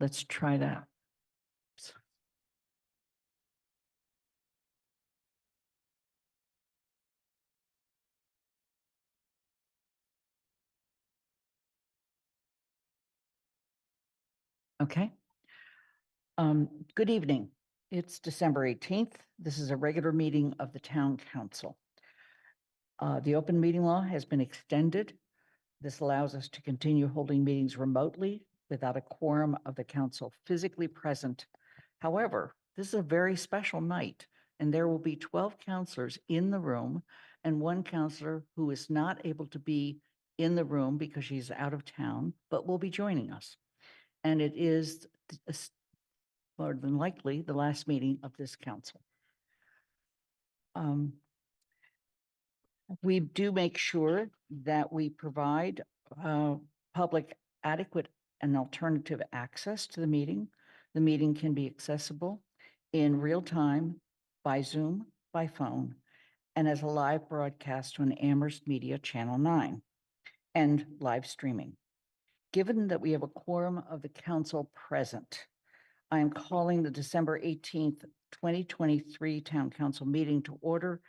Let's try that. Okay. Good evening. It's December 18th. This is a regular meeting of the Town Council. The open meeting law has been extended. This allows us to continue holding meetings remotely without a quorum of the council physically present. However, this is a very special night, and there will be 12 counselors in the room and one counselor who is not able to be in the room because she's out of town, but will be joining us. And it is more than likely the last meeting of this council. We do make sure that we provide public adequate and alternative access to the meeting. The meeting can be accessible in real time by Zoom, by phone, and as a live broadcast on Amherst Media Channel 9 and live streaming. Given that we have a quorum of the council present, I am calling the December 18th, 2023 Town Council meeting to order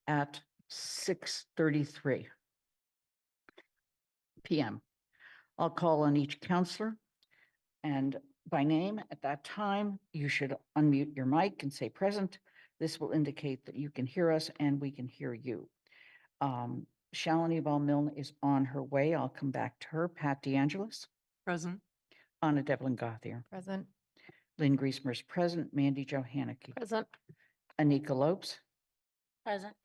at 6:33 p.m. I'll call on each counselor and by name. At that time, you should unmute your mic and say present. This will indicate that you can hear us and we can hear you. Shalini Ball-Milne is on her way. I'll come back to her. Pat DeAngelis. Present. Anna Devlin Gothier. Present. Lynn Griesmer is present. Mandy Johanneke. Present. Anika Lopes. Present.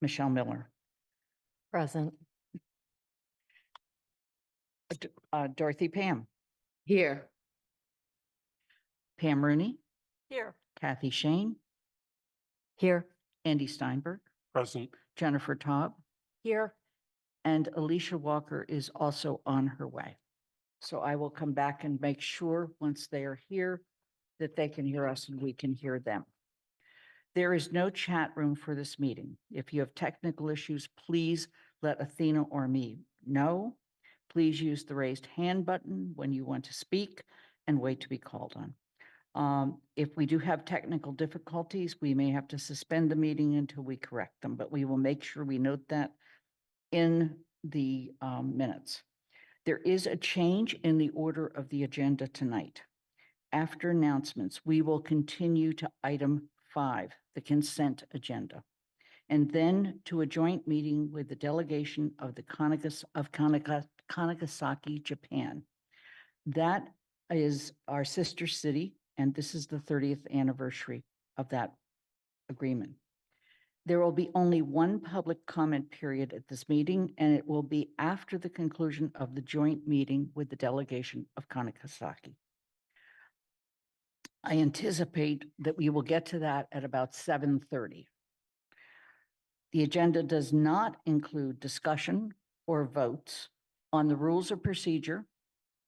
Michelle Miller. Present. Dorothy Pam. Here. Pam Rooney. Here. Kathy Shane. Here. Andy Steinberg. Present. Jennifer Taub. Here. And Alicia Walker is also on her way. So I will come back and make sure once they are here that they can hear us and we can hear them. There is no chat room for this meeting. If you have technical issues, please let Athena or me know. Please use the raised hand button when you want to speak and wait to be called on. If we do have technical difficulties, we may have to suspend the meeting until we correct them, but we will make sure we note that in the minutes. There is a change in the order of the agenda tonight. After announcements, we will continue to item 5, the consent agenda, and then to a joint meeting with the delegation of the Kanagasaki, Japan. That is our sister city, and this is the 30th anniversary of that agreement. There will be only one public comment period at this meeting, and it will be after the conclusion of the joint meeting with the delegation of Kanagasaki. I anticipate that we will get to that at about 7:30. The agenda does not include discussion or votes on the rules of procedure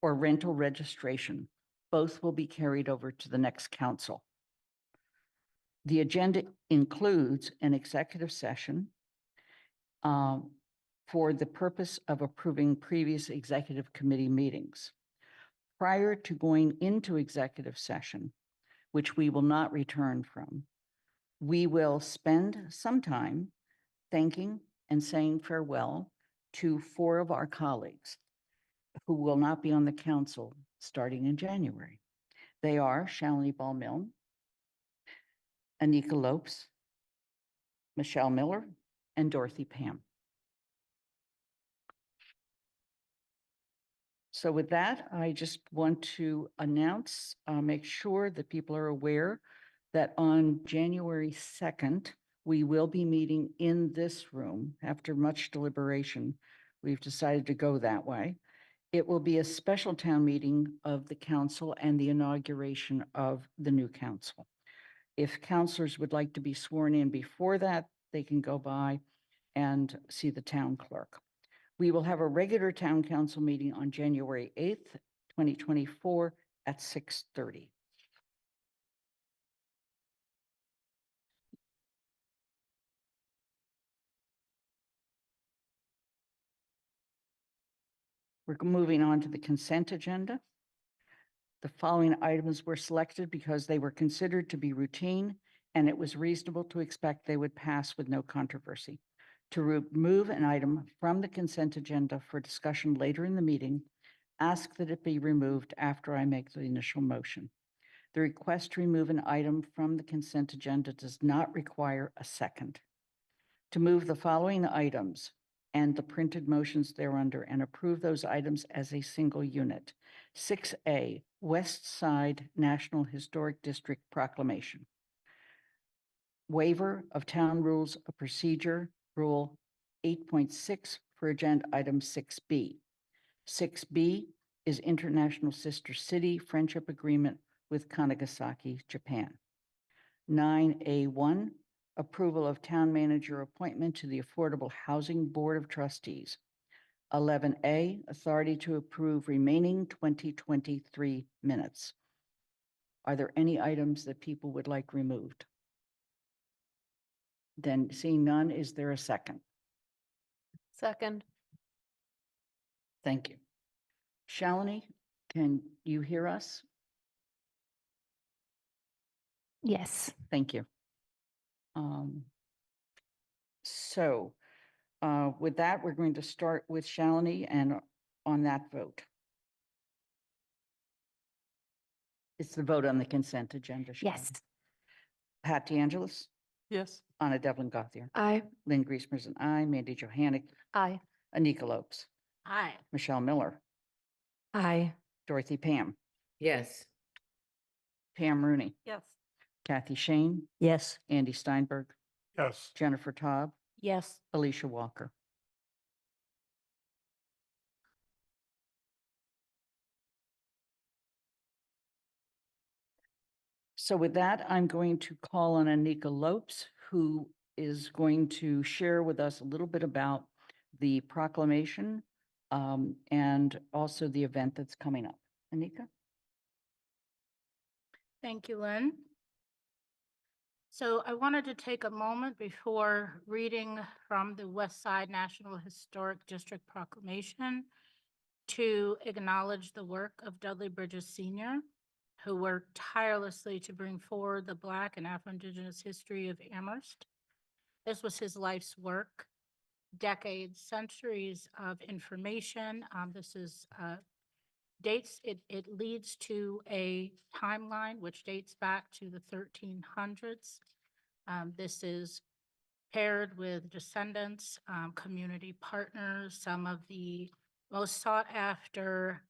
or rental registration. Both will be carried over to the next council. The agenda includes an executive session for the purpose of approving previous executive committee meetings. Prior to going into executive session, which we will not return from, we will spend some time thanking and saying farewell to 4 of our colleagues who will not be on the council starting in January. They are Shalini Ball-Milne, Anika Lopes, Michelle Miller, and Dorothy Pam. So with that, I just want to announce, make sure that people are aware that on January 2nd, we will be meeting in this room. After much deliberation, we've decided to go that way. It will be a special town meeting of the council and the inauguration of the new council. If counselors would like to be sworn in before that, they can go by and see the town clerk. We will have a regular town council meeting on January 8th, 2024 at 6:30. We're moving on to the consent agenda. The following items were selected because they were considered to be routine and it was reasonable to expect they would pass with no controversy. To remove an item from the consent agenda for discussion later in the meeting, ask that it be removed after I make the initial motion. The request to remove an item from the consent agenda does not require a second. To move the following items and the printed motions thereunder and approve those items as a single unit. 6A, West Side National Historic District Proclamation. Waiver of Town Rules of Procedure, Rule 8.6 for Agenda Item 6B. 6B is International Sister City Friendship Agreement with Kanagasaki, Japan. 9A1, approval of town manager appointment to the Affordable Housing Board of Trustees. 11A, authority to approve remaining 2023 minutes. Are there any items that people would like removed? Then seeing none, is there a second? Second. Thank you. Shalini, can you hear us? Yes. Thank you. So with that, we're going to start with Shalini and on that vote. It's the vote on the consent agenda. Shalini. Yes. Pat DeAngelis, Yes. Anna Devlin Gauthier, Aye. Lynn Griesmer's an aye, Mandy Johannick, Aye. Anika Lopes, Aye. Michelle Miller, Aye. Dorothy Pam, Yes. Pam Rooney, Yes. Kathy Shane, Yes. Andy Steinberg, Yes. Jennifer Taub, Yes. Alicia Walker. So with that, I'm going to call on Anika Lopes, who is going to share with us a little bit about the proclamation and also the event that's coming up. Anika? Thank you, Lynn. So I wanted to take a moment before reading from the West Side National Historic District Proclamation to acknowledge the work of Dudley Bridges Sr., who worked tirelessly to bring forward the Black and Afro-Indigenous history of Amherst. This was his life's work, decades, centuries of information. This is dates, it leads to a timeline which dates back to the 1300s. This is paired with descendants, community partners, some of the most sought after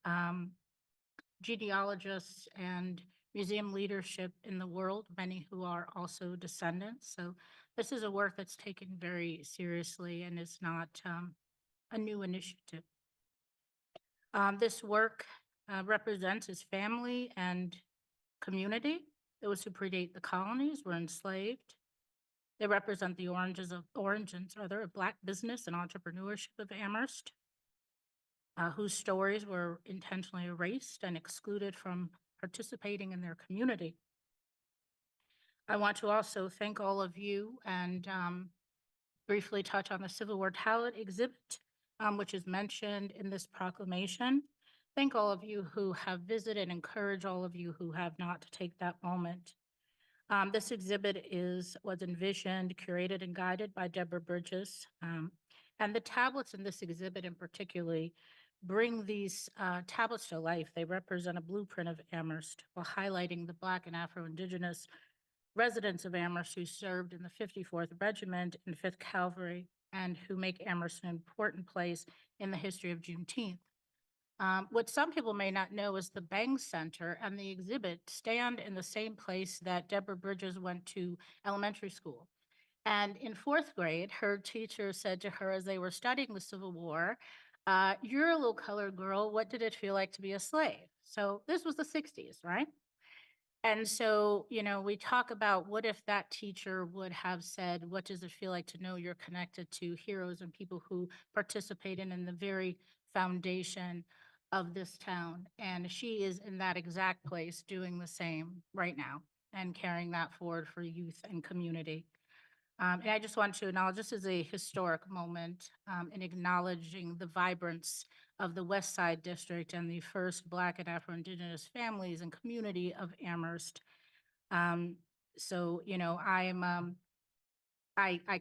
genealogists and museum leadership in the world, many who are also descendants. So this is a work that's taken very seriously and is not a new initiative. This work represents his family and community. Those who predate the colonies were enslaved. They represent the origins of Black business and entrepreneurship of Amherst, whose stories were intentionally erased and excluded from participating in their community. I want to also thank all of you and briefly touch on the Civil War talent exhibit, which is mentioned in this proclamation. Thank all of you who have visited, encourage all of you who have not to take that moment. This exhibit was envisioned, curated, and guided by Deborah Bridges. And the tablets in this exhibit in particular bring these tablets to life. They represent a blueprint of Amherst while highlighting the Black and Afro-Indigenous residents of Amherst who served in the 54th Regiment and 5th Cavalry and who make Amherst an important place in the history of Juneteenth. What some people may not know is the Bang Center and the exhibit stand in the same place that Deborah Bridges went to elementary school. And in 4th grade, her teacher said to her as they were studying the Civil War, "You're a little colored girl. What did it feel like to be a slave?" So this was the 60s, right? And so, you know, we talk about what if that teacher would have said, what does it feel like to know you're connected to heroes and people who participated in the very foundation of this town? And she is in that exact place doing the same right now and carrying that forward for youth and community. And I just want to acknowledge this is a historic moment in acknowledging the vibrance of the West Side District and the first Black and Afro-Indigenous families and community of Amherst. So, you know, I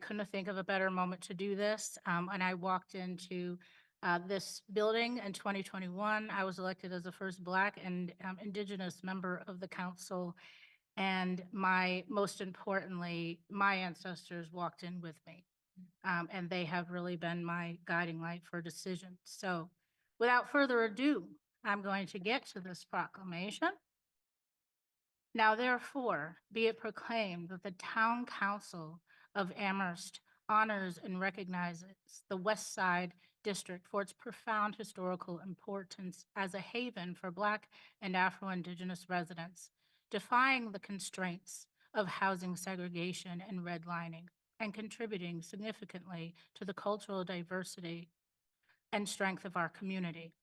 couldn't think of a better moment to do this. And I walked into this building in 2021. I was elected as the first Black and Indigenous member of the council. And most importantly, my ancestors walked in with me. And they have really been my guiding light for decisions. So without further ado, I'm going to get to this proclamation. Now therefore, be it proclaimed that the Town Council of Amherst honors and recognizes the West Side District for its profound historical importance as a haven for Black and Afro-Indigenous residents, defying the constraints of housing segregation and redlining, and contributing significantly to the cultural diversity and strength of our community.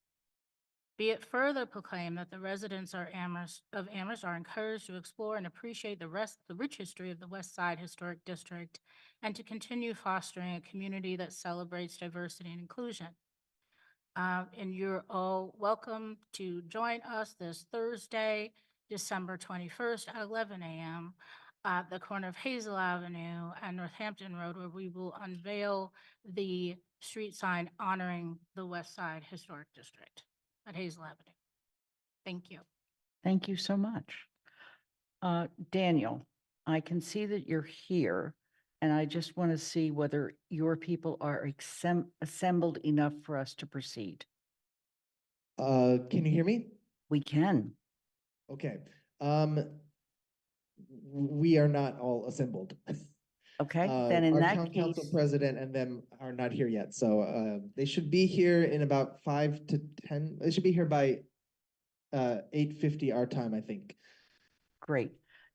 Be it further proclaimed that the residents of Amherst are encouraged to explore and appreciate the rich history of the West Side Historic District and to continue fostering a community that celebrates diversity and inclusion. And you're all welcome to join us this Thursday, December 21st at 11 a.m. at the corner of Hazel Avenue and Northampton Road, where we will unveil the street sign honoring the West Side Historic District at Hazel Avenue. Thank you. Thank you so much. Daniel, I can see that you're here, and I just want to see whether your people are assembled enough for us to proceed. Can you hear me? We can. Okay. We are not all assembled. Okay, then in Our that town council case, president and them are not here yet, so they should be here in about 5 to 10. They should be here by 8:50 our time, I think. great.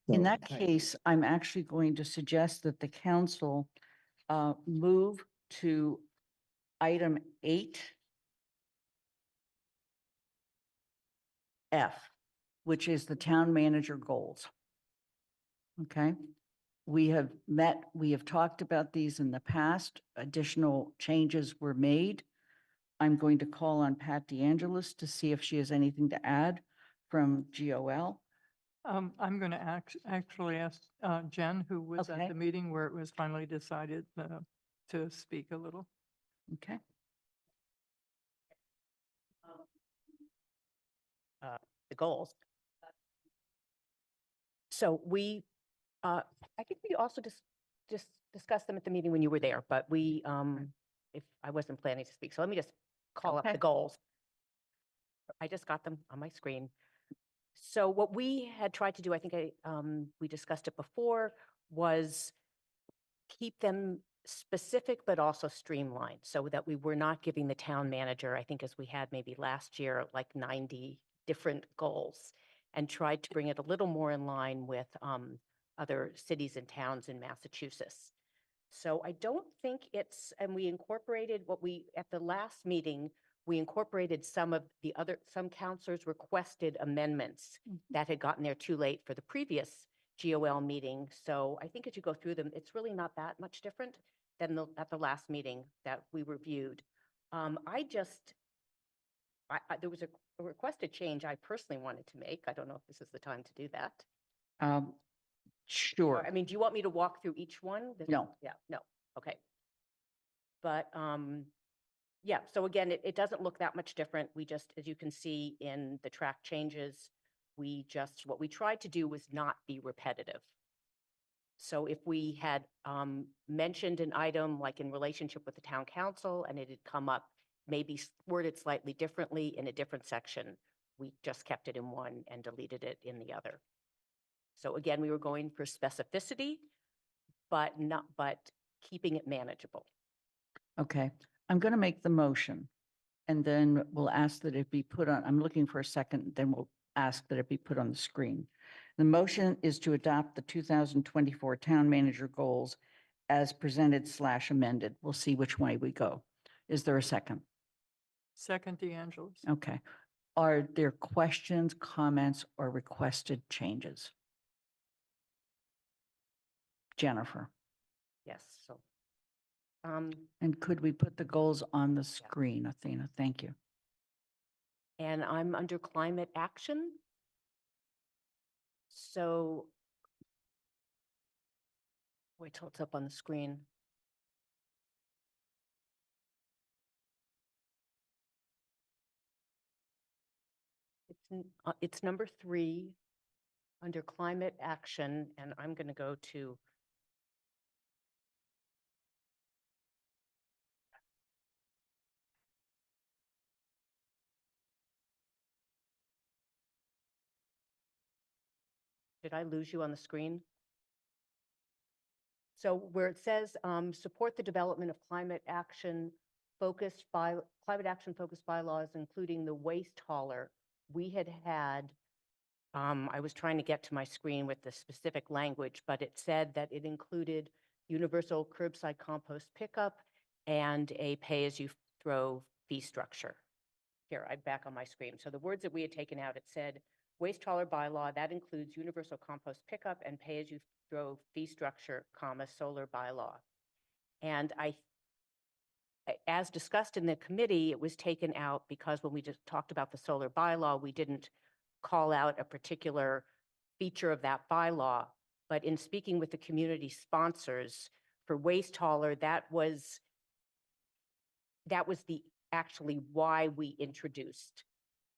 In So, that hi. case, I'm actually going to suggest that the council move to item 8F, which is the town manager goals. Okay, we have met, we have talked about these in the past. Additional changes were made. I'm going to call on Pat DeAngelis to see if she has anything to add from GOL. I'm going to actually ask Jen, who was Okay. at the meeting where it was finally decided to speak a little. Okay, The goals. So I think we also just discussed them at the meeting when you were there, but if I wasn't planning to speak, so let me just call up Okay. the goals. I just got them on my screen. So what we had tried to do, I think we discussed it before, was keep them specific but also streamlined so that we were not giving the town manager, I think as we had maybe last year, like 90 different goals, and tried to bring it a little more in line with other cities and towns in Massachusetts. So I don't think and we incorporated at the last meeting, we incorporated some counselors requested amendments that had gotten there too late for the previous GOL meeting. So I think as you go through them, it's really not that much different than at the last meeting that we reviewed. There was a requested change I personally wanted to make. I don't know if this is the time to do that. sure. I mean, do you want me to walk through each one? No. Yeah, no, okay. But, yeah, so again, it doesn't look that much different. We just, as you can see in the track changes, what we tried to do was not be repetitive. So if we had mentioned an item like in relationship with the town council and it had come up, maybe worded slightly differently in a different section, we just kept it in one and deleted it in the other. So again, we were going for specificity, but keeping it manageable. Okay, I'm going to make the motion, and then we'll ask that it be put on, I'm looking for a second, then we'll ask that it be put on the screen. The motion is to adopt the 2024 town manager goals as presented / amended. We'll see which way we go. Is there a second? Second, DeAngelis. Okay. Are there questions, comments, or requested changes? Jennifer, Yes, so. and could we put the goals on the screen, Athena? Thank you. And I'm under climate action. So wait till it's up on the screen. It's number 3 under climate action, and I'm going to go to did I lose you on the screen? So where it says, support the development of climate action focused bylaws, including the waste hauler, we had, I was trying to get to my screen with the specific language, but it said that it included universal curbside compost pickup and a pay-as-you-throw fee structure. Here, I'm back on my screen. So the words that we had taken out, it said, waste hauler bylaw, that includes universal compost pickup and pay-as-you-throw fee structure, solar bylaw. And as discussed in the committee, it was taken out because when we just talked about the solar bylaw, we didn't call out a particular feature of that bylaw. But in speaking with the community sponsors for waste hauler, that was the actually why we introduced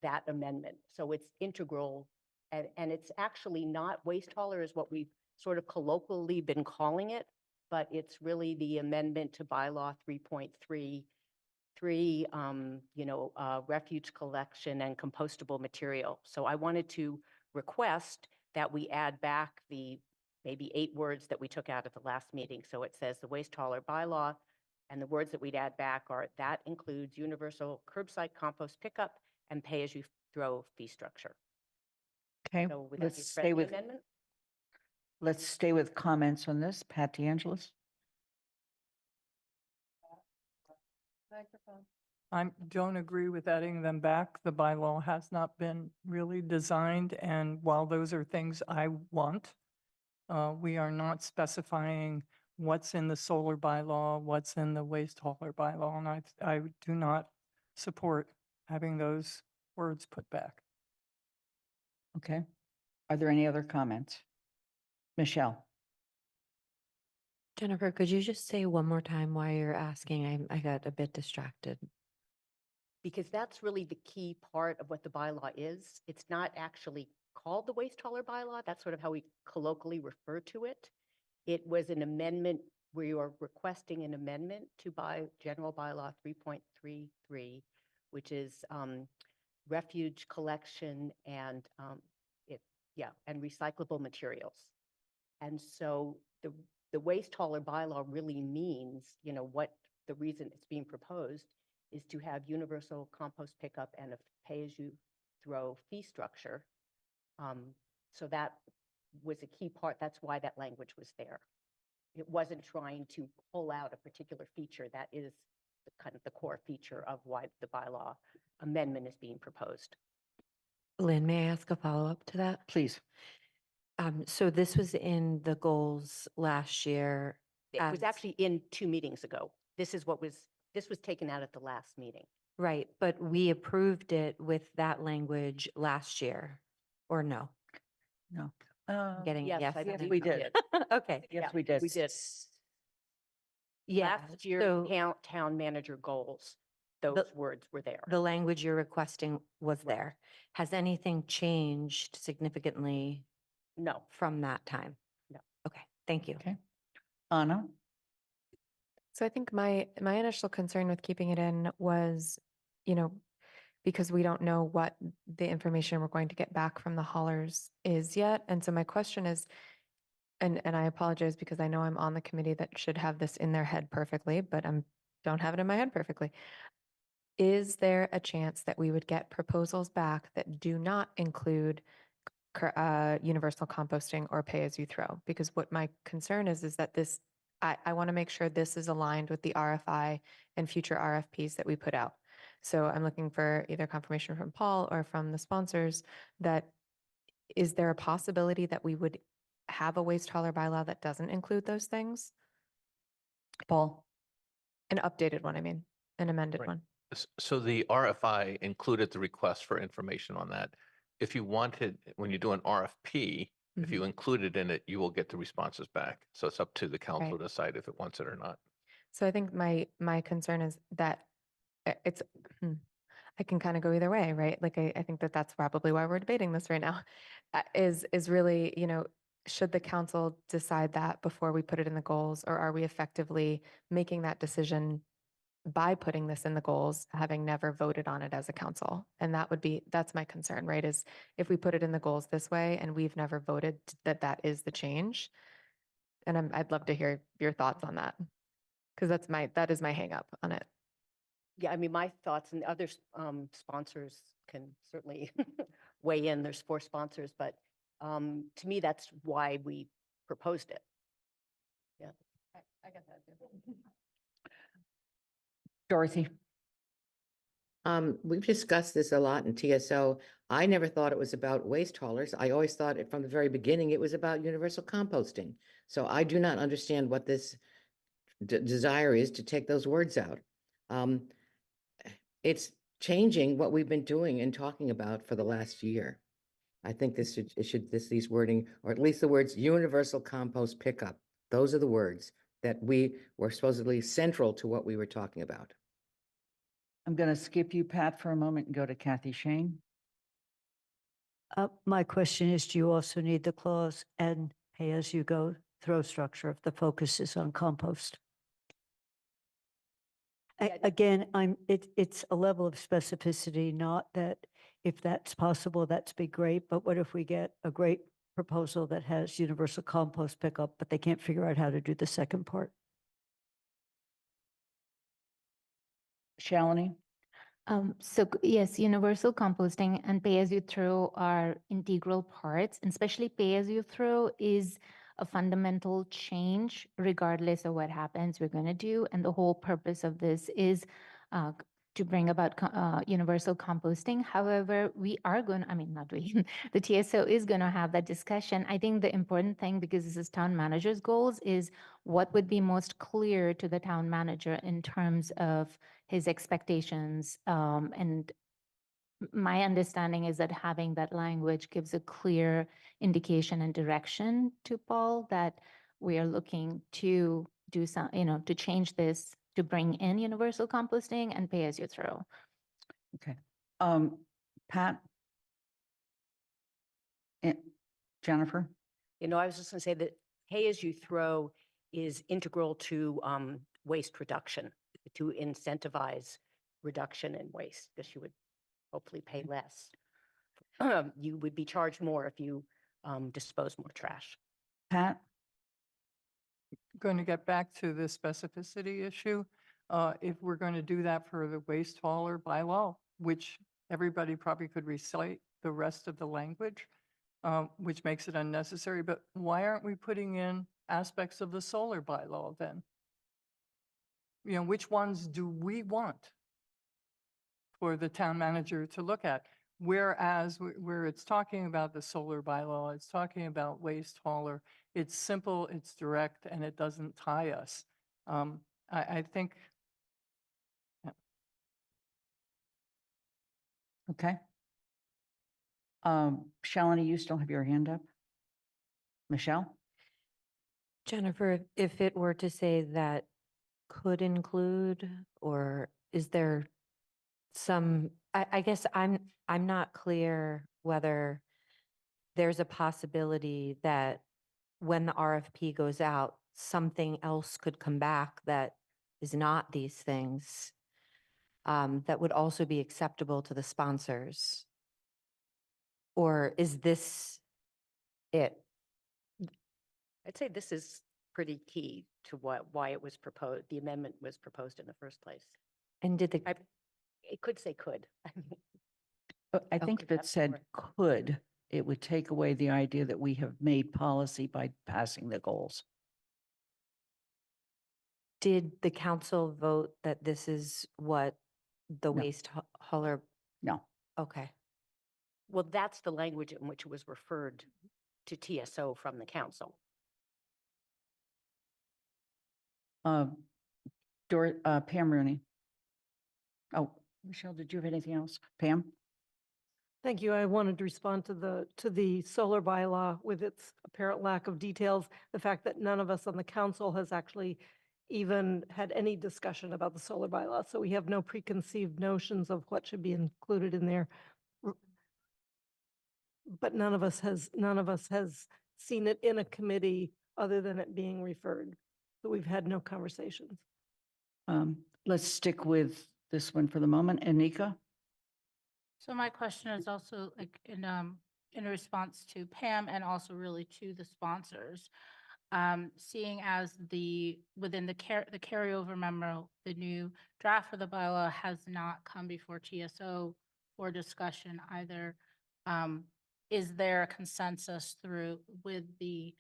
that amendment. So it's integral, and it's actually not waste hauler is what we've sort of colloquially been calling it, but it's really the amendment to bylaw 3.3, refuge collection and compostable material. So I wanted to request that we add back the maybe 8 words that we took out at the last meeting. So it says the waste hauler bylaw, and the words that we'd add back are that includes universal curbside compost pickup and pay-as-you-throw fee structure. Okay, So would that be a let's stay friendly with, amendment? let's stay with comments on this. Pat DeAngelis? I don't agree with adding them back. The bylaw has not been really designed, and while those are things I want, we are not specifying what's in the solar bylaw, what's in the waste hauler bylaw, and I do not support having those words put back. Okay. Are there any other comments? Michelle? Jennifer, could you just say one more time why you're asking? I got a bit distracted. Because that's really the key part of what the bylaw is. It's not actually called the waste hauler bylaw. That's sort of how we colloquially refer to it. It was an amendment where you are requesting an amendment to general bylaw 3.33, which is refuge collection and and recyclable materials. And so the waste hauler bylaw really means, what the reason it's being proposed is to have universal compost pickup and a pay-as-you-throw fee structure. So that was a key part. That's why that language was there. It wasn't trying to pull out a particular feature. That is kind of the core feature of why the bylaw amendment is being proposed. Lynn, may I ask a follow-up to that? Please. So this was in the goals last year. It was as- actually in 2 meetings ago. This was taken out at the last meeting. Right, but we approved it with that language last year, or no? No. I'm getting yes, yes. I and yes, believe we no. we did. Okay. Yes, Yeah, we did. we did. Yeah, Last year, so town manager goals, those words were there. the language you're requesting was Right. there. Has anything changed significantly No, from that time? No. Okay, thank you. Okay. Anna? So I think my initial concern with keeping it in was, because we don't know what the information we're going to get back from the haulers is yet. And so my question is, and I apologize because I know I'm on the committee that should have this in their head perfectly, but don't have it in my head perfectly. Is there a chance that we would get proposals back that do not include universal composting or pay as you throw? Because what my concern is that this, I want to make sure this is aligned with the RFI and future RFPs that we put out. So I'm looking for either confirmation from Paul or from the sponsors that, is there a possibility that we would have a waste hauler bylaw that doesn't include those things? Paul? An updated one, I mean, an amended Right. one. So the RFI included the request for information on that. If you wanted, when you do an RFP, if you include it in it, you will get the responses back. So it's up to the council Right. to decide if it wants it or not. So I think my concern is that it's, I can kind of go either way, right? Like, I think that that's probably why we're debating this right now, is really, should the council decide that before we put it in the goals, or are we effectively making that decision by putting this in the goals, having never voted on it as a council? And that's my concern, right? Is if we put it in the goals this way and we've never voted that is the change. And I'd love to hear your thoughts on that. Because that is my hang up on it. Yeah, I mean, my thoughts and other sponsors can certainly weigh in. There's 4 sponsors, but to me, that's why we proposed it. Yeah. I get that too. Dorothy? We've discussed this a lot in TSO. I never thought it was about waste haulers. I always thought it from the very beginning, it was about universal composting. So I do not understand what this desire is to take those words out. It's changing what we've been doing and talking about for the last year. I think these wording, or at least the words universal compost pickup. Those are the words that we were supposedly central to what we were talking about. I'm going to skip you, Pat, for a moment and go to Kathy Shane. My question is, do you also need the clause and pay-as-you-go throw structure if the focus is on compost? Yeah, Again, it's a level of specificity, not that if that's possible, that's be great, but what if we get a great proposal that has universal compost pickup, but they can't figure out how to do the second part? Shalini? Yes, universal composting and pay-as-you-throw are integral parts, and especially pay-as-you-throw is a fundamental change regardless of what happens we're going to do. And the whole purpose of this is to bring about universal composting. However, we are going to, I mean, not we, the TSO is going to have that discussion. I think the important thing, because this is town manager's goals, is what would be most clear to the town manager in terms of his expectations. And my understanding is that having that language gives a clear indication and direction to Paul that we are looking to do some, to change this, to bring in universal composting and pay as you throw. Okay. Pat? And Jennifer? I was just going to say that pay-as-you-throw is integral to waste reduction, to incentivize reduction in waste, because you would hopefully pay less. You would be charged more if you dispose more trash. Pat? Going to get back to the specificity issue. If we're going to do that for the waste hauler bylaw, which everybody probably could recite the rest of the language, which makes it unnecessary, but why aren't we putting in aspects of the solar bylaw then? Which ones do we want for the town manager to look at? Whereas where it's talking about the solar bylaw, it's talking about waste hauler, it's simple, it's direct, and it doesn't tie us. I think. Yeah. Okay. Shalini, you still have your hand up? Michelle? Jennifer, if it were to say that could include, or is there some, I guess I'm not clear whether there's a possibility that when the RFP goes out, something else could come back that is not these things, that would also be acceptable to the sponsors? Or is this it? I'd say this is pretty key to why it was proposed, the amendment was proposed in the first place. And did the, It could say could. I think if it that's said correct. could, it would take away the idea that we have made policy by passing the goals. did the council vote that this is what the No. waste hauler? No. Okay. Well, that's the language in which it was referred to TSO from the council. Pam Rooney. Oh, Michelle, did you have anything else? Pam? Thank you. I wanted to respond to the solar bylaw with its apparent lack of details. The fact that none of us on the council has actually even had any discussion about the solar bylaw. So we have no preconceived notions of what should be included in there. But none of us has seen it in a committee other than it being referred. So we've had no conversations. Let's stick with this one for the moment. Anika? So my question is also like in response to Pam and also really to the sponsors. Seeing as within the carryover memo, the new draft of the bylaw has not come before TSO for discussion either. Is there a consensus with the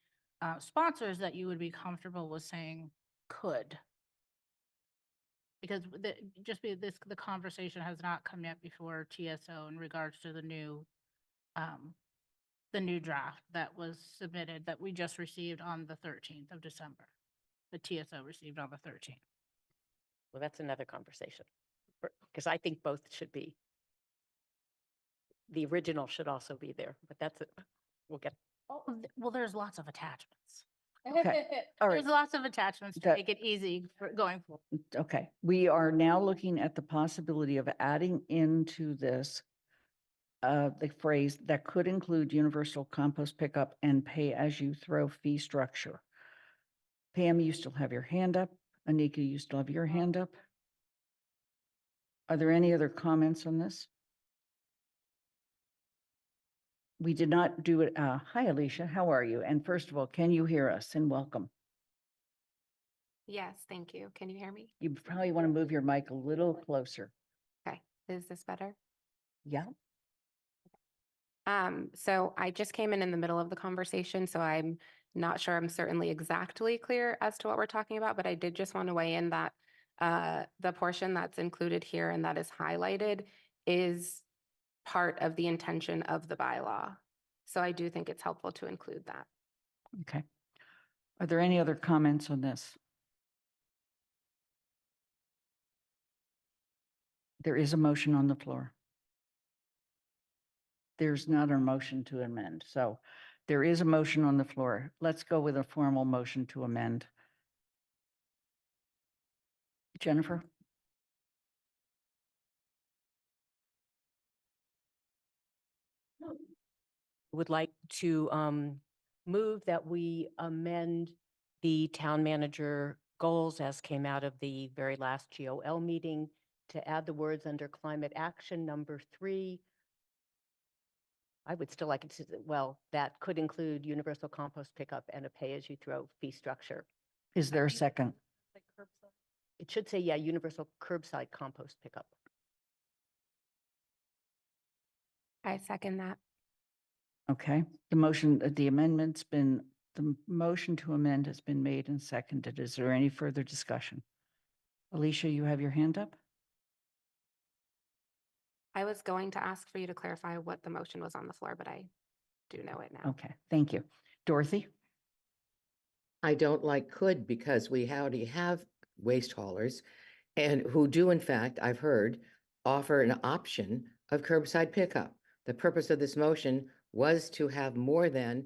sponsors that you would be comfortable with saying could? Because the conversation has not come yet before TSO in regards to the new draft that was submitted that we just received on the 13th of December. The TSO received on the 13th. Well, that's another conversation, because I think both should be. The original should also be there, but that's it. We'll get. Oh, well, there's lots of attachments. Okay, all right. There's lots of attachments to That- make it easy for going forward. Okay, we are now looking at the possibility of adding into this the phrase that could include universal compost pickup and pay-as-you-throw fee structure. Pam, you still have your hand up. Anika, you still have your hand up. Are there any other comments on this? We did not do it. Hi, Alicia, how are you? And first of all, can you hear us? And welcome. Yes, thank you. Can you hear me? You probably want to move your mic a little closer. Okay, is this better? Yeah, So I just came in the middle of the conversation, so I'm not sure I'm certainly exactly clear as to what we're talking about, but I did just want to weigh in that the portion that's included here and that is highlighted is part of the intention of the bylaw. So I do think it's helpful to include that. okay. Are there any other comments on this? There is a motion on the floor. There's not a motion to amend. So there is a motion on the floor. Let's go with a formal motion to amend. Jennifer? Would like to move that we amend the town manager goals as came out of the very last GOL meeting to add the words under climate action number 3. I would still like it to, well, that could include universal compost pickup and a pay-as-you-throw fee structure. Is there a second? It should say, yeah, universal curbside compost pickup. I second that. Okay, the motion to amend has been made and seconded. Is there any further discussion? Alicia, you have your hand up? I was going to ask for you to clarify what the motion was on the floor, but I do know it now. Okay, thank you. Dorothy? I don't like could because we already have waste haulers and who do, in fact, I've heard, offer an option of curbside pickup. The purpose of this motion was to have more than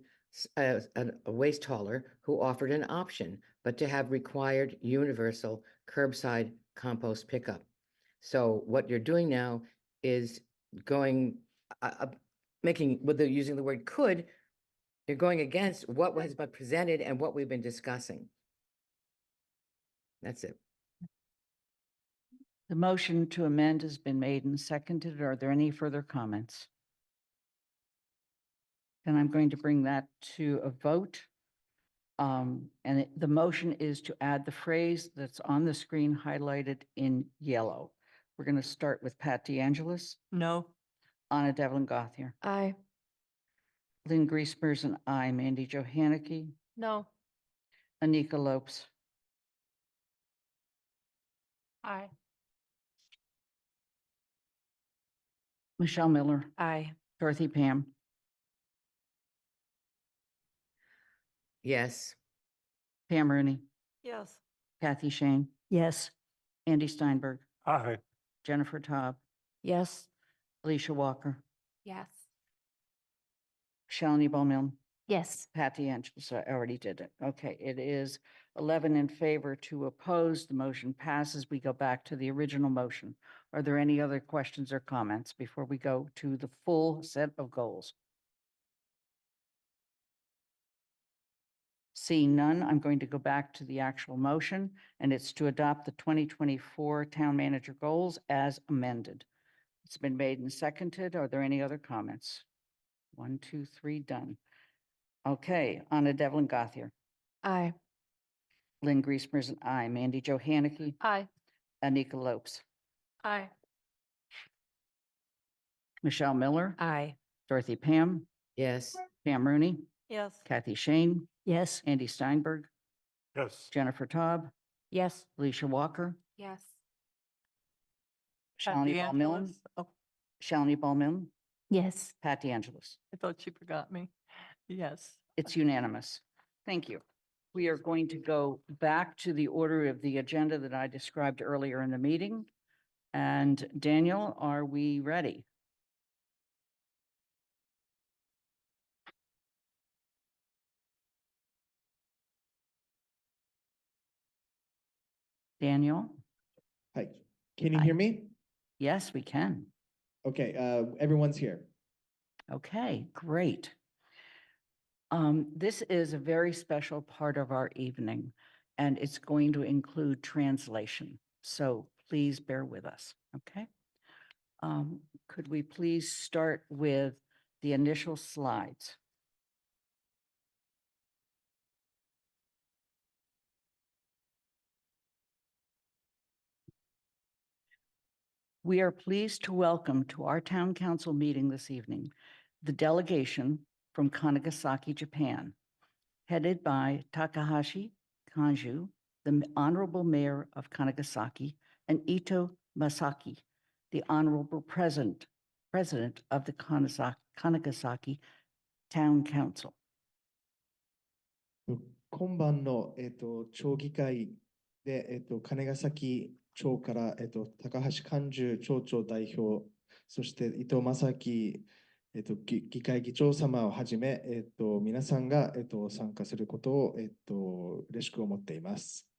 a waste hauler who offered an option, but to have required universal curbside compost pickup. So what you're doing now is going, using the word could, you're going against what has been presented and what we've been discussing. That's it. The motion to amend has been made and seconded. Are there any further comments? Then I'm going to bring that to a vote. The motion is to add the phrase that's on the screen highlighted in yellow. We're going to start with Pat DeAngelis, No. Anna Devlin Gothier, Aye. Lynn Griesmer's and I, Mandy Johanicky, No. Anika Lopes, Aye. Michelle Miller, Aye. Dorothy Pam, Yes. Pam Rooney, Yes. Kathy Shane, Yes. Andy Steinberg, Aye. Jennifer Taub, Yes. Alicia Walker, Yes. Shalini Bowman, Yes. Patty Angelos. I already did it. Okay, it is 11 in favor, 2 opposed. The motion passes. We go back to the original motion. Are there any other questions or comments before we go to the full set of goals? Seeing none, I'm going to go back to the actual motion, and it's to adopt the 2024 town manager goals as amended. It's been made and seconded. Are there any other comments? 1, 2, 3, done. Okay, Anna Devlin Gothier, Aye. Lynn Griesmer is an aye. Mandy Johanicky, Aye. Anika Lopes, Aye. Michelle Miller, Aye. Dorothy Pam, Yes. Pam Rooney, Yes. Kathy Shane, Yes. Andy Steinberg, Yes. Jennifer Taub, Yes. Alicia Walker, Yes. Shalini Pat Ball-Milne, DeAngelis. Oh, Shalini Ball-Milne, Yes. Pat DeAngelis. I thought she forgot me. Yes. It's unanimous. Thank you. We are going to go back to the order of the agenda that I described earlier in the meeting. And Daniel, are we ready? Daniel? Hi, can you Hi. hear me? Yes, we can. Okay, everyone's here. Okay, great. This is a very special part of our evening, and it's going to include translation. So please bear with us, okay? Could we please start with the initial slides? We are pleased to welcome to our town council meeting this evening the delegation from Kanagasaki, Japan, headed by Takahashi Kanju, the Honorable Mayor of Kanagasaki, and Ito Masaki, the Honorable President of the Kanagasaki Town Council. 今晩の、町議会で、金ヶ崎町から、高橋寛寿町長代表、そして伊藤正樹、議会議長様をはじめ、皆さんが、参加することを、嬉しく思っています。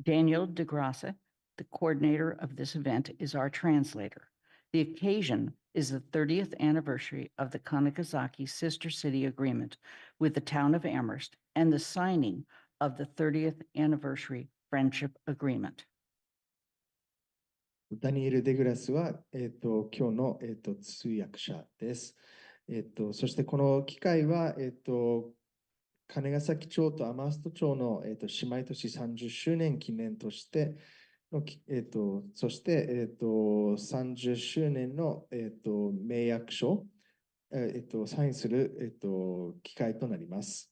Daniel DeGrasse, the coordinator of this event, is our translator. The occasion is the 30th anniversary of the Kanagasaki Sister City Agreement with the town of Amherst and the signing of the 30th anniversary Friendship Agreement. ダニエル・デグラスは、今日の、通訳者です。そしてこの機会は、金ヶ崎町とアマースト町の、姉妹都市30周年記念としての、そして、30周年の、名約書、サインする、機会となります。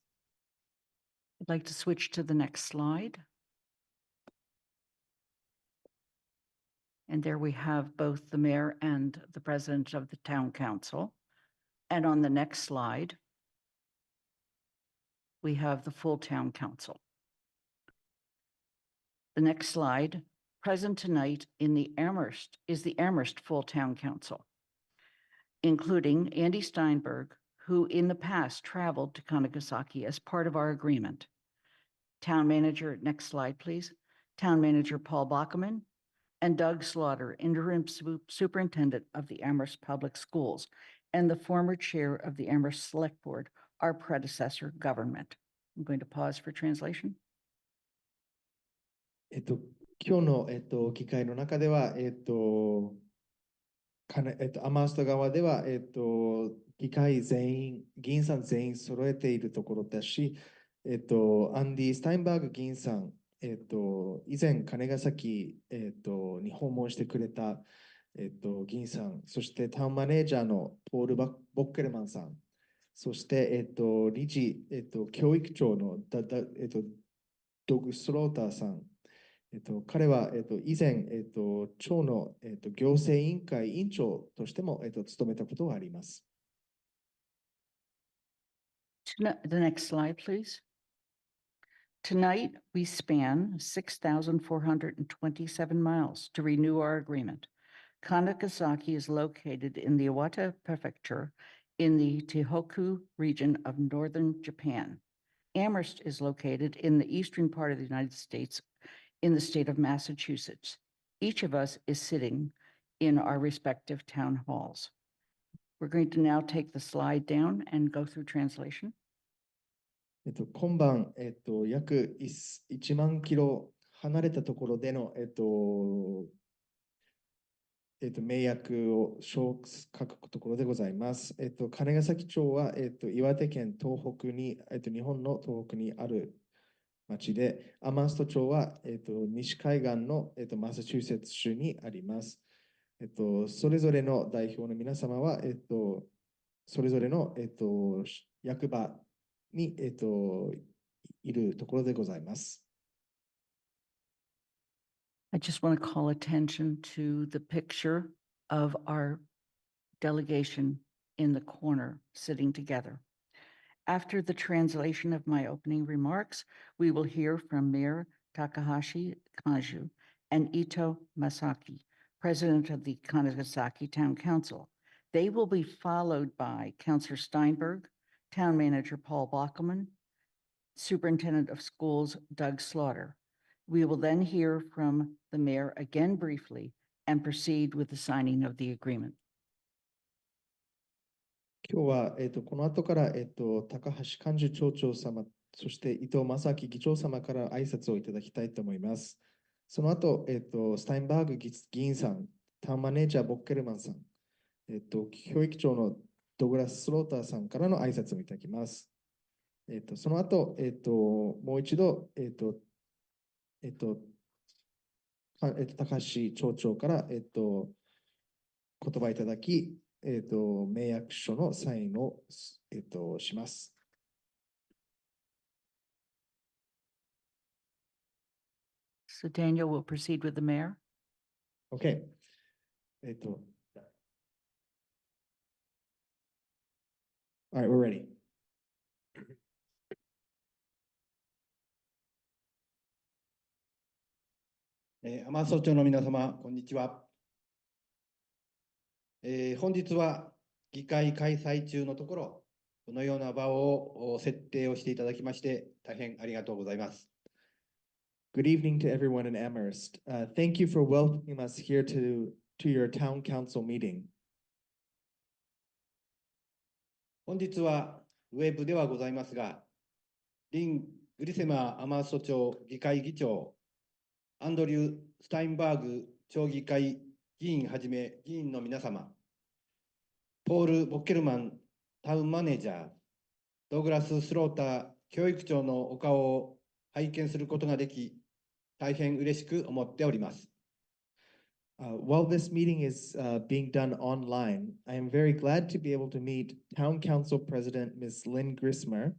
I'd like to switch to the next slide. And there we have both the mayor and the president of the town council. And on the next slide, we have the full town council. The next slide, present tonight in the Amherst is the Amherst Full Town Council, including Andy Steinberg, who in the past traveled to Kanagasaki as part of our agreement. Town manager, next slide, please. Town manager Paul Bachman and Doug Slaughter, interim superintendent of the Amherst Public Schools and the former chair of the Amherst Select Board, our predecessor government. I'm going to pause for translation. 今日の、議会の中では、アマースト側では、議会全員、議員さん全員揃えているところだし、アンディ・スタインバーグ議員さん、以前、金ヶ崎、に訪問してくれた、議員さん、そしてタウンマネージャーのポール・ボッケルマンさん、そして、理事、教育長のドグ・スローターさん、彼は、以前、町の、行政委員会委員長としても、務めたことがあります。The next slide, please. Tonight, we span 6,427 miles to renew our agreement. Kanagasaki is located in the Iwata Prefecture in the Tohoku region of northern Japan. Amherst is located in the eastern part of the United States in the state of Massachusetts. Each of us is sitting in our respective town halls. We're going to now take the slide down and go through translation. 今晩、約1万キロ離れたところでの、名約を書くところでございます。金ヶ崎町は、岩手県東北に、日本の東北にある町で、アマースト町は、西海岸の、マサチューセッツ州にあります。それぞれの代表の皆様は、それぞれの、役場に、いるところでございます。I just want to call attention to the picture of our delegation in the corner sitting together. After the translation of my opening remarks, we will hear from Mayor Takahashi Kanju and Ito Masaki, President of the Kanagasaki Town Council. They will be followed by Councilor Steinberg, Town Manager Paul Bockelman, Superintendent of Schools Doug Slaughter. We will then hear from the mayor again briefly and proceed with the signing of the agreement. 今日は、この後から、高橋幹事長長様、そして伊藤正明議長様から挨拶をいただきたいと思います。その後、スタインバーグ議員さん、タウンマネージャーボッケルマンさん、教育長のドグラス・スローターさんからの挨拶をいただきます。その後、もう一度、高橋町長から、言葉いただき、名約書のサインを、します。So Daniel will proceed with the mayor. Okay. All right, we're ready. 天沢町の皆様、こんにちは。本日は議会開催中のところ、このような場を設定をしていただきまして、大変ありがとうございます。Good evening to everyone in Amherst. Thank you for welcoming us here to your town council meeting. 本日はウェブではございますが、リン・グリセマー・アマースト町議会議長、アンドリュー・スタインバーグ町議会議員はじめ議員の皆様、ポール・ボッケルマンタウンマネージャー、ドグラス・スローター教育長のお顔を拝見することができ、大変嬉しく思っております。While this meeting is being done online, I am very glad to be able to meet Town Council President Ms. Lynn Grismer,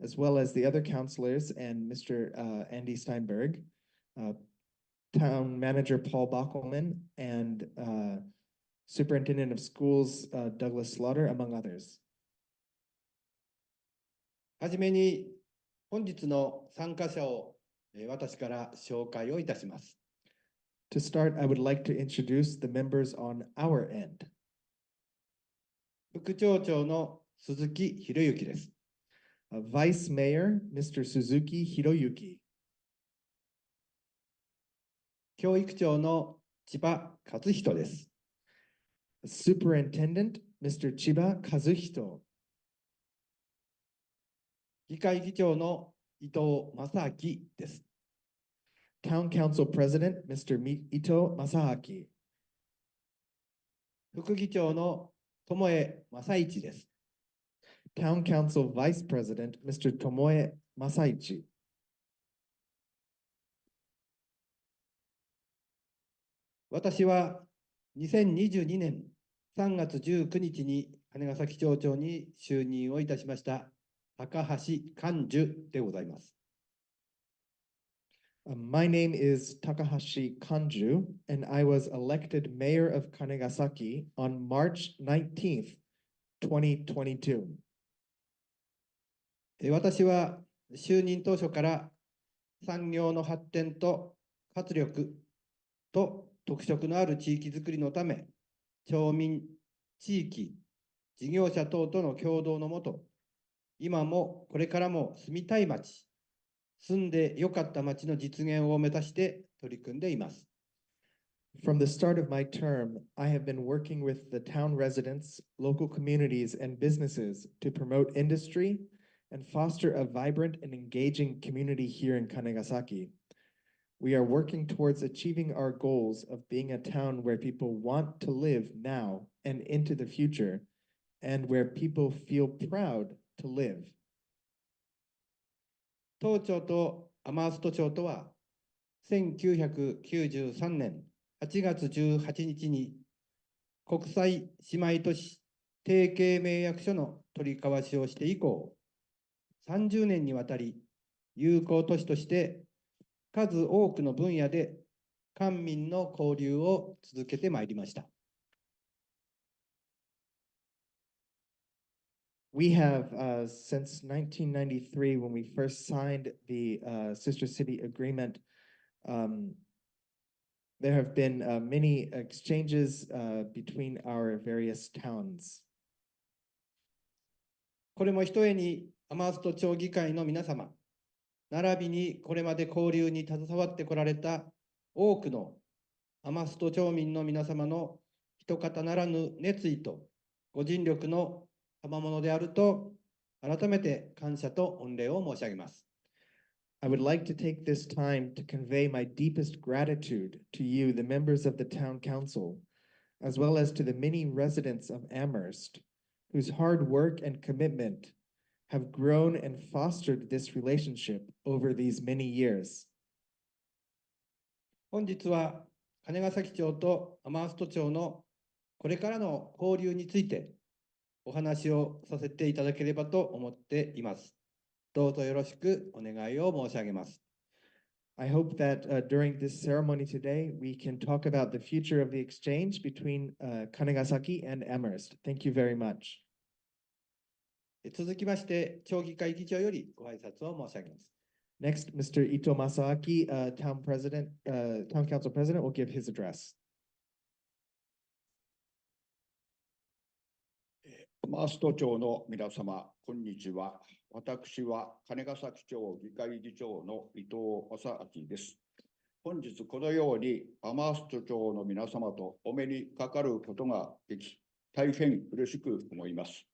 as well as the other councilors and Mr. Andy Steinberg, Town Manager Paul Bockelman, and Superintendent of Schools Douglas Slaughter, among others. はじめに本日の参加者を私から紹介をいたします。To start, I would like to introduce the members on our end. 副町長の鈴木博之です。Vice Mayor, Mr. Suzuki Hiroyuki. 教育長の千葉和人です。Superintendent, Mr. Chiba Kazuhito. 議会議長の伊藤正明です。Town Council President, Mr. Ito Masaki. 副議長の友江正一です。Town Council Vice President, Mr. Tomoe Masaichi. 私は2022年3月19日に金ヶ崎町長に就任をいたしました高橋寛樹でございます。My name is Takahashi Kanju, and I was elected mayor of Kanegasaki on March 19th, 2022. 私は就任当初から産業の発展と活力と特色のある地域づくりのため、町民、地域、事業者等との共同のもと、今もこれからも住みたい町、住んでよかった町の実現を目指して取り組んでいます。From the start of my term, I have been working with the town residents, local communities, and businesses to promote industry and foster a vibrant and engaging community here in Kanegasaki. We are working towards achieving our goals of being a town where people want to live now and into the future, and where people feel proud to live. 当町とアマースト町とは、1993年8月18日に国際姉妹都市提携盟約書の取り交わしをして以降、30年にわたり友好都市として数多くの分野で官民の交流を続けてまいりました。We have, since 1993, when we first signed the Sister City Agreement, there have been many exchanges between our various towns. これもひとえにアマースト町議会の皆様、並びにこれまで交流に携わってこられた多くのアマースト町民の皆様の一方ならぬ熱意とご尽力の賜物であると改めて感謝と御礼を申し上げます。I would like to take this time to convey my deepest gratitude to you, the members of the town council, as well as to the many residents of Amherst, whose hard work and commitment have grown and fostered this relationship over these many years. 本日は金ヶ崎町とアマースト町のこれからの交流についてお話をさせていただければと思っています。どうぞよろしくお願いを申し上げます。I hope that during this ceremony today, we can talk about the future of the exchange between Kanegasaki and Amherst. Thank you very much. 続きまして、町議会議長よりご挨拶を申し上げます。Next, Mr. Ito Masaaki, Town Council President, will give his address. アマースト町の皆様、こんにちは。私は金ヶ崎町議会議長の伊藤正明です。本日このようにアマースト町の皆様とお目にかかることができ、大変嬉しく思います。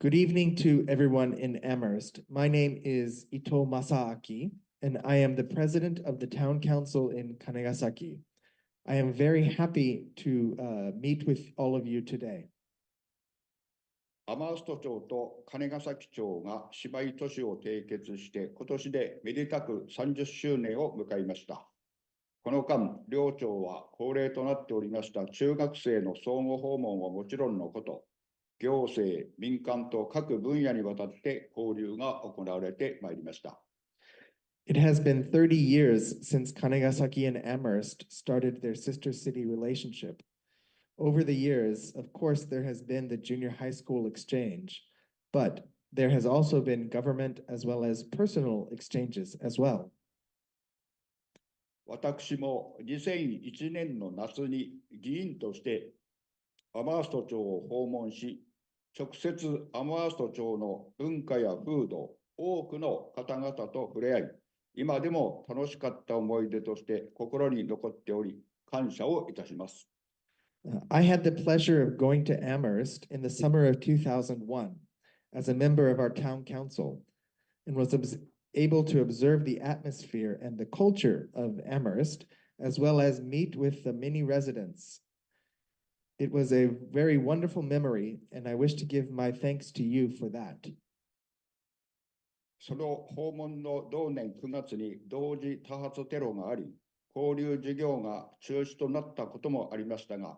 Good evening to everyone in Amherst. My name is Ito Masaaki, and I am the president of the town council in Kanegasaki. I am very happy to meet with all of you today. アマースト町と金ヶ崎町が姉妹都市を締結して、今年でめでたく30周年を迎えました。この間、両町は恒例となっておりました中学生の相互訪問はもちろんのこと、行政、民間と各分野にわたって交流が行われてまいりました。It has been 30 years since Kanegasaki and Amherst started their sister city relationship. Over the years, of course, there has been the junior high school exchange, but there has also been government as well as personal exchanges as well. 私も2001年の夏に議員としてアマースト町を訪問し、直接アマースト町の文化や風土、多くの方々と触れ合い、今でも楽しかった思い出として心に残っており、感謝をいたします。I had the pleasure of going to Amherst in the summer of 2001 as a member of our town council and was able to observe the atmosphere and the culture of Amherst, as well as meet with the many residents. It was a very wonderful memory, and I wish to give my thanks to you for that. その訪問の同年9月に同時多発テロがあり、交流事業が中止となったこともありましたが、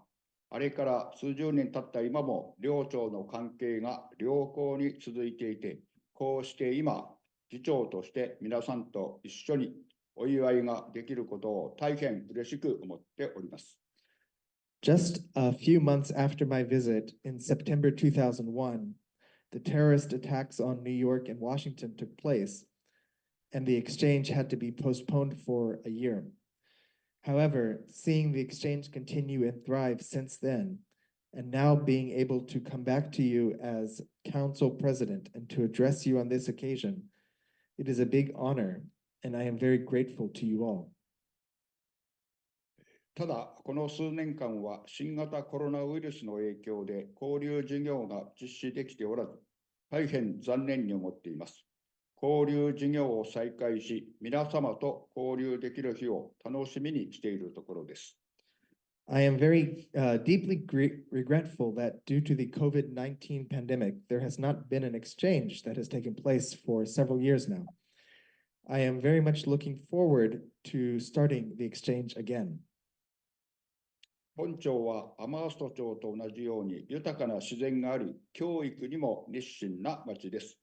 あれから数十年経った今も両町の関係が良好に続いていて、こうして今、議長として皆さんと一緒にお祝いができることを大変嬉しく思っております。Just a few months after my visit in September 2001, the terrorist attacks on New York and Washington took place, and the exchange had to be postponed for a year. However, seeing the exchange continue and thrive since then, and now being able to come back to you as council president and to address you on this occasion, it is a big honor, and I am very grateful to you all. ただ、この数年間は新型コロナウイルスの影響で交流事業が実施できておらず、大変残念に思っています。交流事業を再開し、皆様と交流できる日を楽しみにしているところです。I am very deeply regretful that due to the COVID-19 pandemic, there has not been an exchange that has taken place for several years now. I am very much looking forward to starting the exchange again. 本町はアマースト町と同じように豊かな自然があり、教育にも熱心な町です。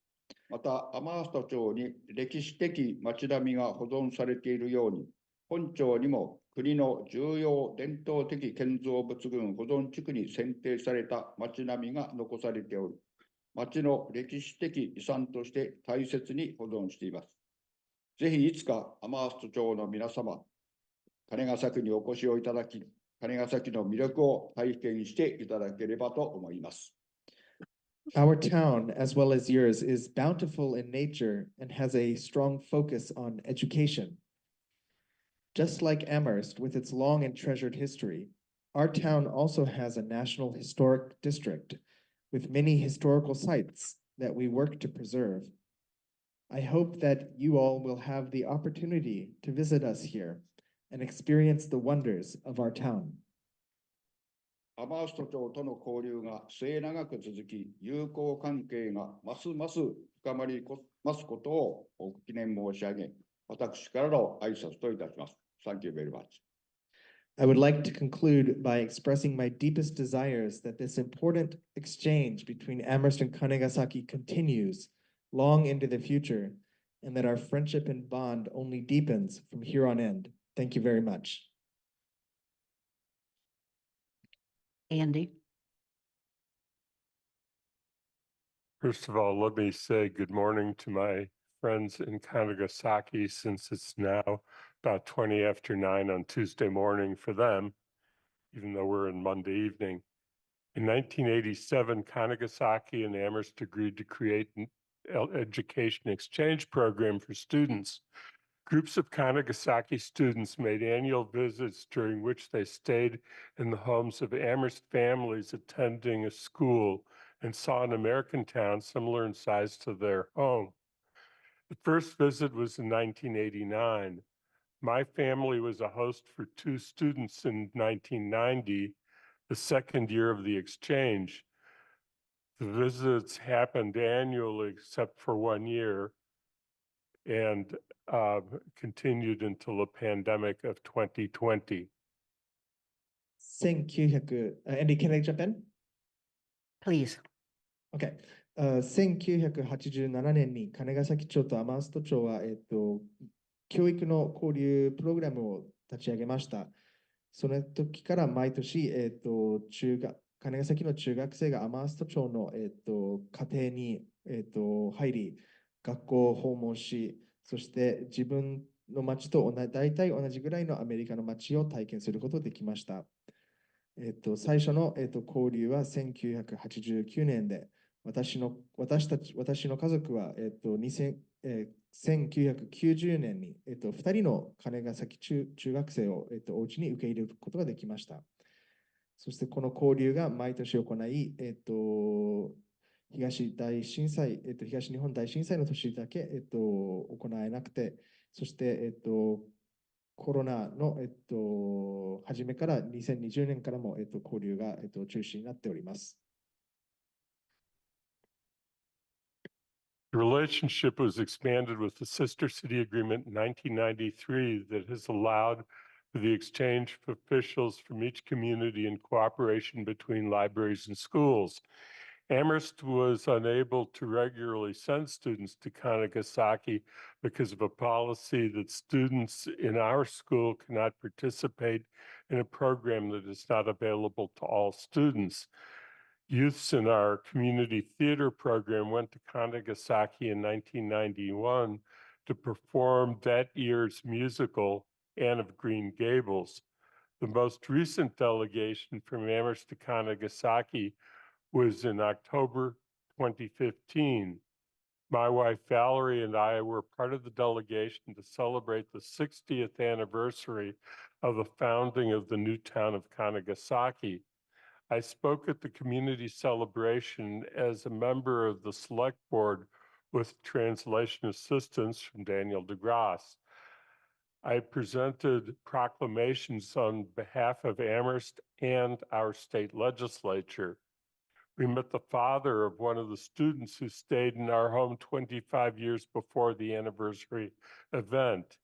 また、アマースト町に歴史的町並みが保存されているように、本町にも国の重要伝統的建造物群保存地区に選定された町並みが残されており、町の歴史的遺産として大切に保存しています。ぜひいつかアマースト町の皆様、金ヶ崎にお越しをいただき、金ヶ崎の魅力を体験していただければと思います。Our town, as well as yours, is bountiful in nature and has a strong focus on education. Just like Amherst, with its long and treasured history, our town also has a national historic district with many historical sites that we work to preserve. I hope that you all will have the opportunity to visit us here and experience the wonders of our town. アマースト町との交流が末永く続き、友好関係がますます深まりますことをご記念申し上げ、私からの挨拶といたします。Thank you very much. I would like to conclude by expressing my deepest desires that this important exchange between Amherst and Kanegasaki continues long into the future, and that our friendship and bond only deepens from here on end. Thank you very much. Andy? First of all, let me say good morning to my friends in Kanegasaki, since it's now about 20 after 9 on Tuesday morning for them, even though we're in Monday evening. In 1987, Kanegasaki and Amherst agreed to create an education exchange program for students. Groups of Kanegasaki students made annual visits during which they stayed in the homes of Amherst families attending a school and saw an American town similar in size to their home. The first visit was in 1989. My family was a host for 2 students in 1990, the second year of the exchange. The visits happened annually except for 1 year, and continued until the pandemic of 2020. Andy, can I jump in? Please. Okay. 1987年に金ヶ崎町とアマースト町は、教育の交流プログラムを立ち上げました。その時から毎年、金ヶ崎の中学生がアマースト町の、家庭に、入り、学校を訪問し、そして自分の町と大体同じぐらいのアメリカの町を体験することができました。最初の、交流は1989年で、私の家族は、1990年に、2人の金ヶ崎中学生を、お家に受け入れることができました。そしてこの交流が毎年行い、東日本大震災の年だけ、行えなくて、そして、コロナの、初めから2020年からも、交流が、中止になっております。The relationship was expanded with the Sister City Agreement in 1993 that has allowed for the exchange of officials from each community in cooperation between libraries and schools. Amherst was unable to regularly send students to Kanegasaki because of a policy that students in our school cannot participate in a program that is not available to all students. Youths in our community theater program went to Kanegasaki in 1991 to perform that year's musical and of Green Gables. The most recent delegation from Amherst to Kanagasaki was in October 2015. My wife Valerie and I were part of the delegation to celebrate the 60th anniversary of the founding of the new town of Kanagasaki. I spoke at the community celebration as a member of the select board with translation assistance from Daniel DeGrasse. I presented proclamations on behalf of Amherst and our state legislature. We met the father of one of the students who stayed in our home 25 years before the anniversary event.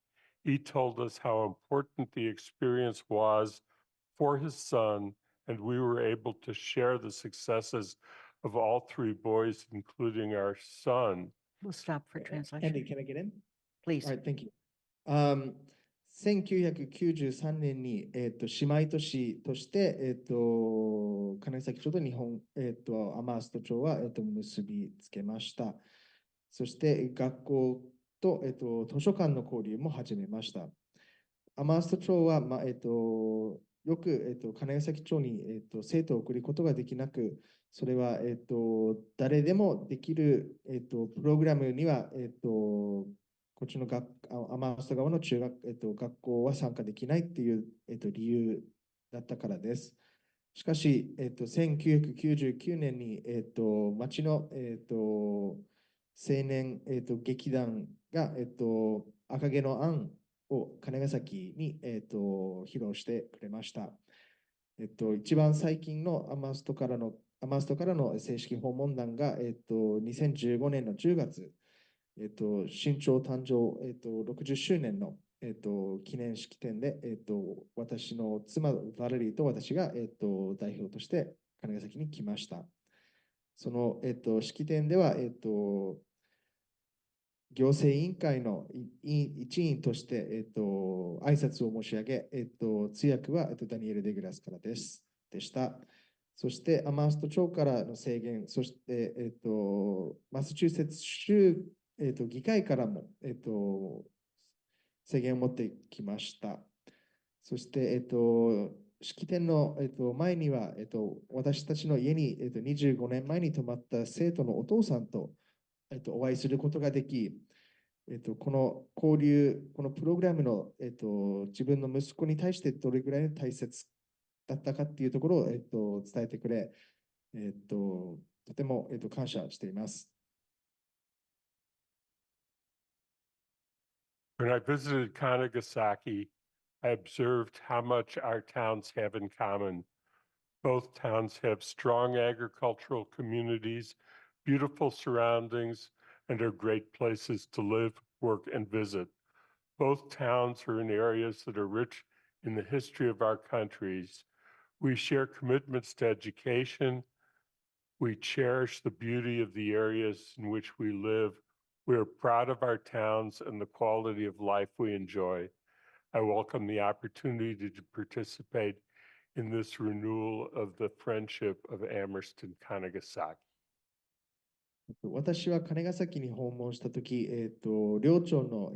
He told us how important the experience was for his son, and we were able to share the successes of all three boys, including our son. We'll stop for translation. Andy, can I get in? Please. All right, thank you. 1993年に、姉妹都市として、金崎町と日本、アマースト町は、結びつけました。そして学校と、図書館の交流も始めました。アマースト町は、よく、金崎町に、生徒を送ることができなく、それは、誰でもできる、プログラムには、こっちのアマースト側の中学、学校は参加できないっていう、理由だったからです。しかし、1999年に、町の、青年、劇団が、赤毛のアンを金ヶ崎に、披露してくれました。一番最近のアマーストからの正式訪問団が、2015年の10月、新町誕生、60周年の、記念式典で、私の妻バレリーと私が、代表として金ヶ崎に来ました。その、式典では、行政委員会の一員として、挨拶を申し上げ、通訳は、ダニエル・デグラスからでした。そして、アマースト町からの制限、そして、マサチューセッツ州、議会からも、制限を持ってきました。そして、式典の、前には、私たちの家に、25年前に泊まった生徒のお父さんと、お会いすることができ、この交流、このプログラムの、自分の息子に対してどれぐらい大切だったかっていうところを、伝えてくれ、とても、感謝しています。When I visited Kanagasaki, I observed how much our towns have in common. Both towns have strong agricultural communities, beautiful surroundings, and are great places to live, work, and visit. Both towns are in areas that are rich in the history of our countries. We share commitments to education. We cherish the beauty of the areas in which we live. We are proud of our towns and the quality of life we enjoy. I welcome the opportunity to participate in this renewal of the friendship of Amherst and Kanagasaki. 私は金ヶ崎に訪問したとき、両町の、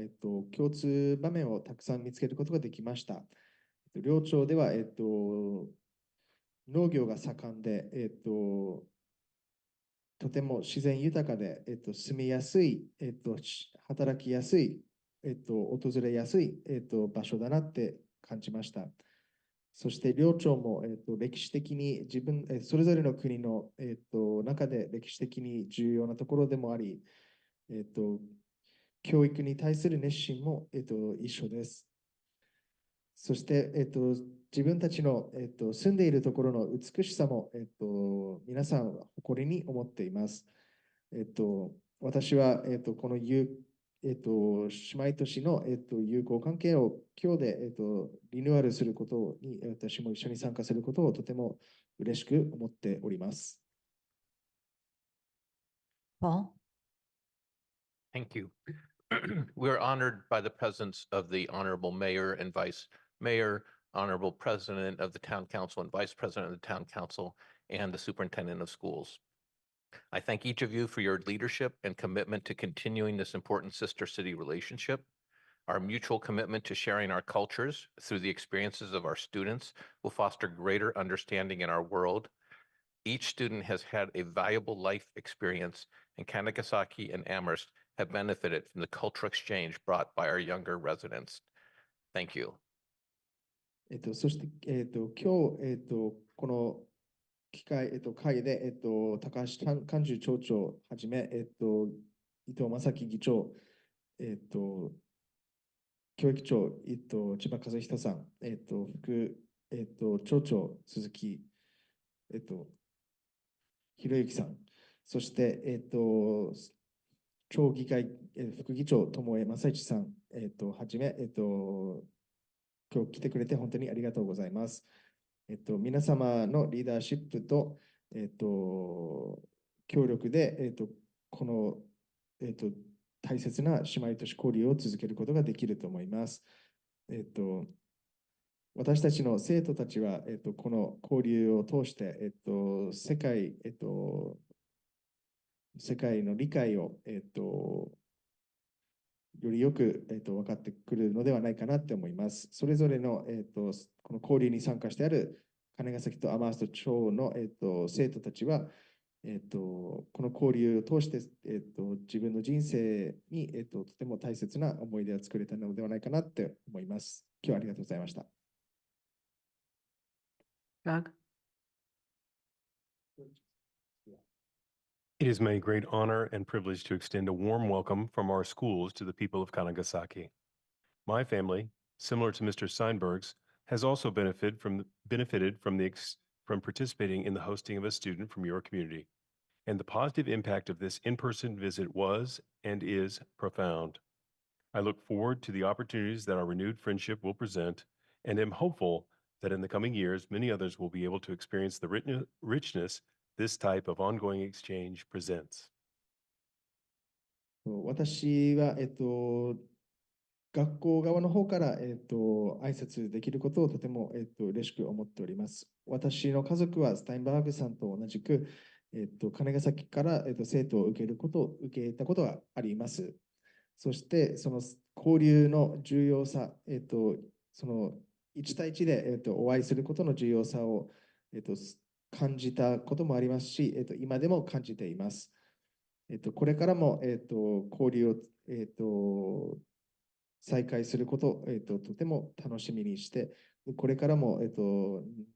共通場面をたくさん見つけることができました。両町では、農業が盛んで、とても自然豊かで、住みやすい、働きやすい、訪れやすい、場所だなって感じました。そして両町も、歴史的にそれぞれの国の、中で歴史的に重要なところでもあり、教育に対する熱心も、一緒です。そして、自分たちの、住んでいるところの美しさも、皆さんは誇りに思っています。私は、この姉妹都市の、友好関係を今日で、リニューアルすることに私も一緒に参加することをとても嬉しく思っております。Paul? Thank you. We're honored by the presence of the Honorable Mayor and Vice Mayor, Honorable President of the Town Council and Vice President of the Town Council, and the Superintendent of Schools. I thank each of you for your leadership and commitment to continuing this important sister city relationship. Our mutual commitment to sharing our cultures through the experiences of our students will foster greater understanding in our world. Each student has had a valuable life experience, and Kanagasaki and Amherst have benefited from the cultural exchange brought by our younger residents. Thank you. そして、今日、この会で、高橋寛樹町長はじめ、伊藤正樹議長、教育長、千葉和人さん、副、町長、鈴木、ひろゆきさん、そして、町議会、副議長、友江正一さん、はじめ、今日来てくれて本当にありがとうございます。皆様のリーダーシップと、協力で、この、大切な姉妹都市交流を続けることができると思います。私たちの生徒たちは、この交流を通して、世界の理解を、よりよく、分かってくるのではないかなって思います。それぞれの、この交流に参加してある金ヶ崎とアマースト町の、生徒たちは、この交流を通して、自分の人生に、とても大切な思い出を作れたのではないかなって思います。今日はありがとうございました。Doug? It is my great honor and privilege to extend a warm welcome from our schools to the people of Kanagasaki. My family, similar to Mr. Steinberg's, has also benefited from participating in the hosting of a student from your community. And the positive impact of this in-person visit was and is profound. I look forward to the opportunities that our renewed friendship will present, and am hopeful that in the coming years, many others will be able to experience the richness this type of ongoing exchange presents. 私は、学校側の方から、挨拶できることをとても、嬉しく思っております。私の家族はスタインバーグさんと同じく、金ヶ崎から、生徒を受けたことがあります。そして、その交流の重要さ、その1対1で、お会いすることの重要さを、感じたこともありますし、今でも感じています。これからも、交流を、再開することを、とても楽しみにして、これからも、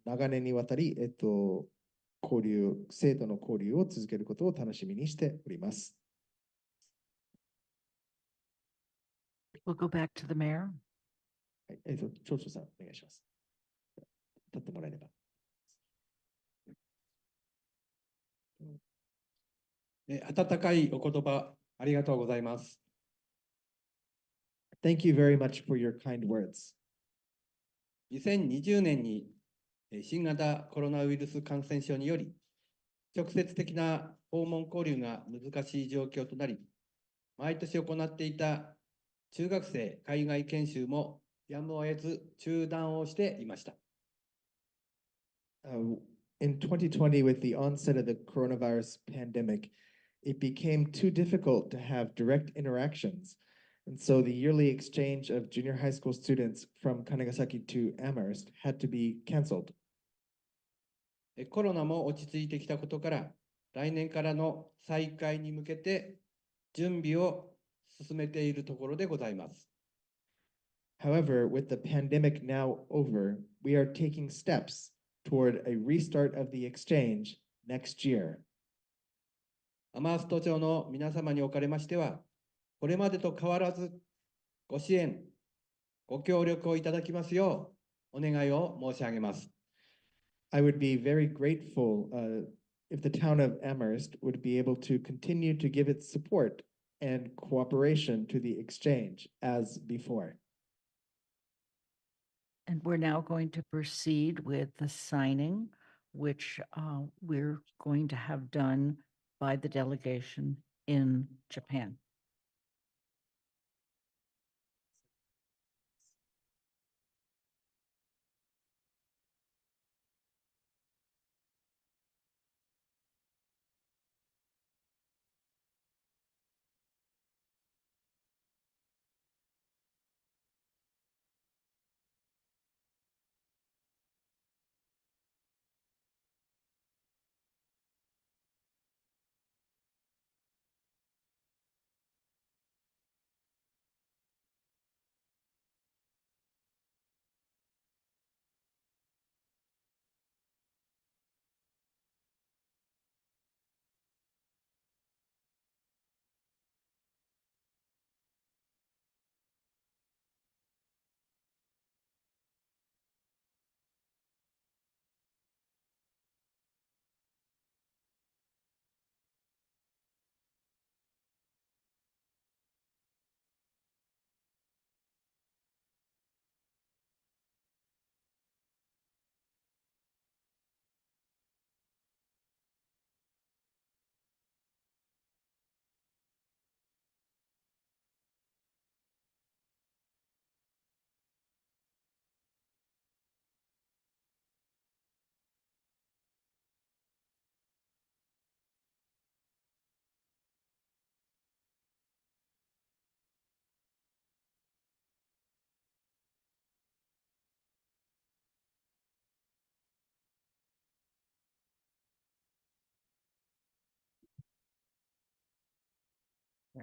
長年にわたり、生徒の交流を続けることを楽しみにしております。We'll go back to the mayor. はい、町長さん、お願いします。立ってもらえれば。温かいお言葉、ありがとうございます。Thank you very much for your kind words. 2020年に新型コロナウイルス感染症により、直接的な訪問交流が難しい状況となり、毎年行っていた中学生海外研修もやむを得ず中断をしていました。In 2020, with the onset of the coronavirus pandemic, it became too difficult to have direct interactions. And so the yearly exchange of junior high school students from Kanagasaki to Amherst had to be canceled. コロナも落ち着いてきたことから、来年からの再開に向けて準備を進めているところでございます。However, with the pandemic now over, we are taking steps toward a restart of the exchange next year. アマースト町の皆様におかれましては、これまでと変わらずご支援、ご協力をいただきますようお願いを申し上げます。I would be very grateful if the town of Amherst would be able to continue to give its support and cooperation to the exchange as before. And we're now going to proceed with the signing, which we're going to have done by the delegation in Japan.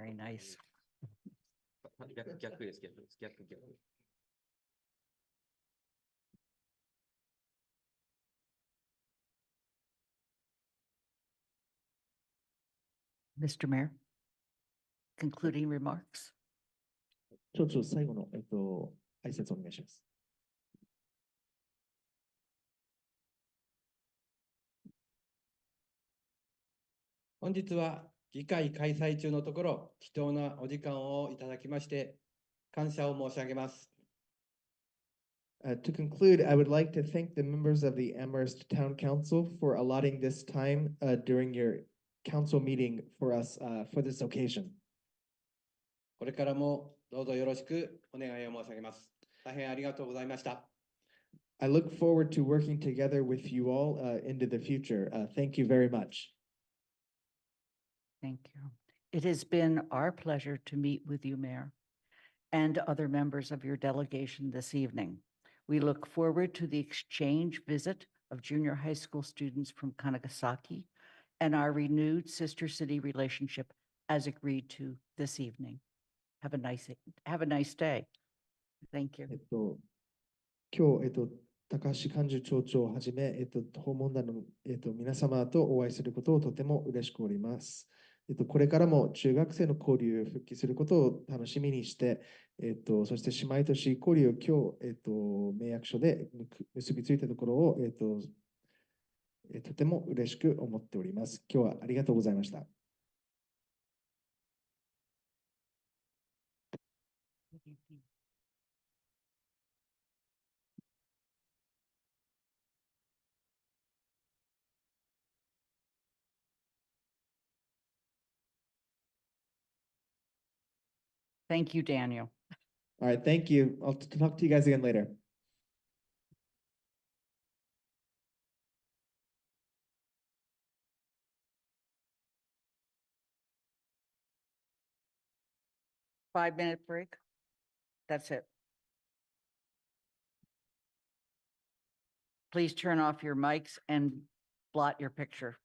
Very nice. Mr. Mayor, concluding remarks. 町長、最後の、挨拶お願いします。本日は議会開催中のところ、貴重なお時間をいただきまして、感謝を申し上げます。To conclude, I would like to thank the members of the Amherst Town Council for allotting this time during your council meeting for us for this occasion. これからもどうぞよろしくお願いを申し上げます。大変ありがとうございました。I look forward to working together with you all into the future. Thank you very much. Thank you. It has been our pleasure to meet with you, Mayor, and other members of your delegation this evening. We look forward to the exchange visit of junior high school students from Kanagasaki and our renewed sister city relationship as agreed to this evening. Have a nice day. Thank you. 今日、高橋幹事長長をはじめ、訪問団の、皆様とお会いすることをとても嬉しくおります。これからも中学生の交流復帰することを楽しみにして、そして姉妹都市交流を今日、盟約書で結びついたところを、とても嬉しく思っております。今日はありがとうございました。Thank you, Daniel. All right, thank you. I'll talk to you guys again later. Five-minute break. That's it. Please turn off your mics and blot your picture.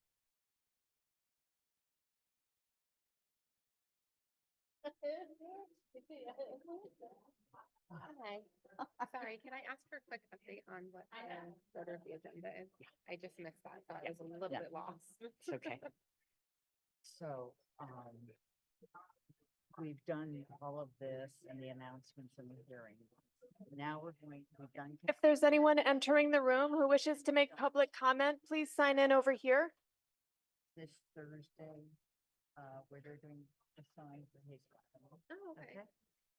Hi. Sorry, can I ask for a quick update on what the order of the agenda is? I just missed that, so I was a little bit lost. It's okay. So, we've done all of this and the announcements and the hearing. Now we've done. If there's anyone entering the room who wishes to make public comment, please sign in over here. This Thursday, where they're doing a sign for his. Oh, okay.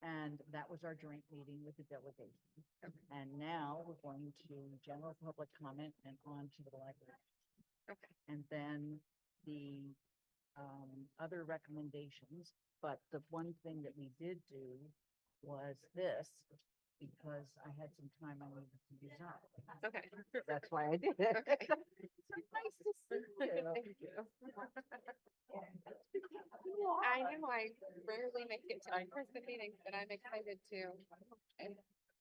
And that was our joint meeting with the delegation. And now we're going to general public comment and on to the library. Okay. And then the other recommendations, but the one thing that we did do was this, because I had some time I needed to use up. Okay. That's why I did it. Okay. So nice to see you. Thank you. I know I rarely make it to in-person meetings, but I'm excited to. It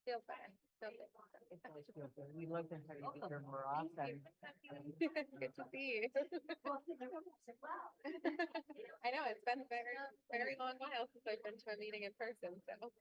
feels better. It always feels good. We love to have you here more often. Good to see you. I know it's been a very, very long while since I've been to a meeting in person, so.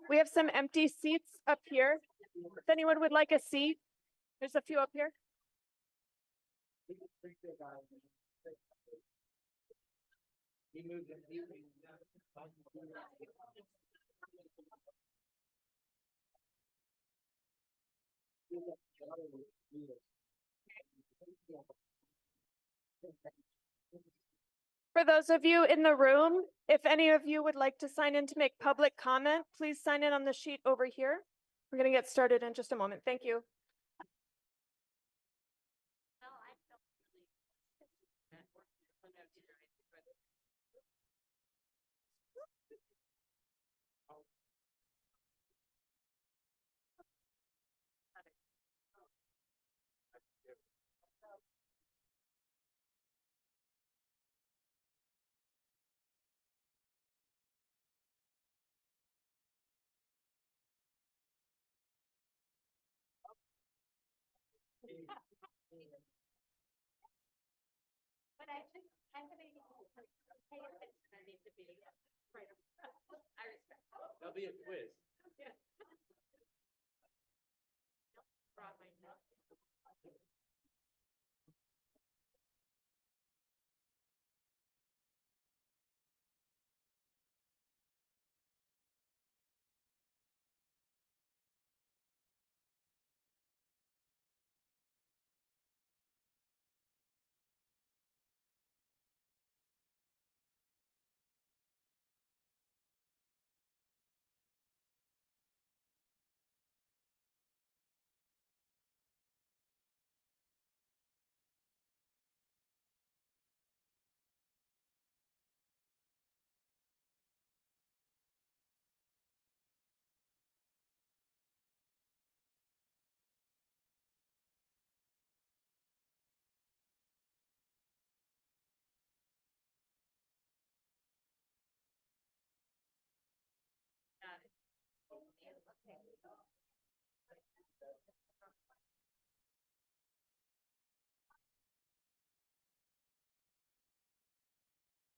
We have some empty seats up here. If anyone would like a seat, there's a few up here. For those of you in the room, if any of you would like to sign in to make public comment, please sign in on the sheet over here. We're going to get started in just a moment. Thank you. But I'm gonna pay attention. I need to be. Right. I respect. That'll be a quiz. Yeah. Brought my notes.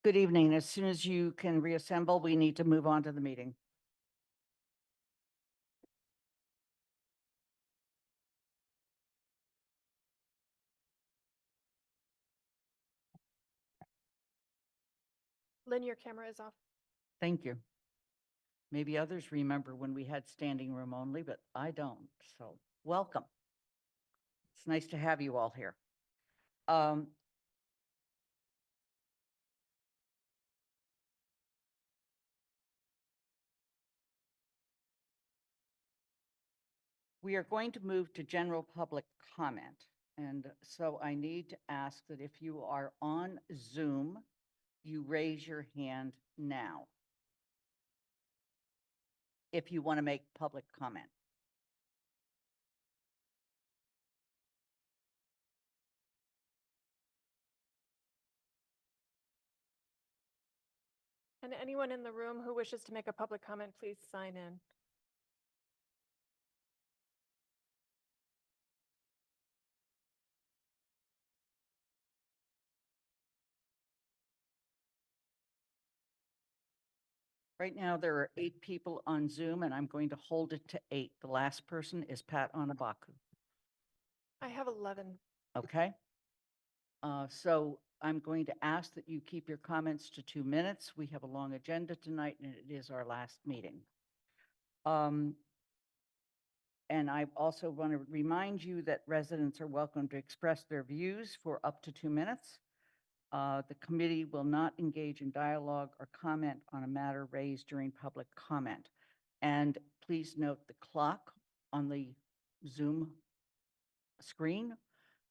Good evening. As soon as you can reassemble, we need to move on to the meeting. Lynn, your camera is off. Thank you. Maybe others remember when we had standing room only, but I don't. So welcome. It's nice to have you all here. We are going to move to general public comment. And so I need to ask that if you are on Zoom, you raise your hand now if you want to make public comment. And anyone in the room who wishes to make a public comment, please sign in. Right now, there are 8 people on Zoom, and I'm going to hold it to 8. The last person is Pat Anabaku. I have 11. Okay? So I'm going to ask that you keep your comments to 2 minutes. We have a long agenda tonight, and it is our last meeting. And I also want to remind you that residents are welcome to express their views for up to 2 minutes. The committee will not engage in dialogue or comment on a matter raised during public comment. And please note the clock on the Zoom screen.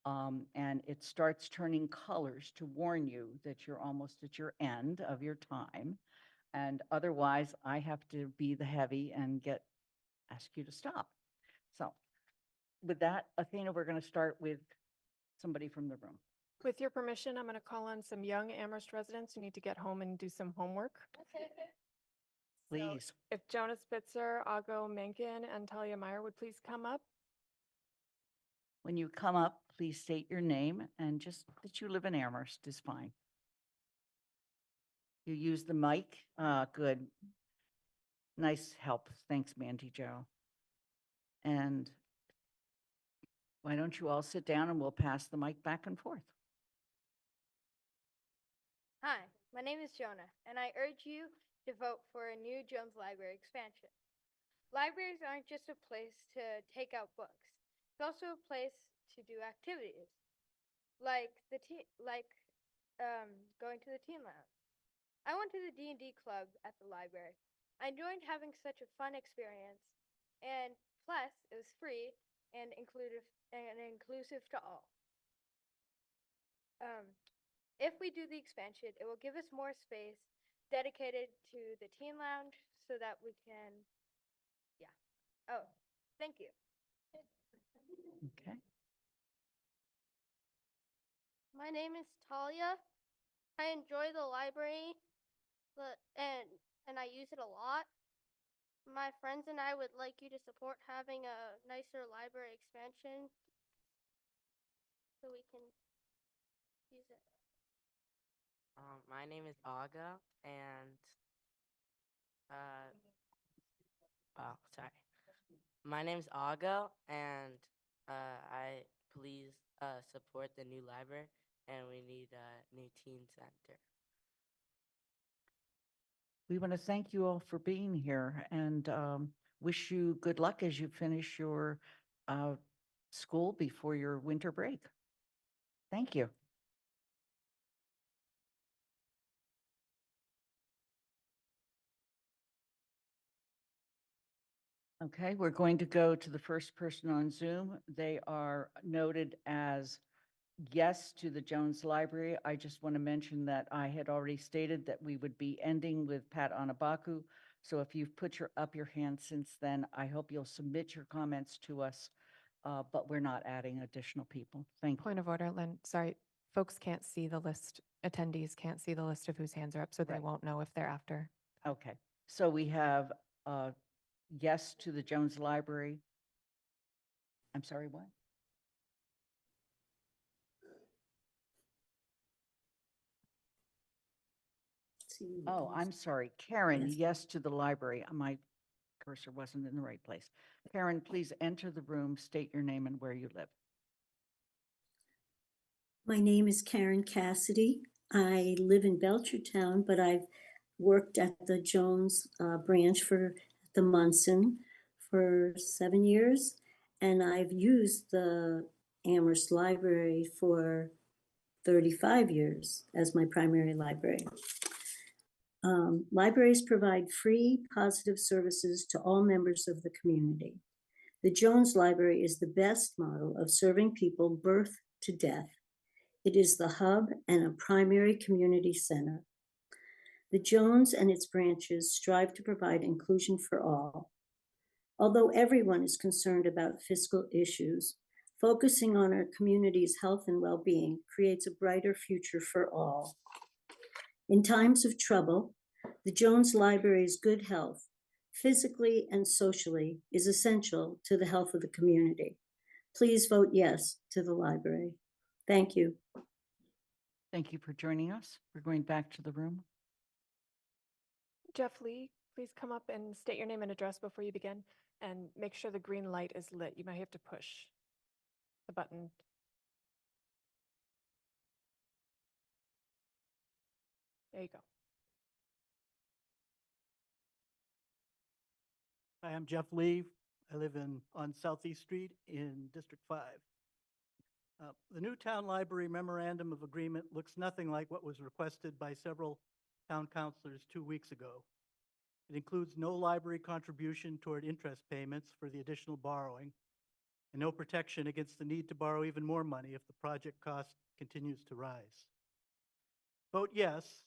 And it starts turning colors to warn you that you're almost at your end of your time. And otherwise, I have to be the heavy and ask you to stop. So with that, Athena, we're going to start with somebody from the room. With your permission, I'm going to call on some young Amherst residents who need to get home and do some homework. Please. If Jonah Spitzer, Ago Menken, and Talia Meyer would please come up. When you come up, please state your name and just that you live in Amherst is fine. You use the mic. Good. Nice help. Thanks, Mandy Jo. And why don't you all sit down and we'll pass the mic back and forth. Hi, my name is Jonah, and I urge you to vote for a new Jones Library expansion. Libraries aren't just a place to take out books. It's also a place to do activities, like going to the teen lounge. I went to the D&D club at the library. I enjoyed having such a fun experience, and plus it was free and inclusive to all. If we do the expansion, it will give us more space dedicated to the teen lounge so that we can, yeah. Oh, thank you. Okay. My name is Talia. I enjoy the library and I use it a lot. My friends and I would like you to support having a nicer library expansion so we can use it. My name is Aga, and sorry. My name is Aga, and I please support the new library, and we need a new teen center. We want to thank you all for being here and wish you good luck as you finish your school before your winter break. Thank you. Okay, we're going to go to the first person on Zoom. They are noted as yes to the Jones Library. I just want to mention that I had already stated that we would be ending with Pat Anabaku. So if you've put up your hand since then, I hope you'll submit your comments to us, but we're not adding additional people. Thank you. Point of order, Lynn, sorry, folks can't see the list, attendees can't see the list of whose hands are up, so they Right. won't know if they're after. Okay, so we have yes to the Jones Library. I'm sorry, what? Oh, I'm sorry. Karen, yes to the library. My cursor wasn't in the right place. Karen, please enter the room, state your name and where you live. My name is Karen Cassidy. I live in Belchertown, but I've worked at the Jones branch for the Munson for 7 years, and I've used the Amherst Library for 35 years as my primary library. Libraries provide free, positive services to all members of the community. The Jones Library is the best model of serving people birth to death. It is the hub and a primary community center. The Jones and its branches strive to provide inclusion for all. Although everyone is concerned about fiscal issues, focusing on our community's health and well-being creates a brighter future for all. In times of trouble, the Jones Library's good health, physically and socially, is essential to the health of the community. Please vote yes to the library. Thank you. Thank you for joining us. We're going back to the room. Jeff Lee, please come up and state your name and address before you begin, and make sure the green light is lit. You might have to push the button. There you go. Hi, I'm Jeff Lee. I live on Southeast Street in District 5. The new town library memorandum of agreement looks nothing like what was requested by several town councilors 2 weeks ago. It includes no library contribution toward interest payments for the additional borrowing, and no protection against the need to borrow even more money if the project cost continues to rise. Vote yes,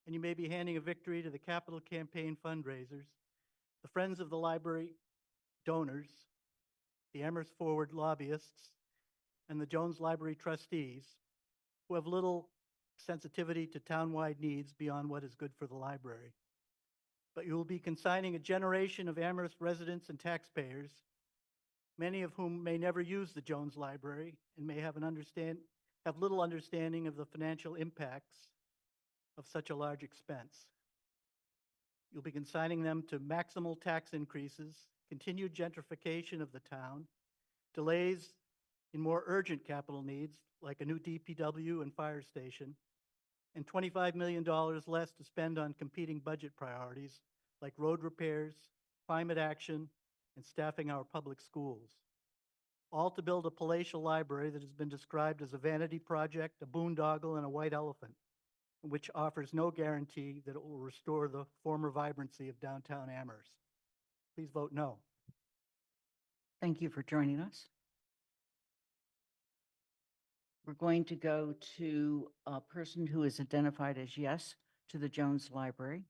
and you may be handing a victory to the capital campaign fundraisers, the Friends of the Library donors, the Amherst Forward lobbyists, and the Jones Library trustees, who have little sensitivity to townwide needs beyond what is good for the library. but you will be consigning a generation of Amherst residents and taxpayers, many of whom may never use the Jones Library and may have little understanding of the financial impacts of such a large expense. You'll be consigning them to maximal tax increases, continued gentrification of the town, delays in more urgent capital needs like a new DPW and fire station, and $25 million less to spend on competing budget priorities like road repairs, climate action, and staffing our public schools. All to build a palatial library that has been described as a vanity project, a boondoggle, and a white elephant, which offers no guarantee that it will restore the former vibrancy of downtown Amherst. Please vote no. Thank you for joining us. We're going to go to a person who is identified as yes to the Jones Library.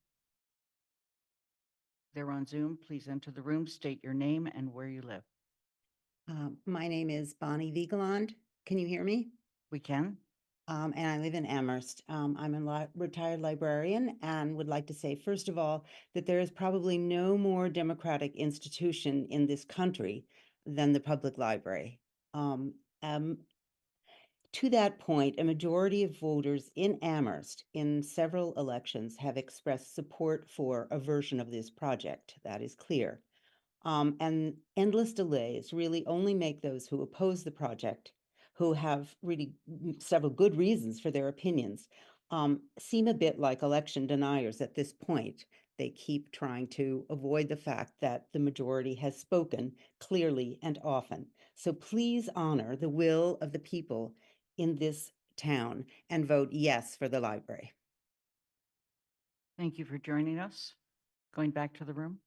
They're on Zoom. Please enter the room, state your name and where you live. My name is Bonnie Vigeland. Can you hear me? We can. And I live in Amherst. I'm a retired librarian and would like to say, first of all, that there is probably no more democratic institution in this country than the public library. To that point, a majority of voters in Amherst in several elections have expressed support for a version of this project. That is clear. And endless delays really only make those who oppose the project, who have really several good reasons for their opinions, seem a bit like election deniers at this point. They keep trying to avoid the fact that the majority has spoken clearly and often. So please honor the will of the people in this town and vote yes for the library. Thank you for joining us. Going back to the room.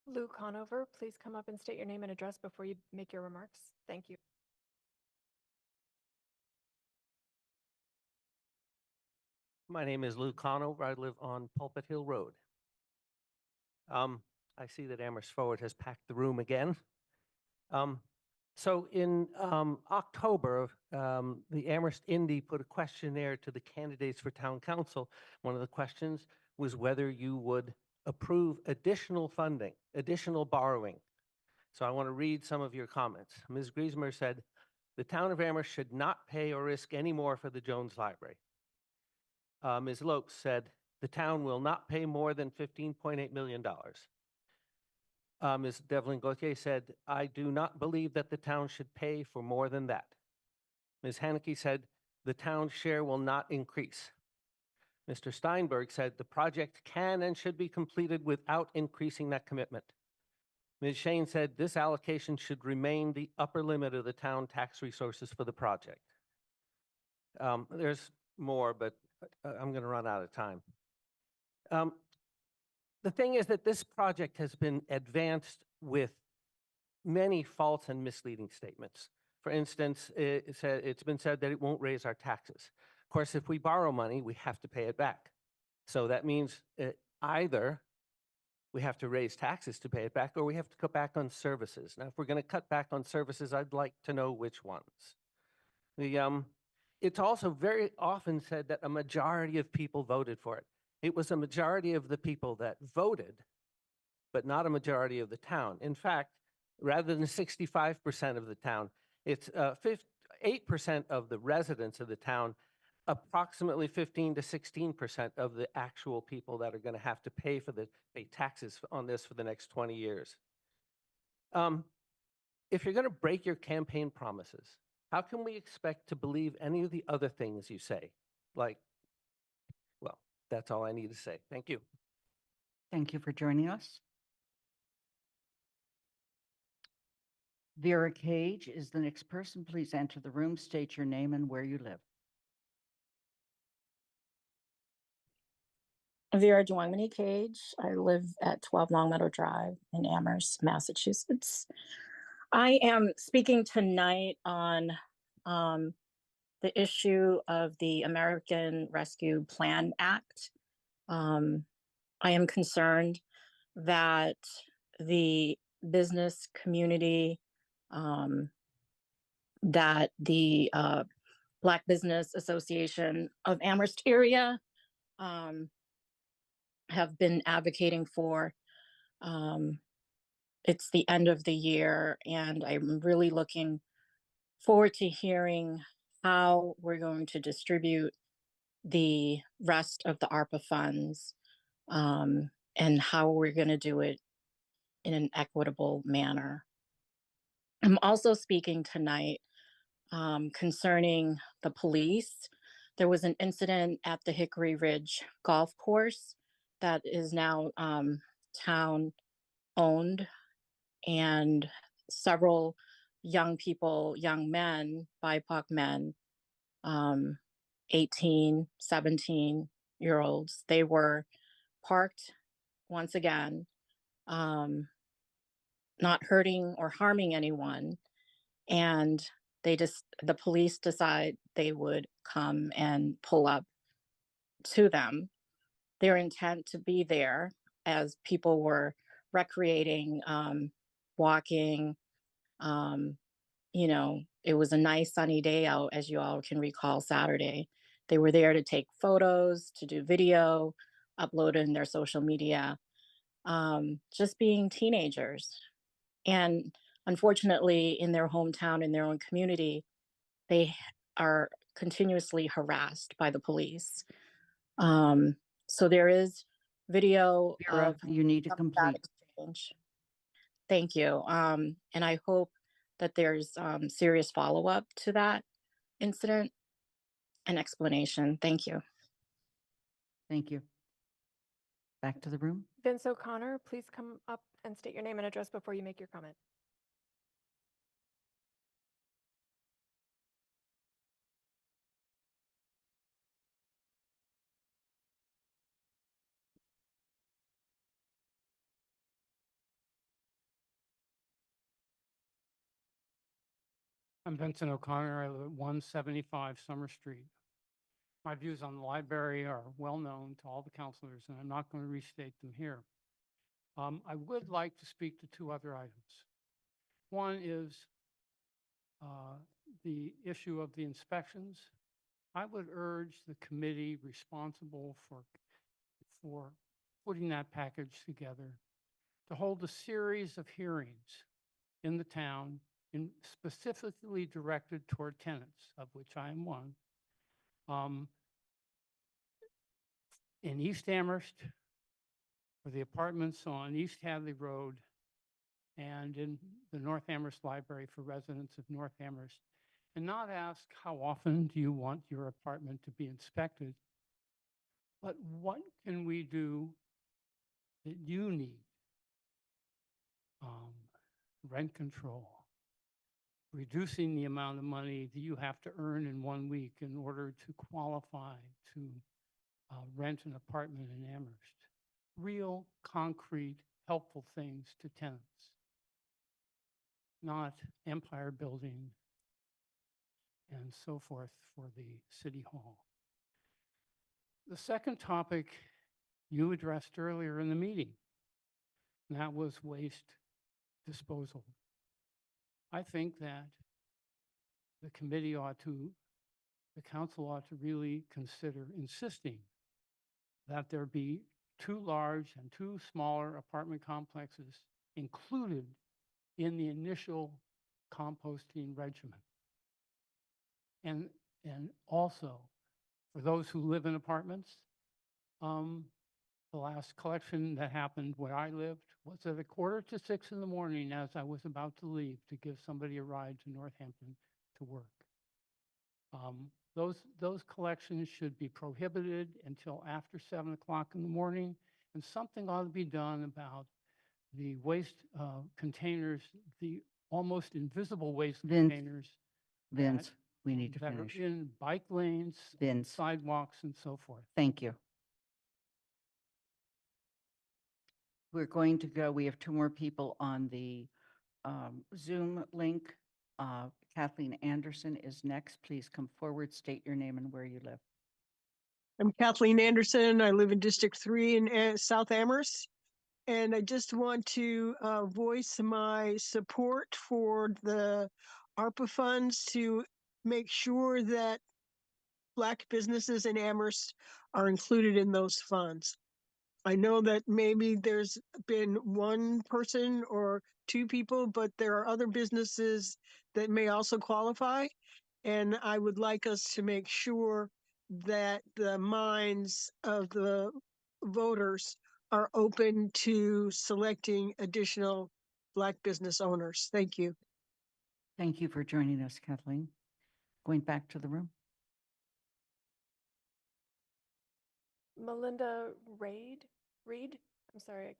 Lou Conover, please come up and state your name and address before you make your remarks. Thank you. My name is Lou Conover. I live on Pulpit Hill Road. I see that Amherst Forward has packed the room again. So in October, the Amherst Indy put a questionnaire to the candidates for town council. One of the questions was whether you would approve additional funding, additional borrowing. So I want to read some of your comments. Ms. Griesmer said, the town of Amherst should not pay or risk any more for the Jones Library. Ms. Lopes said, the town will not pay more than $15.8 million. Ms. Devlin Gauthier said, I do not believe that the town should pay for more than that. Ms. Haneke said, the town's share will not increase. Mr. Steinberg said, the project can and should be completed without increasing that commitment. Ms. Shane said, this allocation should remain the upper limit of the town tax resources for the project. There's more, but I'm going to run out of time. The thing is that this project has been advanced with many false and misleading statements. For instance, it's been said that it won't raise our taxes. Of course, if we borrow money, we have to pay it back. So that means either we have to raise taxes to pay it back, or we have to cut back on services. Now, if we're going to cut back on services, I'd like to know which ones. It's also very often said that a majority of people voted for it. It was a majority of the people that voted, but not a majority of the town. In fact, rather than 65% of the town, it's 8% of the residents of the town, approximately 15 to 16% of the actual people that are going to have to pay taxes on this for the next 20 years. If you're going to break your campaign promises, how can we expect to believe any of the other things you say? Well, that's all I need to say. Thank you. Thank you for joining us. Vera Cage is the next person. Please enter the room, state your name and where you live. Vera Dwangmany Cage. I live at 12 Longmeadow Drive in Amherst, Massachusetts. I am speaking tonight on the issue of the American Rescue Plan Act. I am concerned that the business community, that the Black Business Association of Amherst area have been advocating for. It's the end of the year, and I'm really looking forward to hearing how we're going to distribute the rest of the ARPA funds, and how we're going to do it in an equitable manner. I'm also speaking tonight concerning the police. There was an incident at the Hickory Ridge Golf Course that is now town owned, and several young people, young men, BIPOC men, 18, 17-year-olds, they were parked once again, not hurting or harming anyone. And the police decide they would come and pull up to them. Their intent to be there as people were recreating, walking. It was a nice sunny day out, as you all can recall, Saturday. They were there to take photos, to do video, upload in their social media, just being teenagers. And unfortunately, in their hometown, in their own community, they are continuously harassed by the police. So there is video Vera, of you need to some of that complete. exchange. Thank you. And I hope that there's serious follow-up to that incident and explanation. Thank you. Thank you. Back to the room. Vince O'Connor, please come up and state your name and address before you make your comment. I'm Vincent O'Connor. I live at 175 Summer Street. My views on the library are well known to all the counselors, and I'm not going to restate them here. I would like to speak to two other items. One is the issue of the inspections. I would urge the committee responsible for putting that package together to hold a series of hearings in the town specifically directed toward tenants, of which I am one, in East Amherst, for the apartments on East Hadley Road, and in the North Amherst Library for residents of North Amherst, and not ask how often do you want your apartment to be inspected, but what can we do that you need? Rent control, reducing the amount of money that you have to earn in 1 week in order to qualify to rent an apartment in Amherst. Real, concrete, helpful things to tenants, not empire building and so forth for the city hall. The second topic you addressed earlier in the meeting, and that was waste disposal. I think that the council ought to really consider insisting that there be 2 large and 2 smaller apartment complexes included in the initial composting regimen. And also, for those who live in apartments, the last collection that happened where I lived was at 5:45 in the morning as I was about to leave to give somebody a ride to Northampton to work. Those collections should be prohibited until after 7 o'clock in the morning, and something ought to be done about the waste containers, the almost invisible waste containers. Vince, we need to that finish. are in bike lanes, Vince. sidewalks, and so forth. Thank you. We're going to go, we have 2 more people on the Zoom link. Kathleen Anderson is next. Please come forward, state your name and where you live. I'm Kathleen Anderson. I live in District 3 in South Amherst. And I just want to voice my support for the ARPA funds to make sure that Black businesses in Amherst are included in those funds. I know that maybe there's been one person or two people, but there are other businesses that may also qualify. And I would like us to make sure that the minds of the voters are open to selecting additional Black business owners. Thank you. Thank you for joining us, Kathleen. Going back to the room. Melinda Reed, I'm sorry.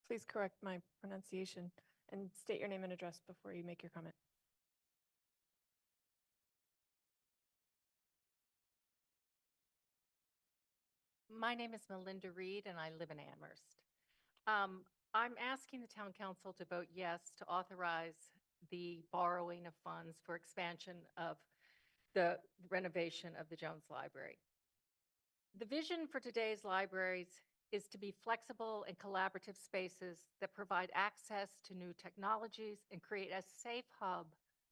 Please correct my pronunciation and state your name and address before you make your comment. My name is Melinda Reed, and I live in Amherst. I'm asking the town council to vote yes to authorize the borrowing of funds for expansion of the renovation of the Jones Library. The vision for today's libraries is to be flexible and collaborative spaces that provide access to new technologies and create a safe hub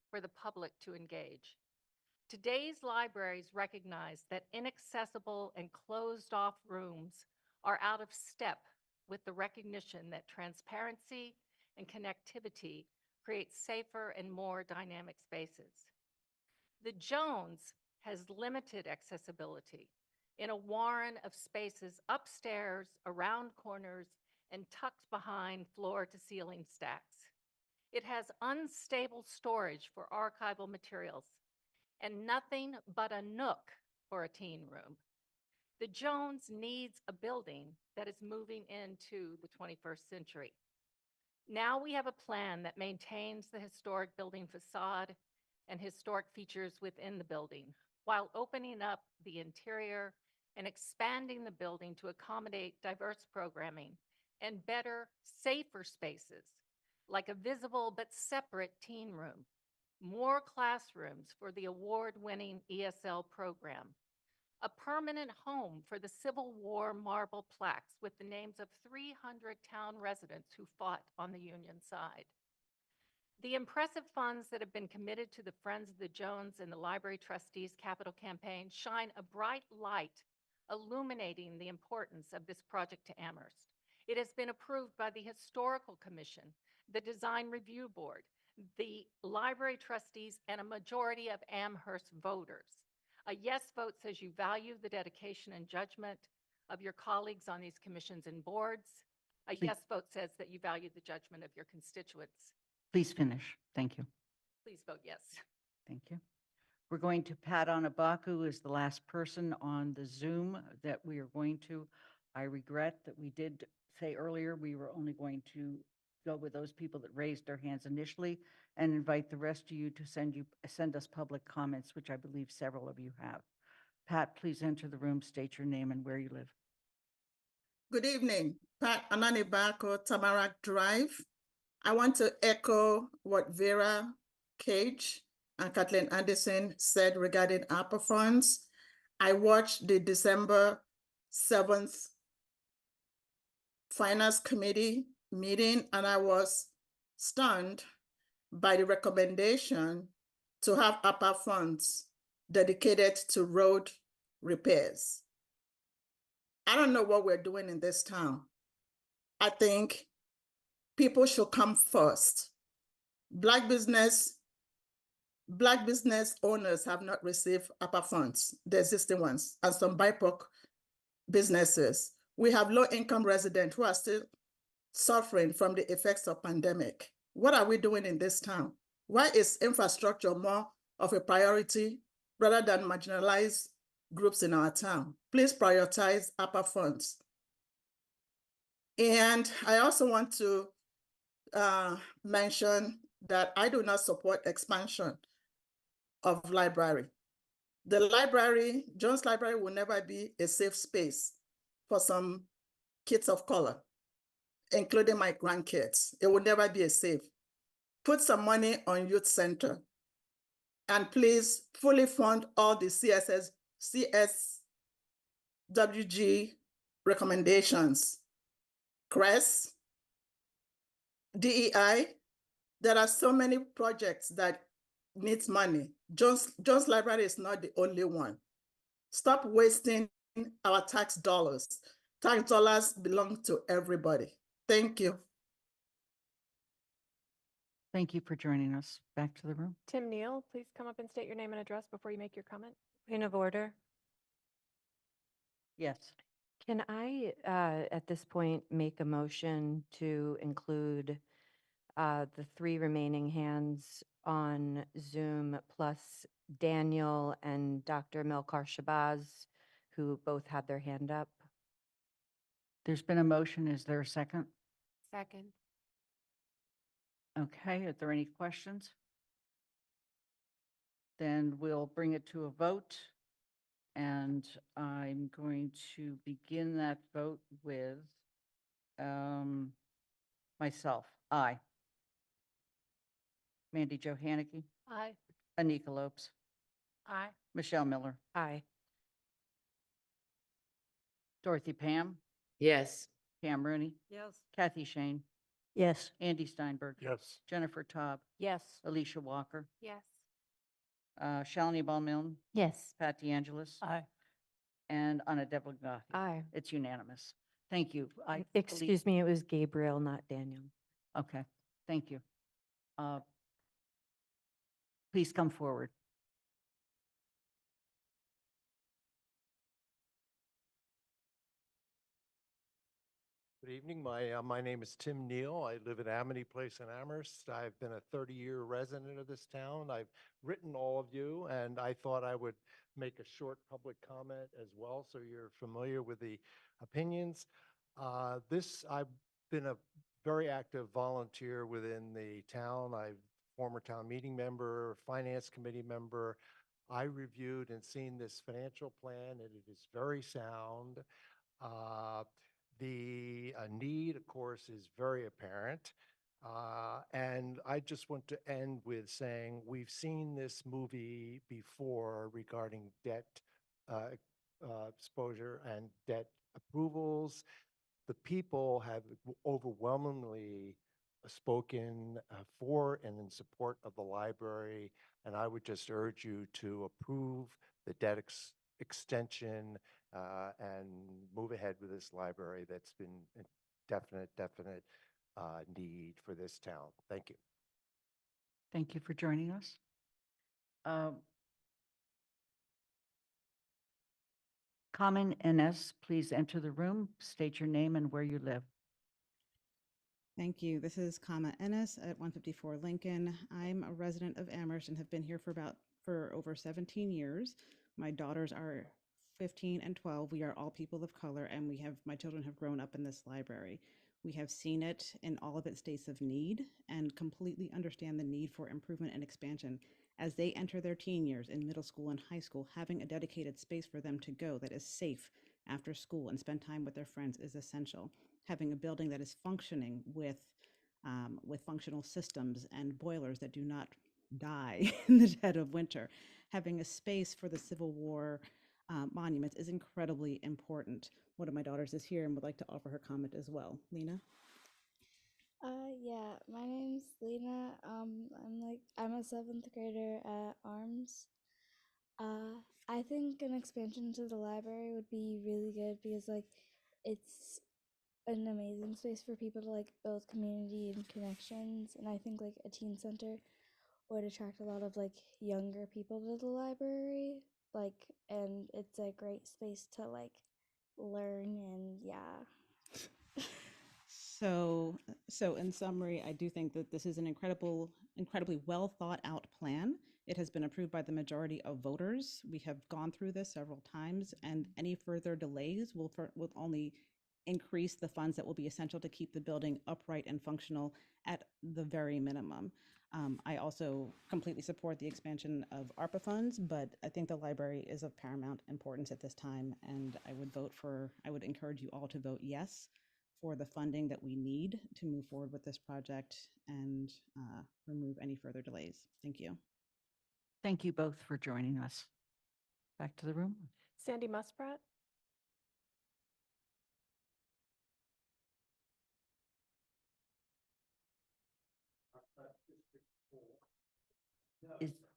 for the public to engage. Today's libraries recognize that inaccessible and closed-off rooms are out of step with the recognition that transparency and connectivity create safer and more dynamic spaces. The Jones has limited accessibility in a warren of spaces upstairs, around corners, and tucked behind floor-to-ceiling stacks. It has unstable storage for archival materials and nothing but a nook for a teen room. The Jones needs a building that is moving into the 21st century. Now we have a plan that maintains the historic building facade and historic features within the building, while opening up the interior and expanding the building to accommodate diverse programming and better, safer spaces, like a visible but separate teen room, more classrooms for the award-winning ESL program, a permanent home for the Civil War marble plaques with the names of 300 town residents who fought on the Union side. The impressive funds that have been committed to the Friends of the Jones and the Library Trustees Capital Campaign shine a bright light illuminating the importance of this project to Amherst. It has been approved by the Historical Commission, the Design Review Board, the library trustees, and a majority of Amherst voters. A yes vote says you value the dedication and judgment of your colleagues on these commissions and boards. A yes vote says that you value the judgment of your constituents. Please finish. Thank you. Please vote yes. Thank you. We're going to Pat Anabaku as the last person on the Zoom that we are going to. I regret that we did say earlier we were only going to go with those people that raised their hands initially and invite the rest of you to send us public comments, which I believe several of you have. Pat, please enter the room, state your name and where you live. Good evening, Pat Ananibako, Tamarack Drive. I want to echo what Vera Cage and Kathleen Anderson said regarding ARPA funds. I watched the December 7th Finance Committee meeting and I was stunned by the recommendation to have ARPA funds dedicated to road repairs. I don't know what we're doing in this town. I think people should come first. Black business owners have not received ARPA funds, the existing ones, and some BIPOC businesses. We have low-income residents who are still suffering from the effects of pandemic. What are we doing in this town? Why is infrastructure more of a priority rather than marginalized groups in our town? Please prioritize ARPA funds. And I also want to mention that I do not support expansion of library. The library, Jones Library, will never be a safe space for some kids of color, including my grandkids. It will never be a safe. Put some money on youth center and please fully fund all the CSWG recommendations. CRES, DEI, there are so many projects that needs money. Jones Library is not the only one. Stop wasting our tax dollars tax dollars belong to everybody. Thank you. Thank you for joining us. Back to the room. Tim Neal, please come up and state your name and address before you make your comment. Point of order. Yes. Can I, at this point, make a motion to include the 3 remaining hands on Zoom plus Daniel and Dr. Melkar Shabazz, who both had their hand up? There's been a motion. Is there a second? Second. Okay, are there any questions? Then we'll bring it to a vote. And I'm going to begin that vote with myself. Aye. Mandy Jo Haneke, Aye. Anika Lopes, Aye. Michelle Miller, Aye. Dorothy Pam, Yes. Pam Rooney, Yes. Kathy Shane, Yes. Andy Steinberg, Yes. Jennifer Taub, Yes. Alicia Walker, Yes. Shalini Bal-Milne, Yes. Pat DeAngelis, Aye. and Anna Devlin. Aye. It's unanimous. Thank you. Excuse me, it was Gabriel, not Daniel. Okay, thank you. Please come forward. Good evening. My name is Tim Neal. I live at Amity Place in Amherst. I've been a 30-year resident of this town. I've written all of you, and I thought I would make a short public comment as well, so you're familiar with the opinions. I've been a very active volunteer within the town. I'm former town meeting member, finance committee member. I reviewed and seen this financial plan, and it is very sound. The need, of course, is very apparent. And I just want to end with saying we've seen this movie before regarding debt exposure and debt approvals. The people have overwhelmingly spoken for and in support of the library. And I would just urge you to approve the debt extension and move ahead with this library that's been a definite need for this town. Thank you. Thank you for joining us. Common NS, please enter the room, state your name and where you live. Thank you. This is Kama Ennis at 154 Lincoln. I'm a resident of Amherst and have been here for over 17 years. My daughters are 15 and 12. We are all people of color, and my children have grown up in this library. We have seen it in all of its states of need and completely understand the need for improvement and expansion. As they enter their teen years in middle school and high school, having a dedicated space for them to go that is safe after school and spend time with their friends is essential. Having a building that is functioning with functional systems and boilers that do not die in the dead of winter. Having a space for the Civil War monuments is incredibly important. One of my daughters is here and would like to offer her comment as well. Lena? Yeah, my name's Lena. I'm a 7th grader at ARMS. I think an expansion to the library would be really good because it's an amazing space for people to build community and connections, and I think a teen center would attract a lot of younger people to the library, and it's a great space to learn, and yeah. So in summary, I do think that this is an incredibly well thought out plan. It has been approved by the majority of voters. We have gone through this several times, and any further delays will only increase the funds that will be essential to keep the building upright and functional at the very minimum. I also completely support the expansion of ARPA funds, but I think the library is of paramount importance at this time, and I would encourage you all to vote yes for the funding that we need to move forward with this project and remove any further delays. Thank you. Thank you both for joining us. Back to the room. Sandy Musprat.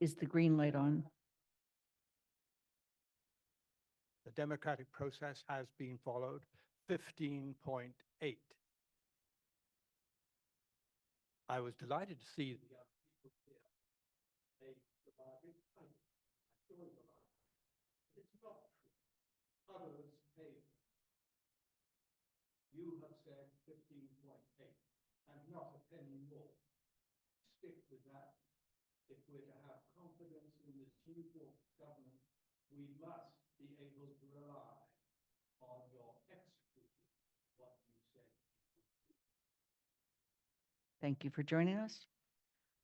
Is the green light on? The democratic process has been followed. 15.8. I was delighted to see the young people here. They provided funding. I joined the line. It's not true. Others paid. You have said 15.8 and not a penny more. Stick with that. If we're to have confidence in this new form of government, we must be able to rely on your executing what you said. Thank you for joining us.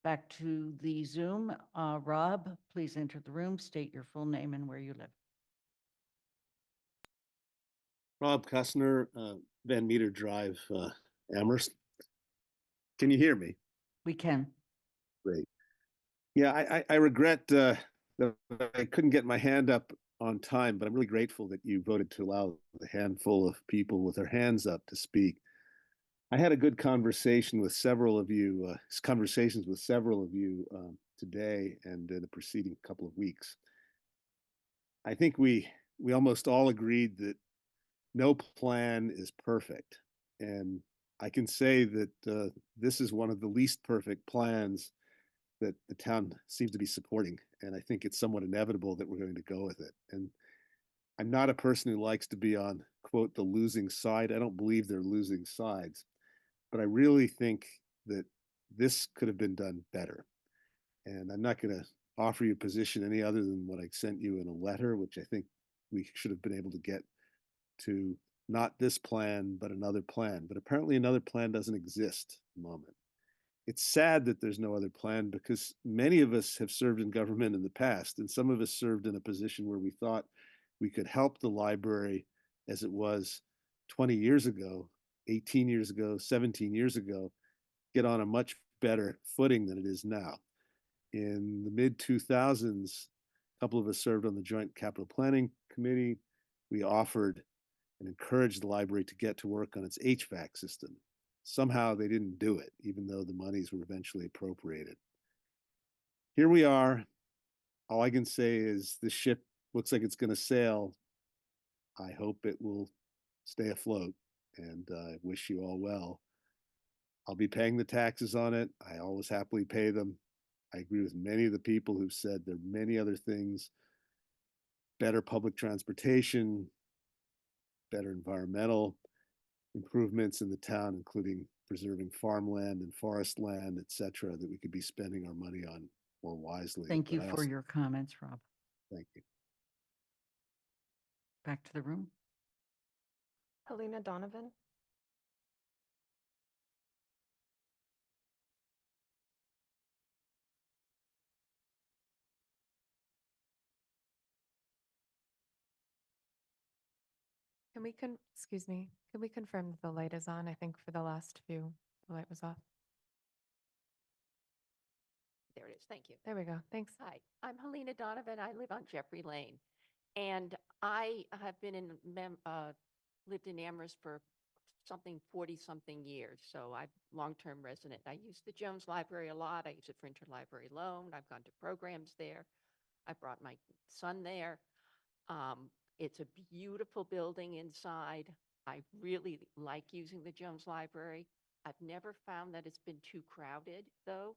Back to the Zoom. Rob, please enter the room, state your full name and where you live. Rob Kussner, Van Meter Drive, Amherst. Can you hear me? We can. Great. Yeah, I regret that I couldn't get my hand up on time, but I'm really grateful that you voted to allow the handful of people with their hands up to speak. I had a good conversation with several of you, today and in the preceding couple of weeks. I think we almost all agreed that no plan is perfect. And I can say that this is one of the least perfect plans that the town seems to be supporting. And I think it's somewhat inevitable that we're going to go with it. And I'm not a person who likes to be on, quote, the losing side. I don't believe they're losing sides. But I really think that this could have been done better. And I'm not going to offer you a position any other than what I sent you in a letter, which I think we should have been able to get to not this plan, but another plan. But apparently another plan doesn't exist at the moment. It's sad that there's no other plan because many of us have served in government in the past, and some of us served in a position where we thought we could help the library as it was 20 years ago, 18 years ago, 17 years ago, get on a much better footing than it is now. In the mid 2000s, a couple of us served on the Joint Capital Planning Committee. We offered and encouraged the library to get to work on its HVAC system. Somehow they didn't do it, even though the monies were eventually appropriated. Here we are. All I can say is the ship looks like it's going to sail. I hope it will stay afloat, and I wish you all well. I'll be paying the taxes on it. I always happily pay them. I agree with many of the people who've said there are many other things, better public transportation, better environmental improvements in the town, including preserving farmland and forest land, et cetera, that we could be spending our money on more wisely. Thank you But I for also- your comments, Rob. Thank you. Back to the room. Helena Donovan. Excuse me, can we confirm that the light is on? I think for the last few, the light was off. There it is. Thank you. There we go. Thanks. Hi, I'm Helena Donovan. I live on Jeffrey Lane. And I have been lived in Amherst for 40-something years. So I'm long-term resident. I use the Jones Library a lot. I use it for interlibrary loan. I've gone to programs there. I brought my son there. It's a beautiful building inside. I really like using the Jones Library. I've never found that it's been too crowded, though.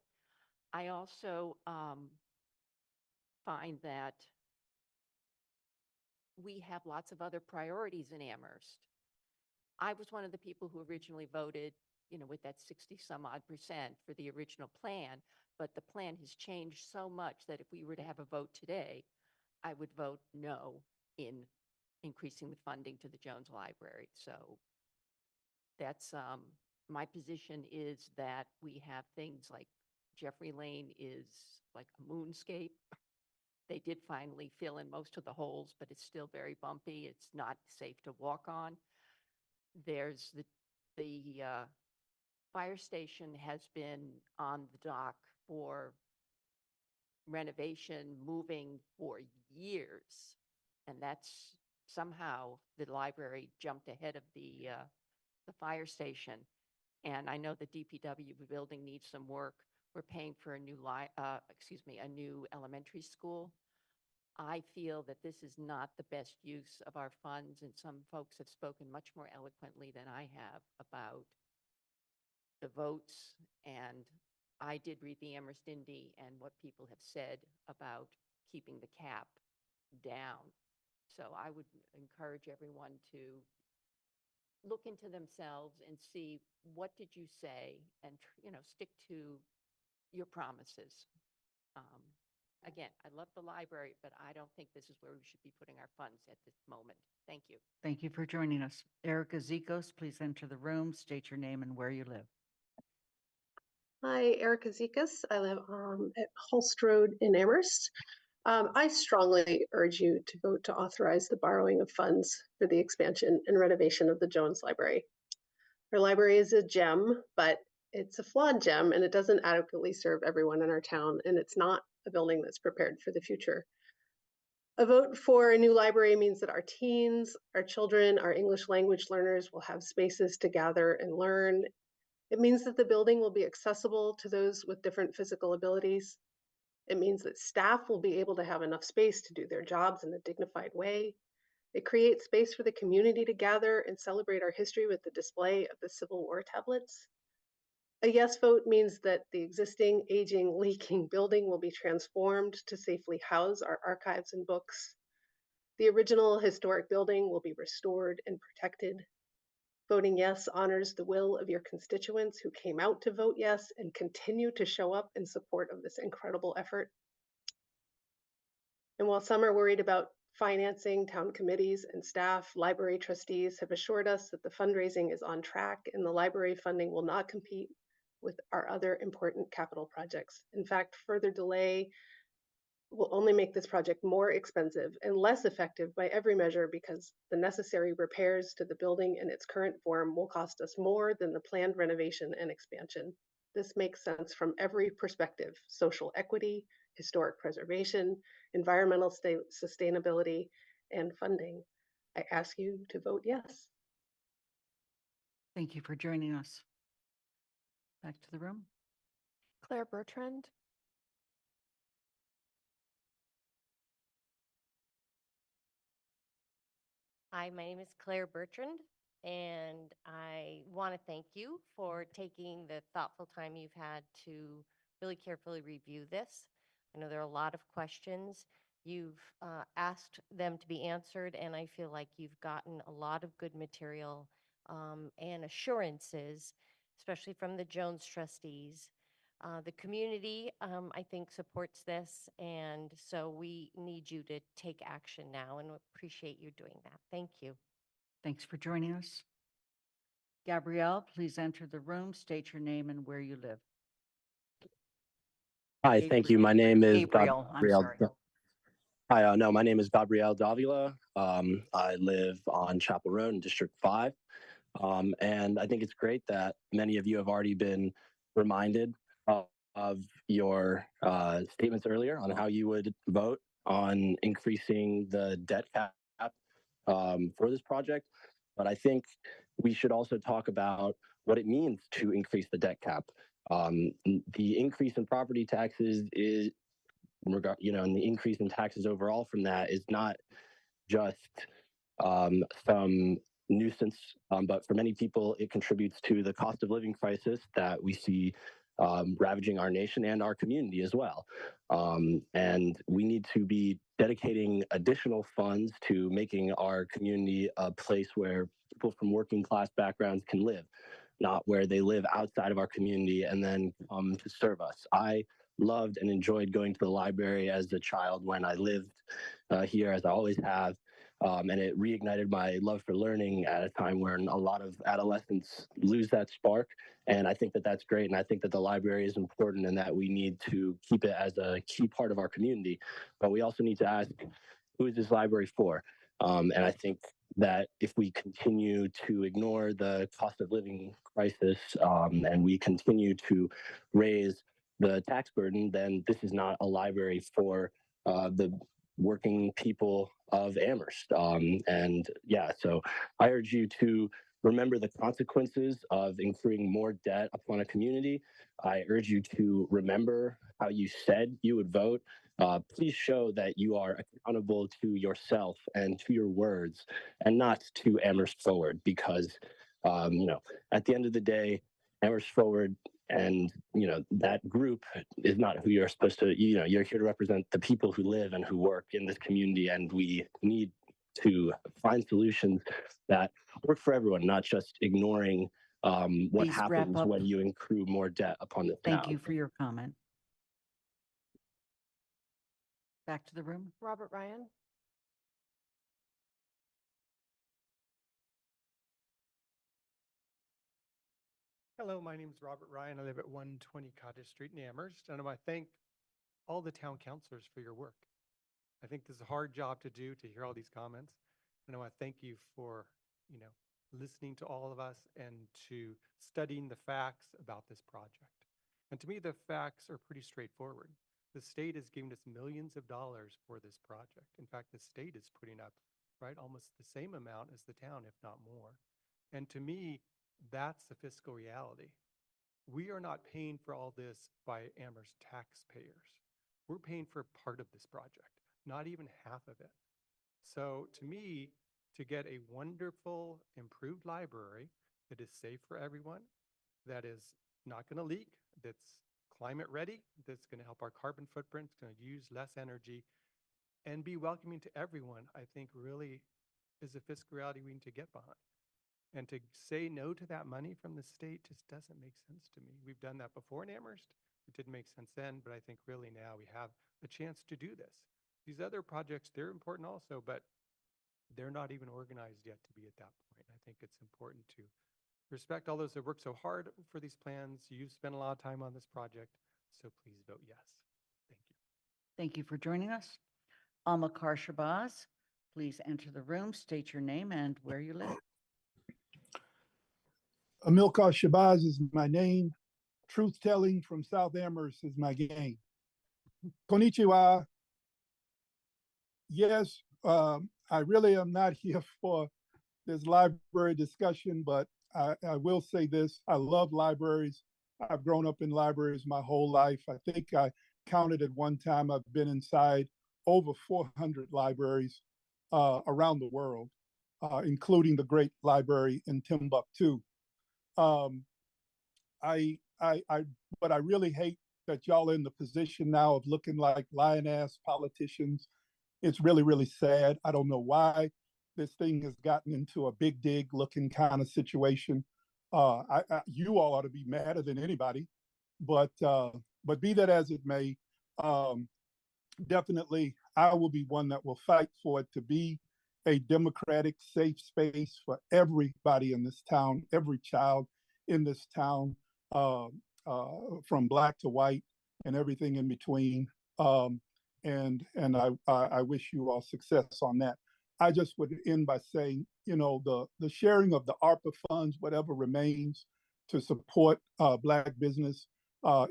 I also find that we have lots of other priorities in Amherst. I was one of the people who originally voted, with that 60-some-odd% for the original plan, but the plan has changed so much that if we were to have a vote today, I would vote no in increasing the funding to the Jones Library. So that's my position is that we have things like Jeffrey Lane is like a moonscape. They did finally fill in most of the holes, but it's still very bumpy. It's not safe to walk on. There's the fire station has been on the dock for renovation, moving for years. And that's somehow the library jumped ahead of the fire station. And I know the DPW building needs some work. We're paying for a new a new elementary school. I feel that this is not the best use of our funds, and some folks have spoken much more eloquently than I have about the votes. And I did read the Amherst Indy and what people have said about keeping the cap down. So I would encourage everyone to look into themselves and see, what did you say, and stick to your promises. Again, I love the library, but I don't think this is where we should be putting our funds at this moment. Thank you. Thank you for joining us. Erica Zikos, please enter the room, state your name and where you live. Hi, Erica Zikas. I live at Holst Road in Amherst. I strongly urge you to vote to authorize the borrowing of funds for the expansion and renovation of the Jones Library. Our library is a gem, but it's a flawed gem, and it doesn't adequately serve everyone in our town, and it's not a building that's prepared for the future. A vote for a new library means that our teens, our children, our English language learners will have spaces to gather and learn. It means that the building will be accessible to those with different physical abilities. It means that staff will be able to have enough space to do their jobs in a dignified way. It creates space for the community to gather and celebrate our history with the display of the Civil War tablets. A yes vote means that the existing, aging, leaking building will be transformed to safely house our archives and books. The original historic building will be restored and protected. Voting yes honors the will of your constituents who came out to vote yes and continue to show up in support of this incredible effort. And while some are worried about financing, town committees and staff, library trustees have assured us that the fundraising is on track and the library funding will not compete with our other important capital projects. In fact, further delay will only make this project more expensive and less effective by every measure, because the necessary repairs to the building in its current form will cost us more than the planned renovation and expansion. This makes sense from every perspective: social equity, historic preservation, environmental sustainability, and funding. I ask you to vote yes. Thank you for joining us. Back to the room. Claire Bertrand. Hi, my name is Claire Bertrand, and I want to thank you for taking the thoughtful time you've had to really carefully review this. I know there are a lot of questions. You've asked them to be answered, and I feel like you've gotten a lot of good material and assurances, especially from the Jones trustees. The community, I think, supports this, and so we need you to take action now, and appreciate you doing that. Thank you. Thanks for joining us. Gabrielle, please enter the room, state your name and where you live. Hi, thank you. My name is Gabriel, I'm Gabriel. sorry. Hi, no, my name is Gabriel Davila. I live on Chapel Road in District 5. And I think it's great that many of you have already been reminded of your statements earlier on how you would vote on increasing the debt cap for this project. But I think we should also talk about what it means to increase the debt cap. The increase in property taxes is, and the increase in taxes overall from that is not just some nuisance, but for many people, it contributes to the cost of living crisis that we see ravaging our nation and our community as well. And we need to be dedicating additional funds to making our community a place where people from working class backgrounds can live, not where they live outside of our community and then come to serve us. I loved and enjoyed going to the library as a child when I lived here, as I always have. And it reignited my love for learning at a time when a lot of adolescents lose that spark. And I think that that's great. And I think that the library is important and that we need to keep it as a key part of our community. But we also need to ask, who is this library for? And I think that if we continue to ignore the cost of living crisis and we continue to raise the tax burden, then this is not a library for the working people of Amherst. And yeah, so I urge you to remember the consequences of incurring more debt upon a community. I urge you to remember how you said you would vote please show that you are accountable to yourself and to your words and not to Amherst Forward because, at the end of the day, Amherst Forward and, that group is not who you're supposed to, you're here to represent the people who live and who work in this community. And we need to find solutions that work for everyone, not just ignoring what Please wrap happens up. when you accrue more debt upon the town. Thank you for your comment. Back to the room. Robert Ryan. Hello, my name is Robert Ryan. I live at 120 Cottage Street in Amherst, and I want to thank all the town councilors for your work. I think this is a hard job to do, to hear all these comments, and I want to thank you for, listening to all of us and to studying the facts about this project. And to me, the facts are pretty straightforward. The state is giving us millions of dollars for this project. In fact, the state is putting up, almost the same amount as the town, if not more. And to me, that's the fiscal reality. We are not paying for all this by Amherst taxpayers. We're paying for part of this project, not even half of it. So to me, to get a wonderful, improved library that is safe for everyone, that is not going to leak, that's climate ready, that's going to help our carbon footprint, it's going to use less energy, and be welcoming to everyone, I think really is a fiscal reality we need to get behind. And to say no to that money from the state just doesn't make sense to me. We've done that before in Amherst. It didn't make sense then, but I think really now we have a chance to do this. These other projects, they're important also, but they're not even organized yet to be at that point. I think it's important to respect all those that work so hard for these plans. You've spent a lot of time on this project, so please vote yes. Thank you. Thank you for joining us. Almakar Shabazz, please enter the room, state your name and where you live. Amilcar Shabazz is my name. Truth telling from South Amherst is my game. Konnichiwa. Yes, I really am not here for this library discussion, but I will say this. I love libraries. I've grown up in libraries my whole life. I think I counted at one time, I've been inside over 400 libraries around the world, including the great library in Timbuktu. But I really hate that y'all are in the position now of looking like lion-ass politicians. It's really, really sad. I don't know why this thing has gotten into a big dig looking kind of situation. You all ought to be madder than anybody, but be that as it may, definitely I will be one that will fight for it to be a democratic, safe space for everybody in this town, every child in this town, from black to white and everything in between. And I wish you all success on that. I just would end by saying, the sharing of the ARPA funds, whatever remains to support Black business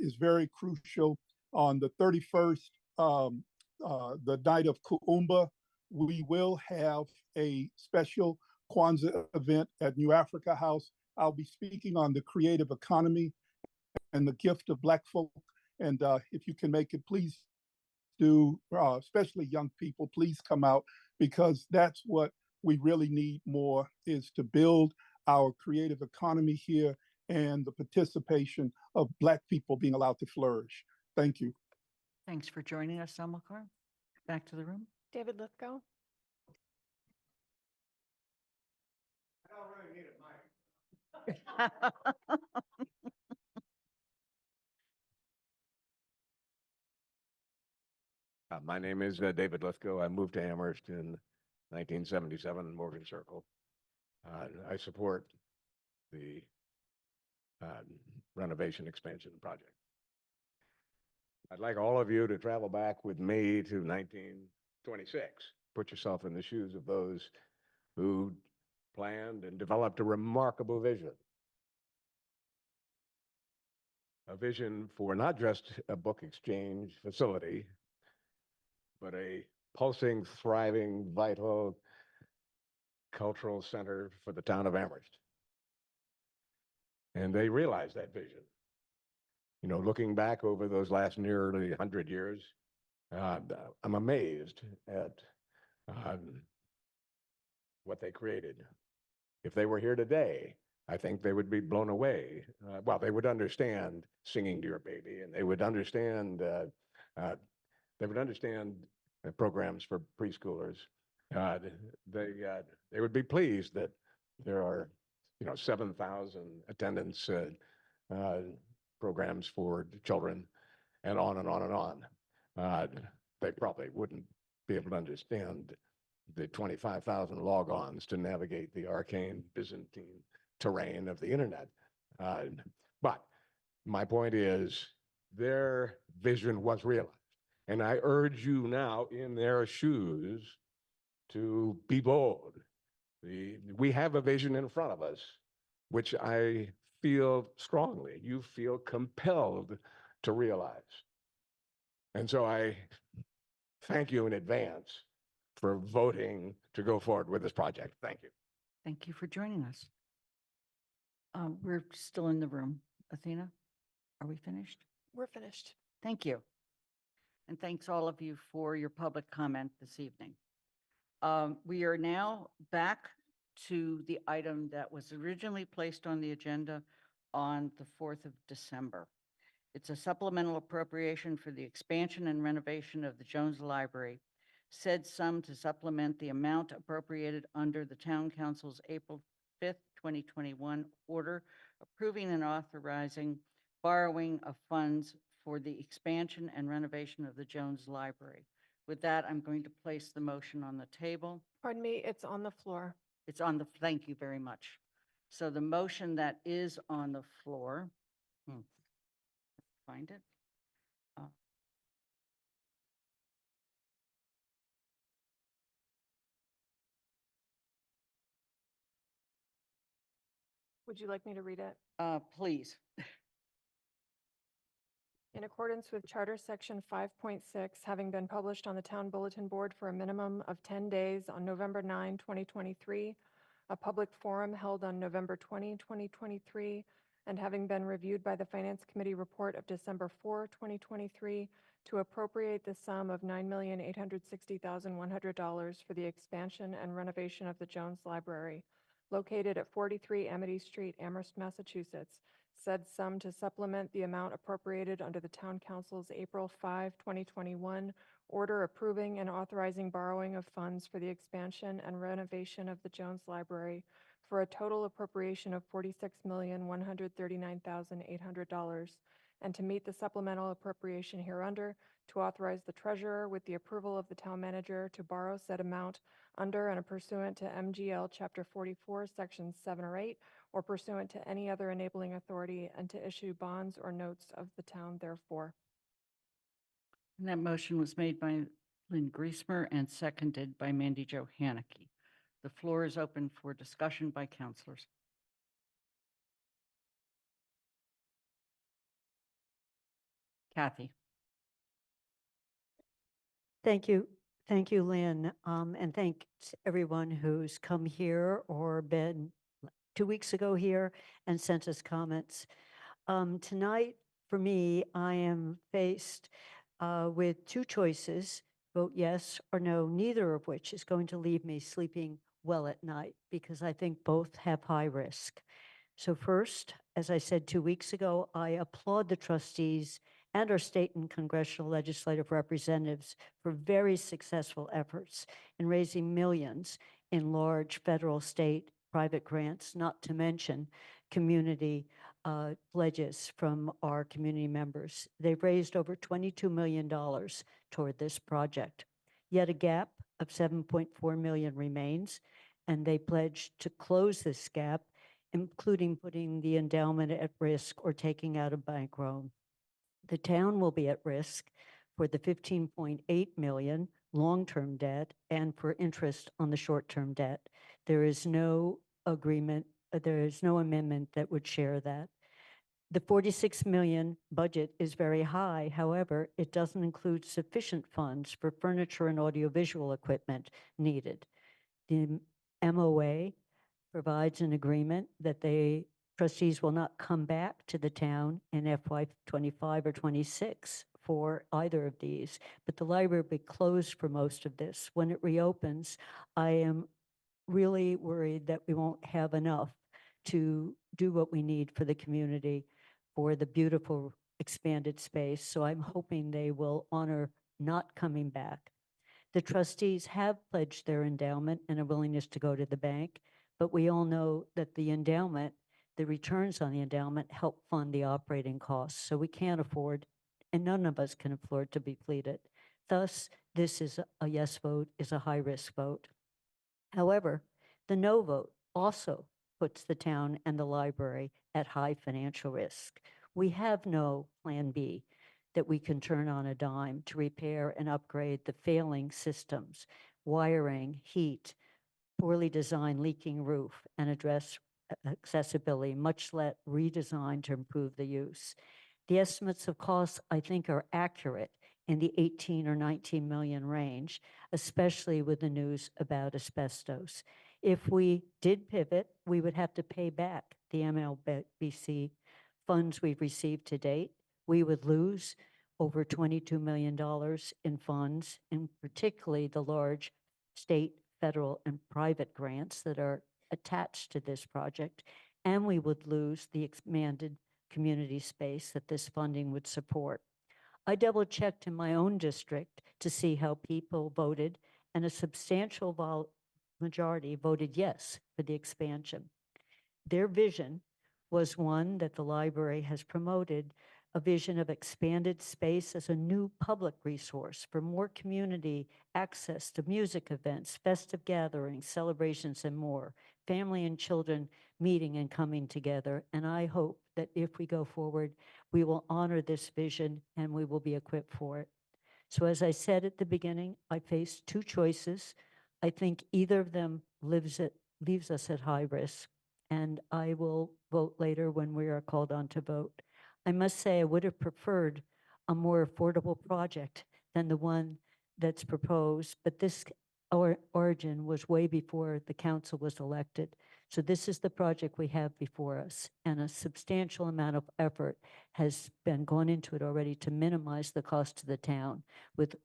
is very crucial. On the 31st, the night of Kuumba, we will have a special Kwanzaa event at New Africa House. I'll be speaking on the creative economy and the gift of Black folk. And if you can make it, please do, especially young people, please come out, because that's what we really need more, is to build our creative economy here and the participation of Black people being allowed to flourish. Thank you. Thanks for joining us, Almakar. Back to the room. David Lithgow. I don't really need a mic. My name is David Lithgow. I moved to Amherst in 1977 in Morgan Circle. I support the renovation expansion project. I'd like all of you to travel back with me to 1926. Put yourself in the shoes of those who planned and developed a remarkable vision. A vision for not just a book exchange facility, but a pulsing, thriving, vital cultural center for the town of Amherst. And they realized that vision. Looking back over those last nearly 100 years, I'm amazed at um, what they created. If they were here today, I think they would be blown away. Well, they would understand singing to your baby, and uh, they would understand programs for preschoolers. Uh, they would be pleased that there are, 7,000 attendance uh, programs for children, and on and on and on. Uh, they probably wouldn't be able to understand the 25,000 logons to navigate the arcane Byzantine terrain of the internet. But my point is, their vision was realized. And I urge you now, in their shoes, to be bold. We have a vision in front of us, which I feel strongly, you feel compelled to realize. And so I thank you in advance for voting to go forward with this project. Thank you. Thank you for joining us. We're still in the room. Athena, are we finished? We're finished. Thank you. And thanks all of you for your public comment this evening. We are now back to the item that was originally placed on the agenda on the 4th of December. It's a supplemental appropriation for the expansion and renovation of the Jones Library. Said sum to supplement the amount appropriated under the Town Council's April 5th, 2021 order approving and authorizing borrowing of funds for the expansion and renovation of the Jones Library. With that, I'm going to place the motion on the table. Pardon me, it's on the floor. It's on the, thank you very much. So the motion that is on the floor, find it. Would you like me to read it? Please. In accordance with Charter Section 5.6, having been published on the Town Bulletin Board for a minimum of 10 days on November 9, 2023, a public forum held on November 20, 2023, and having been reviewed by the Finance Committee report of December 4, 2023, to appropriate the sum of $9,860,100 for the expansion and renovation of the Jones Library, located at 43 Amity Street, Amherst, Massachusetts. Said sum to supplement the amount appropriated under the Town Council's April 5, 2021 order approving and authorizing borrowing of funds for the expansion and renovation of the Jones Library for a total appropriation of $46,139,800, and to meet the supplemental appropriation hereunder, to authorize the treasurer with the approval of the town manager to borrow said amount under and pursuant to MGL Chapter 44, Sections 7 or 8, or pursuant to any other enabling authority, and to issue bonds or notes of the town therefore. And that motion was made by Lynn Griesmer and seconded by Mandy Jo Haneke. The floor is open for discussion by councilors. Kathy. Thank you. Thank you, Lynn. And thanks everyone who's come here or been 2 weeks ago here and sent us comments. Tonight, for me, I am faced with two choices, vote yes or no, neither of which is going to leave me sleeping well at night because I think both have high risk. So first, as I said 2 weeks ago, I applaud the trustees and our state and congressional legislative representatives for very successful efforts in raising millions in large federal, state, private grants, not to mention community pledges from our community members. They've raised over $22 million toward this project. Yet a gap of $7.4 million remains, and they pledged to close this gap, including putting the endowment at risk or taking out a bank loan. The town will be at risk for the $15.8 million long-term debt and for interest on the short-term debt. There is no agreement, there is no amendment that would share that. The $46 million budget is very high. However, it doesn't include sufficient funds for furniture and audiovisual equipment needed. The MOA provides an agreement that trustees will not come back to the town in FY25 or 26 for either of these, but the library will be closed for most of this. When it reopens, I am really worried that we won't have enough to do what we need for the community for the beautiful expanded space. So I'm hoping they will honor not coming back. The trustees have pledged their endowment and a willingness to go to the bank, but we all know that the endowment, the returns on the endowment help fund the operating costs. So we can't afford, and none of us can afford to be pleaded. Thus, this is a yes vote, is a high risk vote. However, the no vote also puts the town and the library at high financial risk. We have no plan B that we can turn on a dime to repair and upgrade the failing systems, wiring, heat, poorly designed leaking roof, and address accessibility, much less redesign to improve the use. The estimates of costs, I think, are accurate in the 18 or 19 million range, especially with the news about asbestos. If we did pivot, we would have to pay back the MLBC funds we've received to date. We would lose over $22 million in funds, and particularly the large state, federal, and private grants that are attached to this project. And we would lose the expanded community space that this funding would support. I double checked in my own district to see how people voted, and a substantial majority voted yes for the expansion. Their vision was one that the library has promoted, a vision of expanded space as a new public resource for more community access to music events, festive gatherings, celebrations, and more, family and children meeting and coming together. And I hope that if we go forward, we will honor this vision and we will be equipped for it. So as I said at the beginning, I face two choices. I think either of them leaves us at high risk, and I will vote later when we are called on to vote. I must say I would have preferred a more affordable project than the one that's proposed, but this origin was way before the council was elected. So this is the project we have before us, and a substantial amount of effort has been gone into it already to minimize the cost to the town with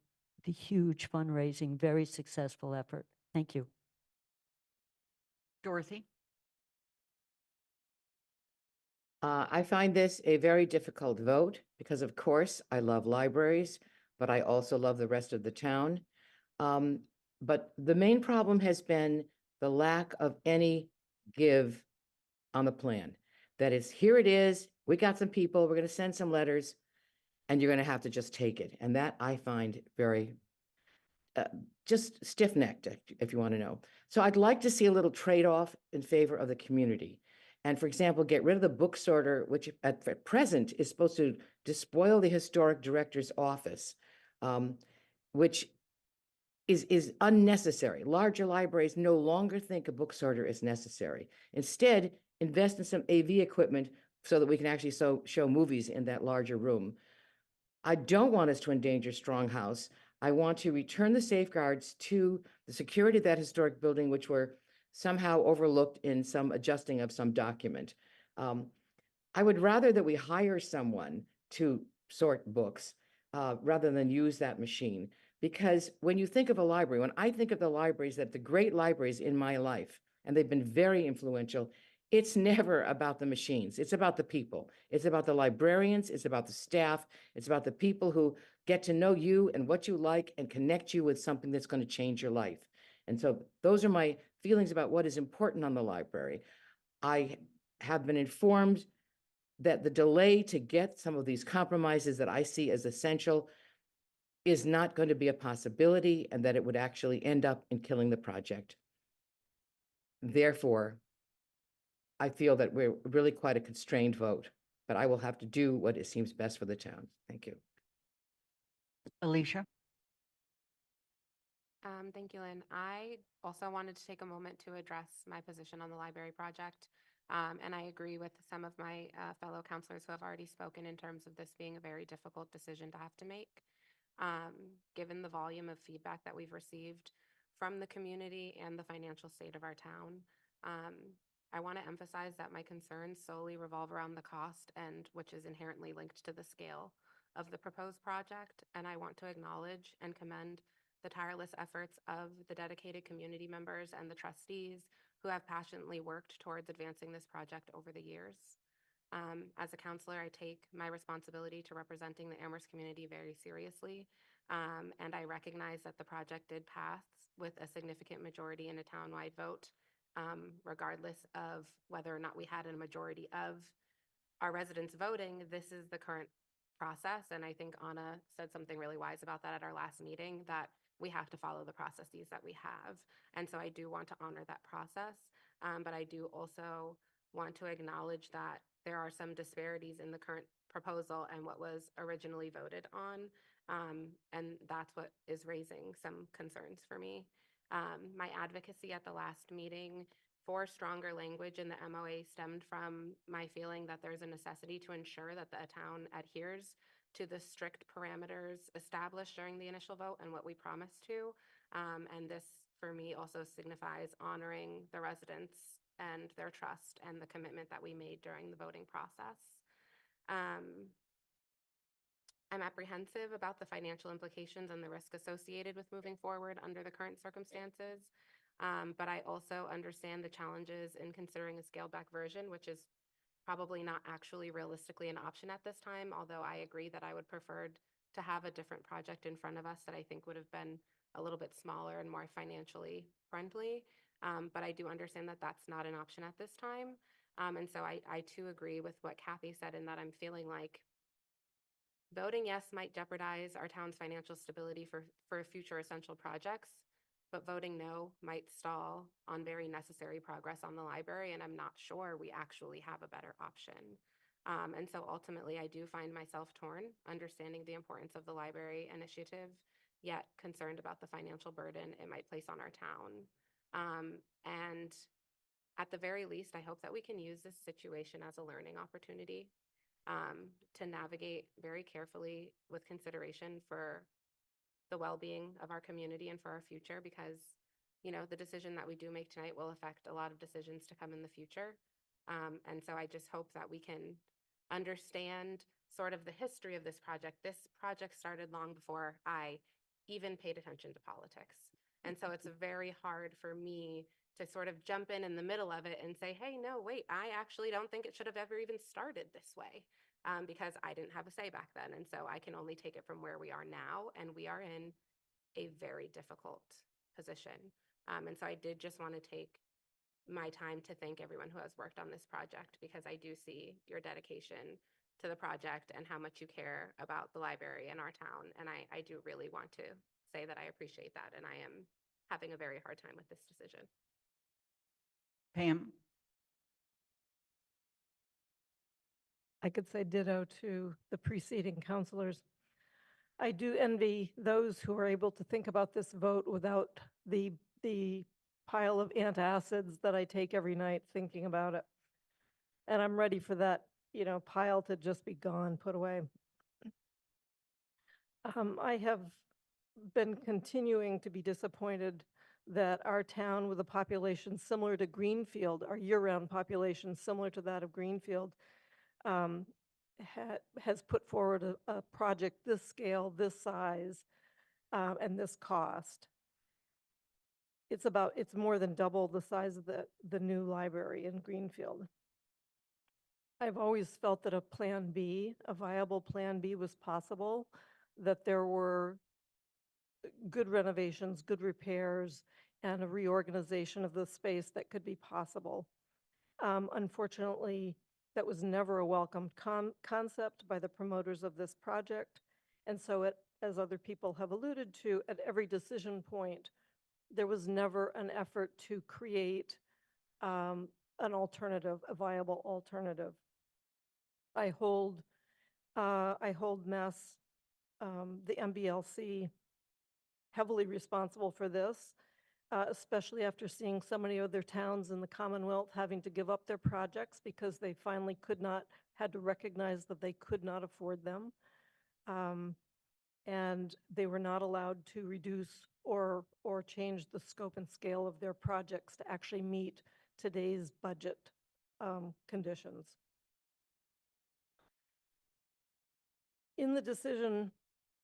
the huge fundraising, very successful effort. Thank you. Dorothy? I find this a very difficult vote because, of course, I love libraries, but I also love the rest of the town. But the main problem has been the lack of any give on the plan. That is, here it is, we got some people, we're going to send some letters, and you're going to have to just take it. And that I find very just stiff-necked, if you want to know. So I'd like to see a little trade-off in favor of the community. And for example, get rid of the book sorter, which at present is supposed to despoil the historic director's office, which is unnecessary. Larger libraries no longer think a book sorter is necessary. Instead, invest in some AV equipment so that we can actually show movies in that larger room. I don't want us to endanger Stronghouse. I want to return the safeguards to the security of that historic building, which were somehow overlooked in some adjusting of some document. I would rather that we hire someone to sort books rather than use that machine. Because when you think of a library, when I think of the libraries, that the great libraries in my life, and they've been very influential, it's never about the machines. It's about the people. It's about the librarians. It's about the staff. It's about the people who get to know you and what you like and connect you with something that's going to change your life. And so those are my feelings about what is important on the library. I have been informed that the delay to get some of these compromises that I see as essential is not going to be a possibility, and that it would actually end up in killing the project. Therefore, I feel that we're really quite a constrained vote, but I will have to do what it seems best for the town. Thank you. Alicia? Thank you, Lynn. I also wanted to take a moment to address my position on the library project. And I agree with some of my fellow counselors who have already spoken in terms of this being a very difficult decision to have to make. Given the volume of feedback that we've received from the community and the financial state of our town, I want to emphasize that my concerns solely revolve around the cost, and which is inherently linked to the scale of the proposed project, and I want to acknowledge and commend the tireless efforts of the dedicated community members and the trustees who have passionately worked towards advancing this project over the years. As a counselor, I take my responsibility to representing the Amherst community very seriously, and I recognize that the project did pass with a significant majority in a townwide vote, regardless of whether or not we had a majority of our residents voting. This is the current process, and I think Anna said something really wise about that at our last meeting, that we have to follow the processes that we have. And so I do want to honor that process, but I do also want to acknowledge that there are some disparities in the current proposal and what was originally voted on, and that's what is raising some concerns for me. My advocacy at the last meeting for stronger language in the MOA stemmed from my feeling that there's a necessity to ensure that the town adheres to the strict parameters established during the initial vote and what we promised to. And this, for me, also signifies honoring the residents and their trust and the commitment that we made during the voting process. I'm apprehensive about the financial implications and the risk associated with moving forward under the current circumstances. But I also understand the challenges in considering a scaled back version, which is probably not actually realistically an option at this time, although I agree that I would prefer to have a different project in front of us that I think would have been a little bit smaller and more financially friendly. But I do understand that that's not an option at this time. And so I too agree with what Kathy said, in that I'm feeling like voting yes might jeopardize our town's financial stability for future essential projects, but voting no might stall on very necessary progress on the library, and I'm not sure we actually have a better option. And so ultimately, I do find myself torn, understanding the importance of the library initiative, yet concerned about the financial burden it might place on our town. And at the very least, I hope that we can use this situation as a learning opportunity, to navigate very carefully with consideration for the well-being of our community and for our future, because, you know, the decision that we do make tonight will affect a lot of decisions to come in the future. And so I just hope that we can understand sort of the history of this project. This project started long before I even paid attention to politics. And so it's very hard for me to sort of jump in the middle of it and say, hey, no, wait, I actually don't think it should have ever even started this way, because I didn't have a say back then. And so I can only take it from where we are now, and we are in a very difficult position. And so I did just want to take my time to thank everyone who has worked on this project, because I do see your dedication to the project and how much you care about the library in our town. And I do really want to say that I appreciate that, and I am having a very hard time with this decision. Pam? I could say ditto to the preceding counselors. I do envy those who are able to think about this vote without the pile of antacids that I take every night thinking about it. And I'm ready for that, you know, pile to just be gone, put away. I have been continuing to be disappointed that our town, with a population similar to Greenfield, our year-round population similar to that of Greenfield, has put forward a project this scale, this size, and this cost. It's more than double the size of the new library in Greenfield. I've always felt that a viable plan B was possible, that there were good renovations, good repairs, and a reorganization of the space that could be possible. Unfortunately, that was never a welcomed concept by the promoters of this project. And so as other people have alluded to, at every decision point, there was never an effort to create an alternative, a viable alternative. I hold Mass, the MBLC, heavily responsible for this, especially after seeing so many other towns in the Commonwealth having to give up their projects because they finally had to recognize that they could not afford them. And they were not allowed to reduce or change the scope and scale of their projects to actually meet today's budget conditions. in the decision,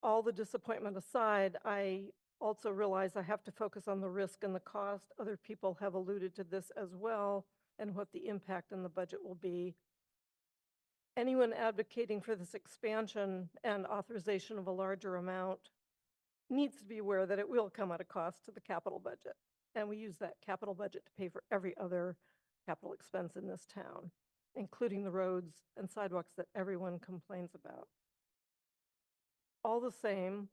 all the disappointment aside, I also realize I have to focus on the risk and the cost. Other people have alluded to this as well, and what the impact in the budget will be. Anyone advocating for this expansion and authorization of a larger amount needs to be aware that it will come at a cost to the capital budget. And we use that capital budget to pay for every other capital expense in this town, including the roads and sidewalks that everyone complains about. All the same,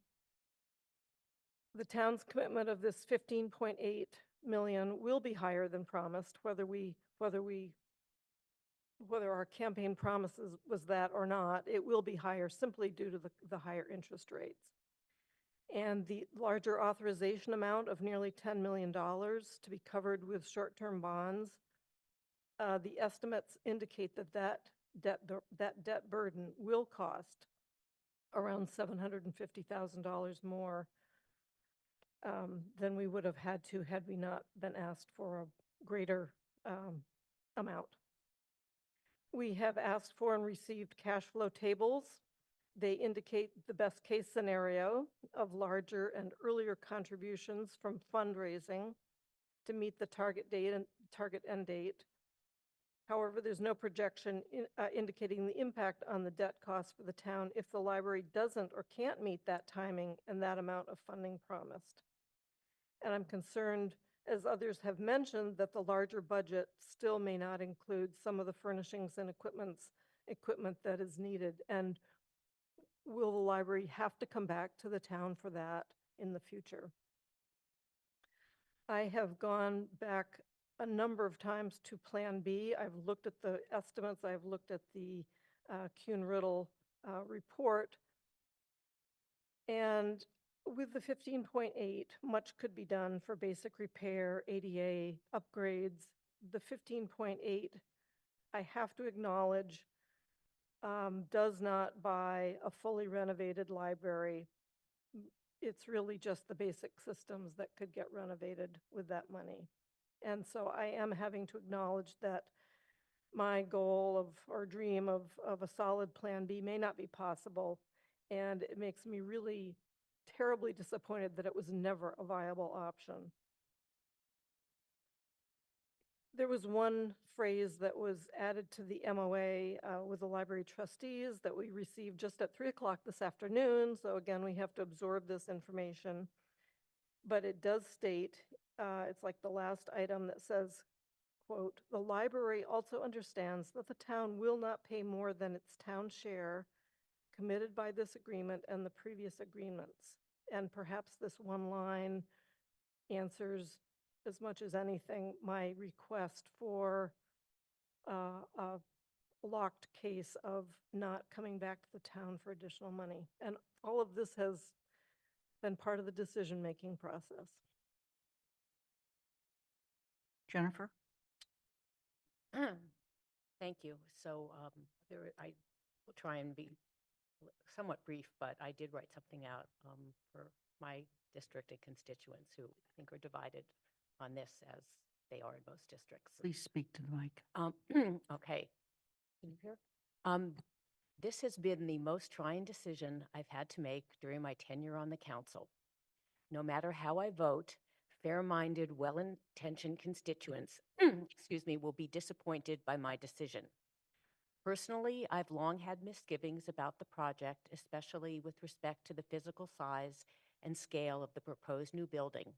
the town's commitment of this 15.8 million will be higher than promised, whether our campaign promises was that or not. It will be higher simply due to the higher interest rates. And the larger authorization amount of nearly $10 million to be covered with short-term bonds, the estimates indicate that debt burden will cost around $750,000 more than we would have had we not been asked for a greater amount. We have asked for and received cash flow tables. They indicate the best case scenario of larger and earlier contributions from fundraising to meet the target end date. However, there's no projection indicating the impact on the debt cost for the town if the library doesn't or can't meet that timing and that amount of funding promised. And I'm concerned, as others have mentioned, that the larger budget still may not include some of the furnishings and equipment that is needed. And will the library have to come back to the town for that in the future? I have gone back a number of times to Plan B. I've looked at the estimates. I've looked at the Kuhn-Riddle report. And with the 15.8, much could be done for basic repair, ADA upgrades. The 15.8, I have to acknowledge, does not buy a fully renovated library. It's really just the basic systems that could get renovated with that money. And so I am having to acknowledge that my goal or dream of a solid Plan B may not be possible. And it makes me really terribly disappointed that it was never a viable option. There was one phrase that was added to the MOA with the library trustees that we received just at 3 o'clock this afternoon. So again, we have to absorb this information. But it does state, it's like the last item that says, quote, "The library also understands that the town will not pay more than its town share committed by this agreement and the previous agreements." And perhaps this one line answers as much as anything my request for a locked case of not coming back to the town for additional money. And all of this has been part of the decision-making process. Jennifer? Thank you. So I will try and be somewhat brief, but I did write something out for my district and constituents who I think are divided on this, as they are in most districts. Please speak to the mic. Okay. Can you hear? This has been the most trying decision I've had to make during my tenure on the council. No matter how I vote, fair-minded, well-intentioned constituents, excuse me, will be disappointed by my decision. Personally, I've long had misgivings about the project, especially with respect to the physical size and scale of the proposed new building.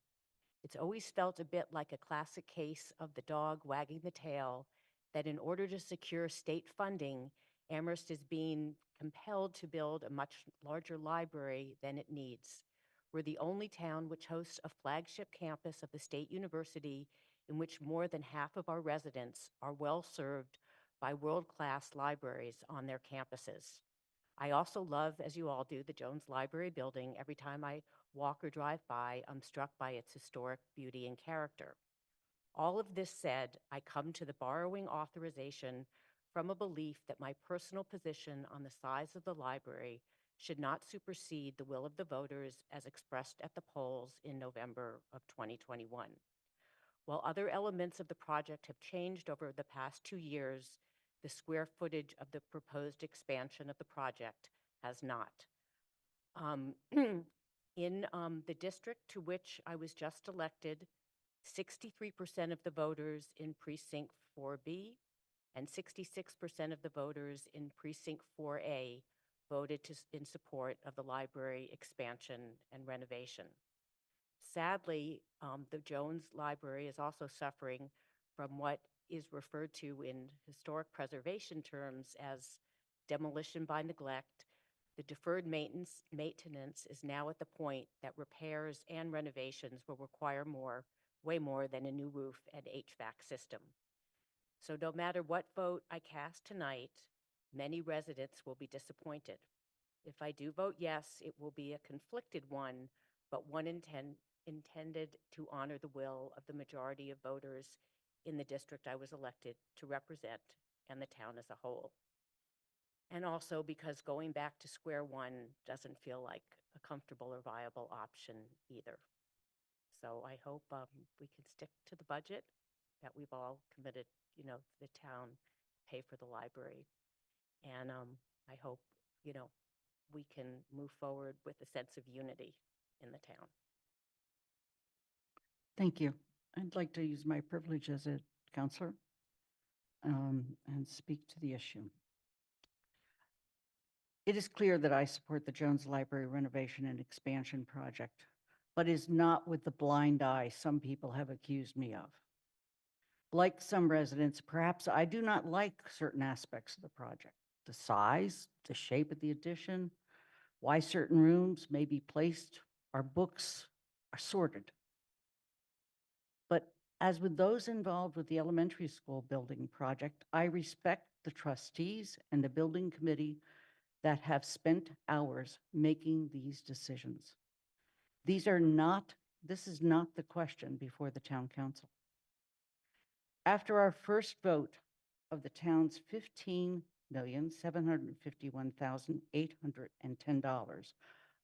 It's always felt a bit like a classic case of the dog wagging the tail, that in order to secure state funding, Amherst is being compelled to build a much larger library than it needs. We're the only town which hosts a flagship campus of the state university in which more than half of our residents are well served by world-class libraries on their campuses. I also love, as you all do, the Jones Library building. Every time I walk or drive by, I'm struck by its historic beauty and character. All of this said, I come to the borrowing authorization from a belief that my personal position on the size of the library should not supersede the will of the voters as expressed at the polls in November of 2021. While other elements of the project have changed over the past 2 years, the square footage of the proposed expansion of the project has not. In the district to which I was just elected, 63% of the voters in precinct 4B and 66% of the voters in precinct 4A voted in support of the library expansion and renovation. Sadly, the Jones Library is also suffering from what is referred to in historic preservation terms as demolition by neglect. The deferred maintenance is now at the point that repairs and renovations will require way more than a new roof and HVAC system. So no matter what vote I cast tonight, many residents will be disappointed. If I do vote yes, it will be a conflicted one, but one intended to honor the will of the majority of voters in the district I was elected to represent and the town as a whole. And also because going back to square one doesn't feel like a comfortable or viable option either. So I hope we can stick to the budget that we've all committed, the town pay for the library. And I hope, we can move forward with a sense of unity in the town. Thank you. I'd like to use my privilege as a counselor and speak to the issue. It is clear that I support the Jones Library renovation and expansion project, but is not with the blind eye some people have accused me of. Like some residents, perhaps I do not like certain aspects of the project, the size, the shape of the addition, why certain rooms may be placed, our books are sorted. But as with those involved with the elementary school building project, I respect the trustees and the building committee that have spent hours making these decisions. This is not the question before the town council. After our first vote of the town's $15,751,810,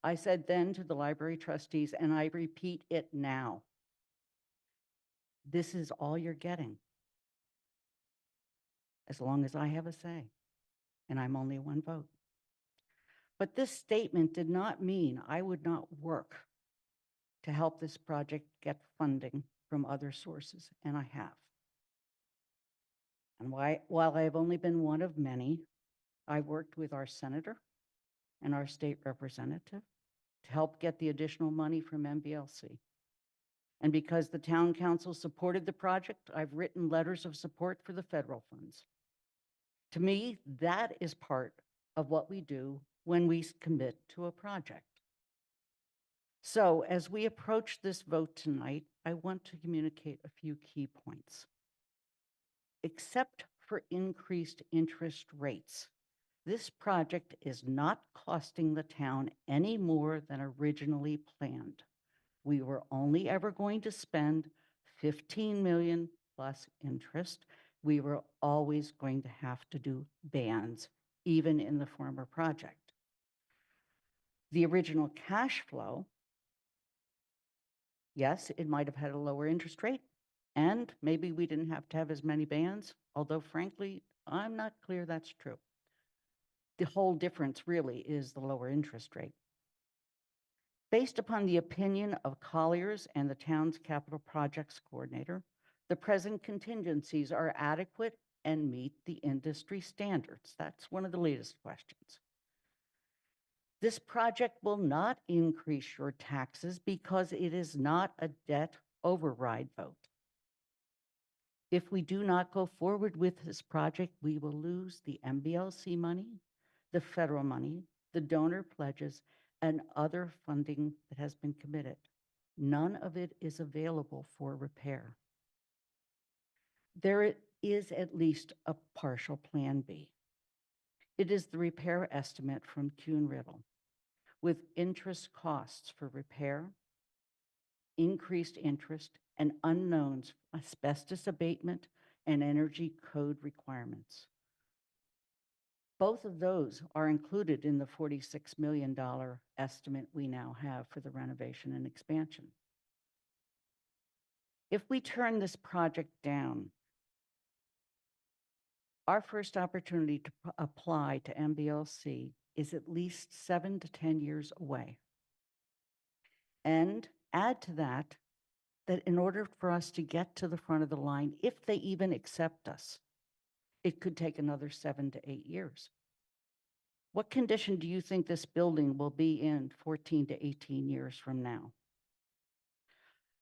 I said then to the library trustees, and I repeat it now, this is all you're getting, as long as I have a say, and I'm only one vote. But this statement did not mean I would not work to help this project get funding from other sources, and I have. And while I have only been one of many, I worked with our senator and our state representative to help get the additional money from MBLC. And because the town council supported the project, I've written letters of support for the federal funds. To me, that is part of what we do when we commit to a project. So as we approach this vote tonight, I want to communicate a few key points. Except for increased interest rates, this project is not costing the town any more than originally planned. We were only ever going to spend 15 million plus interest. We were always going to have to do bands, even in the former project. The original cash flow, yes, it might have had a lower interest rate, and maybe we didn't have to have as many bands, although frankly, I'm not clear that's true. The whole difference really is the lower interest rate. Based upon the opinion of Colliers and the town's capital projects coordinator, the present contingencies are adequate and meet the industry standards. That's one of the latest questions. This project will not increase your taxes because it is not a debt override vote. If we do not go forward with this project, we will lose the MBLC money, the federal money, the donor pledges, and other funding that has been committed. None of it is available for repair. There is at least a partial plan B. It is the repair estimate from Kuhn Riddle, with interest costs for repair, increased interest, and unknowns, asbestos abatement, and energy code requirements. Both of those are included in the $46 million estimate we now have for the renovation and expansion. If we turn this project down, our first opportunity to apply to MBLC is at least 7 to 10 years away. And add to that, that in order for us to get to the front of the line, if they even accept us, it could take another 7 to 8 years. What condition do you think this building will be in 14 to 18 years from now?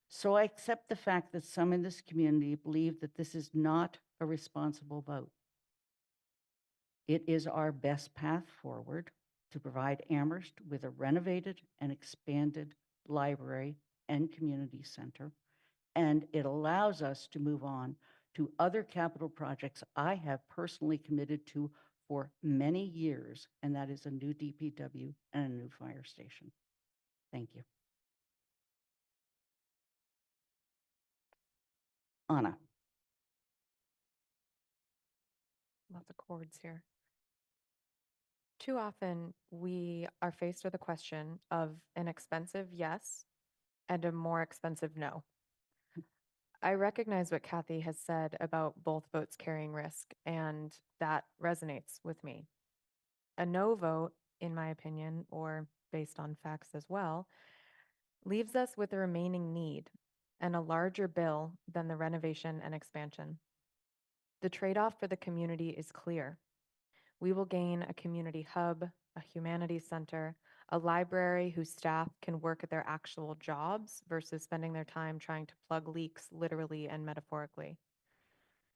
So I accept the fact that some in this community believe that this is not a responsible vote. It is our best path forward to provide Amherst with a renovated and expanded library and community center, and it allows us to move on to other capital projects I have personally committed to for many years, and that is a new DPW and a new fire station. Thank you. Anna. Lots of chords here. Too often, we are faced with a question of an expensive yes and a more expensive no. I recognize what Kathy has said about both votes carrying risk, and that resonates with me. A no vote, in my opinion, or based on facts as well, leaves us with a remaining need and a larger bill than the renovation and expansion. The trade-off for the community is clear. We will gain a community hub, a humanities center, a library whose staff can work at their actual jobs versus spending their time trying to plug leaks literally and metaphorically.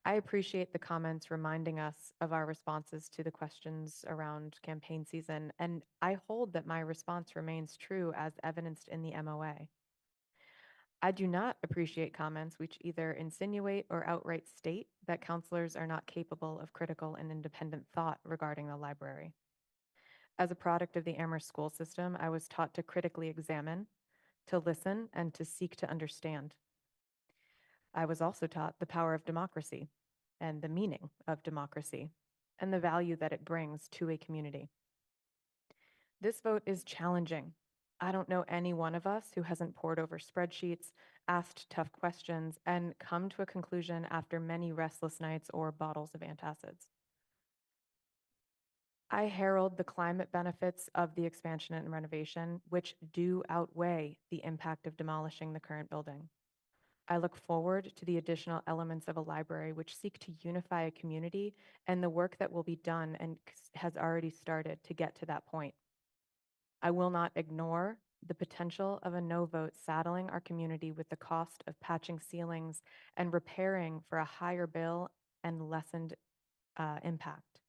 I appreciate the comments reminding us of our responses to the questions around campaign season, and I hold that my response remains true as evidenced in the MOA. I do not appreciate comments which either insinuate or outright state that counselors are not capable of critical and independent thought regarding the library. As a product of the Amherst school system, I was taught to critically examine, to listen, and to seek to understand. I was also taught the power of democracy and the meaning of democracy and the value that it brings to a community. This vote is challenging. I don't know any one of us who hasn't pored over spreadsheets, asked tough questions, and come to a conclusion after many restless nights or bottles of antacids. I herald the climate benefits of the expansion and renovation, which do outweigh the impact of demolishing the current building. I look forward to the additional elements of a library which seek to unify a community and the work that will be done and has already started to get to that point. I will not ignore the potential of a no vote saddling our community with the cost of patching ceilings and repairing for a higher bill and lessened impact,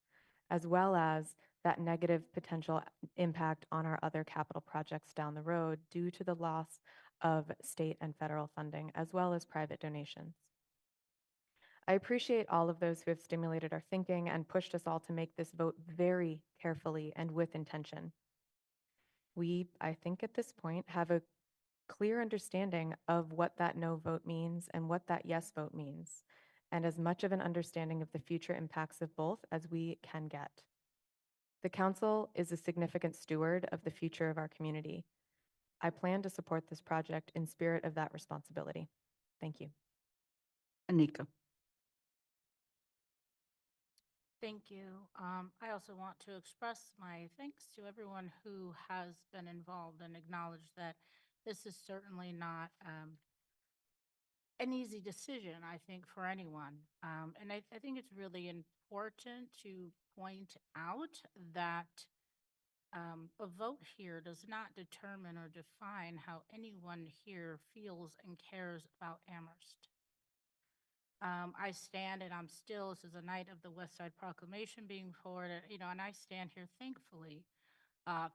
as well as that negative potential impact on our other capital projects down the road due to the loss of state and federal funding, as well as private donations. I appreciate all of those who have stimulated our thinking and pushed us all to make this vote very carefully and with intention. We, I think at this point, have a clear understanding of what that no vote means and what that yes vote means, and as much of an understanding of the future impacts of both as we can get. The council is a significant steward of the future of our community. I plan to support this project in spirit of that responsibility. Thank you. Anika. Thank you. I also want to express my thanks to everyone who has been involved and acknowledge that this is certainly not an easy decision, I think, for anyone. And I think it's really important to point out that a vote here does not determine or define how anyone here feels and cares about Amherst. I stand and I'm still, this is a night of the West Side Proclamation being forwarded, and I stand here thankfully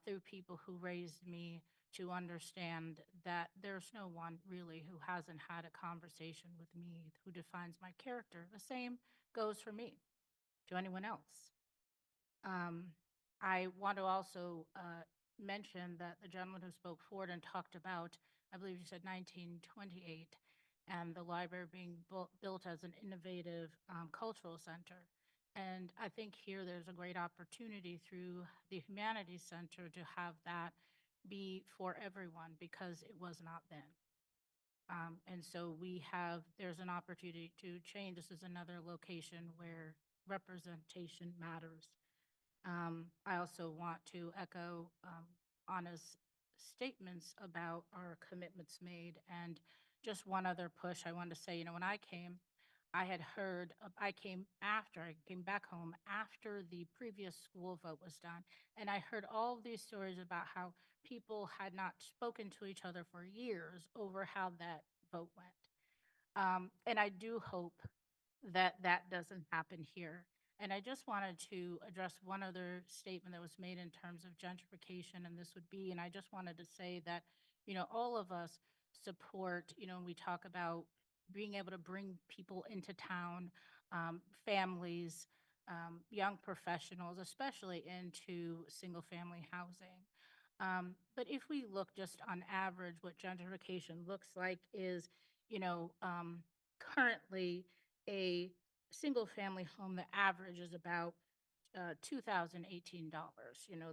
through people who raised me to understand that there's no one really who hasn't had a conversation with me who defines my character. The same goes for me, to anyone else. I want to also mention that the gentleman who spoke forward and talked about, I believe you said 1928, and the library being built as an innovative cultural center. And I think here there's a great opportunity through the Humanities Center to have that be for everyone because it was not then. And so there's an opportunity to change. This is another location where representation matters. I also want to echo Anna's statements about our commitments made. And just one other push I wanted to say, when I came, I had heard, I came back home after the previous school vote was done. And I heard all of these stories about how people had not spoken to each other for years over how that vote went. And I do hope that that doesn't happen here. And I just wanted to address one other statement that was made in terms of gentrification, and this would be, and I just wanted to say that, all of us support, when we talk about being able to bring people into town, families, young professionals, especially into single-family housing. But if we look just on average, what gentrification looks like is, currently a single family home, the average is about $2,018.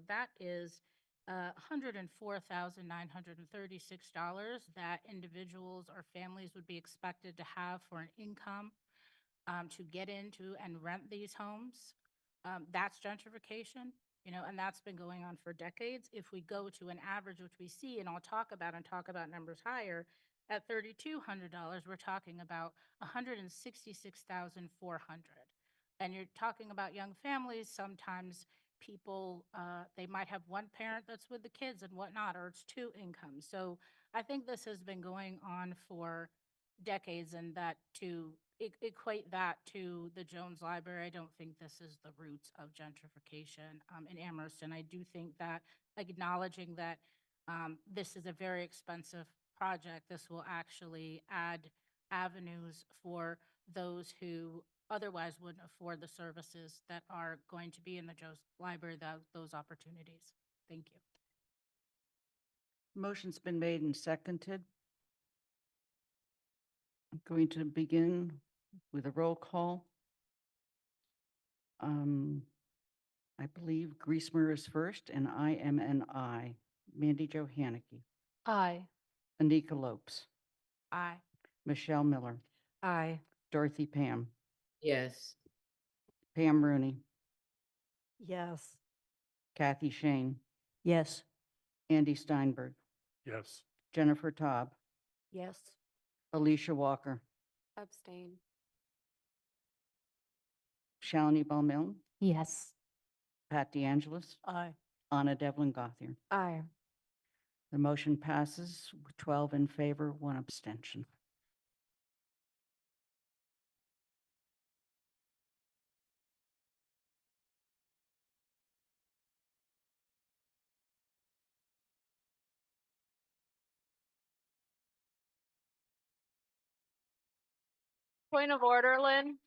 That is $104,936 that individuals or families would be expected to have for an income to get into and rent these homes. That's gentrification, and that's been going on for decades. If we go to an average, which we see, and I'll talk about numbers higher, at $3,200, we're talking about $166,400. And you're talking about young families, sometimes people, they might have one parent that's with the kids and whatnot, or it's two incomes. So I think this has been going on for decades, and that to equate that to the Jones Library, I don't think this is the roots of gentrification in Amherst. And I do think that acknowledging that this is a very expensive project, this will actually add avenues for those who otherwise wouldn't afford the services that are going to be in the Jones Library, those opportunities. Thank you. Motion's been made and seconded. I'm going to begin with a roll call. I believe Griesmer is first, and I am an aye. Mandy Jo Haneke, Aye. Anika Lopes, Aye. Michelle Miller, Aye. Dorothy Pam, Yes. Pam Rooney, Yes. Kathy Shane, Yes. Andy Steinberg, Yes. Jennifer Taub, Yes. Alicia Walker, Abstain. Shalini Bowman, Yes. Pat DeAngelis, Aye. Anna Devlin Gothier. Aye. The motion passes with 12 in favor, 1 abstention. Point of order, Lynn.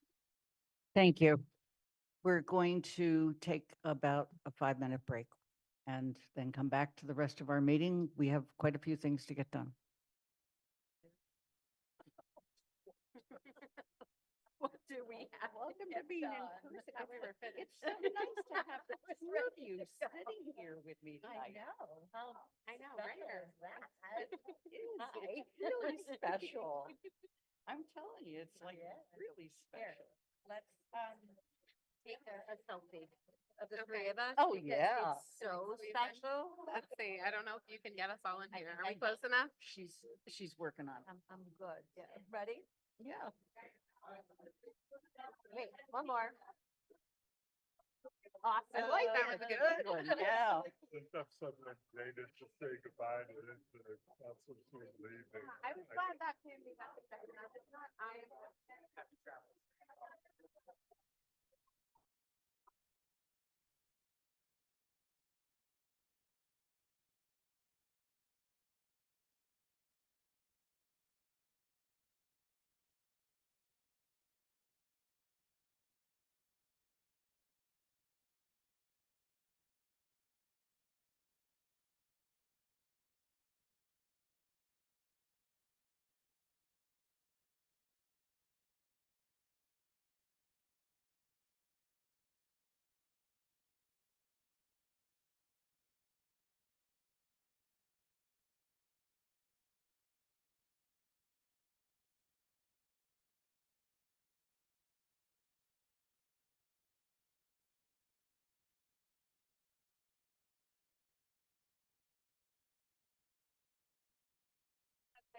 Thank you. We're going to take about a 5-minute break and then come back to the rest of our meeting. We have quite a few things to get done. What do we have? Welcome to being in person. It's so nice to have the two of you sitting here with me tonight. I know. I know, right? It is. It's really special. I'm telling you, it's like really special. Let's take a selfie of the three of us. Oh, because yeah. It's so special. Let's see. I don't know if you can get us all in here. Are I- we close enough? She's working on it. I'm good. Yeah. Ready? Yeah. Wait, one more. Awesome. I like That that. was a good Good one. Yeah. Let's have someone later to say goodbye to the council soon leaving. I was glad that came because it's not, I.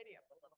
tidy up a little.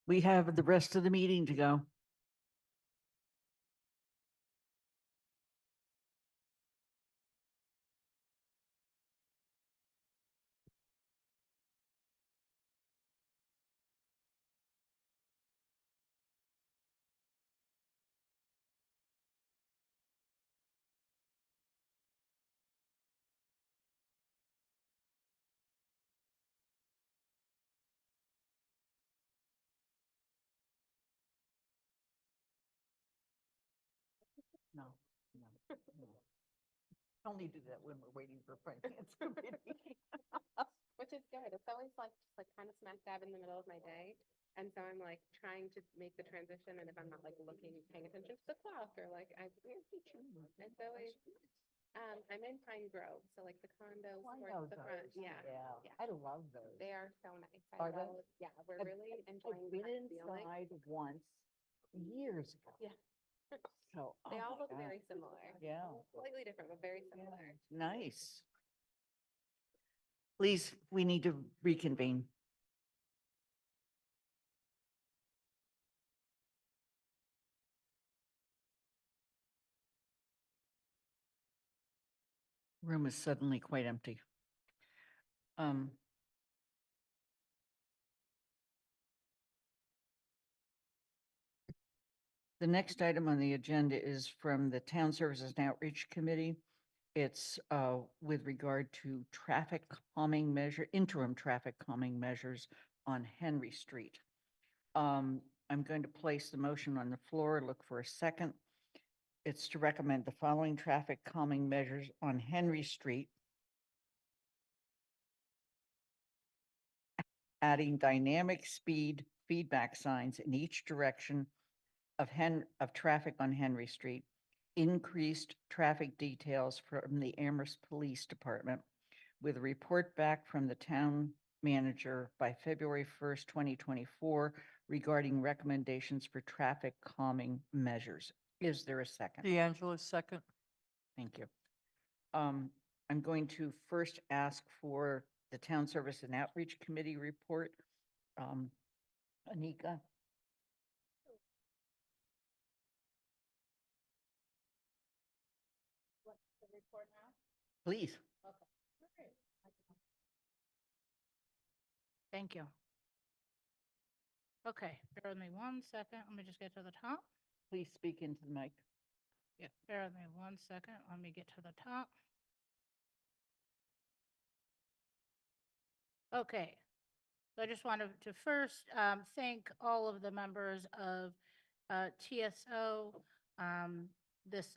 We have the rest of the meeting to go. Only do that when we're waiting for finance committee. Which is good. It's always like just like kind of smack dab in the middle of my day. And so I'm like trying to make the transition. And if I'm not like looking, paying attention to the clock or like it's always, I'm in Pine Grove. So like the condos Oh, I towards know the front. those. Yeah. Yeah, I love those. They are so nice. Are they? Yeah, we're really enjoying I've been that feeling. inside once years ago. Yeah. So, They oh all my look God. very similar. Yeah. Slightly different, but very similar. Nice. Please, we need to reconvene. Room is suddenly quite empty. The next item on the agenda is from the Town Services and Outreach Committee. It's with regard to traffic calming measure, interim traffic calming measures on Henry Street. I'm going to place the motion on the floor, look for a second. It's to recommend the following traffic calming measures on Henry Street. Adding dynamic speed feedback signs in each direction of traffic on Henry Street. Increased traffic details from the Amherst Police Department with a report back from the town manager by February 1st, 2024 regarding recommendations for traffic calming measures. Is there a second? D'Angelo, second. Thank you. I'm going to first ask for the Town Service and Outreach Committee report. Anika? What's the report now? Please. Okay. Thank you. Okay, bear with me 1 second. Let me just get to the top. Please speak into the mic. Yeah, bear with me 1 second. Let me get to the top. Okay. So I just wanted to first thank all of the members of TSO. This,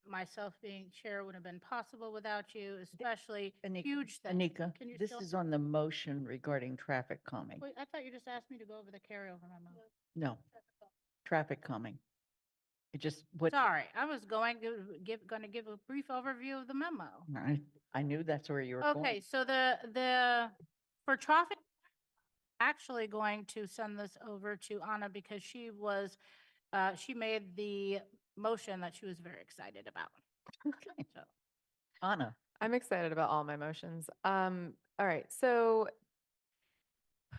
myself being chair, would have been possible without you, especially huge thanks. Anika, Can you this still? is on the motion regarding traffic calming. Wait, I thought you just asked me to go over the carryover memo. No, traffic calming. It just, what, Sorry, I was going to give a brief overview of the memo. I knew that's where you were Okay, going. so for traffic, actually going to send this over to Anna because she made the motion that she was very excited about. Okay. So, Anna, I'm excited about all my motions. All right, so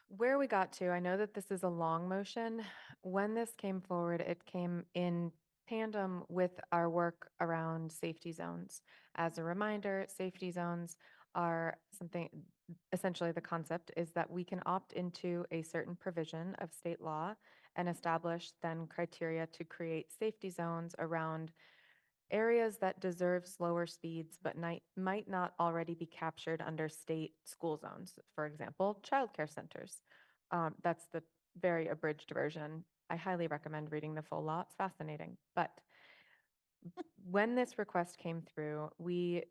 where we got to, I know that this is a long motion. When this came forward, it came in tandem with our work around safety zones. As a reminder, safety zones are something, essentially the concept is that we can opt into a certain provision of state law and establish then criteria to create safety zones around areas that deserve slower speeds but might not already be captured under state school zones. For example, childcare centers. That's the very abridged version. I highly recommend reading the full law. It's fascinating. But when this request came through, we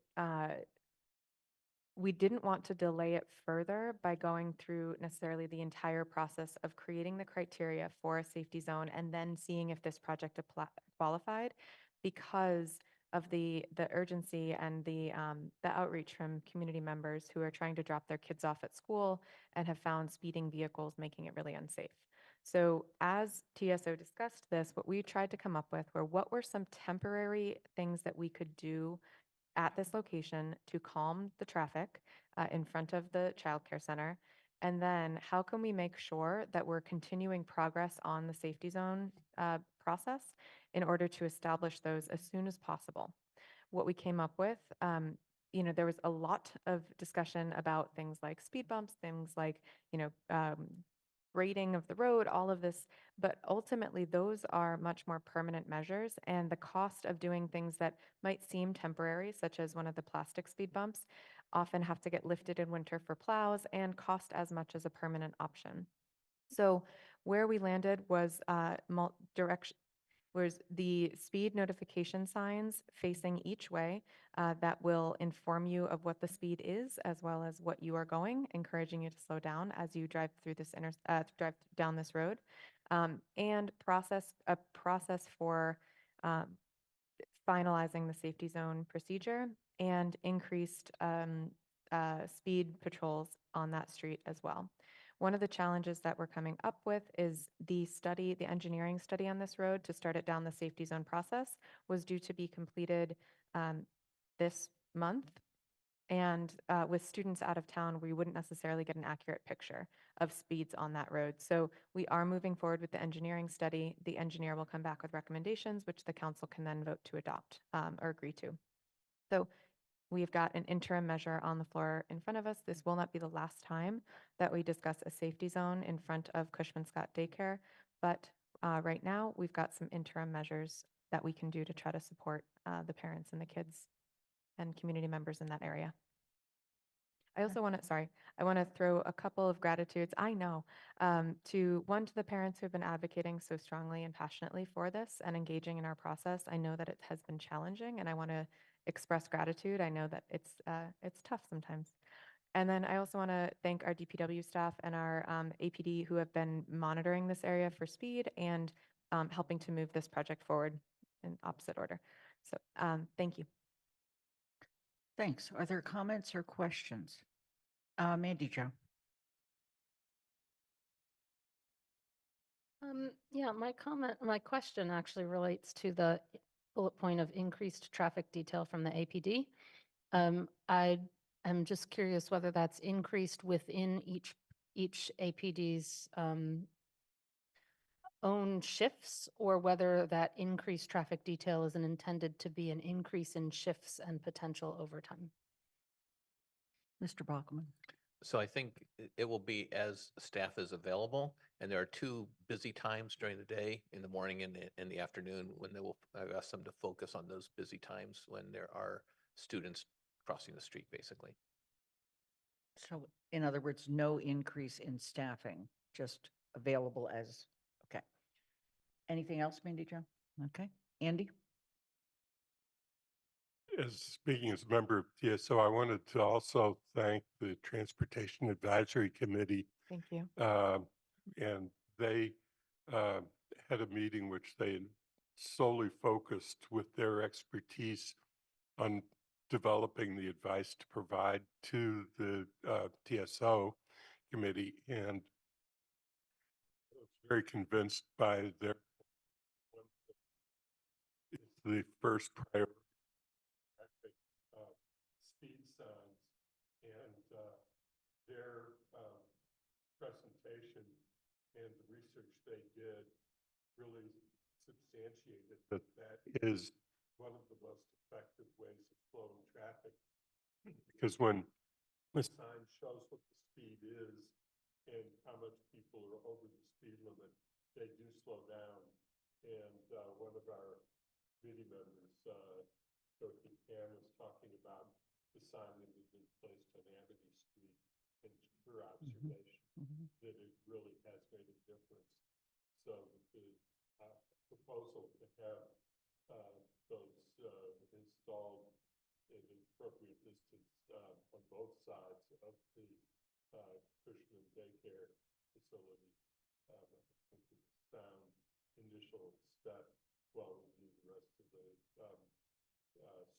didn't want to delay it further by going through necessarily the entire process of creating the criteria for a safety zone and then seeing if this project qualified, because of the urgency and the outreach from community members who are trying to drop their kids off at school and have found speeding vehicles making it really unsafe. So as TSO discussed this, what we tried to come up with were what were some temporary things that we could do at this location to calm the traffic in front of the childcare center? And then how can we make sure that we're continuing progress on the safety zone process in order to establish those as soon as possible? What we came up with, there was a lot of discussion about things like speed bumps, things like, grading of the road, all of this, but ultimately those are much more permanent measures, and the cost of doing things that might seem temporary, such as one of the plastic speed bumps, often have to get lifted in winter for plows and cost as much as a permanent option. So where we landed was Whereas the speed notification signs facing each way that will inform you of what the speed is as well as what you are going, encouraging you to slow down as you drive through this drive down this road, and a process for finalizing the safety zone procedure and increased speed patrols on that street as well. One of the challenges that we're coming up with is the engineering study on this road to start it down the safety zone process was due to be completed this month. And with students out of town, we wouldn't necessarily get an accurate picture of speeds on that road. So we are moving forward with the engineering study. The engineer will come back with recommendations, which the council can then vote to adopt or agree to. So we've got an interim measure on the floor in front of us. This will not be the last time that we discuss a safety zone in front of Cushman Scott Daycare, but right now we've got some interim measures that we can do to try to support the parents and the kids and community members in that area. I also want to throw a couple of gratitudes, I know, to the parents who have been advocating so strongly and passionately for this and engaging in our process. I know that it has been challenging and I want to express gratitude. I know that it's tough sometimes. And then I also want to thank our DPW staff and our APD who have been monitoring this area for speed and helping to move this project forward in opposite order. So thank you. Thanks. Are there comments or questions? Mandy Jo. Yeah, my question actually relates to the bullet point of increased traffic detail from the APD. I am just curious whether that's increased within each APD's own shifts, or whether that increased traffic detail is intended to be an increase in shifts and potential overtime. Mr. Bachman. So I think it will be as staff is available, and there are two busy times during the day, in the morning and in the afternoon, when I've asked them to focus on those busy times when there are students crossing the street, basically. So in other words, no increase in staffing, just available as, okay. Anything else, Mandy Jo? Okay. Andy? Speaking as a member of TSO, I wanted to also thank the Transportation Advisory Committee. Thank you. And they had a meeting which they solely focused with their expertise on developing the advice to provide to the TSO committee. And I was very convinced by the first priority. Speed signs, and their presentation and the research they did really substantiated that is one of the most effective ways of slowing traffic. Because when the sign shows what the speed is and how much people are over the speed limit, they do slow down. And one of our committee members, Dorothy Pan, was talking about the sign that had been placed on Amity Street, and her observation that it really has made a difference. So the proposal to have those installed at an appropriate distance on both sides of the Cushman Daycare facility, I think is a sound initial step while we do the rest of the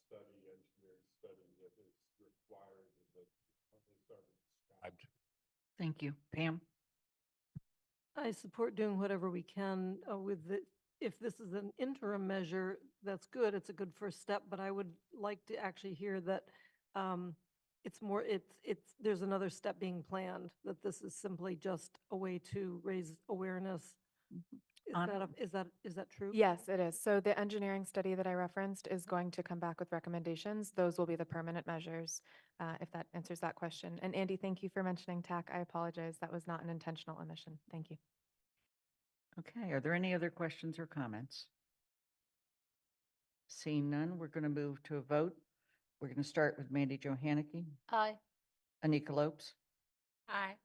engineering study that is required and that has already described. Thank you. Pam? I support doing whatever we can with it. If this is an interim measure, that's good. It's a good first step, but I would like to actually hear that there's another step being planned, that this is simply just a way to raise awareness. Is that true? Yes, it is. So the engineering study that I referenced is going to come back with recommendations. Those will be the permanent measures, if that answers that question. And Andy, thank you for mentioning TAC. I apologize. That was not an intentional omission. Thank you. Okay. Are there any other questions or comments? Seeing none, we're going to move to a vote. We're going to start with Mandy Jo Haneke. Aye. Anika Lopes. Aye.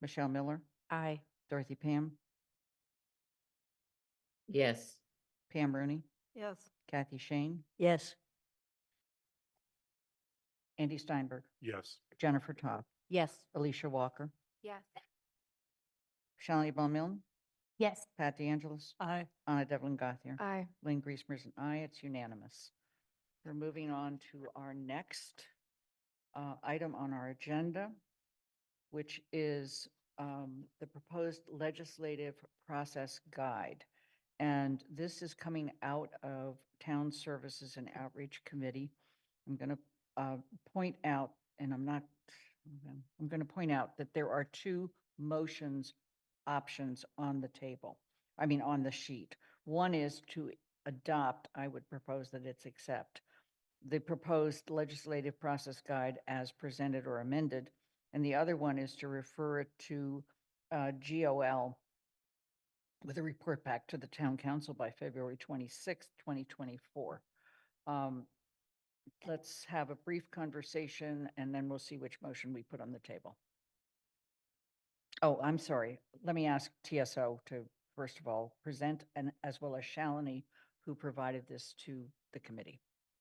Michelle Miller. Aye. Dorothy Pam. Yes. Pam Rooney, Yes. Kathy Shane, Yes. Andy Steinberg, Yes. Jennifer Todd, Yes. Alicia Walker, Yes. Shalini Bowman, Yes. Pat DeAngelis, Aye. Anna Devlin Gothier. Aye. Lynn Griesmer's an aye. It's unanimous. We're moving on to our next item on our agenda, which is the proposed legislative process guide. And this is coming out of Town Services and Outreach Committee. I'm going to point out, and I'm going to point out that there are two motions options on the table. I mean, on the sheet. One is to adopt, I would propose that it's accept the proposed legislative process guide as presented or amended. And the other one is to refer it to GOL with a report back to the town council by February 26th, 2024. Let's have a brief conversation and then we'll see which motion we put on the table. Oh, I'm sorry. Let me ask TSO to, first of all, present, and as well as Shalini, who provided this to the committee.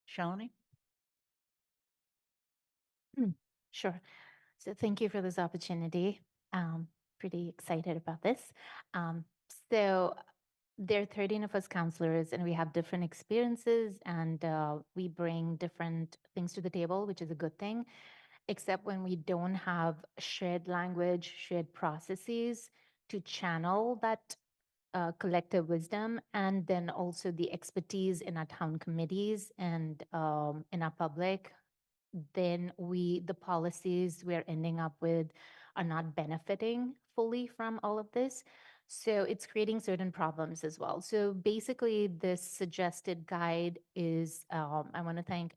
Shalini? Sure. So thank you for this opportunity. Pretty excited about this. So there are 13 of us counselors and we have different experiences and we bring different things to the table, which is a good thing, except when we don't have shared language, shared processes to channel that collective wisdom, and then also the expertise in our town committees and in our public, then the policies we're ending up with are not benefiting fully from all of this. So it's creating certain problems as well. So basically, this suggested guide is, I want to thank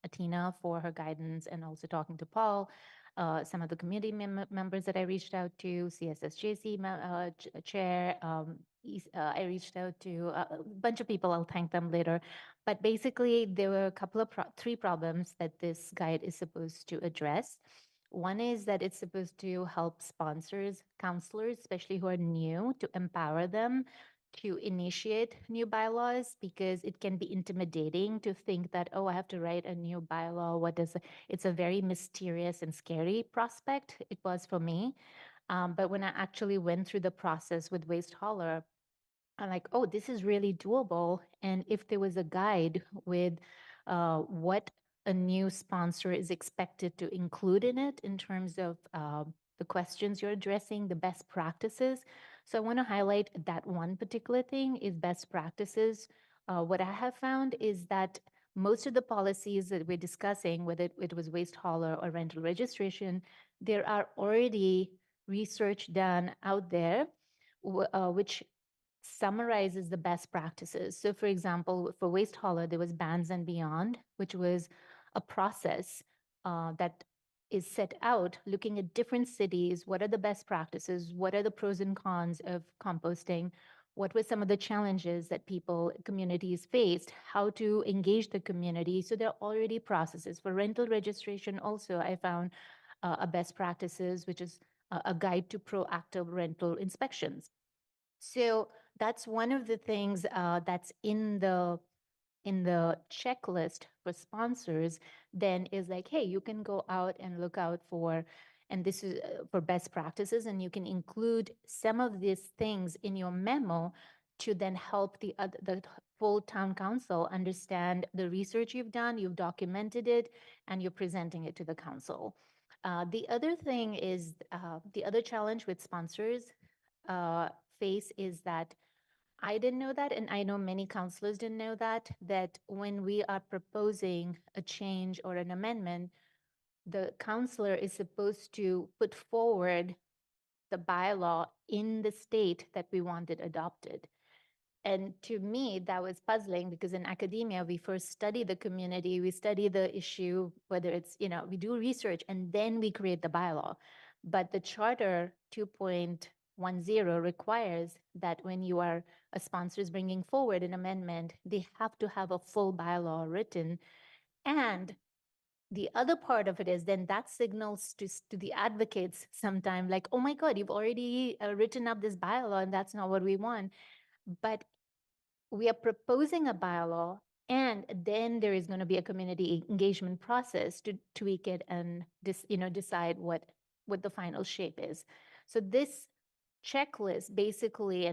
Atina for her guidance and also talking to Paul, some of the community members that I reached out to, CSSJC chair, I reached out to a bunch of people. I'll thank them later. But basically, there were a couple of three problems that this guide is supposed to address. One is that it's supposed to help sponsors, counselors, especially who are new, to empower them to initiate new bylaws, because it can be intimidating to think that, oh, I have to write a new bylaw. It's a very mysterious and scary prospect. It was for me. But when I actually went through the process with Waste Hauler, I'm like, oh, this is really doable. And if there was a guide with what a new sponsor is expected to include in it in terms of the questions you're addressing, the best practices. So I want to highlight that one particular thing is best practices. What I have found is that most of the policies that we're discussing, whether it was waste hauler or rental registration, there are already research done out there, which summarizes the best practices. So for example, for waste hauler, there was Bands and Beyond, which was a process that is set out looking at different cities. What are the best practices? What are the pros and cons of composting? What were some of the challenges that communities faced? How to engage the community? So there are already processes. For rental registration also, I found a best practices, which is a guide to proactive rental inspections. So that's one of the things that's in the checklist for sponsors. Then is like, hey, you can go out and look out for, and this is for best practices, and you can include some of these things in your memo to then help the full town council understand the research you've done, you've documented it, and you're presenting it to the council. The other thing is the other challenge with sponsors face is that I didn't know that, and I know many counselors didn't know that when we are proposing a change or an amendment, the counselor is supposed to put forward the bylaw in the state that we want it adopted. And to me, that was puzzling because in academia, we first study the community, we study the issue, whether it's, we do research and then we create the bylaw. But the Charter 2.10 requires that when a sponsor is bringing forward an amendment, they have to have a full bylaw written. And the other part of it is then that signals to the advocates sometime like, oh my God, you've already written up this bylaw and that's not what we want. But we are proposing a bylaw, and then there is going to be a community engagement process to tweak it and decide what the final shape is. So this checklist basically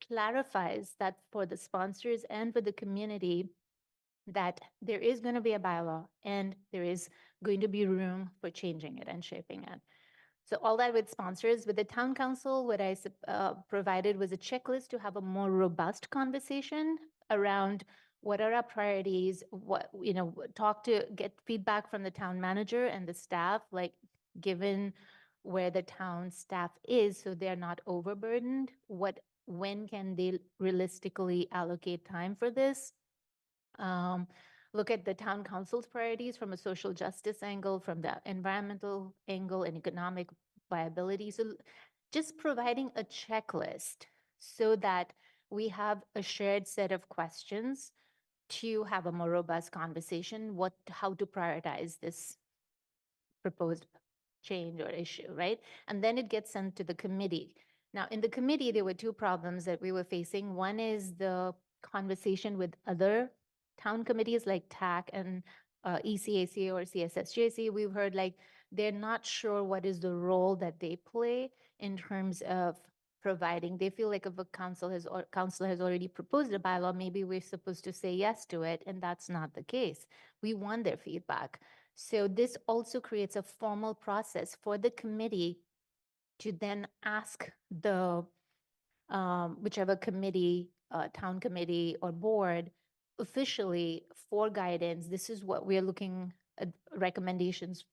clarifies that for the sponsors and for the community that there is going to be a bylaw and there is going to be room for changing it and shaping it. So all that with sponsors. With the town council, what I provided was a checklist to have a more robust conversation around what are our priorities, get feedback from the town manager and the staff, like given where the town staff is, so they're not overburdened, when can they realistically allocate time for this? Look at the town council's priorities from a social justice angle, from the environmental angle and economic viability. So just providing a checklist so that we have a shared set of questions to have a more robust conversation, how to prioritize this proposed change or issue, right? And then it gets sent to the committee. Now, in the committee, there were two problems that we were facing. One is the conversation with other town committees like TAC and ECAC or CSSJC. We've heard like they're not sure what is the role that they play in terms of providing. They feel like if a council has already proposed a bylaw, maybe we're supposed to say yes to it, and that's not the case. We want their feedback. So this also creates a formal process for the committee to then ask the whichever committee, town committee or board, officially for guidance. This is what we're looking at recommendations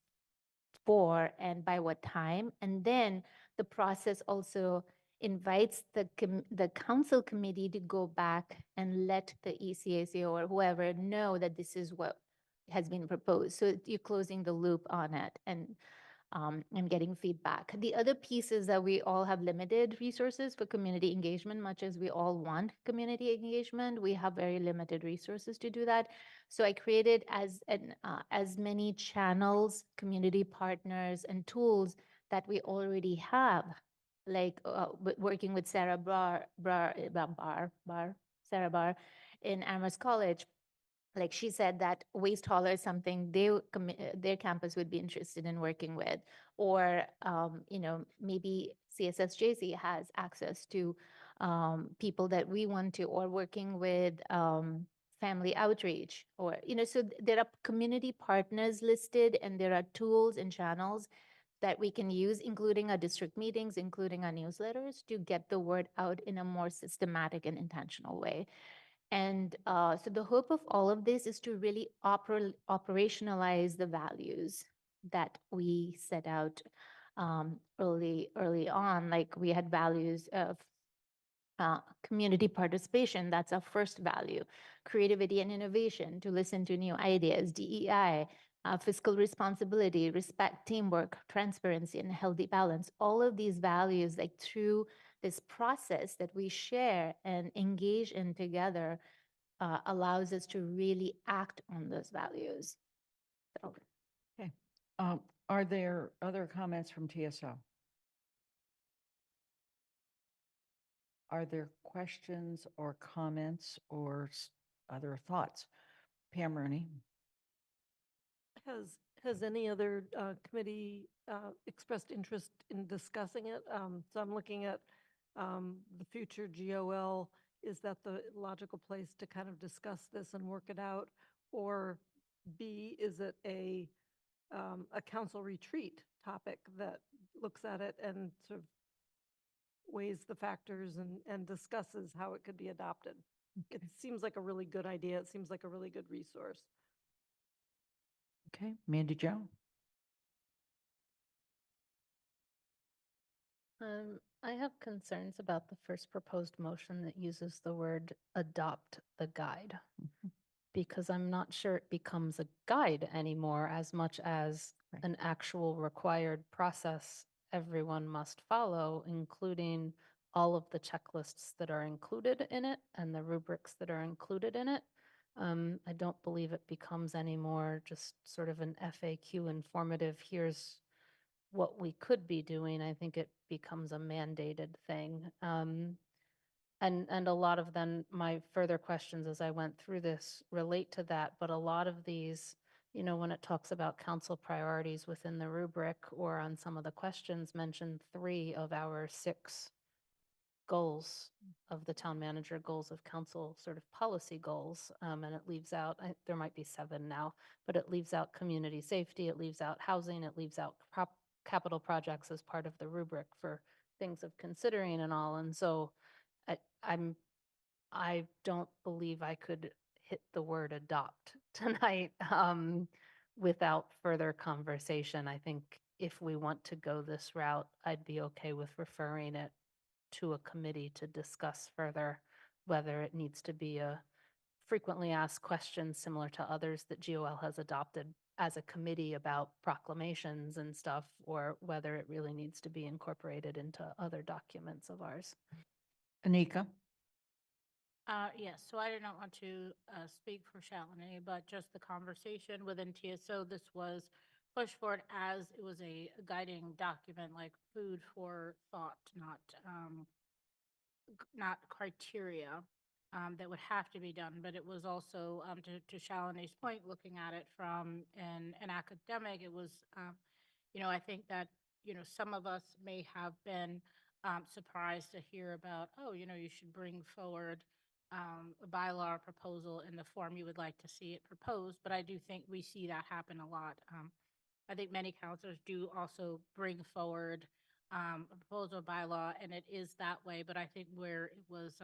for and by what time. And then the process also invites the council committee to go back and let the ECAC or whoever know that this is what has been proposed. So you're closing the loop on it and getting feedback. The other piece is that we all have limited resources for community engagement. Much as we all want community engagement, we have very limited resources to do that. So I created as many channels, community partners, and tools that we already have, like working with Sarah Sarah Barr in Amherst College. Like she said that waste hauler is something their campus would be interested in working with, or maybe CSSJC has access to people that we want to, or working with family outreach, or so there are community partners listed, and there are tools and channels that we can use, including our district meetings, including our newsletters, to get the word out in a more systematic and intentional way. And so the hope of all of this is to really operationalize the values that we set out early on. Like we had values of community participation. That's our first value. Creativity and innovation, to listen to new ideas. DEI, fiscal responsibility, respect, teamwork, transparency, and healthy balance. All of these values, like through this process that we share and engage in together, allows us to really act on those values. So, Okay. Are there other comments from TSO? Are there questions or comments or other thoughts? Pam Rooney. Has any other committee expressed interest in discussing it? So I'm looking at the future GOL. Is that the logical place to kind of discuss this and work it out? Or B, is it a council retreat topic that looks at it and sort of weighs the factors and discusses how it could be adopted? It seems like a really good idea. It seems like a really good resource. Okay, Mandy Jo. I have concerns about the first proposed motion that uses the word adopt the guide, because I'm not sure it becomes a guide anymore as much as an actual required process everyone must follow, including all of the checklists that are included in it and the rubrics that are included in it. I don't believe it becomes anymore just sort of an FAQ informative, here's what we could be doing. I think it becomes a mandated thing. And a lot of then my further questions as I went through this relate to that, but a lot of these, when it talks about council priorities within the rubric or on some of the questions mention 3 of our 6 goals of the town manager, goals of council, sort of policy goals. And it leaves out, there might be 7 now, but it leaves out community safety, it leaves out housing, it leaves out capital projects as part of the rubric for things of considering and all. And so I don't believe I could hit the word adopt tonight without further conversation. I think if we want to go this route, I'd be okay with referring it to a committee to discuss further whether it needs to be a frequently asked question similar to others that GOL has adopted as a committee about proclamations and stuff, or whether it really needs to be incorporated into other documents of ours. Anika? Yes, so I did not want to speak for Shalini, but just the conversation within TSO, this was pushed forward as it was a guiding document, like food for thought, not criteria that would have to be done. But it was also, to Shalini's point, looking at it from an academic, it was, I think that, some of us may have been surprised to hear about, oh, you should bring forward a bylaw proposal in the form you would like to see it proposed. But I do think we see that happen a lot. I think many councilors do also bring forward a proposal bylaw, and it is that way. But I think where it was,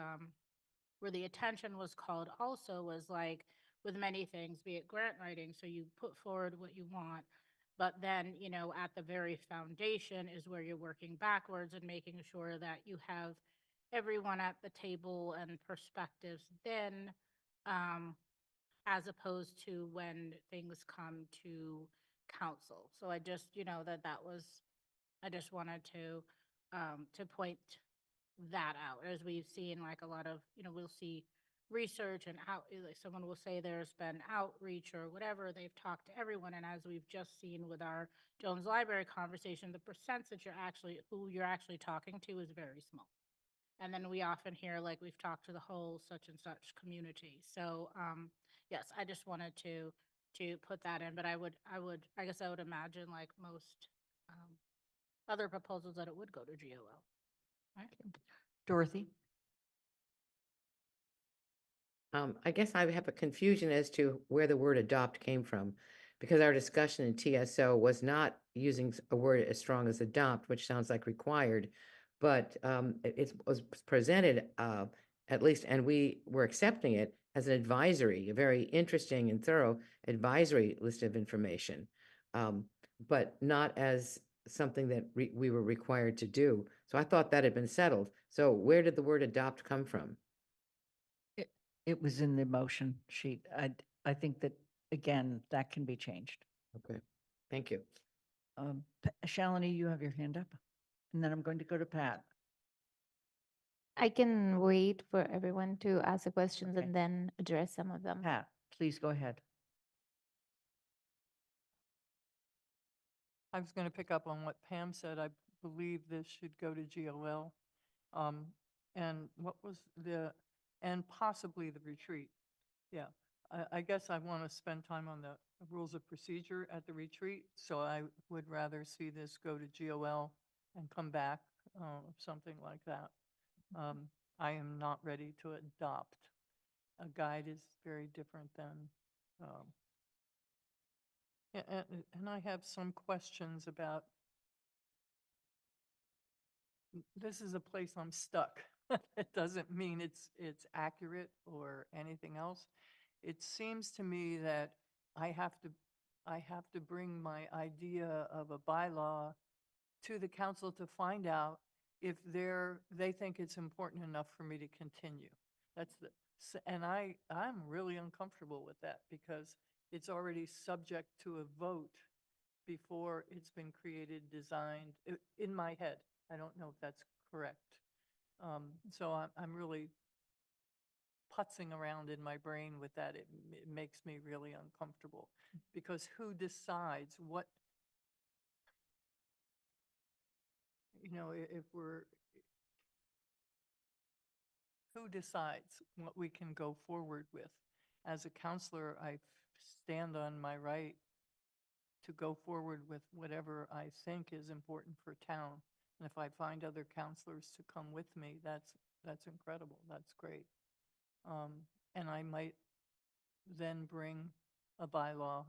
where the attention was called also was like with many things, be it grant writing. So you put forward what you want, but then, at the very foundation is where you're working backwards and making sure that you have everyone at the table and perspectives then, as opposed to when things come to council. So I just, I just wanted to point that out, as we've seen like a lot of, we'll see research and like someone will say there's been outreach or whatever, they've talked to everyone. And as we've just seen with our Jones Library conversation, the percentage who you're actually talking to is very small. And then we often hear like we've talked to the whole such and such community. So yes, I just wanted to put that in, but I guess I would imagine like most other proposals that it would go to GOL. Right? Dorothy? I guess I have a confusion as to where the word adopt came from, because our discussion in TSO was not using a word as strong as adopt, which sounds like required, but it was presented at least, and we were accepting it as an advisory, a very interesting and thorough advisory list of information, but not as something that we were required to do. So I thought that had been settled. So where did the word adopt come from? It was in the motion sheet. I think that, again, that can be changed. Okay, thank you. Shalini, you have your hand up, and then I'm going to go to Pat. I can wait for everyone to ask the questions Okay. and then address some of them. Pat, please go ahead. I was going to pick up on what Pam said. I believe this should go to GOL. And what was and possibly the retreat. Yeah, I guess I want to spend time on the rules of procedure at the retreat. So I would rather see this go to GOL and come back, something like that. I am not ready to adopt. A guide is very different than, and I have some questions about, this is a place I'm stuck. It doesn't mean it's accurate or anything else. It seems to me that I have to bring my idea of a bylaw to the council to find out if they think it's important enough for me to continue. And I'm really uncomfortable with that, because it's already subject to a vote before it's been created, designed, in my head. I don't know if that's correct. So I'm really putzing around in my brain with that. It makes me really uncomfortable, because who decides what, if we're, who decides what we can go forward with? As a counselor, I stand on my right to go forward with whatever I think is important for town. And if I find other counselors to come with me, that's incredible. That's great. And I might then bring a bylaw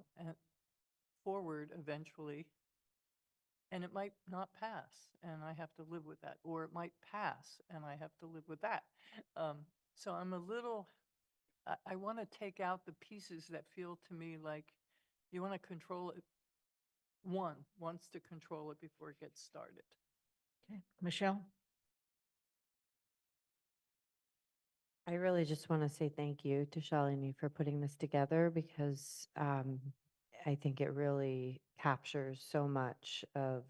forward eventually, and it might not pass, and I have to live with that, or it might pass, and I have to live with that. So I'm a little, I want to take out the pieces that feel to me like you want to control it. One wants to control it before it gets started. Okay, Michelle? I really just want to say thank you to Shalini for putting this together because I think it really captures so much of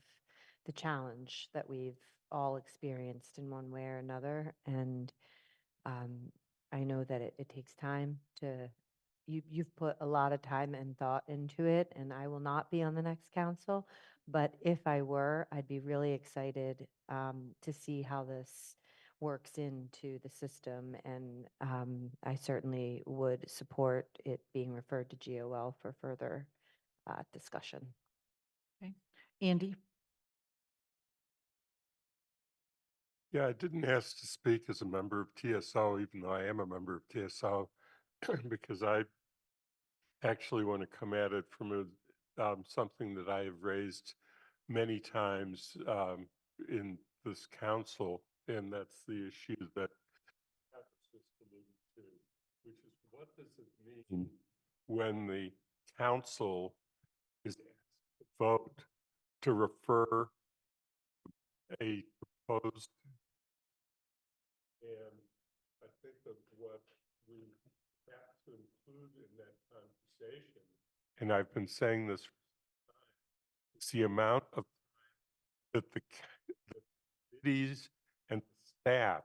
the challenge that we've all experienced in one way or another. And I know that it takes time to, you've put a lot of time and thought into it, and I will not be on the next council. But if I were, I'd be really excited to see how this works into the system. And I certainly would support it being referred to GOL for further discussion. Okay, Andy? Yeah, I didn't ask to speak as a member of TSO, even though I am a member of TSO, because I actually want to come at it from something that I have raised many times in this council, and that's the issue that Pat was just alluding to, which is what does it mean when the council is asked to vote to refer a proposed, and I think that what we have to include in that conversation, and I've been saying this for some time, is the amount of time that the committees and the staff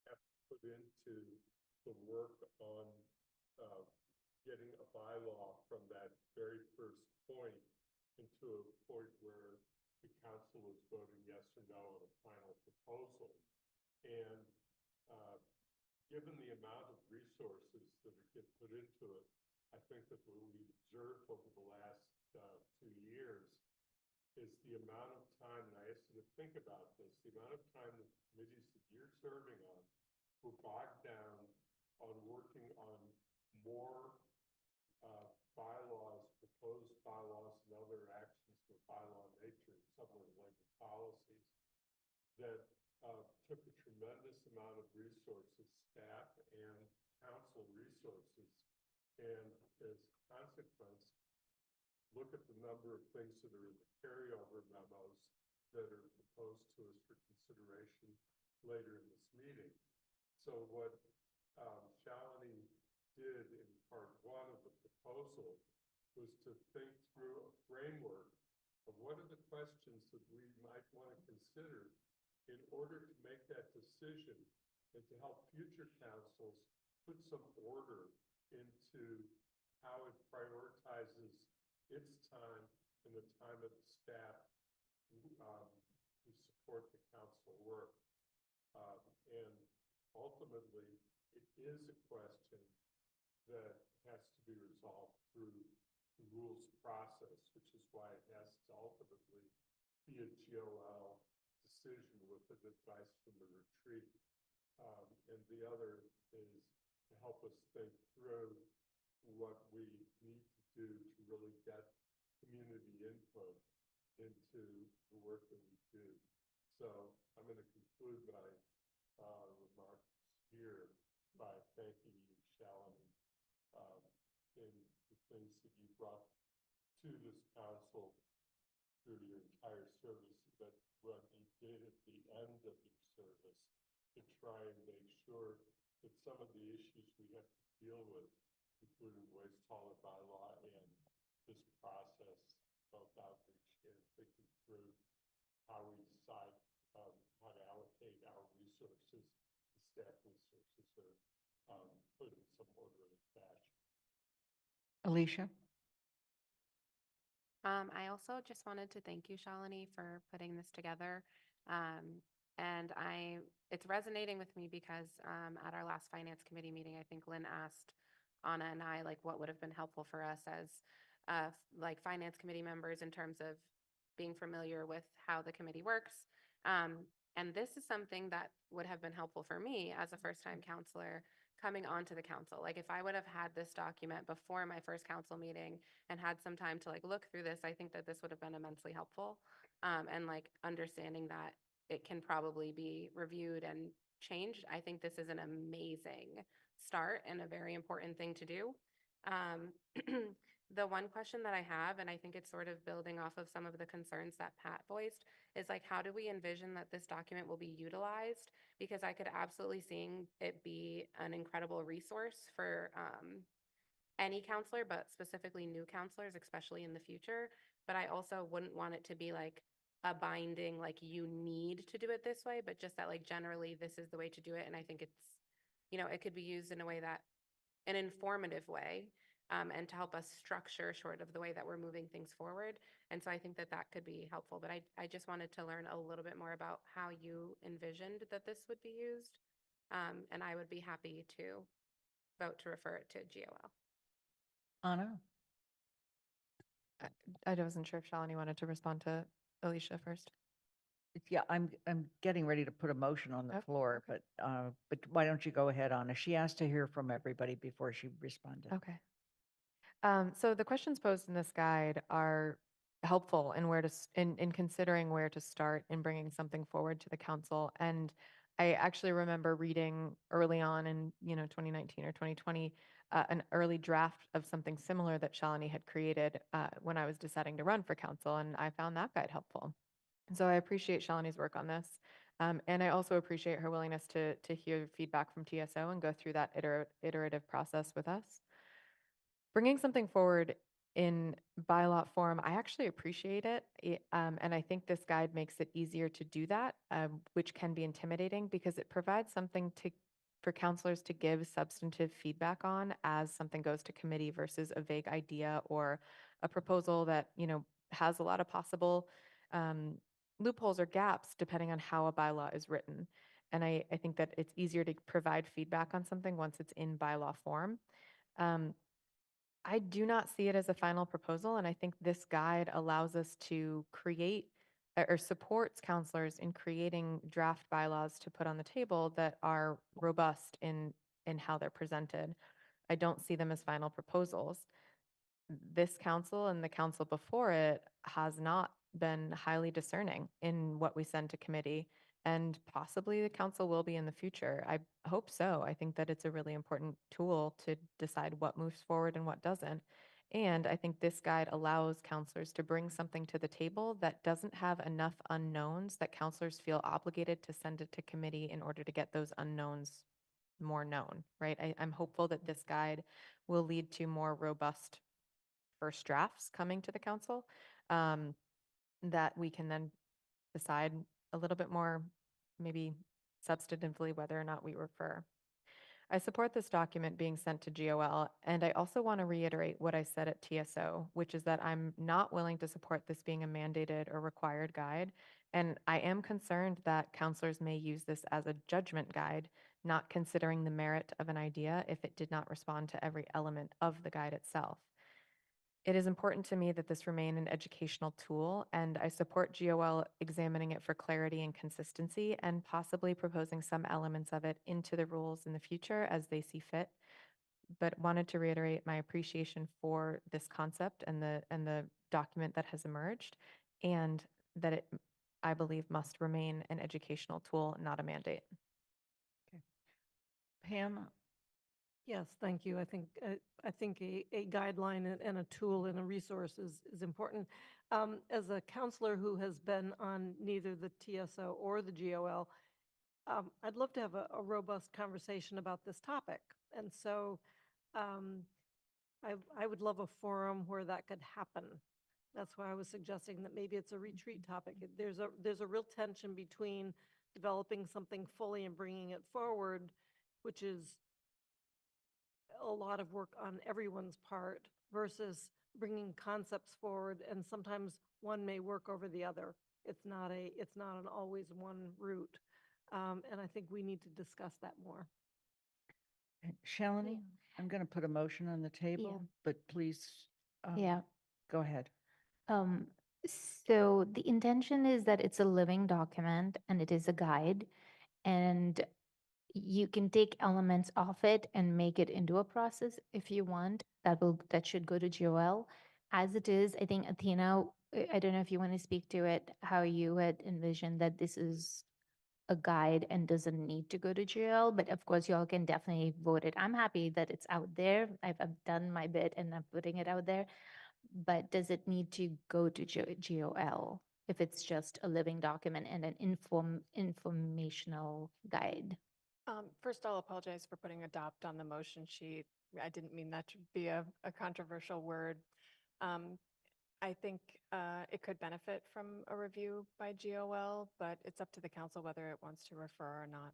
have to put into the work on getting a bylaw from that very first point into a point where the council is voting yes or no on a final proposal. And given the amount of resources that get put into it, I think that what we've observed over the last 2 years is the amount of time, and I asked you to think about this, the amount of time that the committees that you're serving on were bogged down on working on more bylaws, proposed bylaws, and other actions of bylaw nature, some were labeled policies, that took a tremendous amount of resources, staff and council resources, and as a consequence, look at the number of things that are in the carryover memos that are proposed to us for consideration later in this meeting. So what Shalini did in part one of the proposal was to think through a framework of what are the questions that we might want to consider in order to make that decision and to help future councils put some order into how it prioritizes its time and the time of the staff to support the council work. And ultimately, it is a question that has to be resolved through the rules process, which is why it has to ultimately be a GOL decision with an advice from the retreat. And the other is to help us think through what we need to do to really get community input into the work that we do. So I'm going to conclude my remarks here by thanking you, Shalini, in the things that you brought to this council through your entire service, but what you did at the end of your service to try and make sure that some of the issues we have to deal with, including waste hauler bylaw and this process, both outreach and thinking through how we decide how to allocate our resources, the staff resources are put in some orderly fashion. Alicia? I also just wanted to thank you, Shalini, for putting this together. And it's resonating with me because at our last finance committee meeting, I think Lynn asked Anna and I, like, what would have been helpful for us as like finance committee members in terms of being familiar with how the committee works. And this is something that would have been helpful for me as a first-time counselor coming onto the council. Like, if I would have had this document before my first council meeting and had some time to like look through this, I think that this would have been immensely helpful. And like understanding that it can probably be reviewed and changed. I think this is an amazing start and a very important thing to do. The one question that I have, and I think it's sort of building off of some of the concerns that Pat voiced, is like, how do we envision that this document will be utilized? Because I could absolutely seeing it be an incredible resource for any counselor, but specifically new counselors, especially in the future. But I also wouldn't want it to be like a binding, like you need to do it this way, but just that like generally this is the way to do it. And I think it's, it could be used in a way that, an informative way, and to help us structure sort of the way that we're moving things forward. And so I think that that could be helpful, but I just wanted to learn a little bit more about how you envisioned that this would be used. And I would be happy to vote to refer it to GOL. Anna? I wasn't sure if Shalini wanted to respond to Alicia first. Yeah, I'm getting ready to put a motion on the Oh, floor, but why don't you go ahead, Anna? She asked to hear from everybody before she responded. Okay. So the questions posed in this guide are helpful in in considering where to start in bringing something forward to the council. And I actually remember reading early on in 2019 or 2020 an early draft of something similar that Shalini had created when I was deciding to run for council, and I found that guide helpful. And so I appreciate Shalini's work on this. And I also appreciate her willingness to hear feedback from TSO and go through that iterative process with us. Bringing something forward in bylaw form, I actually appreciate it. And I think this guide makes it easier to do that, which can be intimidating because it provides something for counselors to give substantive feedback on as something goes to committee versus a vague idea or a proposal that, has a lot of possible loopholes or gaps depending on how a bylaw is written. And I think that it's easier to provide feedback on something once it's in bylaw form. I do not see it as a final proposal, and I think this guide allows us to create or supports counselors in creating draft bylaws to put on the table that are robust in how they're presented. I don't see them as final proposals. This council and the council before it has not been highly discerning in what we send to committee, and possibly the council will be in the future. I hope so. I think that it's a really important tool to decide what moves forward and what doesn't. And I think this guide allows counselors to bring something to the table that doesn't have enough unknowns that counselors feel obligated to send it to committee in order to get those unknowns more known, right? I'm hopeful that this guide will lead to more robust first drafts coming to the council, that we can then decide a little bit more, maybe substantively, whether or not we refer. I support this document being sent to GOL, and I also want to reiterate what I said at TSO, which is that I'm not willing to support this being a mandated or required guide, and I am concerned that counselors may use this as a judgment guide, not considering the merit of an idea if it did not respond to every element of the guide itself. It is important to me that this remain an educational tool, and I support GOL examining it for clarity and consistency and possibly proposing some elements of it into the rules in the future as they see fit. But wanted to reiterate my appreciation for this concept and the document that has emerged, and that it, I believe, must remain an educational tool, not a mandate. Pam? Yes, thank you. I think a guideline and a tool and a resource is important. As a counselor who has been on neither the TSO or the GOL, I'd love to have a robust conversation about this topic. And so I would love a forum where that could happen. That's why I was suggesting that maybe it's a retreat topic. There's a real tension between developing something fully and bringing it forward, which is a lot of work on everyone's part, versus bringing concepts forward, and sometimes one may work over the other. It's not an always one route. And I think we need to discuss that more. Shalini, I'm going to put a motion on the table, but please, Yeah. go ahead. Um, so the intention is that it's a living document and it is a guide, and you can take elements of it and make it into a process if you want. That should go to GOL. As it is, I think Athena, I don't know if you want to speak to it, how you had envisioned that this is a guide and doesn't need to go to GOL, but of course y'all can definitely vote it. I'm happy that it's out there. I've done my bit and I'm putting it out there. But does it need to go to GOL if it's just a living document and an informational guide? First, I'll apologize for putting adopt on the motion sheet. I didn't mean that to be a controversial word. I think it could benefit from a review by GOL, but it's up to the council whether it wants to refer or not.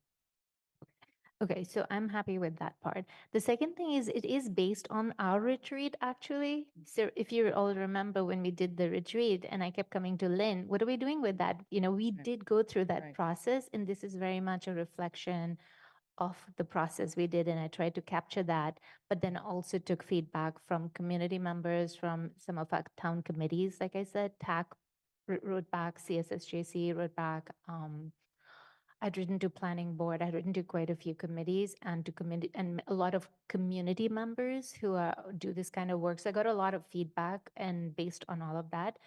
Okay, so I'm happy with that part. The second thing is it is based on our retreat, actually. So if you all remember when we did the retreat and I kept coming to Lynn, what are we doing with that? You know, we did go through that process, and this is very much a reflection of the process we did, and I tried to capture that, but then also took feedback from community members, from some of our town committees, like I said, TAC wrote back, CSSJC wrote back, I'd written to planning board, I'd written to quite a few committees and to committee and a lot of community members who do this kind of work. So I got a lot of feedback, and based on all of that,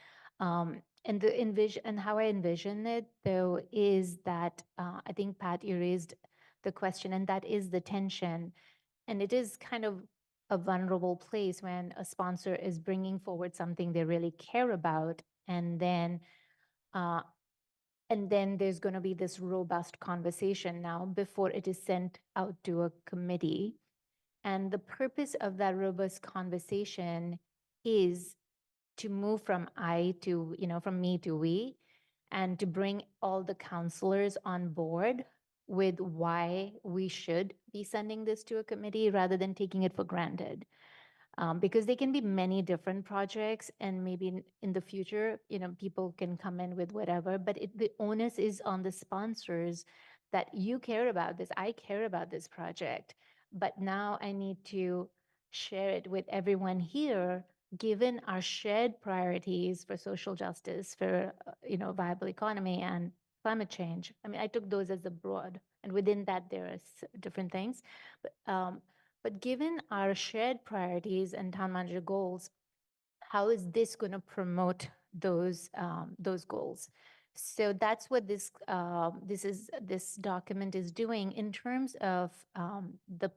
and the envision and how I envision it though is that I think Pat, you raised the question, and that is the tension, and it is kind of a vulnerable place when a sponsor is bringing forward something they really care about, and then uh, there's going to be this robust conversation now before it is sent out to a committee. And the purpose of that robust conversation is to move from I to, from me to we, and to bring all the counselors on board with why we should be sending this to a committee rather than taking it for granted. Because they can be many different projects, and maybe in the future, people can come in with whatever, but the onus is on the sponsors that you care about this. I care about this project, but now I need to share it with everyone here, given our shared priorities for social justice, for, viable economy and climate change. I mean, I took those as a broad, and within that, there are different things. But given our shared priorities and town manager goals, how is this going to promote those goals? So that's what this document is doing in terms of the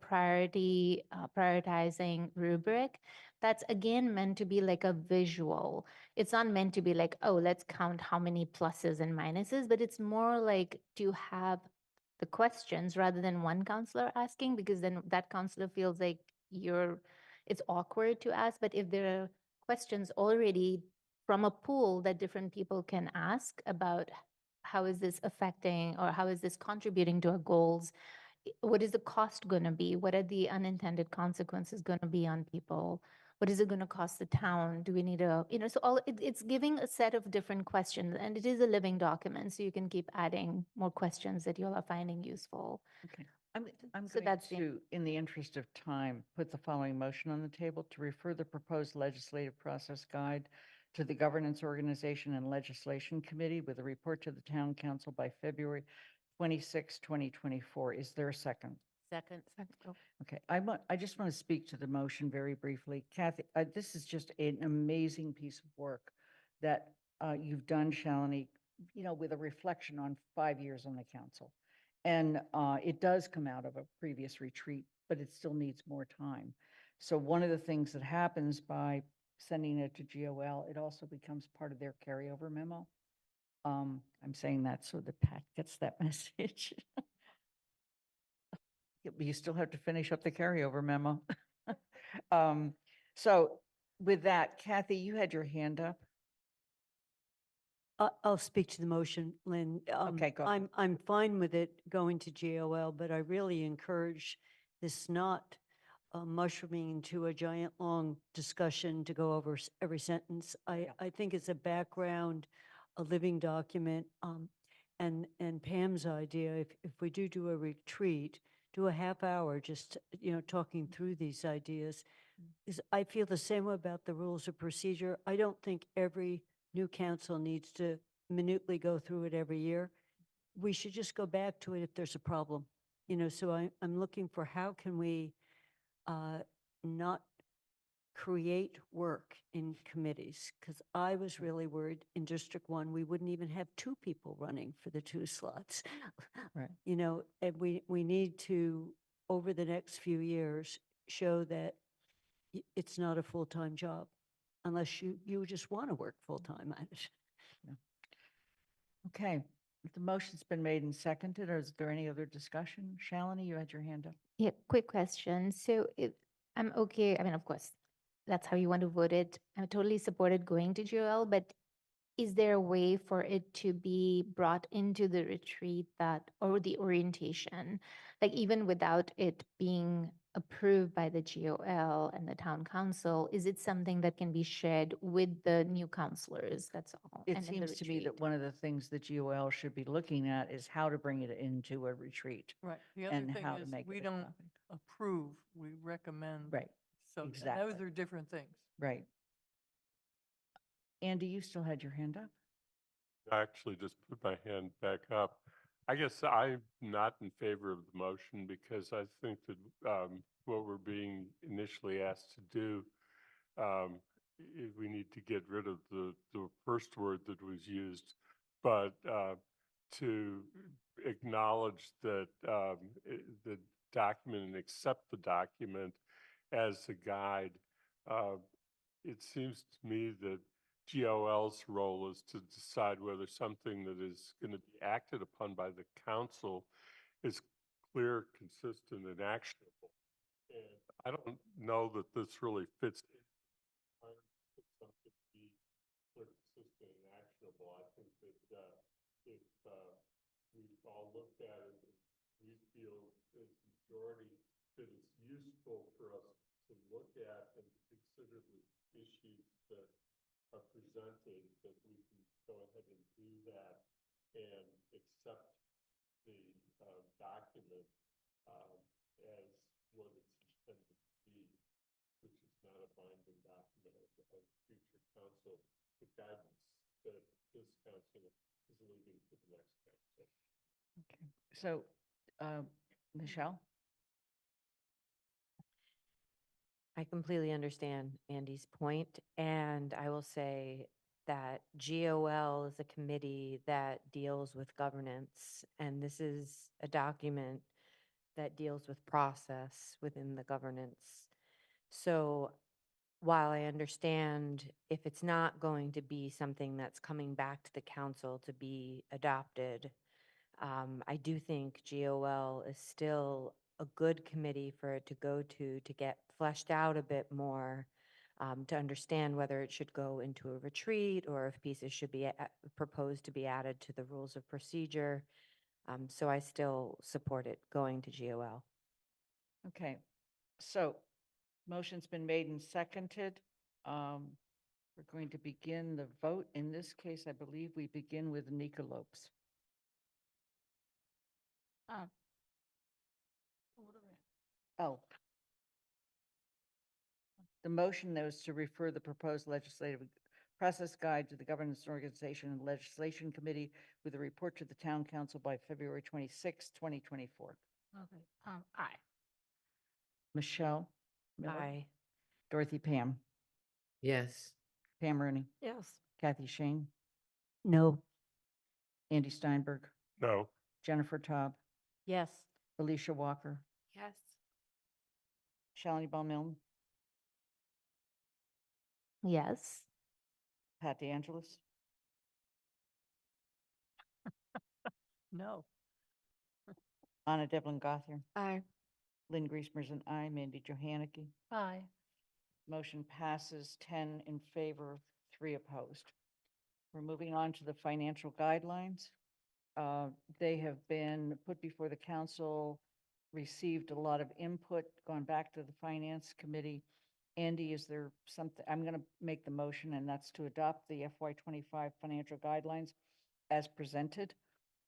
prioritizing rubric. That's again meant to be like a visual. It's not meant to be like, oh, let's count how many pluses and minuses, but it's more like to have the questions rather than one counselor asking, because then that counselor feels like it's awkward to ask. But if there are questions already from a pool that different people can ask about how is this affecting or how is this contributing to our goals, what is the cost going to be? What are the unintended consequences going to be on people? What is it going to cost the town? Do we need so it's giving a set of different questions, and it is a living document, so you can keep adding more questions that you all are finding useful. Okay. I'm So going that's the- to, in the interest of time, put the following motion on the table to refer the proposed legislative process guide to the Governance Organization and Legislation Committee with a report to the Town Council by February 26, 2024. Is there a second? Second. Okay, I just want to speak to the motion very briefly. Kathy, this is just an amazing piece of work that you've done, Shalini, with a reflection on 5 years on the council. And it does come out of a previous retreat, but it still needs more time. So one of the things that happens by sending it to GOL, it also becomes part of their carryover memo. I'm saying that so that Pat gets that message. Yeah, but you still have to finish up the carryover memo. So with that, Kathy, you had your hand up. I'll speak to the motion, Lynn. Okay, go ahead. I'm fine with it going to GOL, but I really encourage this not mushrooming into a giant long discussion to go over every sentence. I think it's a background, a living document. and Pam's idea, if we do a retreat, do a half hour, just, talking through these ideas, is I feel the same way about the rules of procedure. I don't think every new council needs to minutely go through it every year. We should just go back to it if there's a problem. So I'm looking for how can we not create work in committees? Because I was really worried in District 1, we wouldn't even have 2 people running for the 2 slots. Right. And we need to, over the next few years, show that it's not a full-time job unless you just want to work full-time at it. Okay, the motion's been made and seconded. Or is there any other discussion? Shalini, you had your hand up. Yeah, quick question. So if I'm okay, I mean, of course, that's how you want to vote it. I'm totally supported going to GOL, but is there a way for it to be brought into the retreat or the orientation, like even without it being approved by the GOL and the town council, is it something that can be shared with the new counselors? That's all. It and in the seems to me that retreat? one of the things that GOL should be looking at is how to bring it into a retreat. Right. The other And thing how to is, make we it a don't topic. approve, we recommend. Right, So and exactly. those are different things. Right. Andy, you still had your hand up? I actually just put my hand back up. I guess I'm not in favor of the motion because I think that what we're being initially asked to do, we need to get rid of the first word that was used, but to acknowledge that the document and accept the document as a guide. It seems to me that GOL's role is to decide whether something that is going to be acted upon by the council is clear, consistent, and actionable. And I don't know that this really fits in. Something to be clear, consistent, and actionable. I think that if we've all looked at it, we feel as a majority that it's useful for us to look at and consider the issues that are presented, that we can go ahead and do that and accept the document as what it's intended to be, which is not a binding document of future council, the guidance that this council is leaving to the next council. Okay. So, Michelle? I completely understand Andy's point, and I will say that GOL is a committee that deals with governance, and this is a document that deals with process within the governance. So while I understand if it's not going to be something that's coming back to the council to be adopted, I do think GOL is still a good committee for it to go to get fleshed out a bit more, to understand whether it should go into a retreat or if pieces should be proposed to be added to the rules of procedure. So I still support it going to GOL. Okay, so motion's been made and seconded. We're going to begin the vote. In this case, I believe we begin with Nika Lopes. Oh. The motion that was to refer the proposed legislative process guide to the Governance Organization and Legislation Committee with a report to the Town Council by February 26, 2024. Okay, aye. Michelle Miller? Aye. Dorothy Pam? Yes. Pam Rooney? Yes. Kathy Shane? No. Andy Steinberg? No. Jennifer Taub? Yes. Alicia Walker? Yes. Shalini Ball-Milne? Yes. Pat DeAngelis? No. Anna Devlin Gothier? Aye. Lynn Griesmer's an aye. Mandy Johanicky? Aye. Motion passes 10 in favor, 3 opposed. We're moving on to the financial guidelines. They have been put before the council, received a lot of input, gone back to the finance committee. Andy, is there something, I'm going to make the motion, and that's to adopt the FY25 financial guidelines as presented.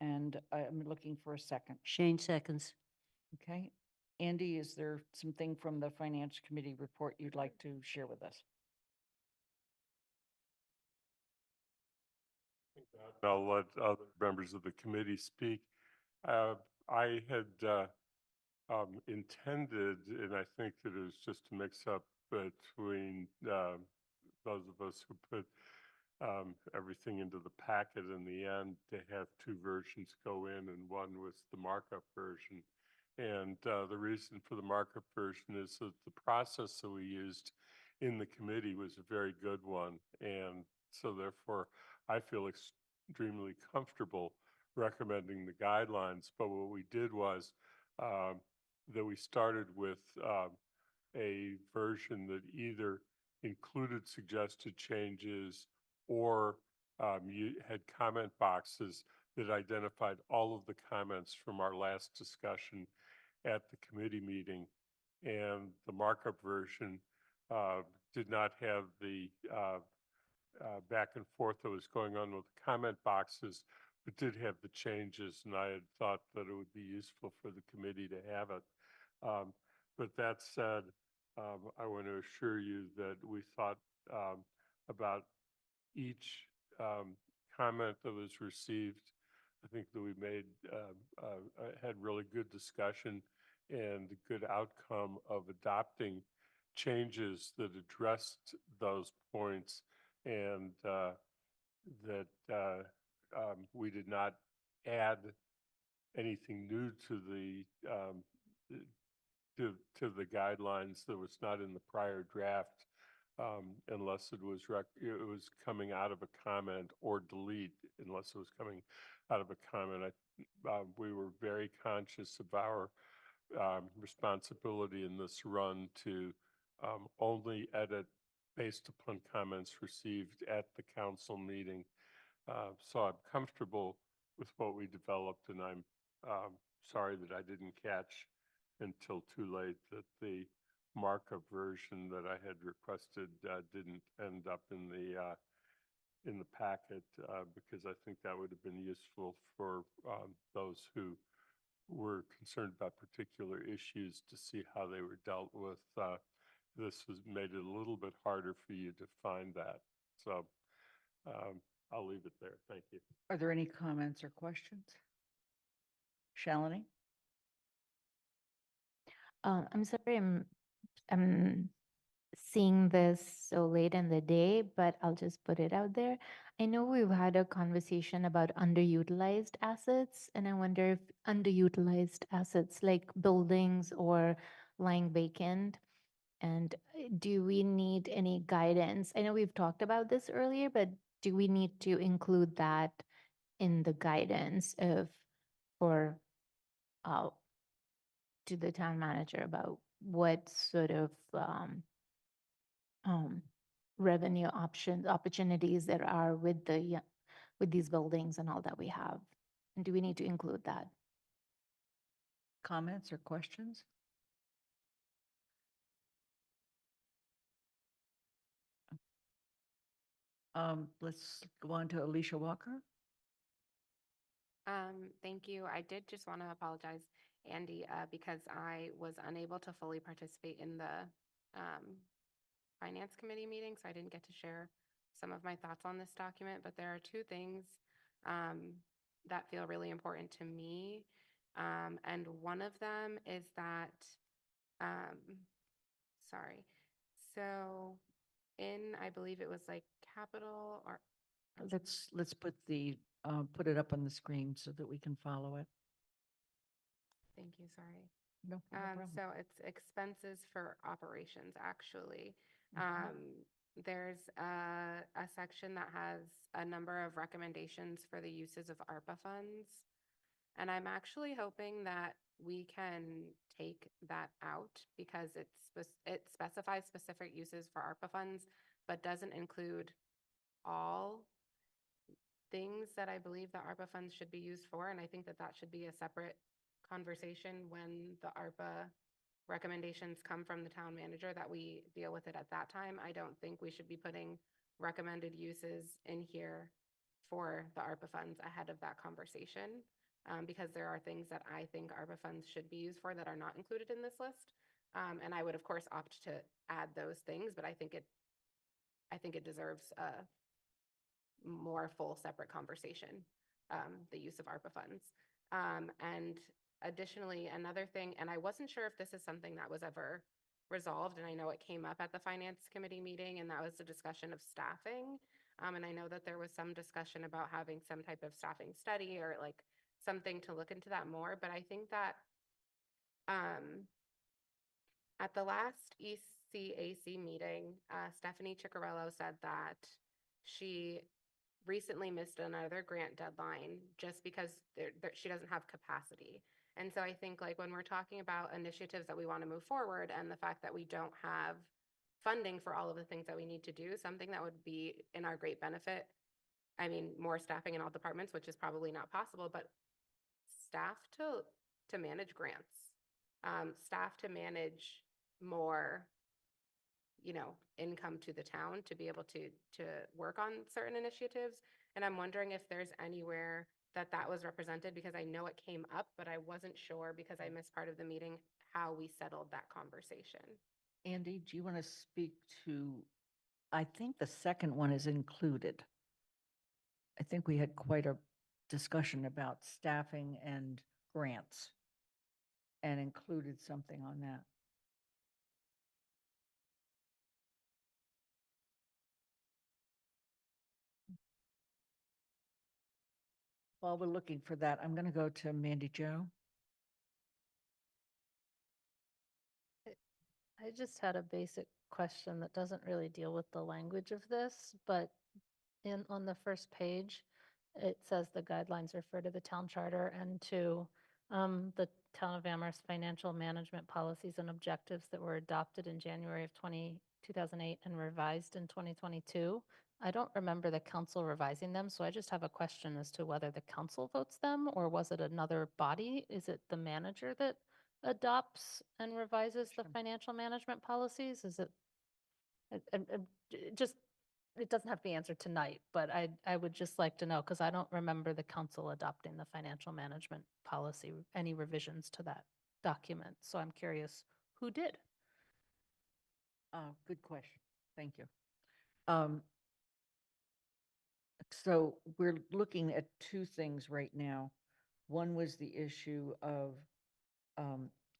and I'm looking for a second. Shane seconds. Okay. Andy, is there something from the Finance Committee report you'd like to share with us? I'll let other members of the committee speak. I had intended, and I think that it was just a mix-up between those of us who put everything into the packet in the end, to have two versions go in, and one was the markup version. And the reason for the markup version is that the process that we used in the committee was a very good one. And so therefore, I feel extremely comfortable recommending the guidelines. But what we did was that we started with a version that either included suggested changes or you had comment boxes that identified all of the comments from our last discussion at the committee meeting. And the markup version did not have the back and forth that was going on with the comment boxes, but did have the changes. And I had thought that it would be useful for the committee to have it. But that said, I want to assure you that we thought about each comment that was received. I think that we made had really good discussion and good outcome of adopting changes that addressed those points, and that we did not add anything new to the to the guidelines that was not in the prior draft, unless it was coming out of a comment, or delete unless it was coming out of a comment. We were very conscious of our responsibility in this run to only edit based upon comments received at the council meeting. So I'm comfortable with what we developed, and I'm sorry that I didn't catch until too late that the markup version that I had requested didn't end up in the packet, because I think that would have been useful for those who were concerned about particular issues to see how they were dealt with. This made it a little bit harder for you to find that. So I'll leave it there. Thank you. Are there any comments or questions? Shalini? I'm sorry, I'm seeing this so late in the day, but I'll just put it out there. I know we've had a conversation about underutilized assets, and I wonder if underutilized assets like buildings or lying vacant, and do we need any guidance? I know we've talked about this earlier, but do we need to include that in the guidance for to the town manager about what sort of revenue opportunities there are with with these buildings and all that we have? And do we need to include that? Comments or questions? Let's go on to Alicia Walker. Thank you. I did just want to apologize, Andy, because I was unable to fully participate in the Finance Committee meeting, so I didn't get to share some of my thoughts on this document. But there are two things that feel really important to me. And one of them is that, sorry, so I believe it was like capital or. Let's put put it up on the screen so that we can follow it. Thank you, sorry. No problem. So it's expenses for operations, actually. Mhm. There's a section that has a number of recommendations for the uses of ARPA funds. And I'm actually hoping that we can take that out, because it specifies specific uses for ARPA funds, but doesn't include all things that I believe the ARPA funds should be used for. And I think that should be a separate conversation when the ARPA recommendations come from the town manager, that we deal with it at that time. I don't think we should be putting recommended uses in here for the ARPA funds ahead of that conversation, because there are things that I think ARPA funds should be used for that are not included in this list. And I would, of course, opt to add those things, but I think it deserves a more full separate conversation, the use of ARPA funds. And additionally, another thing, and I wasn't sure if this is something that was ever resolved, and I know it came up at the finance committee meeting, and that was the discussion of staffing. And I know that there was some discussion about having some type of staffing study or like something to look into that more. But I think that at the last ECAC meeting, Stephanie Ciccarello said that she recently missed another grant deadline just because she doesn't have capacity. And so I think like when we're talking about initiatives that we want to move forward and the fact that we don't have funding for all of the things that we need to do, something that would be in our great benefit, I mean, more staffing in all departments, which is probably not possible, but staff to manage grants, staff to manage more, income to the town to be able to work on certain initiatives. And I'm wondering if there's anywhere that was represented, because I know it came up, but I wasn't sure because I missed part of the meeting how we settled that conversation. Andy, do you want to speak to, I think the second one is included. I think we had quite a discussion about staffing and grants and included something on that. While we're looking for that, I'm going to go to Mandy Jo. I just had a basic question that doesn't really deal with the language of this, but on the first page, it says the guidelines refer to the town charter and to the Town of Amherst financial management policies and objectives that were adopted in January of 2008 and revised in 2022. I don't remember the council revising them, so I just have a question as to whether the council votes them or was it another body? Is it the manager that adopts and revises the financial management policies? Is it, just, it doesn't have to be answered tonight, but I would just like to know, because I don't remember the council adopting the financial management policy, any revisions to that document. So I'm curious, who did? Good question. Thank you. So we're looking at two things right now. One was the issue of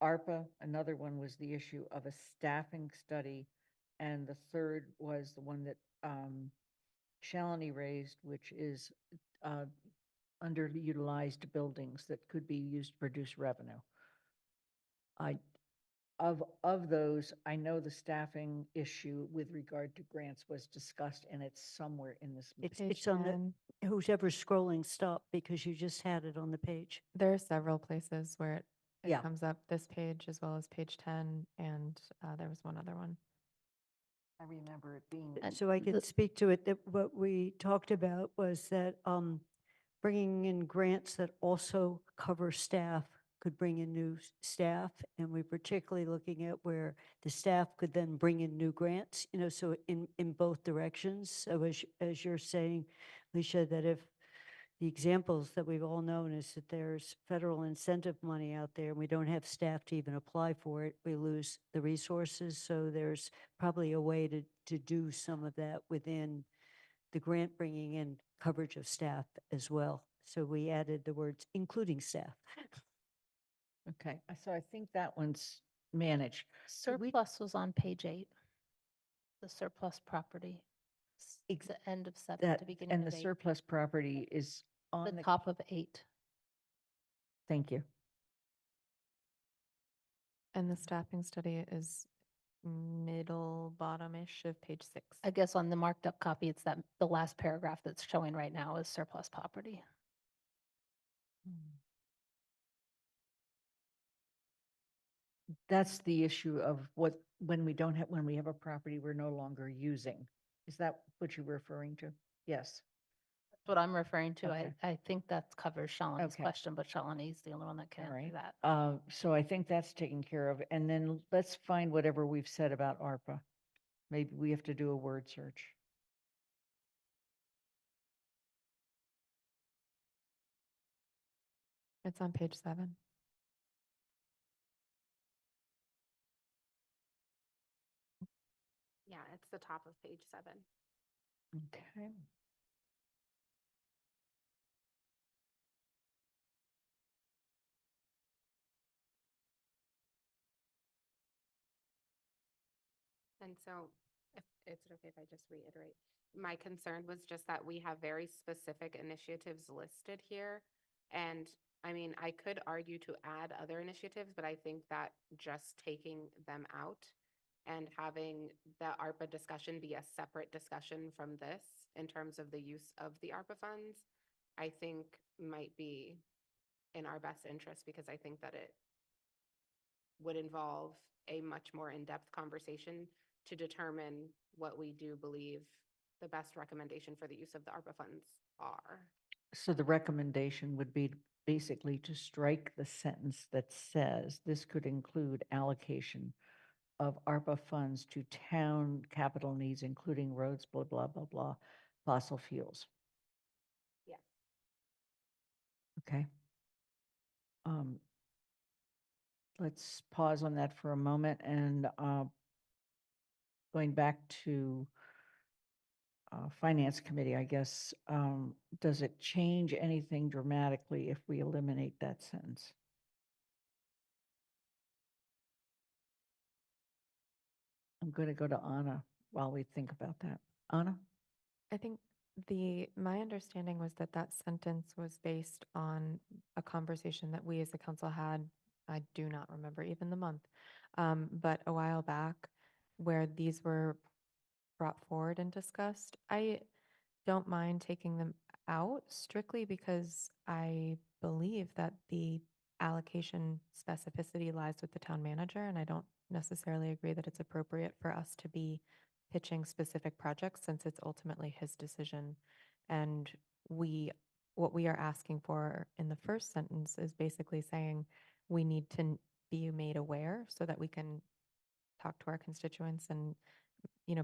ARPA. Another one was the issue of a staffing study. And the third was the one that Shalini raised, which is underutilized buildings that could be used to produce revenue. Of those, I know the staffing issue with regard to grants was discussed, and it's somewhere in this. It's on the, whoever's scrolling, stop, because you just had it on the page. There are several places where it Yeah. comes up, this page as well as page 10, and there was one other one. I remember it being. So I could speak to it, that what we talked about was that bringing in grants that also cover staff could bring in new staff. And we're particularly looking at where the staff could then bring in new grants, so in both directions. So as you're saying, Alicia, that if the examples that we've all known is that there's federal incentive money out there and we don't have staff to even apply for it, we lose the resources. So there's probably a way to do some of that within the grant bringing in coverage of staff as well. So we added the words including staff. Okay, so I think that one's managed. Surplus was on page 8. The surplus property. It's the end of 7 That, to beginning and of the 8. surplus property is on The top of 8. Thank you. And the staffing study is middle bottom-ish of page 6. I guess on the marked up copy, it's the last paragraph that's showing right now is surplus property. That's the issue of when we have a property we're no longer using. Is that what you're referring to? Yes. That's what I'm referring to. Okay. I think that covers Shalini's Okay. question, but Shalini's the only one that can All answer right. that. So I think that's taken care of. And then let's find whatever we've said about ARPA. Maybe we have to do a word search. It's on page 7. Yeah, it's the top of page 7. Okay. And so, if it's okay if I just reiterate, my concern was just that we have very specific initiatives listed here. And I mean, I could argue to add other initiatives, but I think that just taking them out and having the ARPA discussion be a separate discussion from this in terms of the use of the ARPA funds, I think might be in our best interest, because I think that it would involve a much more in-depth conversation to determine what we do believe the best recommendation for the use of the ARPA funds are. So the recommendation would be basically to strike the sentence that says this could include allocation of ARPA funds to town capital needs, including roads, blah, blah, blah, blah, fossil fuels. Yeah. Okay. Let's pause on that for a moment, and going back to Finance Committee, I guess, does it change anything dramatically if we eliminate that sentence? I'm going to go to Anna while we think about that. Anna? I think my understanding was that that sentence was based on a conversation that we as a council had. I do not remember even the month, but a while back, where these were brought forward and discussed. I don't mind taking them out strictly because I believe that the allocation specificity lies with the town manager, and I don't necessarily agree that it's appropriate for us to be pitching specific projects since it's ultimately his decision. And what we are asking for in the first sentence is basically saying we need to be made aware so that we can talk to our constituents and,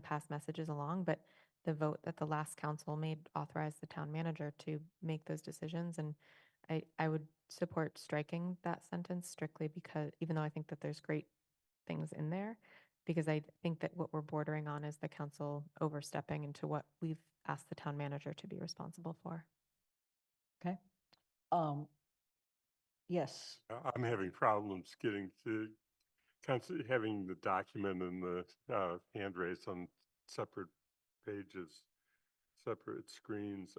pass messages along. But the vote that the last council made authorized the town manager to make those decisions. And I would support striking that sentence strictly because, even though I think that there's great things in there, because I think that what we're bordering on is the council overstepping into what we've asked the town manager to be responsible for. Okay. Yes. I'm having problems getting to having the document and the hand raised on separate pages, separate screens.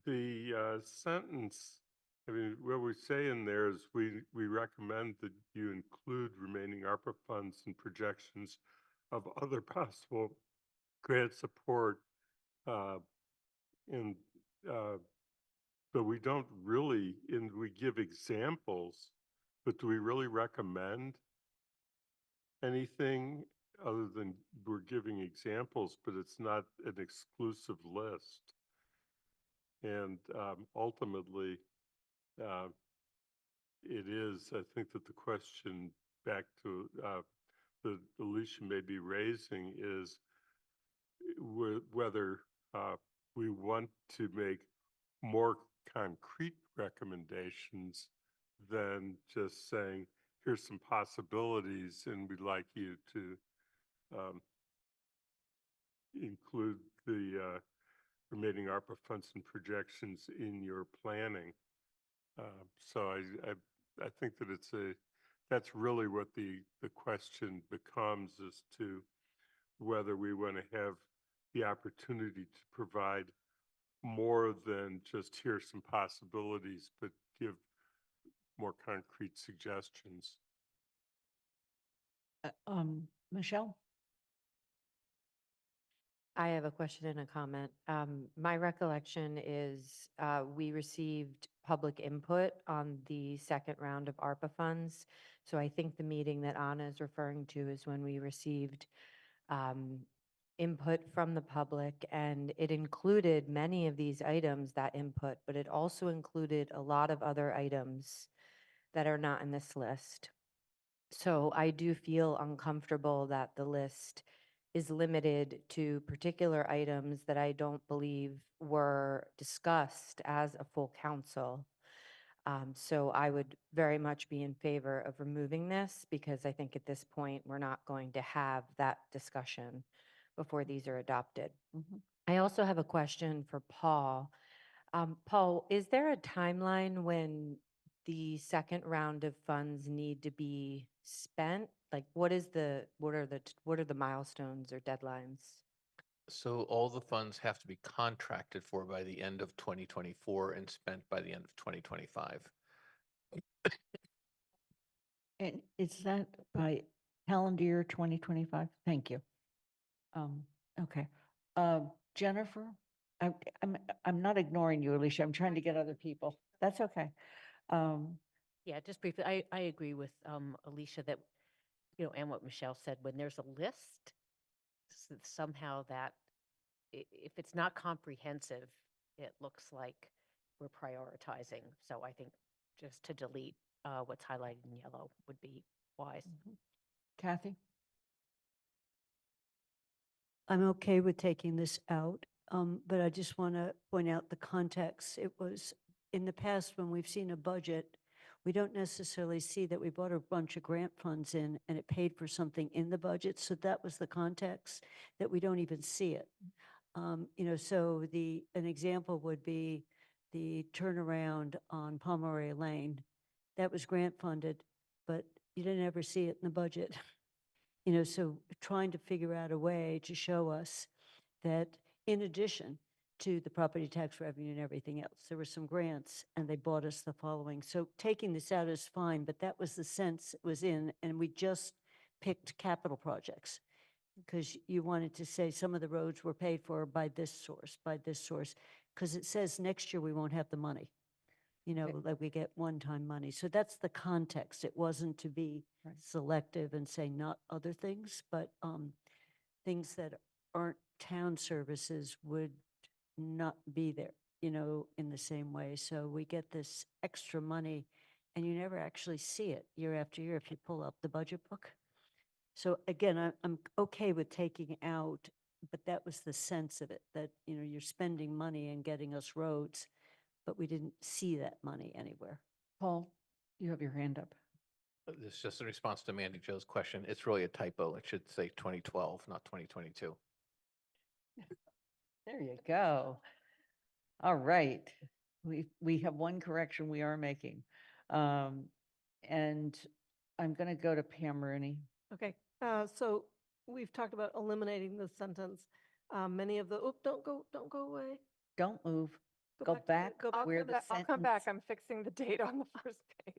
The sentence, I mean, what we say in there is we recommend that you include remaining ARPA funds and projections of other possible grant support, and but we don't really, and we give examples, but do we really recommend anything other than we're giving examples, but it's not an exclusive list? And ultimately, it is, I think that the question back to that Alicia may be raising is whether we want to make more concrete recommendations than just saying, here's some possibilities and we'd like you to include the remaining ARPA funds and projections in your planning. So I think that that's really what the question becomes, as to whether we want to have the opportunity to provide more than just here's some possibilities, but give more concrete suggestions. Michelle? I have a question and a comment. My recollection is we received public input on the second round of ARPA funds. So I think the meeting that Anna is referring to is when we received input from the public, and it included many of these items, that input, but it also included a lot of other items that are not in this list. So I do feel uncomfortable that the list is limited to particular items that I don't believe were discussed as a full council. So I would very much be in favor of removing this because I think at this point, we're not going to have that discussion before these are adopted. I also have a question for Paul. Paul, is there a timeline when the second round of funds need to be spent? Like, what are the milestones or deadlines? So all the funds have to be contracted for by the end of 2024 and spent by the end of 2025. And is that by calendar year 2025? Thank you. Okay. Jennifer, I'm not ignoring you, Alicia. I'm trying to get other people. That's okay. Yeah, just briefly, I agree with Alicia that, and what Michelle said, when there's a list, somehow that, if it's not comprehensive, it looks like we're prioritizing. So I think just to delete what's highlighted in yellow would be wise. Kathy? I'm okay with taking this out, but I just want to point out the context. It was in the past when we've seen a budget, we don't necessarily see that we brought a bunch of grant funds in and it paid for something in the budget. So that was the context that we don't even see it. So an example would be the turnaround on Pomeroy Lane. That was grant funded, but you didn't ever see it in the budget. So trying to figure out a way to show us that in addition to the property tax revenue and everything else, there were some grants and they bought us the following. So taking this out is fine, but that was the sense it was in, and we just picked capital projects because you wanted to say some of the roads were paid for by this source, because it says next year we won't have the money. Like we get one-time money. So that's the context. It wasn't to be selective and say not other things, but things that aren't town services would not be there, in the same way. So we get this extra money and you never actually see it year after year if you pull up the budget book. So again, I'm okay with taking out, but that was the sense of it, that, you're spending money and getting us roads, but we didn't see that money anywhere. Paul, you have your hand up. This is just a response to Mandy Joe's question. It's really a typo. It should say 2012, not 2022. There you go. All right. We have one correction we are making. And I'm going to go to Pam Rooney. Okay, so we've talked about eliminating the sentence. Many of the, don't go away. Don't move. Go back Go back where to the I'll come back. sentence. I'm fixing the date on the first page.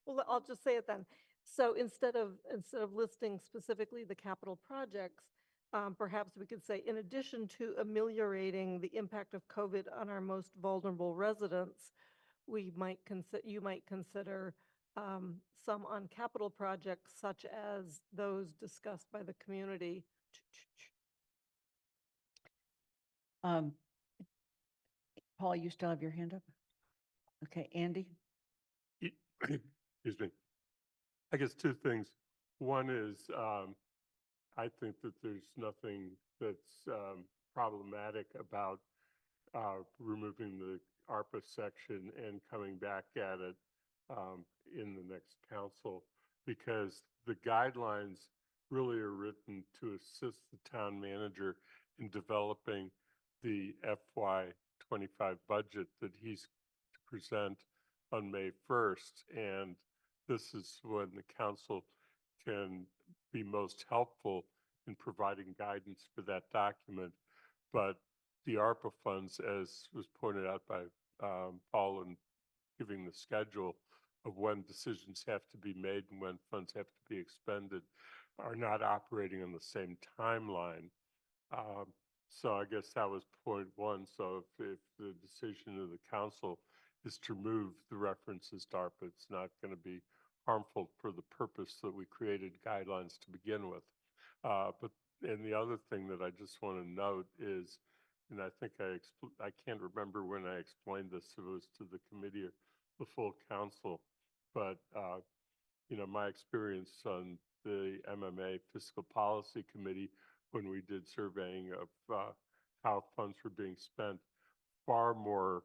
Well, I'll just say it then. So instead of listing specifically the capital projects, perhaps we could say, in addition to ameliorating the impact of COVID on our most vulnerable residents, you might consider some on capital projects such as those discussed by the community. Paul, you still have your hand up? Okay, Andy? Excuse me. I guess two things. One is I think that there's nothing that's problematic about removing the ARPA section and coming back at it in the next council, because the guidelines really are written to assist the town manager in developing the FY25 budget that he's to present on May 1st. And this is when the council can be most helpful in providing guidance for that document. But the ARPA funds, as was pointed out by Paul in giving the schedule of when decisions have to be made and when funds have to be expended, are not operating on the same timeline. So I guess that was point one. So if the decision of the council is to remove the references to ARPA, it's not going to be harmful for the purpose that we created guidelines to begin with. And the other thing that I just want to note is, and I think I can't remember when I explained this, if it was to the committee or the full council, but my experience on the MMA Fiscal Policy Committee, when we did surveying of how funds were being spent, far more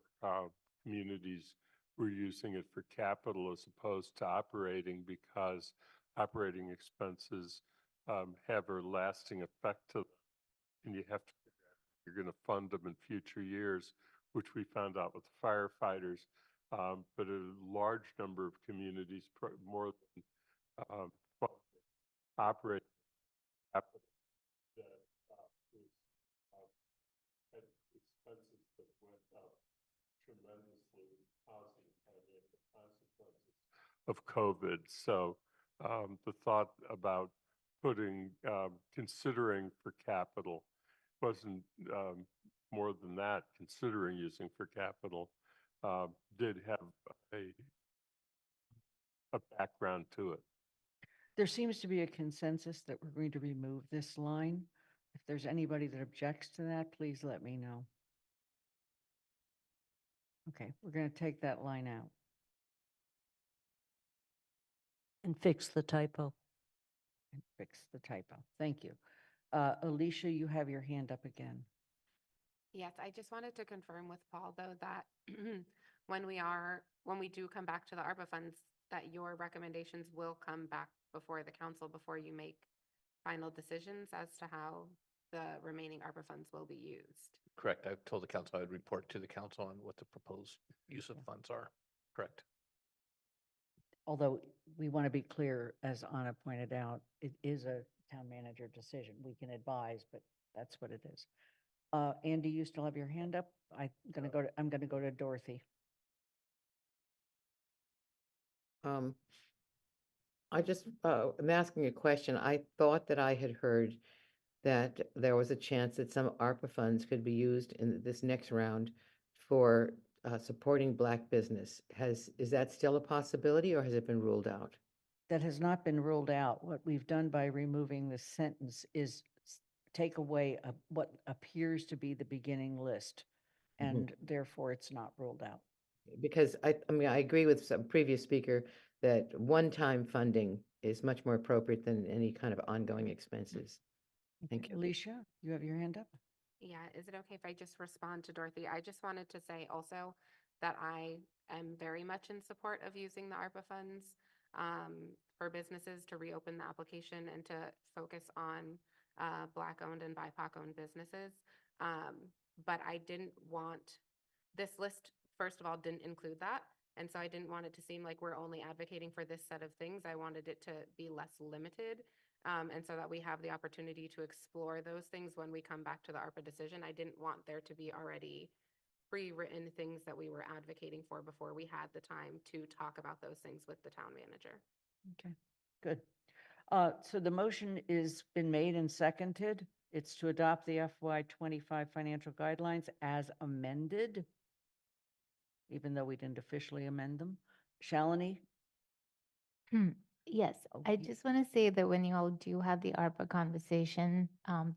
communities we're using it for capital as opposed to operating, because operating expenses have a lasting effect to them, and you have to figure out if you're going to fund them in future years, which we found out with the firefighters. But a large number of communities, more than operate capital that had expenses that went up tremendously, causing financial consequences of COVID. So the thought about considering for capital wasn't more than that, considering using for capital did have a background to it. There seems to be a consensus that we're going to remove this line. If there's anybody that objects to that, please let me know. Okay, we're going to take that line out. And fix the typo. And fix the typo. Thank you. Alicia, you have your hand up again. Yes, I just wanted to confirm with Paul, though, that when we do come back to the ARPA funds, that your recommendations will come back before the council before you make final decisions as to how the remaining ARPA funds will be used. Correct. I've told the council I would report to the council on what the proposed use of funds are. Correct. Although we want to be clear, as Anna pointed out, it is a town manager decision. We can advise, but that's what it is. Andy, you still have your hand up? I'm going to go to Dorothy. I'm asking a question. I thought that I had heard that there was a chance that some ARPA funds could be used in this next round for supporting Black business. Is that still a possibility, or has it been ruled out? That has not been ruled out. What we've done by removing the sentence is take away what appears to be the beginning list, and therefore it's not ruled out. Because I mean, I agree with some previous speaker that one-time funding is much more appropriate than any kind of ongoing expenses. Thank you. Alicia, you have your hand up? Yeah, is it okay if I just respond to Dorothy? I just wanted to say also that I am very much in support of using the ARPA funds for businesses to reopen the application and to focus on Black-owned and BIPOC-owned businesses. But I didn't want, this list, first of all, didn't include that. And so I didn't want it to seem like we're only advocating for this set of things. I wanted it to be less limited. And so that we have the opportunity to explore those things when we come back to the ARPA decision. I didn't want there to be already pre-written things that we were advocating for before we had the time to talk about those things with the town manager. Okay, good. So the motion is been made and seconded. It's to adopt the FY25 financial guidelines as amended, even though we didn't officially amend them. Shalini? Yes, I just want to say that when you all do have the ARPA conversation,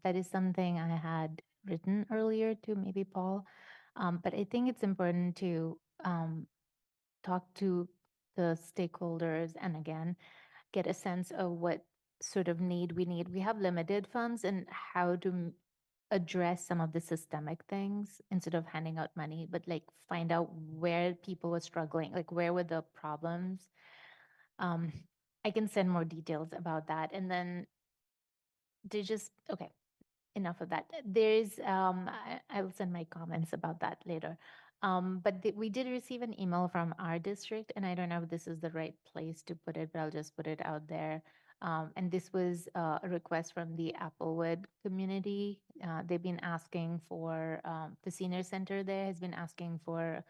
that is something I had written earlier to maybe Paul. But I think it's important to talk to the stakeholders and again, get a sense of what sort of need we need. We have limited funds and how to address some of the systemic things instead of handing out money, but like find out where people were struggling, like where were the problems. I can send more details about that. And then okay, enough of that. There's, I'll send my comments about that later. But we did receive an email from our district, and I don't know if this is the right place to put it, but I'll just put it out there. And this was a request from the Applewood community. They've been asking for, the senior center there has been asking for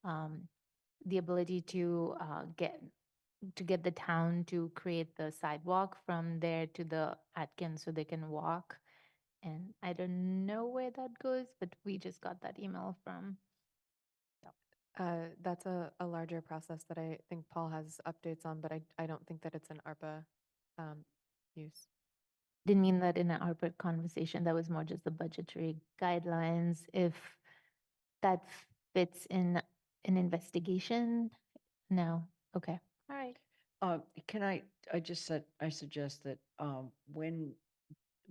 the ability to get the town to create the sidewalk from there to the Atkins so they can walk. And I don't know where that goes, but we just got that email from. That's a larger process that I think Paul has updates on, but I don't think that it's an ARPA use. Didn't mean that in an ARPA conversation. That was more just the budgetary guidelines. If that fits in an investigation, no. Okay. All right. Can I just said, I suggest that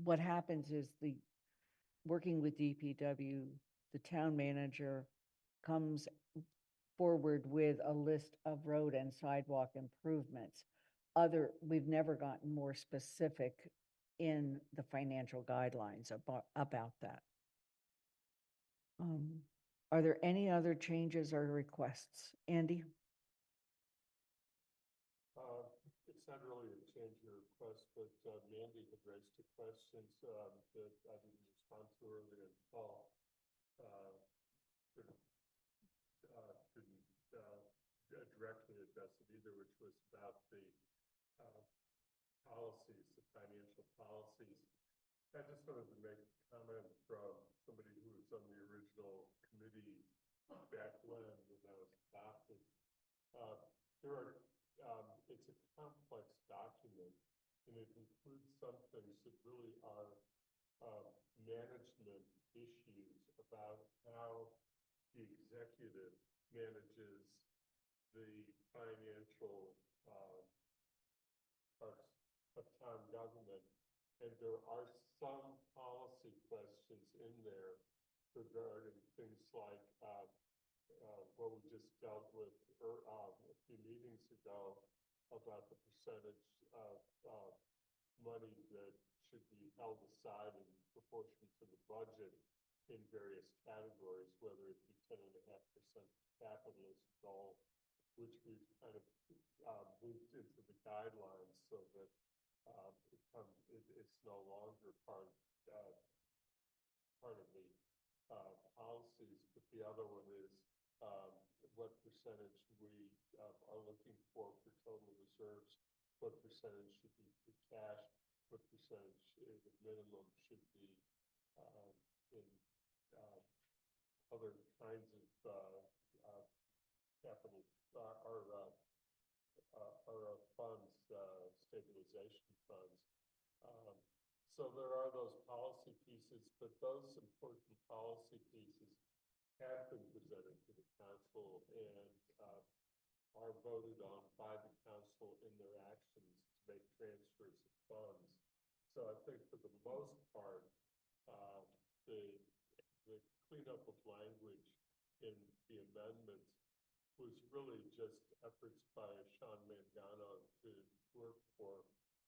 what happens is working with DPW, the town manager comes forward with a list of road and sidewalk improvements. We've never gotten more specific in the financial guidelines about that. Are there any other changes or requests? Andy? It's not really a change or request, but Mandy had raised two questions that I didn't respond to earlier in the call. Couldn't directly address it either, which was about the policies, the financial policies. I just wanted to make a comment from somebody who was on the original committee back when that was adopted. It's a complex document, and it includes some things that really are management issues about how the executive manages the financial parts of town government. And there are some policy questions in there regarding things like what we just dealt with a few meetings ago about the percentage of money that should be held aside in proportion to the budget in various categories, whether it be 10.5% capital as a goal, which we've kind of moved into the guidelines so that it's no longer part of the policies. But the other one is what percentage we are looking for total reserves, what percentage should be for cash, what percentage the minimum should be in other kinds of capital or funds, stabilization funds. So there are those policy pieces, but those important policy pieces have been presented to the council and are voted on by the council in their actions to make transfers of funds. So I think for the most part, the cleanup of language in the amendments was really just efforts by Sean Mangano to work for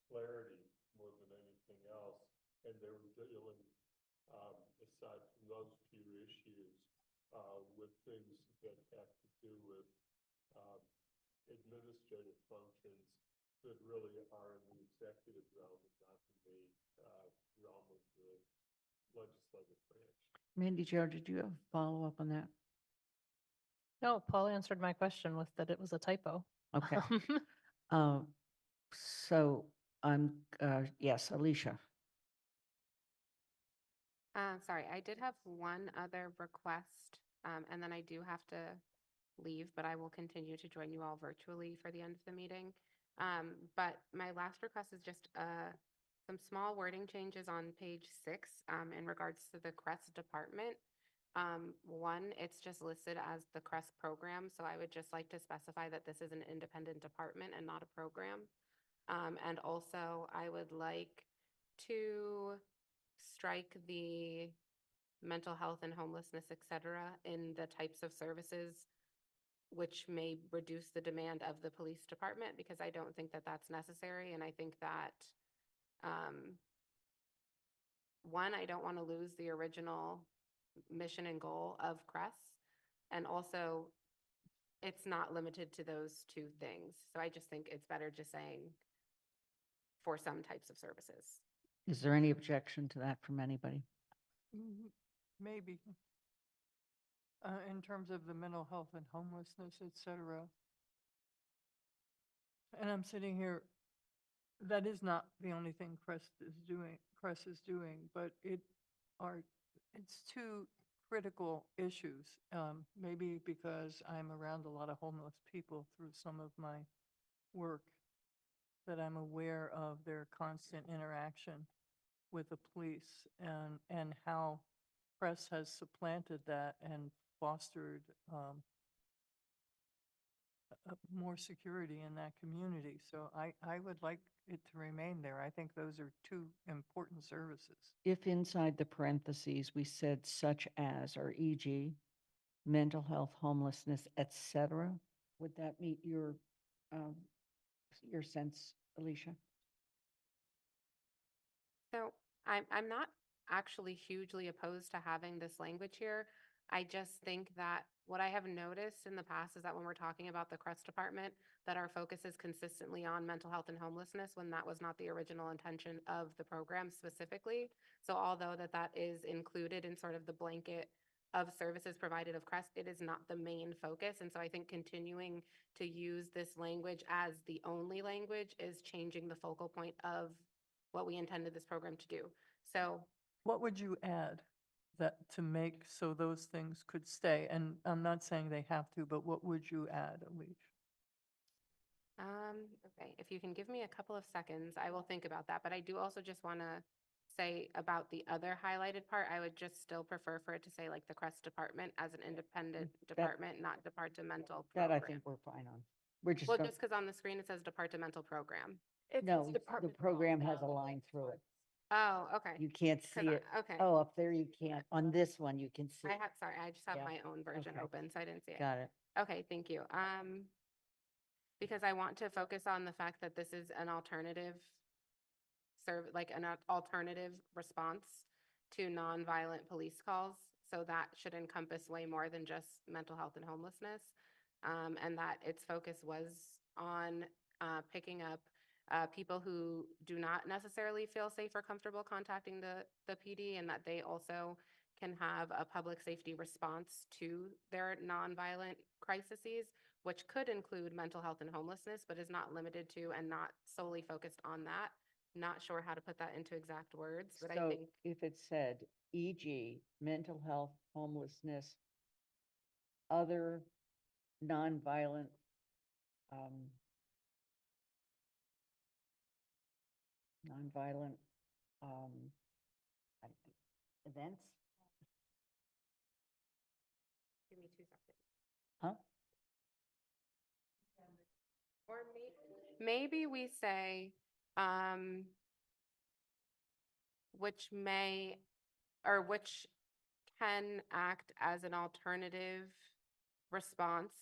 clarity more than anything else. And they were dealing, aside from those few issues, with things that have to do with administrative functions that really are in the executive realm and not in the realm of the legislative branch. Mandy Jo, did you have a follow-up on that? No, Paul answered my question with that it was a typo. Okay. So yes, Alicia. Sorry, I did have one other request, and then I do have to leave, but I will continue to join you all virtually for the end of the meeting. But my last request is just some small wording changes on page 6 in regards to the CREST department. One, it's just listed as the CREST program, so I would just like to specify that this is an independent department and not a program. And also, I would like to strike the mental health and homelessness, et cetera, in the types of services which may reduce the demand of the police department, because I don't think that that's necessary. And I think that, one, I don't want to lose the original mission and goal of CREST. And also, it's not limited to those two things. So I just think it's better just saying for some types of services. Is there any objection to that from anybody? Maybe. In terms of the mental health and homelessness, et cetera. And I'm sitting here, that is not the only thing CREST is doing, but it's two critical issues. Maybe because I'm around a lot of homeless people through some of my work, that I'm aware of their constant interaction with the police and how CREST has supplanted that and fostered more security in that community. So I would like it to remain there. I think those are two important services. If inside the parentheses we said such as or e.g., mental health, homelessness, et cetera. Would that meet um, your sense, Alicia? So I'm not actually hugely opposed to having this language here. I just think that what I have noticed in the past is that when we're talking about the CREST department, that our focus is consistently on mental health and homelessness when that was not the original intention of the program specifically. So although that is included in sort of the blanket of services provided of CREST, it is not the main focus. And so I think continuing to use this language as the only language is changing the focal point of what we intended this program to do. So What would you add that to make so those things could stay? And I'm not saying they have to, but what would you add, Alicia? okay, if you can give me a couple of seconds, I will think about that. But I do also just want to say about the other highlighted part, I would just still prefer for it to say like the CREST department as an independent department, not departmental That I program. think we're fine on. We're just, Well, just because on the screen it says departmental program. no, the program has a line through it. Oh, okay. You can't see it. Okay. Oh, up there you can't. On this one, you can see. Sorry, I just have Yeah. my own version Okay. open, so I didn't see it. Got it. Okay, thank you. Because I want to focus on the fact that this is an alternative like an alternative response to nonviolent police calls. So that should encompass way more than just mental health and homelessness. And that its focus was on picking up people who do not necessarily feel safe or comfortable contacting the PD, and that they also can have a public safety response to their nonviolent crises, which could include mental health and homelessness, but is not limited to and not solely focused on that. Not sure how to put that into exact words, but I So think if it said, e.g., mental health, homelessness, other nonviolent nonviolent I- events, give me 2 seconds. huh? Or maybe we say, which may, or which can act as an alternative response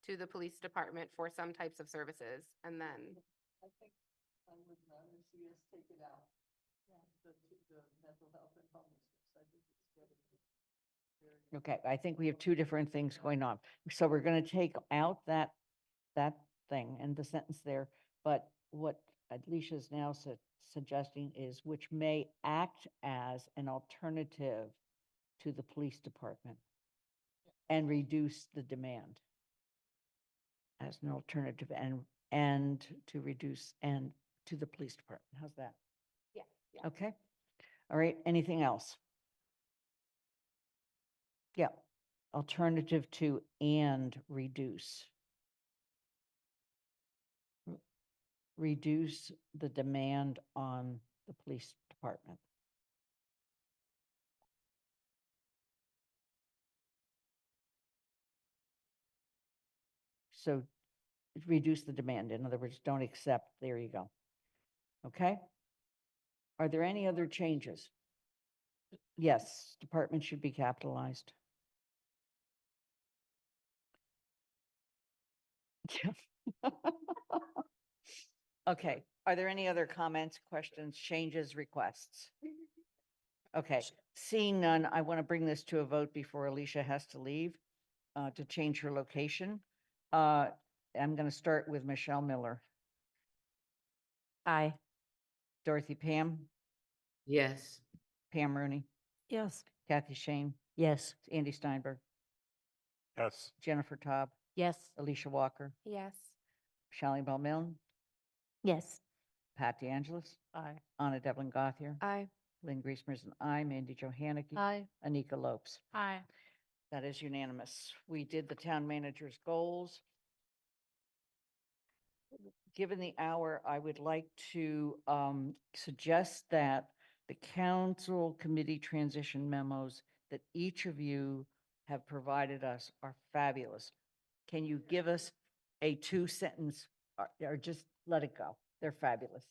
to the police department for some types of services, and then. I think I would rather see us take it out. The mental health and homelessness. I think it's getting very. Okay, I think we have two different things going on. So we're going to take out that thing and the sentence there. But what Alicia is now suggesting is which may act as an alternative to the police department and reduce the demand as an alternative and to reduce and to the police department. How's that? Yeah. Yeah. Okay. All right. Anything else? Yeah. Alternative to and reduce. Reduce the demand on the police department. So reduce the demand. In other words, don't accept. There you go. Okay. Are there any other changes? Yes, department should be capitalized. Okay, are there any other comments, questions, changes, requests? Okay, seeing none, I want to bring this to a vote before Alicia has to leave to change her location. I'm going to start with Michelle Miller. Aye. Dorothy Pam, Yes. Pam Rooney, Yes. Kathy Shane, Yes. Andy Steinberg, Yes. Jennifer Taub, Yes. Alicia Walker, Yes. Shelley Bell Milne, Yes. Pat DeAngelis, Aye. Anna Devlin Gothier, Aye. Lynn Griesmer's an aye, Mandy Johanicky, Aye. Anika Lopes. Aye. That is unanimous. We did the town manager's goals. Given the hour, I would like to suggest that the council committee transition memos that each of you have provided us are fabulous. Can you give us a 2-sentence or just let it go? They're fabulous.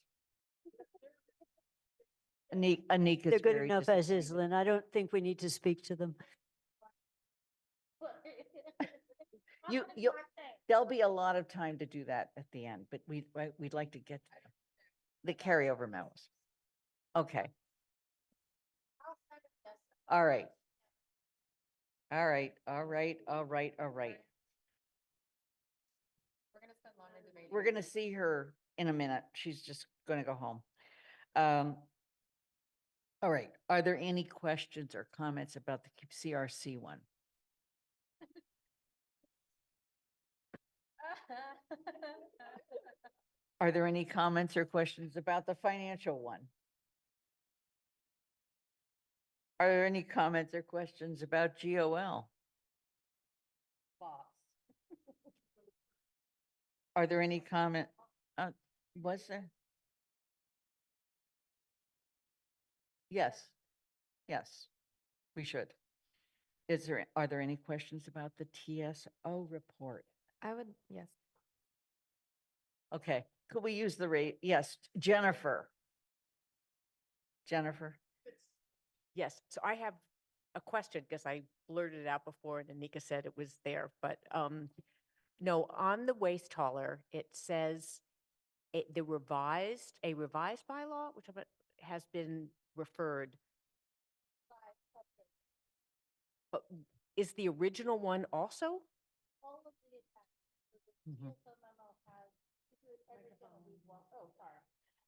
Anika's They're good very enough as is, disappointed. Lynn. I don't think we need to speak to them. there'll be a lot of time to do that at the end, but we'd like to get to the carryover memos. Okay. All right. All right, all right, all right, all right. We're going to spend longer debating. We're gonna see her in a minute. She's just gonna go home. All right, are there any questions or comments about the CRC one? Are there any comments or questions about the financial one? Are there any comments or questions about GOL? Are there any comment? Was there? Yes, yes, we should. Are there any questions about the TSO report? I would, yes. Okay, could we use the rate? Yes, Jennifer. Jennifer? Yes, so I have a question because I blurted it out before and Anika said it was there, but no, on the waste hauler, it says a revised bylaw, which has been referred. But is the original one also? Mhm.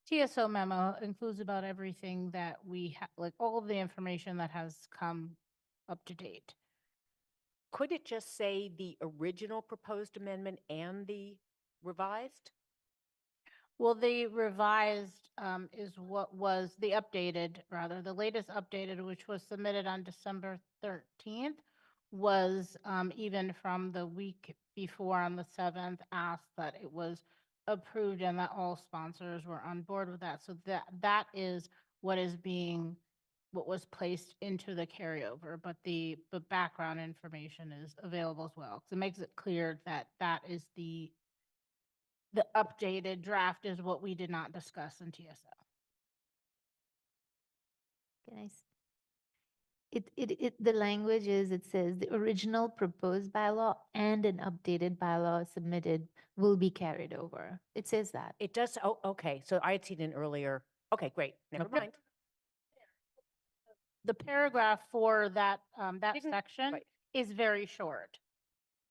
TSO memo includes about everything that we have, like all of the information that has come up to date. Could it just say the original proposed amendment and the revised? Well, the revised is what was the updated, rather, the latest updated, which was submitted on December 13th, was even from the week before on the 7th, asked that it was approved and that all sponsors were on board with that. So that is what was placed into the carryover, but the background information is available as well. So it makes it clear that that is the updated draft is what we did not discuss in TSO. Can I the language is, it says the original proposed bylaw and an updated bylaw submitted will be carried over. It says that. It does, oh, okay, so I had seen it earlier. Okay, great, never Okay. mind. The paragraph for that, that Didn't- section right. is very short.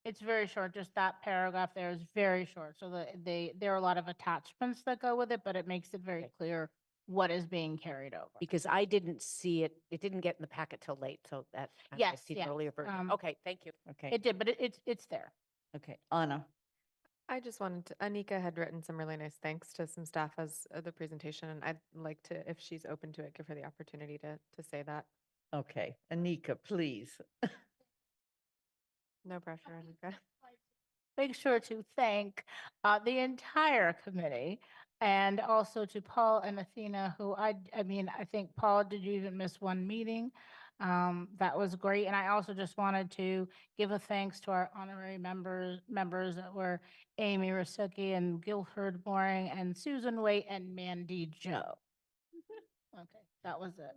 It's very short, just that paragraph there is very short. So there are a lot of attachments that go with it, but it makes it very clear what is being carried over. Because I didn't see it, it didn't get in the packet till late, so that. I'd Yes, seen yes, earlier version. um, Okay, thank you. Okay, It did, but it's there. okay, Anna. I just wanted to, Anika had written some really nice thanks to some staff as the presentation, and I'd like to, if she's open to it, give her the opportunity to say that. Okay, Anika, please. No pressure, Anika. Make sure to thank the entire committee and also to Paul and Athena, who I mean, I think, Paul, did you even miss one meeting? That was great. And I also just wanted to give a thanks to our honorary members that were Amy Rasuki and Guilford Mooring and Susan Waite and Mandy Joe. Okay, that was it.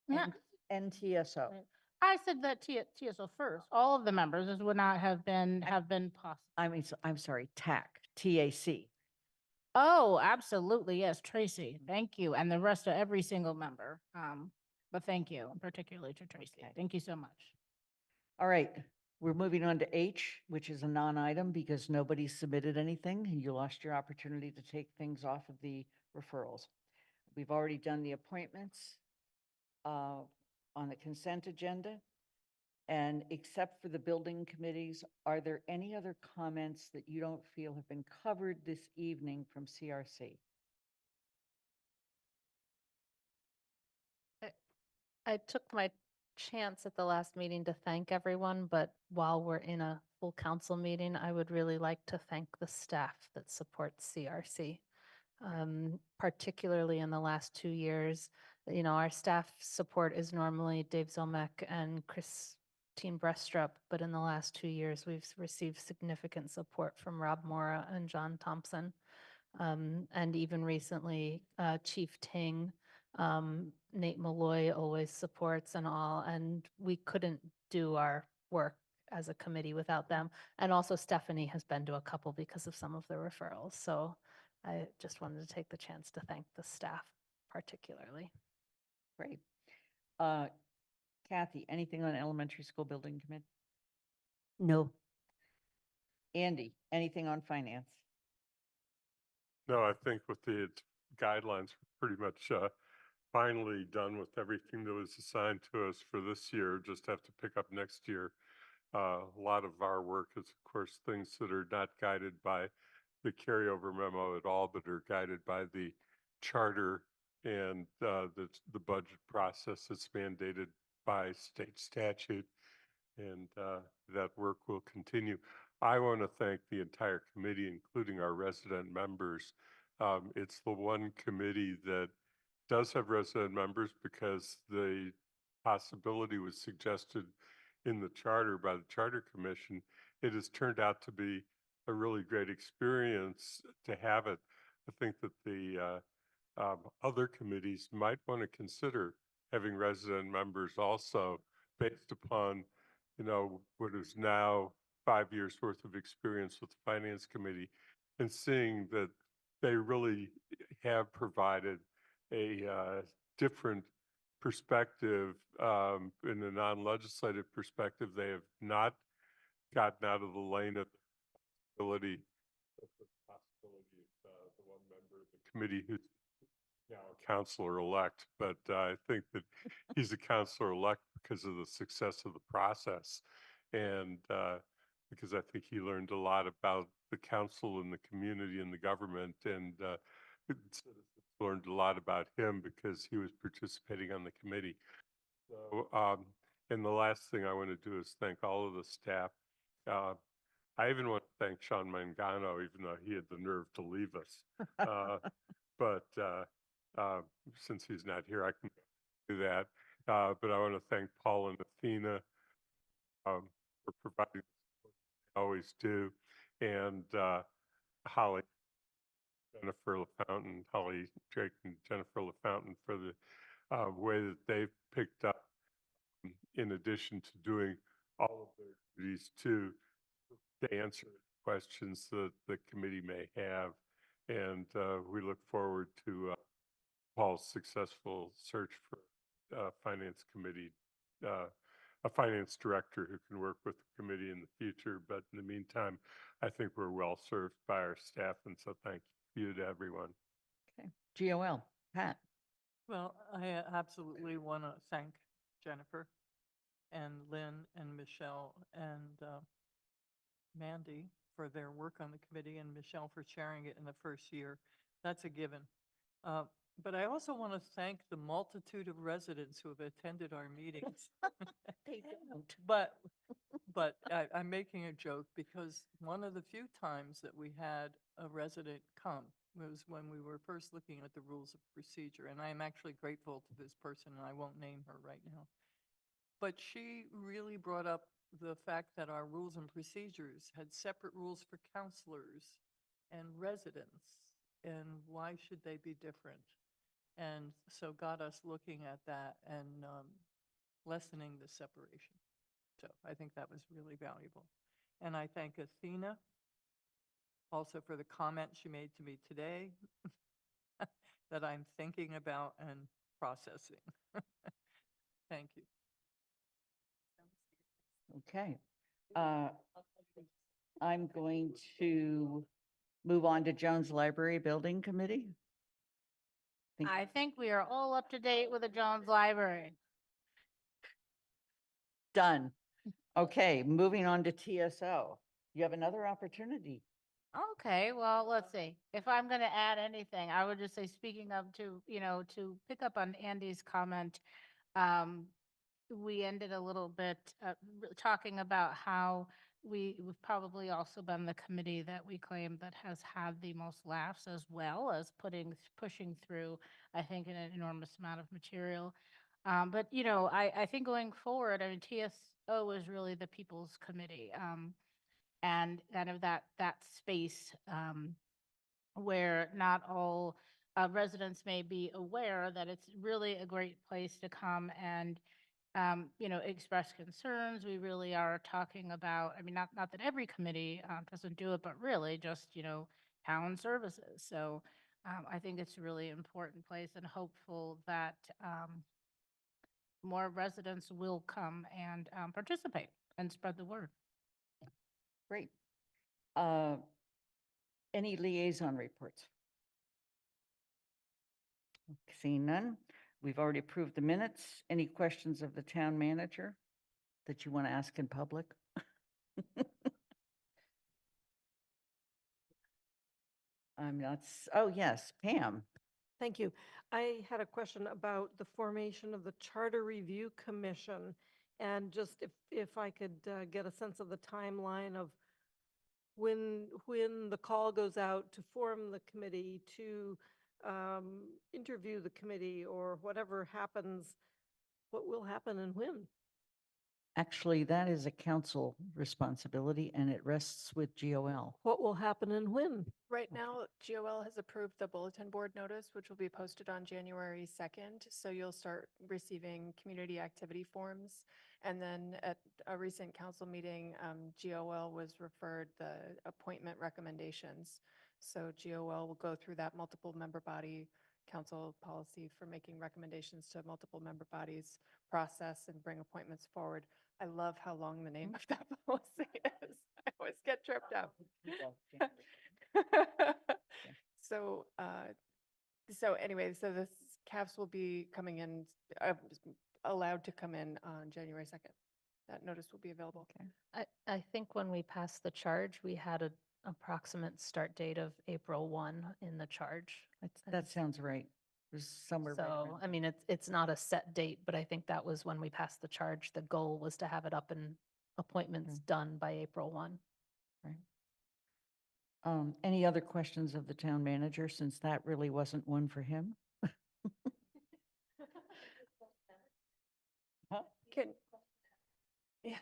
Yeah. And TSO. Right. I said that TSO first. All of the members, this would not have been possible. I mean, I'm sorry, TAC. Oh, absolutely. Yes, Tracy. Thank you. And the rest of every single member. But thank you, particularly to Tracy. Okay. Thank you so much. All right, we're moving on to H, which is a non-item because nobody submitted anything and you lost your opportunity to take things off of the referrals. We've already done the appointments on the consent agenda. And except for the building committees, are there any other comments that you don't feel have been covered this evening from CRC? I took my chance at the last meeting to thank everyone, but while we're in a full council meeting, I would really like to thank the staff that supports CRC. Particularly in the last 2 years, you know, our staff support is normally Dave Zomek and Christine Brestrup, but in the last 2 years, we've received significant support from Rob Mora and John Thompson. And even recently, Chief Ting, Nate Malloy always supports and all, and we couldn't do our work as a committee without them. And also Stephanie has been to a couple because of some of the referrals. So I just wanted to take the chance to thank the staff particularly. Great. Kathy, anything on elementary school building committee? No. Andy, anything on finance? No, I think with the guidelines, we're pretty much finally done with everything that was assigned to us for this year. Just have to pick up next year. A lot of our work is, of course, things that are not guided by the carryover memo at all, but are guided by the charter and the budget process that's mandated by state statute. And that work will continue. I want to thank the entire committee, including our resident members. It's the one committee that does have resident members because the possibility was suggested in the charter by the Charter Commission. It has turned out to be a really great experience to have it. I think that the other committees might want to consider having resident members also, based upon, what is now 5 years worth of experience with the Finance Committee, and seeing that they really have provided a different perspective in a non-legislative perspective. They have not gotten out of the lane of the possibility of the one member of the committee who's now a counselor-elect, but I think that he's a counselor-elect because of the success of the process, and because I think he learned a lot about the council and the community and the government, and citizens learned a lot about him because he was participating on the committee. So, and the last thing I want to do is thank all of the staff. I even want to thank Sean Mangano, even though he had the nerve to leave us. But since he's not here, I can do that. But I want to thank Paul and Athena for providing the support they always do, and Holly, Jennifer LaFountain, Holly Drake and Jennifer LaFountain for the way that they've picked up, in addition to doing all of their duties to answer questions that the committee may have. And we look forward to Paul's successful search for finance committee, a finance director who can work with the committee in the future. But in the meantime, I think we're well served by our staff. And so thank you to everyone. Okay. GOL, Pat. Well, I absolutely want to thank Jennifer and Lynn and Michelle and Mandy for their work on the committee, and Michelle for chairing it in the first year. That's a given. But I also want to thank the multitude of residents who have attended our meetings. They don't. But I'm making a joke because one of the few times that we had a resident come was when we were first looking at the rules of procedure. And I am actually grateful to this person, and I won't name her right now. But she really brought up the fact that our rules and procedures had separate rules for counselors and residents, and why should they be different? And so got us looking at that and lessening the separation. So I think that was really valuable. And I thank Athena also for the comment she made to me today that I'm thinking about and processing. Thank you. Okay. I'm going to move on to Jones Library Building Committee. I think we are all up to date with the Jones Library. Done. Okay, moving on to TSO. You have another opportunity. Okay, well, let's see. If I'm going to add anything, I would just say, speaking of to pick up on Andy's comment, we ended a little bit talking about how we've probably also been the committee that we claim that has had the most laughs, as well as pushing through, I think, an enormous amount of material. But I think going forward, I mean, TSO is really the people's committee, and kind of that space where not all residents may be aware that it's really a great place to come and express concerns. We really are talking about, I mean, not that every committee doesn't do it, but really just, town services. So I think it's a really important place and hopeful that more residents will come and participate and spread the word. Great. Any liaison reports? Seeing none, we've already approved the minutes. Any questions of the town manager that you want to ask in public? I'm not, oh, yes, Pam. Thank you. I had a question about the formation of the Charter Review Commission, and just if I could get a sense of the timeline of when the call goes out to form the committee, to interview the committee, or whatever happens, what will happen and when? Actually, that is a council responsibility and it rests with GOL. What will happen and when? Right now, GOL has approved the bulletin board notice, which will be posted on January 2nd. So you'll start receiving community activity forms. And then at a recent council meeting, GOL was referred the appointment recommendations. So GOL will go through that multiple member body council policy for making recommendations to multiple member bodies process and bring appointments forward. I love how long the name of that policy is. I always get tripped up. So, anyway, so this CAFs will be coming in, allowed to come in on January 2nd. That notice will be available. I think when we passed the charge, we had an approximate start date of April 1 in the charge. That sounds right. It was somewhere. right So, around I mean, it's not a set date, but I think that was when we passed the charge. The goal was to have it up and appointments done by April 1. Right. Any other questions of the town manager, since that really wasn't one for him? Huh? Yeah.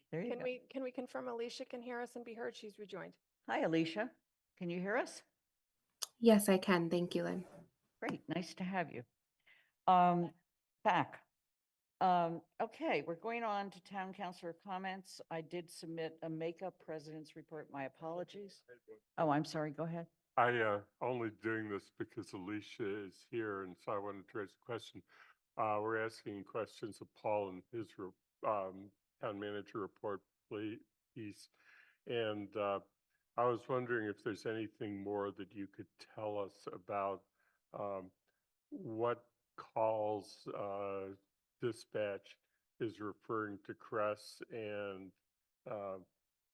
There you go. Can we confirm Alicia can hear us and be heard? She's rejoined. Hi, Alicia. Can you hear us? Yes, I can. Thank you, Lynn. Great, nice to have you. Back. Okay, we're going on to town councilor comments. I did submit a makeup president's report. My apologies. Oh, I'm sorry. Go ahead. I only doing this because Alicia is here, and so I wanted to raise a question. We're asking questions of Paul and his town manager report, please. And I was wondering if there's anything more that you could tell us about what calls dispatch is referring to CRESS and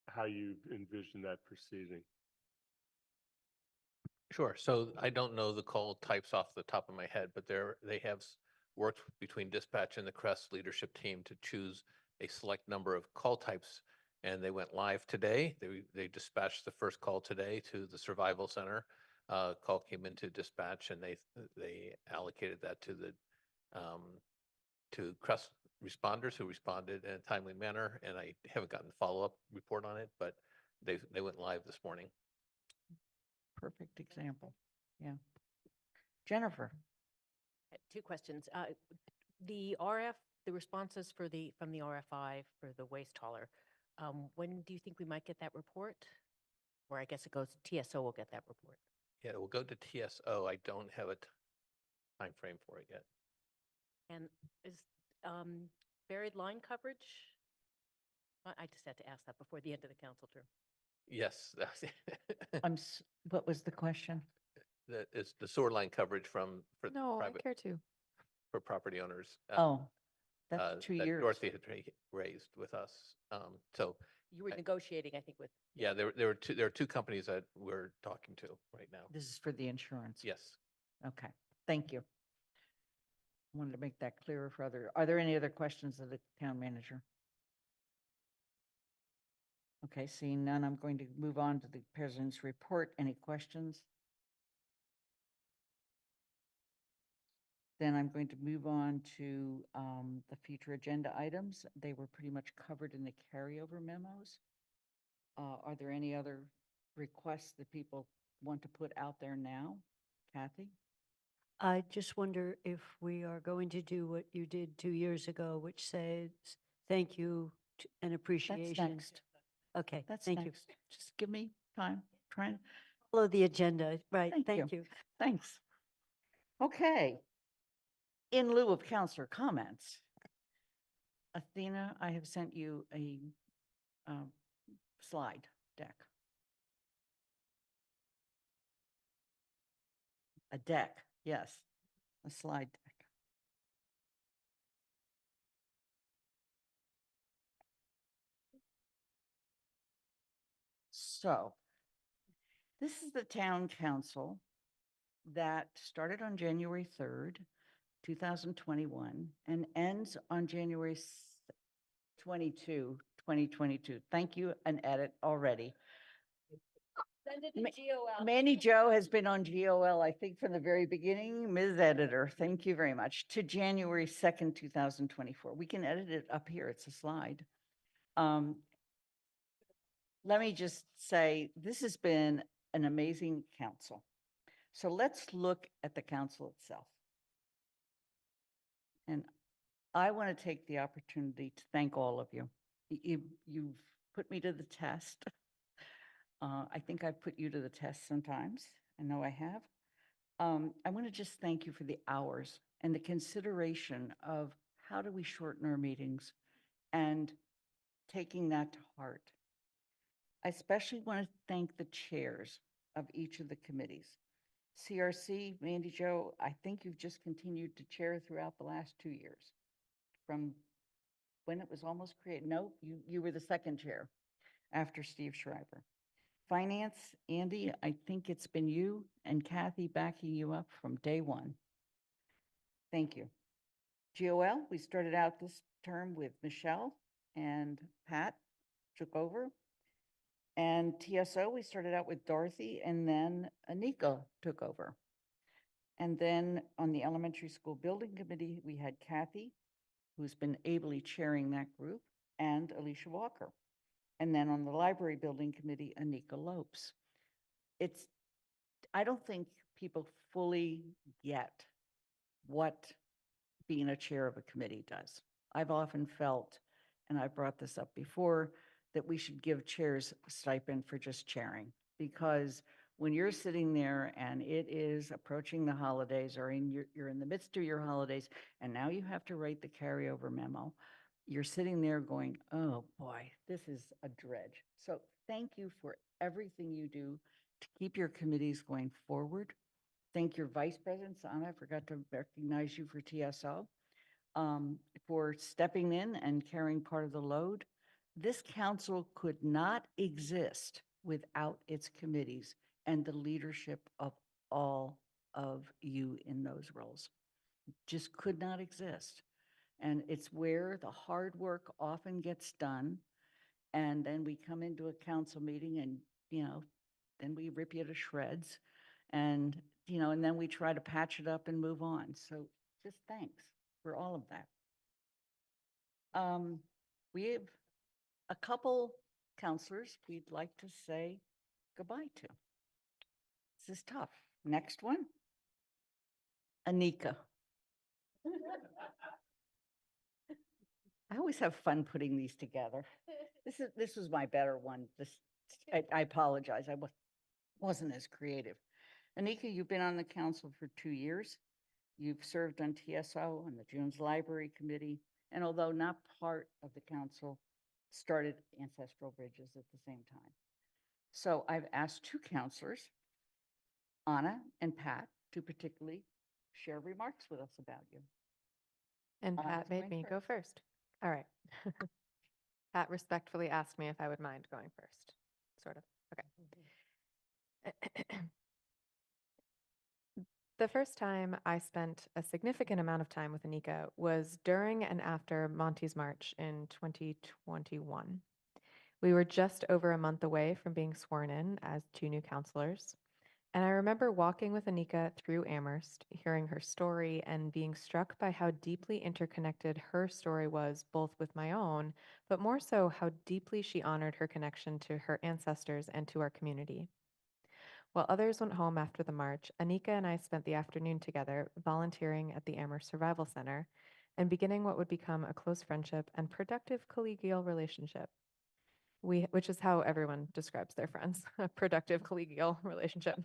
how you envision that proceeding. Sure. So I don't know the call types off the top of my head, but they have worked between dispatch and the CREST leadership team to choose a select number of call types. And they went live today. They dispatched the first call today to the survival center. Call came into dispatch and they allocated that to the to CREST responders who responded in a timely manner. And I haven't gotten the follow-up report on it, but they went live this morning. Perfect example. Yeah. Jennifer. Two questions. The responses from the RFI for the waste hauler, when do you think we might get that report? Or I guess it goes, TSO will get that report. Yeah, it will go to TSO. I don't have a time frame for it yet. And is buried line coverage? I just had to ask that before the end of the council term. Yes. What was the question? That is the sewer line coverage for No, I private care too. for property owners. Oh, that's 2 that years. Dorothy had raised with us. So You were negotiating, I think, with. yeah, there are two companies that we're talking to right now. This is for the insurance. Yes. Okay, thank you. Wanted to make that clearer for are there any other questions of the town manager? Okay, seeing none, I'm going to move on to the president's report. Any questions? Then I'm going to move on to the future agenda items. They were pretty much covered in the carryover memos. Are there any other requests that people want to put out there now? Kathy? I just wonder if we are going to do what you did 2 years ago, which says thank you and That's appreciation. next. Okay, That's thank you. next. Just give me time. Trying. Follow the agenda, right? Thank you. Thank you. Thanks. Okay. In lieu of counselor comments, Athena, I have sent you a slide deck. A deck, yes, a slide deck. So, this is the town council that started on January 3rd, 2021, and ends on January 22, 2022. Thank you, an edit already. Send it Ma- to GOL. Manny Joe has been on GOL, I think, from the very beginning. Ms. Editor, thank you very much. To January 2nd, 2024. We can edit it up here. It's a slide. Let me just say, this has been an amazing council. So let's look at the council itself. And I want to take the opportunity to thank all of you. You've put me to the test. I think I've put you to the test sometimes. I know I have. I want to just thank you for the hours and the consideration of how do we shorten our meetings and taking that to heart. I especially want to thank the chairs of each of the committees. CRC, Mandy Jo, I think you've just continued to chair throughout the last 2 years from when it was almost created. No, you were the second chair after Steve Schreiber. Finance, Andy, I think it's been you and Kathy backing you up from day one. Thank you. GOL, we started out this term with Michelle and Pat took over. And TSO, we started out with Dorothy and then Anika took over. And then on the elementary school building committee, we had Kathy, who's been ably chairing that group, and Alicia Walker. And then on the library building committee, Anika Lopes. I don't think people fully get what being a chair of a committee does. I've often felt, and I brought this up before, that we should give chairs a stipend for just chairing, because when you're sitting there and it is approaching the holidays or you're in the midst of your holidays and now you have to write the carryover memo, you're sitting there going, oh boy, this is a dredge. So thank you for everything you do to keep your committees going forward. Thank your vice presidents, Anna, I forgot to recognize you for TSO, for stepping in and carrying part of the load. This council could not exist without its committees and the leadership of all of you in those roles. Just could not exist. And it's where the hard work often gets done. And then we come into a council meeting and, then we rip you to shreds. And, and then we try to patch it up and move on. So just thanks for all of that. We have a couple counselors we'd like to say goodbye to. This is tough. Next one, Anika. I always have fun putting these together. This was my better one. I apologize. I wasn't as creative. Anika, you've been on the council for 2 years. You've served on TSO and the Jones Library Committee, and although not part of the council, started Ancestral Bridges at the same time. So I've asked 2 counselors, Anna and Pat, to particularly share remarks with us about you. And Anna's Pat made going me go first. All right. Pat respectfully asked me if I would mind going first, sort of. Okay. The first time I spent a significant amount of time with Anika was during and after Monty's March in 2021. We were just over a month away from being sworn in as 2 new counselors. And I remember walking with Anika through Amherst, hearing her story and being struck by how deeply interconnected her story was, both with my own, but more so how deeply she honored her connection to her ancestors and to our community. While others went home after the march, Anika and I spent the afternoon together volunteering at the Amherst Survival Center and beginning what would become a close friendship and productive collegial relationship. Which is how everyone describes their friends, a productive collegial relationship.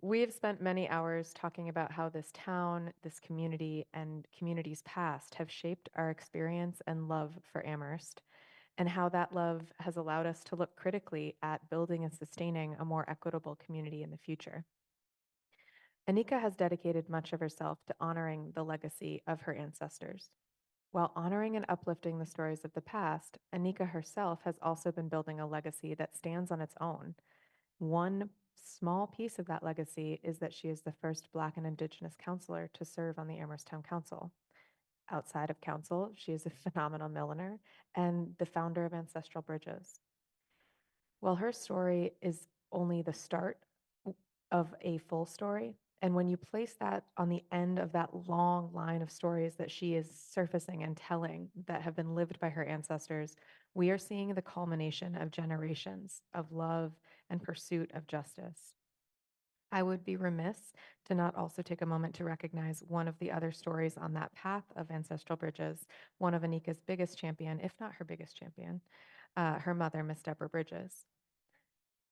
We have spent many hours talking about how this town, this community, and communities past have shaped our experience and love for Amherst, and how that love has allowed us to look critically at building and sustaining a more equitable community in the future. Anika has dedicated much of herself to honoring the legacy of her ancestors. While honoring and uplifting the stories of the past, Anika herself has also been building a legacy that stands on its own. One small piece of that legacy is that she is the first Black and Indigenous counselor to serve on the Amherst Town Council. Outside of council, she is a phenomenal milliner and the founder of Ancestral Bridges. While her story is only the start of a full story, and when you place that on the end of that long line of stories that she is surfacing and telling that have been lived by her ancestors, we are seeing the culmination of generations of love and pursuit of justice. I would be remiss to not also take a moment to recognize one of the other stories on that path of Ancestral Bridges, one of Anika's biggest champion, if not her biggest champion, her mother, Miss Deborah Bridges.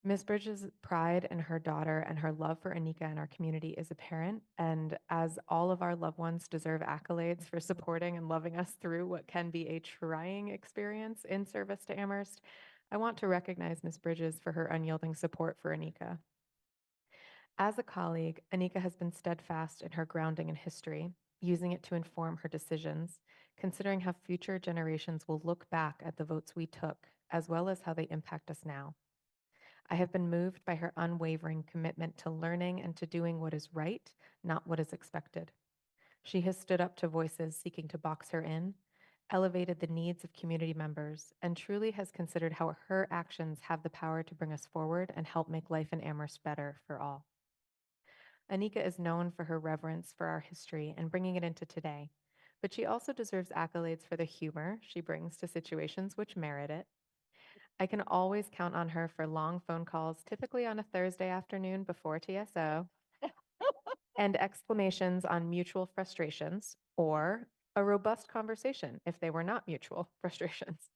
Ms. Bridges' pride in her daughter and her love for Anika and our community is apparent, and as all of our loved ones deserve accolades for supporting and loving us through what can be a trying experience in service to Amherst, I want to recognize Ms. Bridges for her unyielding support for Anika. As a colleague, Anika has been steadfast in her grounding in history, using it to inform her decisions, considering how future generations will look back at the votes we took, as well as how they impact us now. I have been moved by her unwavering commitment to learning and to doing what is right, not what is expected. She has stood up to voices seeking to box her in, elevated the needs of community members, and truly has considered how her actions have the power to bring us forward and help make life in Amherst better for all. Anika is known for her reverence for our history and bringing it into today, but she also deserves accolades for the humor she brings to situations which merit it. I can always count on her for long phone calls, typically on a Thursday afternoon before TSO, and exclamations on mutual frustrations, or a robust conversation if they were not mutual frustrations.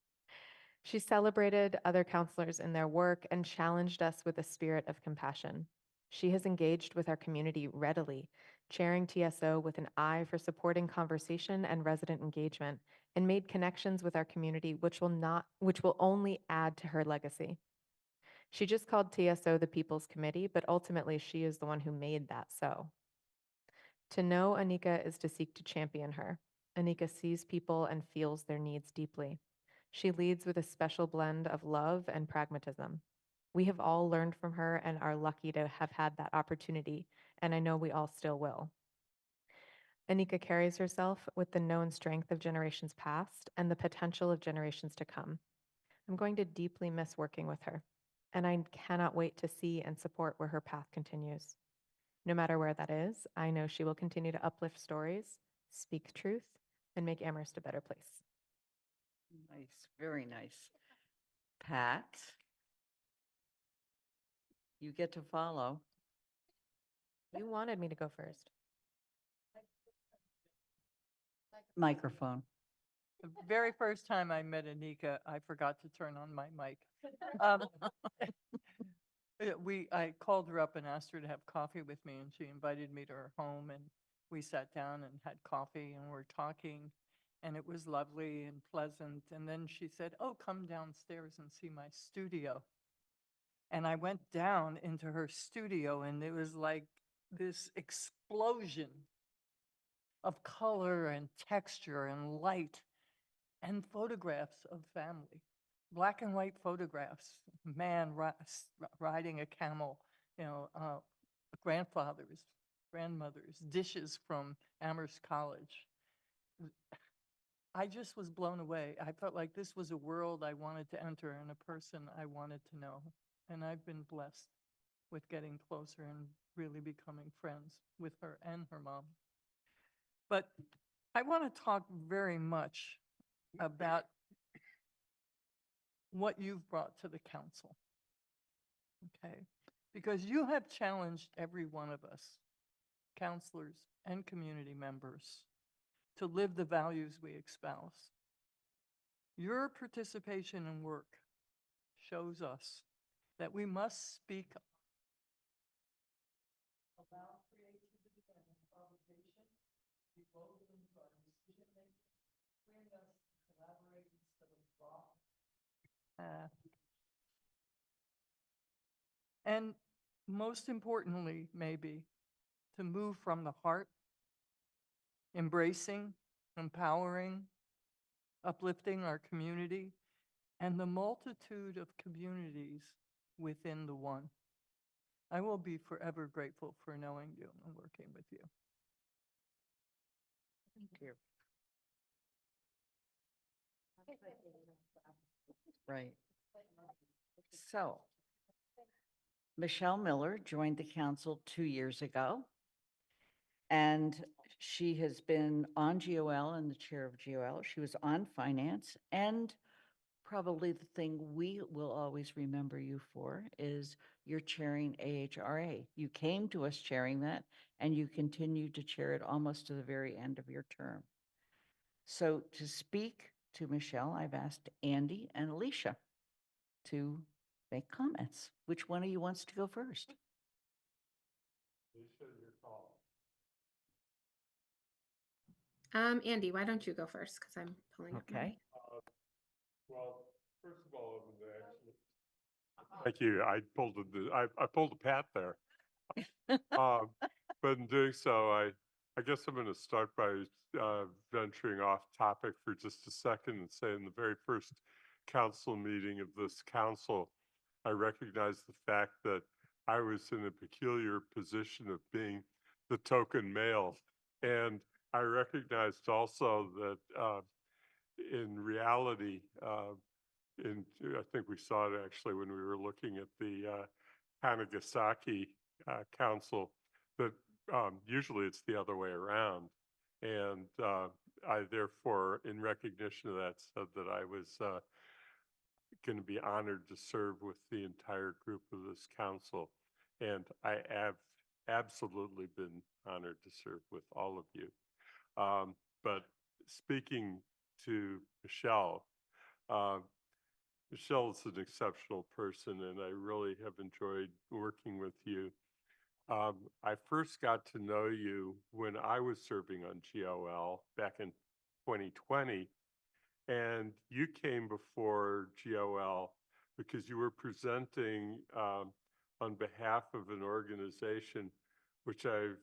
She celebrated other counselors in their work and challenged us with a spirit of compassion. She has engaged with our community readily, chairing TSO with an eye for supporting conversation and resident engagement, and made connections with our community which will only add to her legacy. She just called TSO the People's Committee, but ultimately she is the one who made that so. To know Anika is to seek to champion her. Anika sees people and feels their needs deeply. She leads with a special blend of love and pragmatism. We have all learned from her and are lucky to have had that opportunity, and I know we all still will. Anika carries herself with the known strength of generations past and the potential of generations to come. I'm going to deeply miss working with her, and I cannot wait to see and support where her path continues. No matter where that is, I know she will continue to uplift stories, speak truth, and make Amherst a better place. Nice, very nice. Pat? You get to follow. You wanted me to go first. Microphone. The very first time I met Anika, I forgot to turn on my mic. Um, I called her up and asked her to have coffee with me, and she invited me to her home, and we sat down and had coffee and we're talking, and it was lovely and pleasant. And then she said, "Oh, come downstairs and see my studio." And I went down into her studio, and it was like this explosion of color and texture and light and photographs of family, black and white photographs, man riding a camel, grandfathers, grandmothers, dishes from Amherst College. I just was blown away. I felt like this was a world I wanted to enter and a person I wanted to know. And I've been blessed with getting closer and really becoming friends with her and her mom. But I want to talk very much about what you've brought to the council. Okay. because you have challenged every one of us, counselors and community members, to live the values we espouse. Your participation and work shows us that we must speak about creativity and improvisation, be woven into our decision-making, freeing us to collaborate instead of draw. And most importantly, maybe, to move from the heart, embracing, empowering, uplifting our community, and the multitude of communities within the one. I will be forever grateful for knowing you and working with you. Thank you. Right. So, Michelle Miller joined the council 2 years ago. And she has been on GOL and the chair of GOL. She was on finance, and probably the thing we will always remember you for is you're chairing AHRA. You came to us chairing that, and you continued to chair it almost to the very end of your term. So to speak to Michelle, I've asked Andy and Alicia to make comments. Which one of you wants to go first? Alicia, your call. Andy, why don't you go first? Because I'm pulling up. Okay. Well, first of all, actually, thank you. I pulled a pat there. But in doing so, I guess I'm going to start by venturing off topic for just a second and say in the very first council meeting of this council, I recognized the fact that I was in a peculiar position of being the token male. And I recognized also that in reality, I think we saw it actually when we were looking at the Hanagasaki Council, that usually it's the other way around. And I therefore, in recognition of that, said that I was going to be honored to serve with the entire group of this council. And I have absolutely been honored to serve with all of you. But speaking to Michelle, Michelle is an exceptional person, and I really have enjoyed working with you. I first got to know you when I was serving on GOL back in 2020, and you came before GOL because you were presenting on behalf of an organization which I've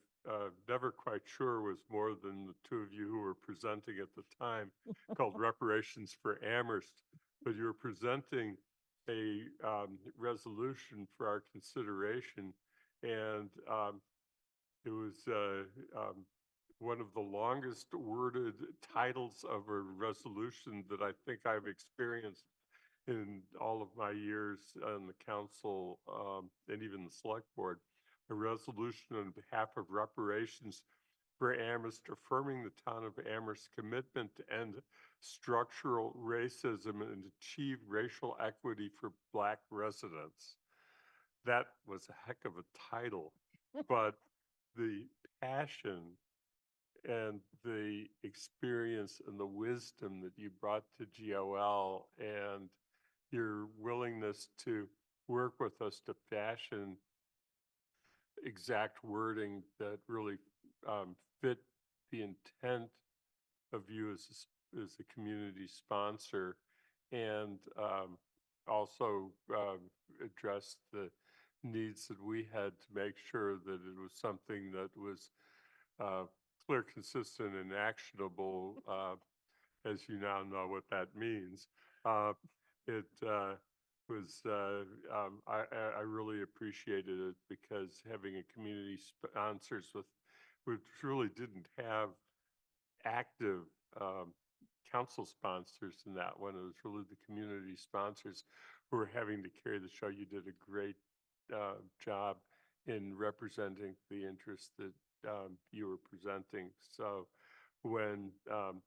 never quite sure was more than the two of you who were presenting at the time, called Reparations for Amherst. But you were presenting a resolution for our consideration, and it was one of the longest worded titles of a resolution that I think I've experienced in all of my years on the council and even the select board. A resolution on behalf of reparations for Amherst, affirming the town of Amherst's commitment to end structural racism and achieve racial equity for Black residents. That was a heck of a title, but the passion and the experience and the wisdom that you brought to GOL and your willingness to work with us to fashion exact wording that really fit the intent of you as a community sponsor, and also address the needs that we had to make sure that it was something that was clear, consistent, and actionable, as you now know what that means. It was, I really appreciated it, because having a community sponsors which really didn't have active council sponsors in that one. It was really the community sponsors who were having to carry the show. You did a great job in representing the interests that you were presenting. So when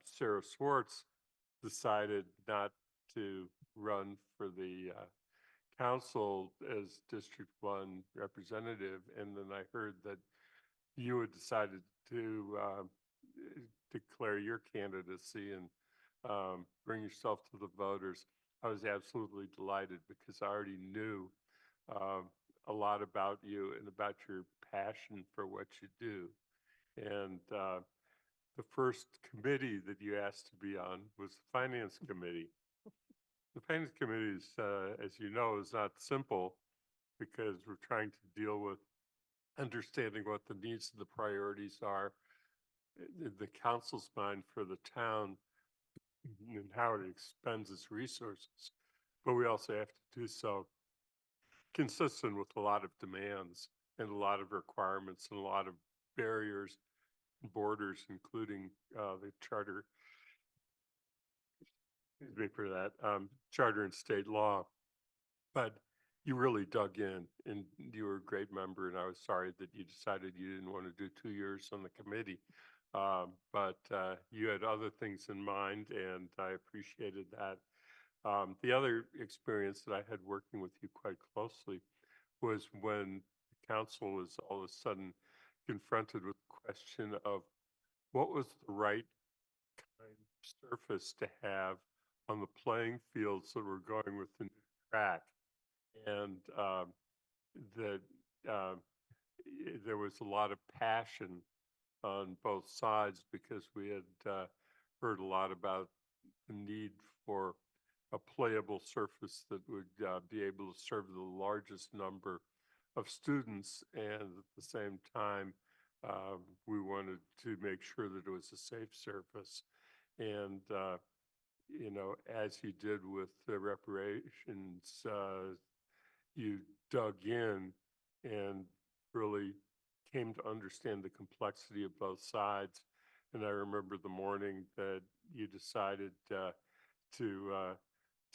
Sarah Swartz decided not to run for the council as District 1 representative, and then I heard that you had decided to declare your candidacy and bring yourself to the voters. I was absolutely delighted because I already knew a lot about you and about your passion for what you do. And the first committee that you asked to be on was the Finance Committee. The Finance Committee is, as you know, is not simple because we're trying to deal with understanding what the needs and the priorities are in the council's mind for the town and how it expends its resources. But we also have to do so consistent with a lot of demands and a lot of requirements and a lot of barriers and borders, including the charter, excuse me for that, charter and state law. But you really dug in and you were a great member, and I was sorry that you decided you didn't want to do 2 years on the committee. But you had other things in mind, and I appreciated that. The other experience that I had working with you quite closely was when the council was all of a sudden confronted with the question of what was the right kind of surface to have on the playing fields that were going with the new track. And that there was a lot of passion on both sides because we had heard a lot about the need for a playable surface that would be able to serve the largest number of students, and at the same time we wanted to make sure that it was a safe surface. And you know, as you did with the reparations, you dug in and really came to understand the complexity of both sides. And I remember the morning that you decided to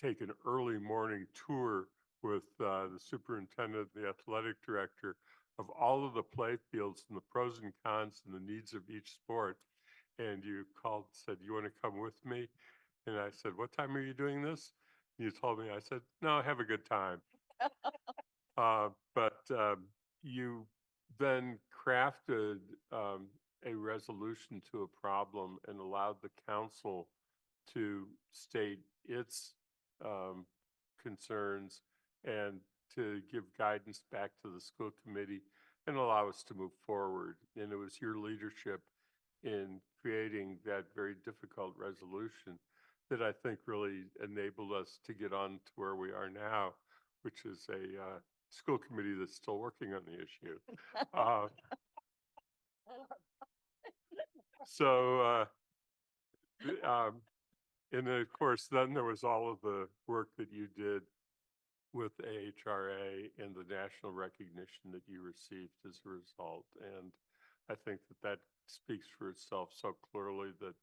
take an early morning tour with the superintendent, the athletic director, of all of the play fields and the pros and cons and the needs of each sport. And you called and said, "You want to come with me?" And I said, "What time are you doing this?" You told me. I said, "No, have a good time." But you then crafted a resolution to a problem and allowed the council to state its concerns and to give guidance back to the school committee and allow us to move forward. And it was your leadership in creating that very difficult resolution that I think really enabled us to get on to where we are now, which is a school committee that's still working on the issue. So, and then of course, then there was all of the work that you did with AHRA and the national recognition that you received as a result. And I think that that speaks for itself so clearly that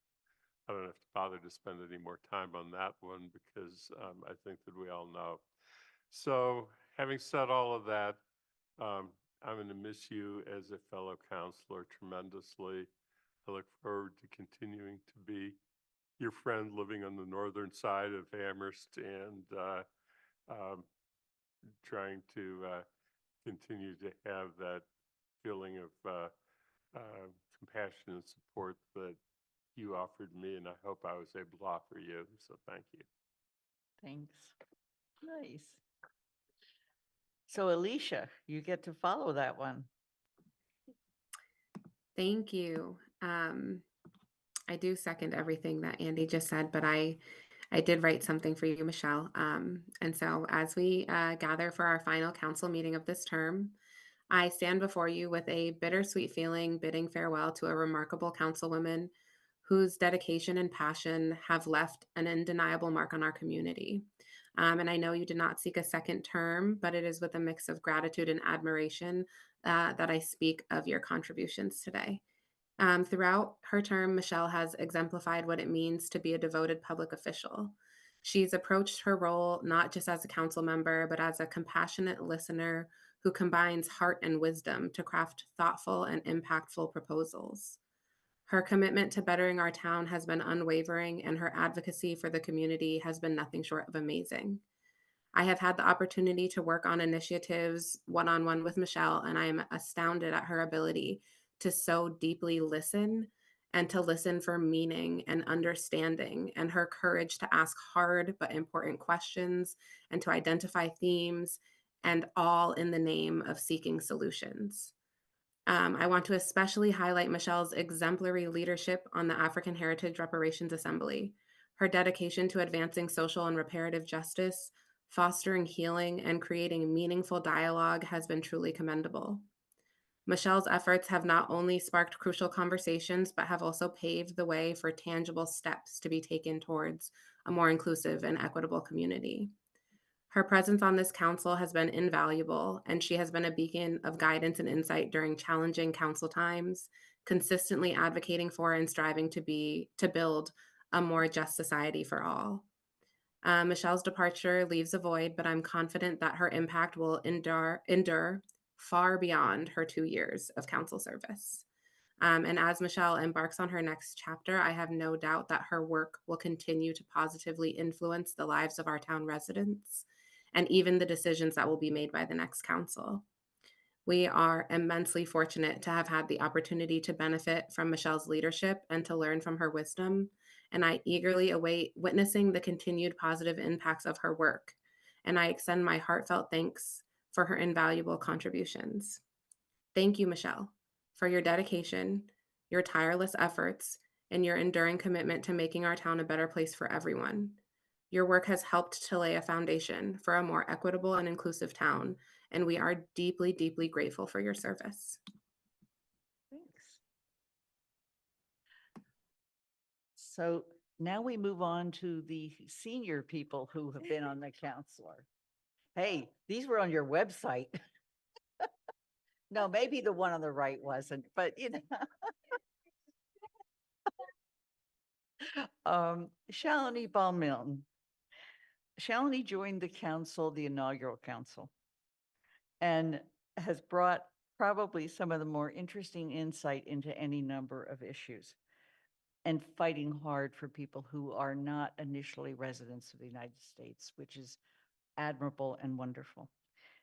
I don't have to bother to spend any more time on that one because I think that we all know. So having said all of that, I'm going to miss you as a fellow counselor tremendously. I look forward to continuing to be your friend living on the northern side of Amherst and trying to continue to have that feeling of compassion and support that you offered me, and I hope I was able to offer you. So thank you. Thanks. Nice. So Alicia, you get to follow that one. Thank you. I do second everything that Andy just said, but I did write something for you, Michelle. And so as we gather for our final council meeting of this term, I stand before you with a bittersweet feeling, bidding farewell to a remarkable councilwoman whose dedication and passion have left an undeniable mark on our community. And I know you did not seek a second term, but it is with a mix of gratitude and admiration that I speak of your contributions today. Throughout her term, Michelle has exemplified what it means to be a devoted public official. She's approached her role not just as a council member, but as a compassionate listener who combines heart and wisdom to craft thoughtful and impactful proposals. Her commitment to bettering our town has been unwavering, and her advocacy for the community has been nothing short of amazing. I have had the opportunity to work on initiatives one-on-one with Michelle, and I am astounded at her ability to so deeply listen and to listen for meaning and understanding, and her courage to ask hard but important questions and to identify themes, and all in the name of seeking solutions. I want to especially highlight Michelle's exemplary leadership on the African Heritage Reparations Assembly. Her dedication to advancing social and reparative justice, fostering healing, and creating meaningful dialogue has been truly commendable. Michelle's efforts have not only sparked crucial conversations, but have also paved the way for tangible steps to be taken towards a more inclusive and equitable community. Her presence on this council has been invaluable, and she has been a beacon of guidance and insight during challenging council times, consistently advocating for and striving to build a more just society for all. Michelle's departure leaves a void, but I'm confident that her impact will endure far beyond her 2 years of council service. And as Michelle embarks on her next chapter, I have no doubt that her work will continue to positively influence the lives of our town residents and even the decisions that will be made by the next council. We are immensely fortunate to have had the opportunity to benefit from Michelle's leadership and to learn from her wisdom, and I eagerly await witnessing the continued positive impacts of her work, and I extend my heartfelt thanks for her invaluable contributions. Thank you, Michelle, for your dedication, your tireless efforts, and your enduring commitment to making our town a better place for everyone. Your work has helped to lay a foundation for a more equitable and inclusive town, and we are deeply, deeply grateful for your service. Thanks. So now we move on to the senior people who have been on the counselor. Hey, these were on your website. No, maybe the one on the right wasn't, but you know. Shalini Ball-Milne. Shalini joined the council, the inaugural council, and has brought probably some of the more interesting insight into any number of issues and fighting hard for people who are not initially residents of the United States, which is admirable and wonderful.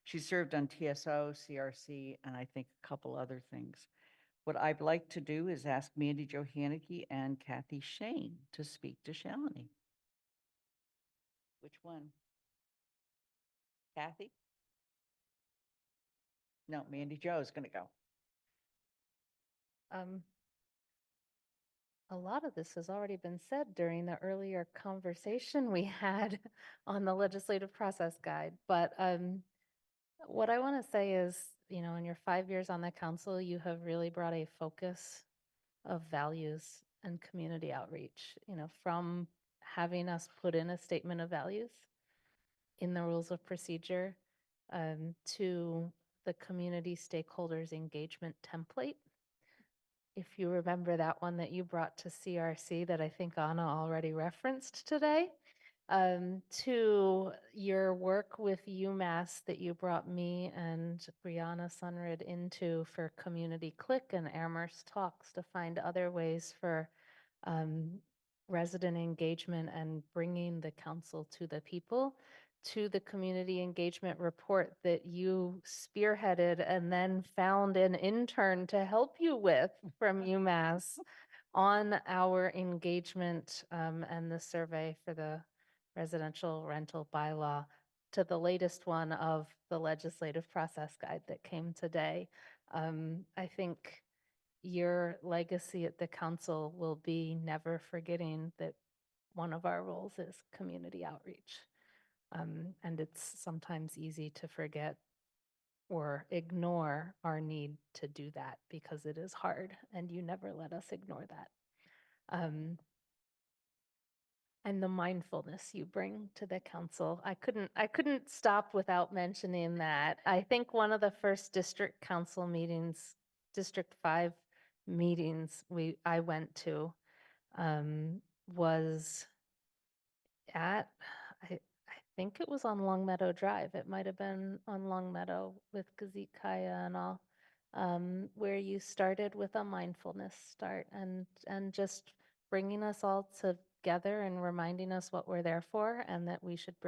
She served on TSO, CRC, and I think a couple other things. What I'd like to do is ask Mandy Johanneke and Kathy Shane to speak to Shalini. Which one? Kathy? No, Mandy Jo is going to go. A lot of this has already been said during the earlier conversation we had on the legislative process guide. But what I want to say is, you know, in your 5 years on the council, you have really brought a focus of values and community outreach, you know, from having us put in a statement of values in the rules of procedure to the community stakeholders engagement template. If you remember that one that you brought to CRC that I think Anna already referenced today, to your work with UMass that you brought me and Brianna Sunrid into for Community Click and Amherst Talks to find other ways for resident engagement and bringing the council to the people, to the community engagement report that you spearheaded and then found an intern to help you with from UMass on our engagement and the survey for the residential rental bylaw, to the latest one of the legislative process guide that came today. I think your legacy at the council will be never forgetting that one of our roles is community outreach. And it's sometimes easy to forget or ignore our need to do that because it is hard, and you never let us ignore that. And the mindfulness you bring to the council. I couldn't stop without mentioning that. I think one of the first district council meetings, District 5 meetings I went to was at, I think it was on Long Meadow Drive. It might have been on Long Meadow with Gazit Kaya and all, where you started with a mindfulness start and just bringing us all together and reminding us what we're there for and that we should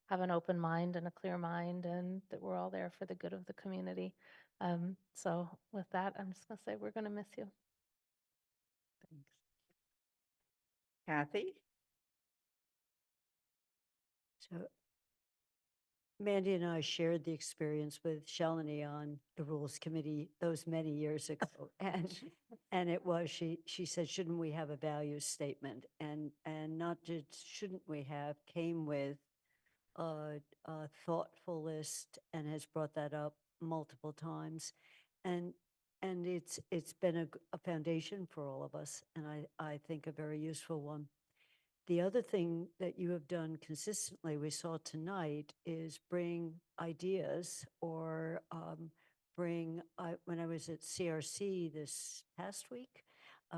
have an open mind and a clear mind, and that we're all there for the good of the community. So with that, I'm just going to say we're going to miss you. Thanks. Kathy? So Mandy and I shared the experience with Shalini on the Rules Committee those many years ago. And it was, she said, shouldn't we have a values statement? And not just shouldn't we have, came with a thoughtful list and has brought that up multiple times. And it's been a foundation for all of us, and I think a very useful one. The other thing that you have done consistently, we saw tonight, is bring ideas or when I was at CRC this past week,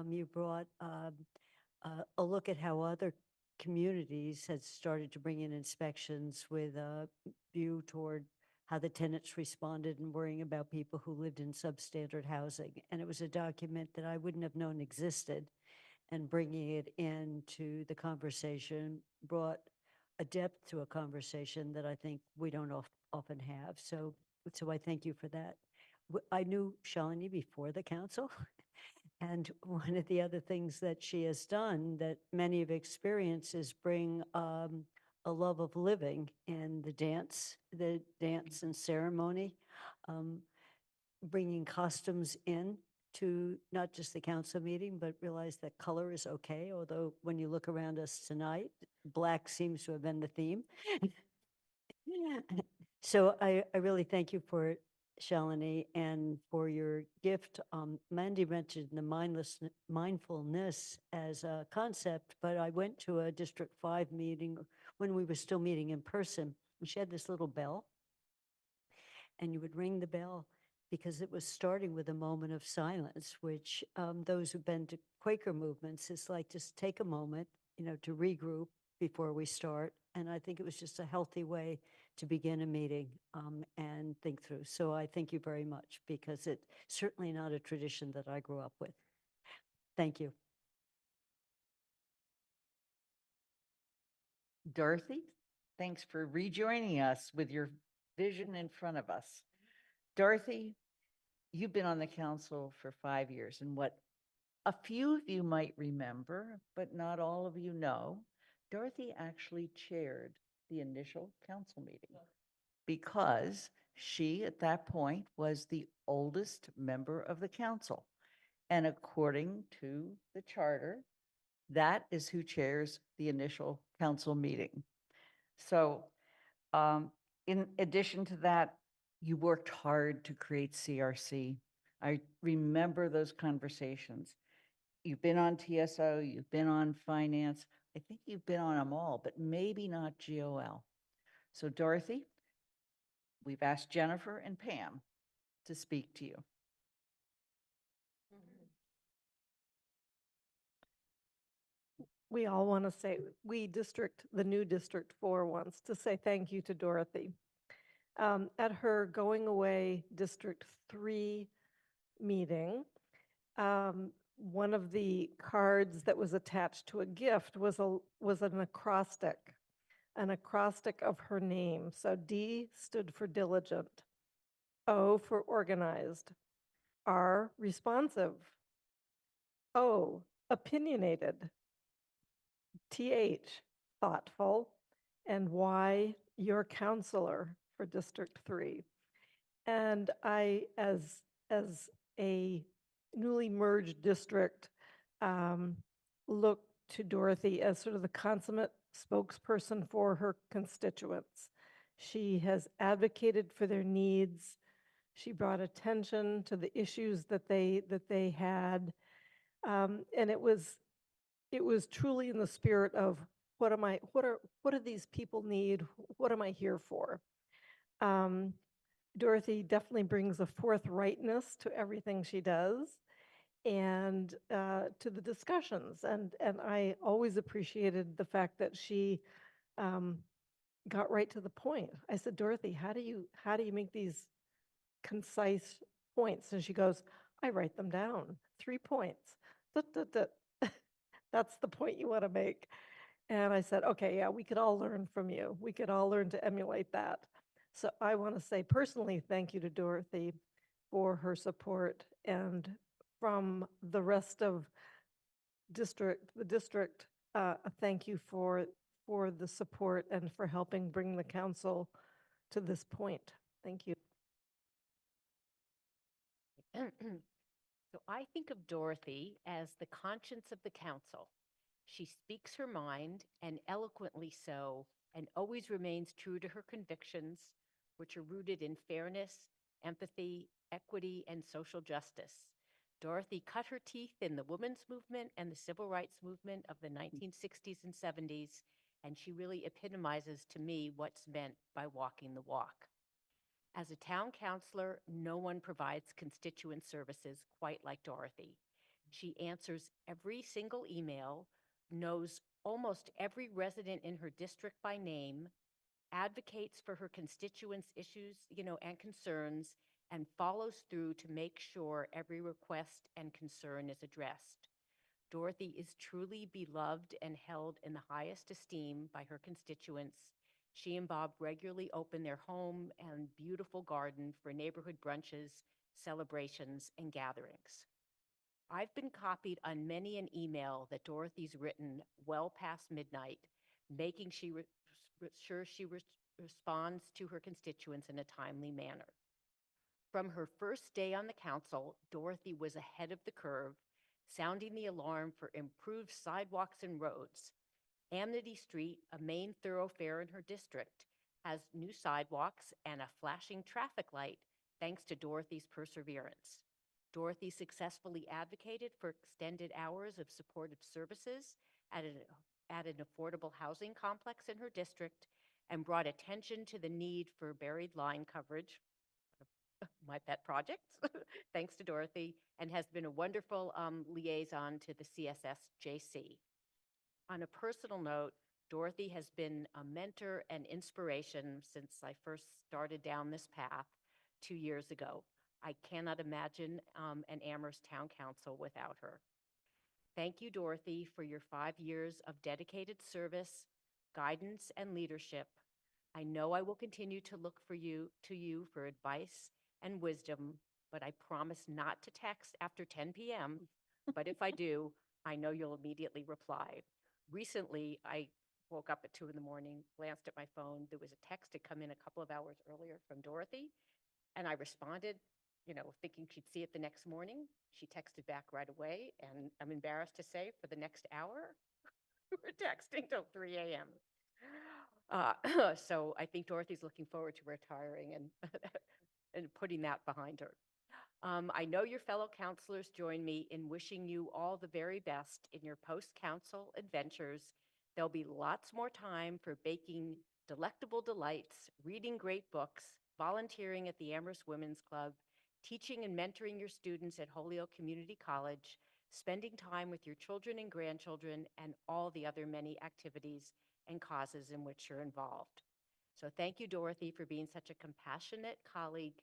you brought a look at how other communities had started to bring in inspections with a view toward how the tenants responded and worrying about people who lived in substandard housing. And it was a document that I wouldn't have known existed, and bringing it into the conversation brought a depth to a conversation that I think we don't often have. So I thank you for that. I knew Shalini before the council. And one of the other things that she has done that many have experienced is bring a love of living in the dance and ceremony, bringing costumes in to not just the council meeting, but realize that color is okay. Although when you look around us tonight, black seems to have been the theme. So I really thank you for it, Shalini, and for your gift. Mandy mentioned the mindfulness as a concept, but I went to a District 5 meeting when we were still meeting in person, and she had this little bell, and you would ring the bell because it was starting with a moment of silence, which those who've been to Quaker movements, it's like just take a moment, to regroup before we start. And I think it was just a healthy way to begin a meeting and think through. So I thank you very much, because it's certainly not a tradition that I grew up with. Thank you. Dorothy, thanks for rejoining us with your vision in front of us. Dorothy, you've been on the council for 5 years, and what a few of you might remember, but not all of you know, Dorothy actually chaired the initial council meeting because she, at that point, was the oldest member of the council. And according to the charter, that is who chairs the initial council meeting. So in addition to that, you worked hard to create CRC. I remember those conversations. You've been on TSO, you've been on finance. I think you've been on them all, but maybe not GOL. So Dorothy, we've asked Jennifer and Pam to speak to you. We all want to say, the new District 4 wants to say thank you to Dorothy. At her going away District 3 meeting, one of the cards that was attached to a gift was an acrostic of her name. So D stood for diligent, O for organized, R responsive, O opinionated, TH thoughtful, and Y your counselor for District 3. And I, as a newly merged district, look to Dorothy as sort of the consummate spokesperson for her constituents. She has advocated for their needs. She brought attention to the issues that they had, and it was truly in the spirit of what do these people need? What am I here for? Dorothy definitely brings a forthrightness to everything she does, and to the discussions. And I always appreciated the fact that she got right to the point. I said, Dorothy, how do you make these concise points? And she goes, I write them down. 3 points. That's the point you want to make. And I said, okay, yeah, we could all learn from you. We could all learn to emulate that. So I want to say personally, thank you to Dorothy for her support, and from the rest of the district, a thank you for the support and for helping bring the council to this point. Thank you. So I think of Dorothy as the conscience of the council. She speaks her mind, and eloquently so, and always remains true to her convictions, which are rooted in fairness, empathy, equity, and social justice. Dorothy cut her teeth in the women's movement and the civil rights movement of the 1960s and 70s, and she really epitomizes to me what's meant by walking the walk. As a town councilor, no one provides constituent services quite like Dorothy. She answers every single email, knows almost every resident in her district by name, advocates for her constituents' issues, and concerns, and follows through to make sure every request and concern is addressed. Dorothy is truly beloved and held in the highest esteem by her constituents. She and Bob regularly open their home and beautiful garden for neighborhood brunches, celebrations, and gatherings. I've been copied on many an email that Dorothy's written well past midnight, making sure she responds to her constituents in a timely manner. From her first day on the council, Dorothy was ahead of the curve, sounding the alarm for improved sidewalks and roads. Amity Street, a main thoroughfare in her district, has new sidewalks and a flashing traffic light thanks to Dorothy's perseverance. Dorothy successfully advocated for extended hours of supportive services at an affordable housing complex in her district and brought attention to the need for buried line coverage, my pet project, thanks to Dorothy, and has been a wonderful liaison to the CSSJC. On a personal note, Dorothy has been a mentor and inspiration since I first started down this path 2 years ago. I cannot imagine an Amherst Town Council without her. Thank you, Dorothy, for your 5 years of dedicated service, guidance, and leadership. I know I will continue to look to you for advice and wisdom, but I promise not to text after 10 p.m. But if I do, I know you'll immediately reply. Recently, I woke up at 2 in the morning, glanced at my phone. There was a text that come in a couple of hours earlier from Dorothy, and I responded, thinking she'd see it the next morning. She texted back right away, and I'm embarrassed to say, for the next hour, we're texting till 3 a.m. So I think Dorothy's looking forward to retiring and and putting that behind her. I know your fellow counselors join me in wishing you all the very best in your post-council adventures. There'll be lots more time for baking delectable delights, reading great books, volunteering at the Amherst Women's Club, teaching and mentoring your students at Holyoke Community College, spending time with your children and grandchildren, and all the other many activities and causes in which you're involved. So thank you, Dorothy, for being such a compassionate colleague,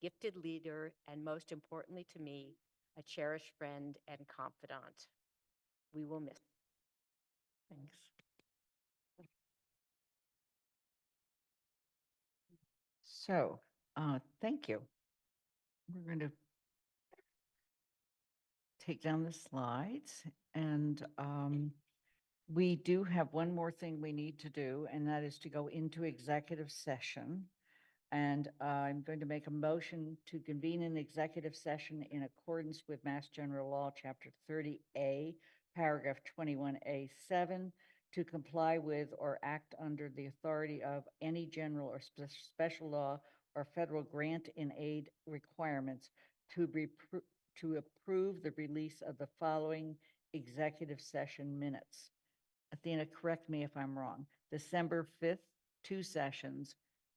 gifted leader, and most importantly to me, a cherished friend and confidant. We will miss. Thanks. So, thank you. We're going to take down the slides, and we do have one more thing we need to do, and that is to go into executive session. And I'm going to make a motion to convene an executive session in accordance with Mass General Law, Chapter 30A, Paragraph 21A7, to comply with or act under the authority of any general or special law or federal grant in aid requirements to approve the release of the following executive session minutes. Athena, correct me if I'm wrong. December 5th, 2 sessions,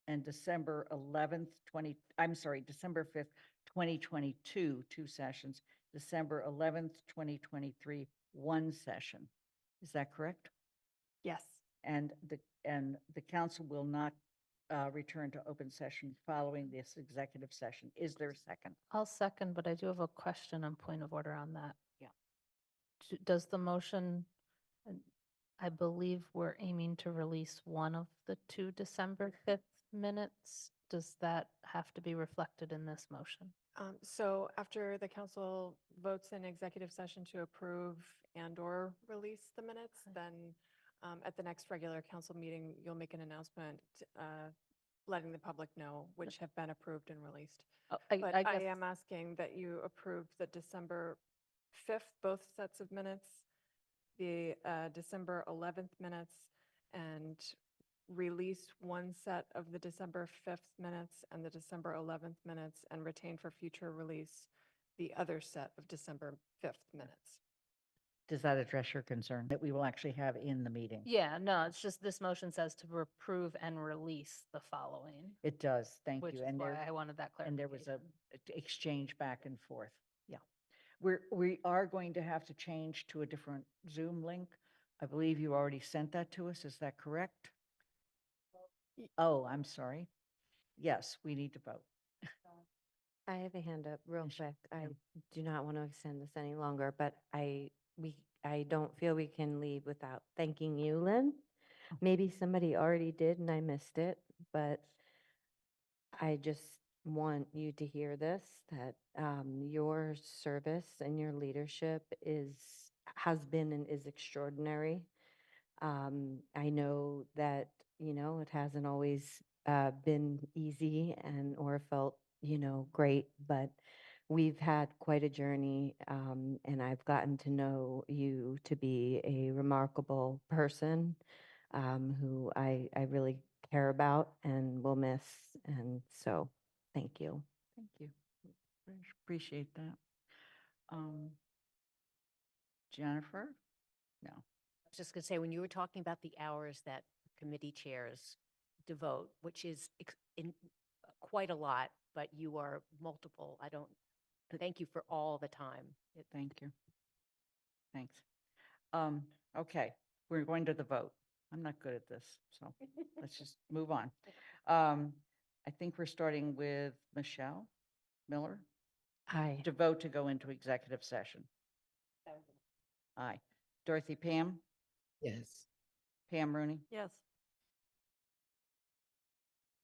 and December 11th, December 5th, 2022, 2 sessions, December 11th, 2023, 1 session. Is that correct? Yes. And the council will not return to open session following this executive session. Is there a second? I'll second, but I do have a question and point of order on that. Yeah. Does the motion, I believe we're aiming to release one of the two December 5th minutes. Does that have to be reflected in this motion? So after the council votes in executive session to approve and/or release the minutes, then at the next regular council meeting, you'll make an announcement letting the public know which have been approved and released. Oh, But I I guess, am asking that you approve the December 5th, both sets of minutes, the December 11th minutes, and release one set of the December 5th minutes and the December 11th minutes, and retain for future release the other set of December 5th minutes. Does that address your concern that we will actually have in the meeting? yeah, no, it's just this motion says to approve and release the following, It does, thank which you. is And why there, I wanted that and there was clarification. a exchange back and forth. Yeah. We are going to have to change to a different Zoom link. I believe you already sent that to us. Is that correct? Oh, I'm sorry. Yes, we need to vote. I have a hand up real Yes, you- quick. I yeah. do not want to extend this any longer, but I don't feel we can leave without thanking you, Lynn. Oh. Maybe somebody already did and I missed it, but I just want you to hear this, that your service and your leadership has been and is extraordinary. I know that, it hasn't always been easy or felt, great, but we've had quite a journey, and I've gotten to know you to be a remarkable person who I really care about and will miss. And so, thank you. Thank you. Appreciate that. Jennifer? No. I was just going to say, when you were talking about the hours that committee chairs devote, which is quite a lot, but you are multiple, thank you for all the time. Thank you. Thanks. Okay, we're going to the vote. I'm not good at this, so let's just move on. I think we're starting with Michelle Miller Aye. to vote to go into executive session. Aye. Dorothy Pam? Yes. Pam Rooney? Yes.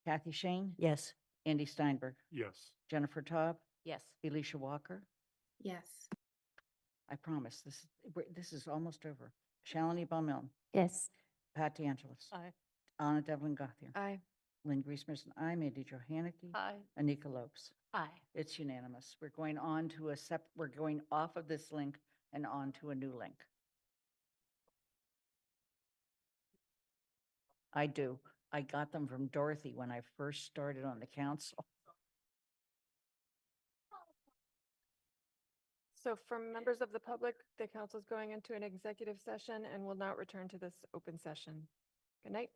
Kathy Shane? Yes. Andy Steinberg? Yes. Jennifer Taub? Yes. Elisha Walker? Yes. I promise, this is almost over. Shalini Baumil? Yes. Pat DeAngelis? Aye. Anna Devlin Gothier? Aye. Lynn Griesmer, and I, Mandy Jo Haneke. Aye. Anika Lopes. Aye. It's unanimous. We're going on to we're going off of this link and on to a new link. I do. I got them from Dorothy when I first started on the council. So from members of the public, the council is going into an executive session and will not return to this open session. Good night.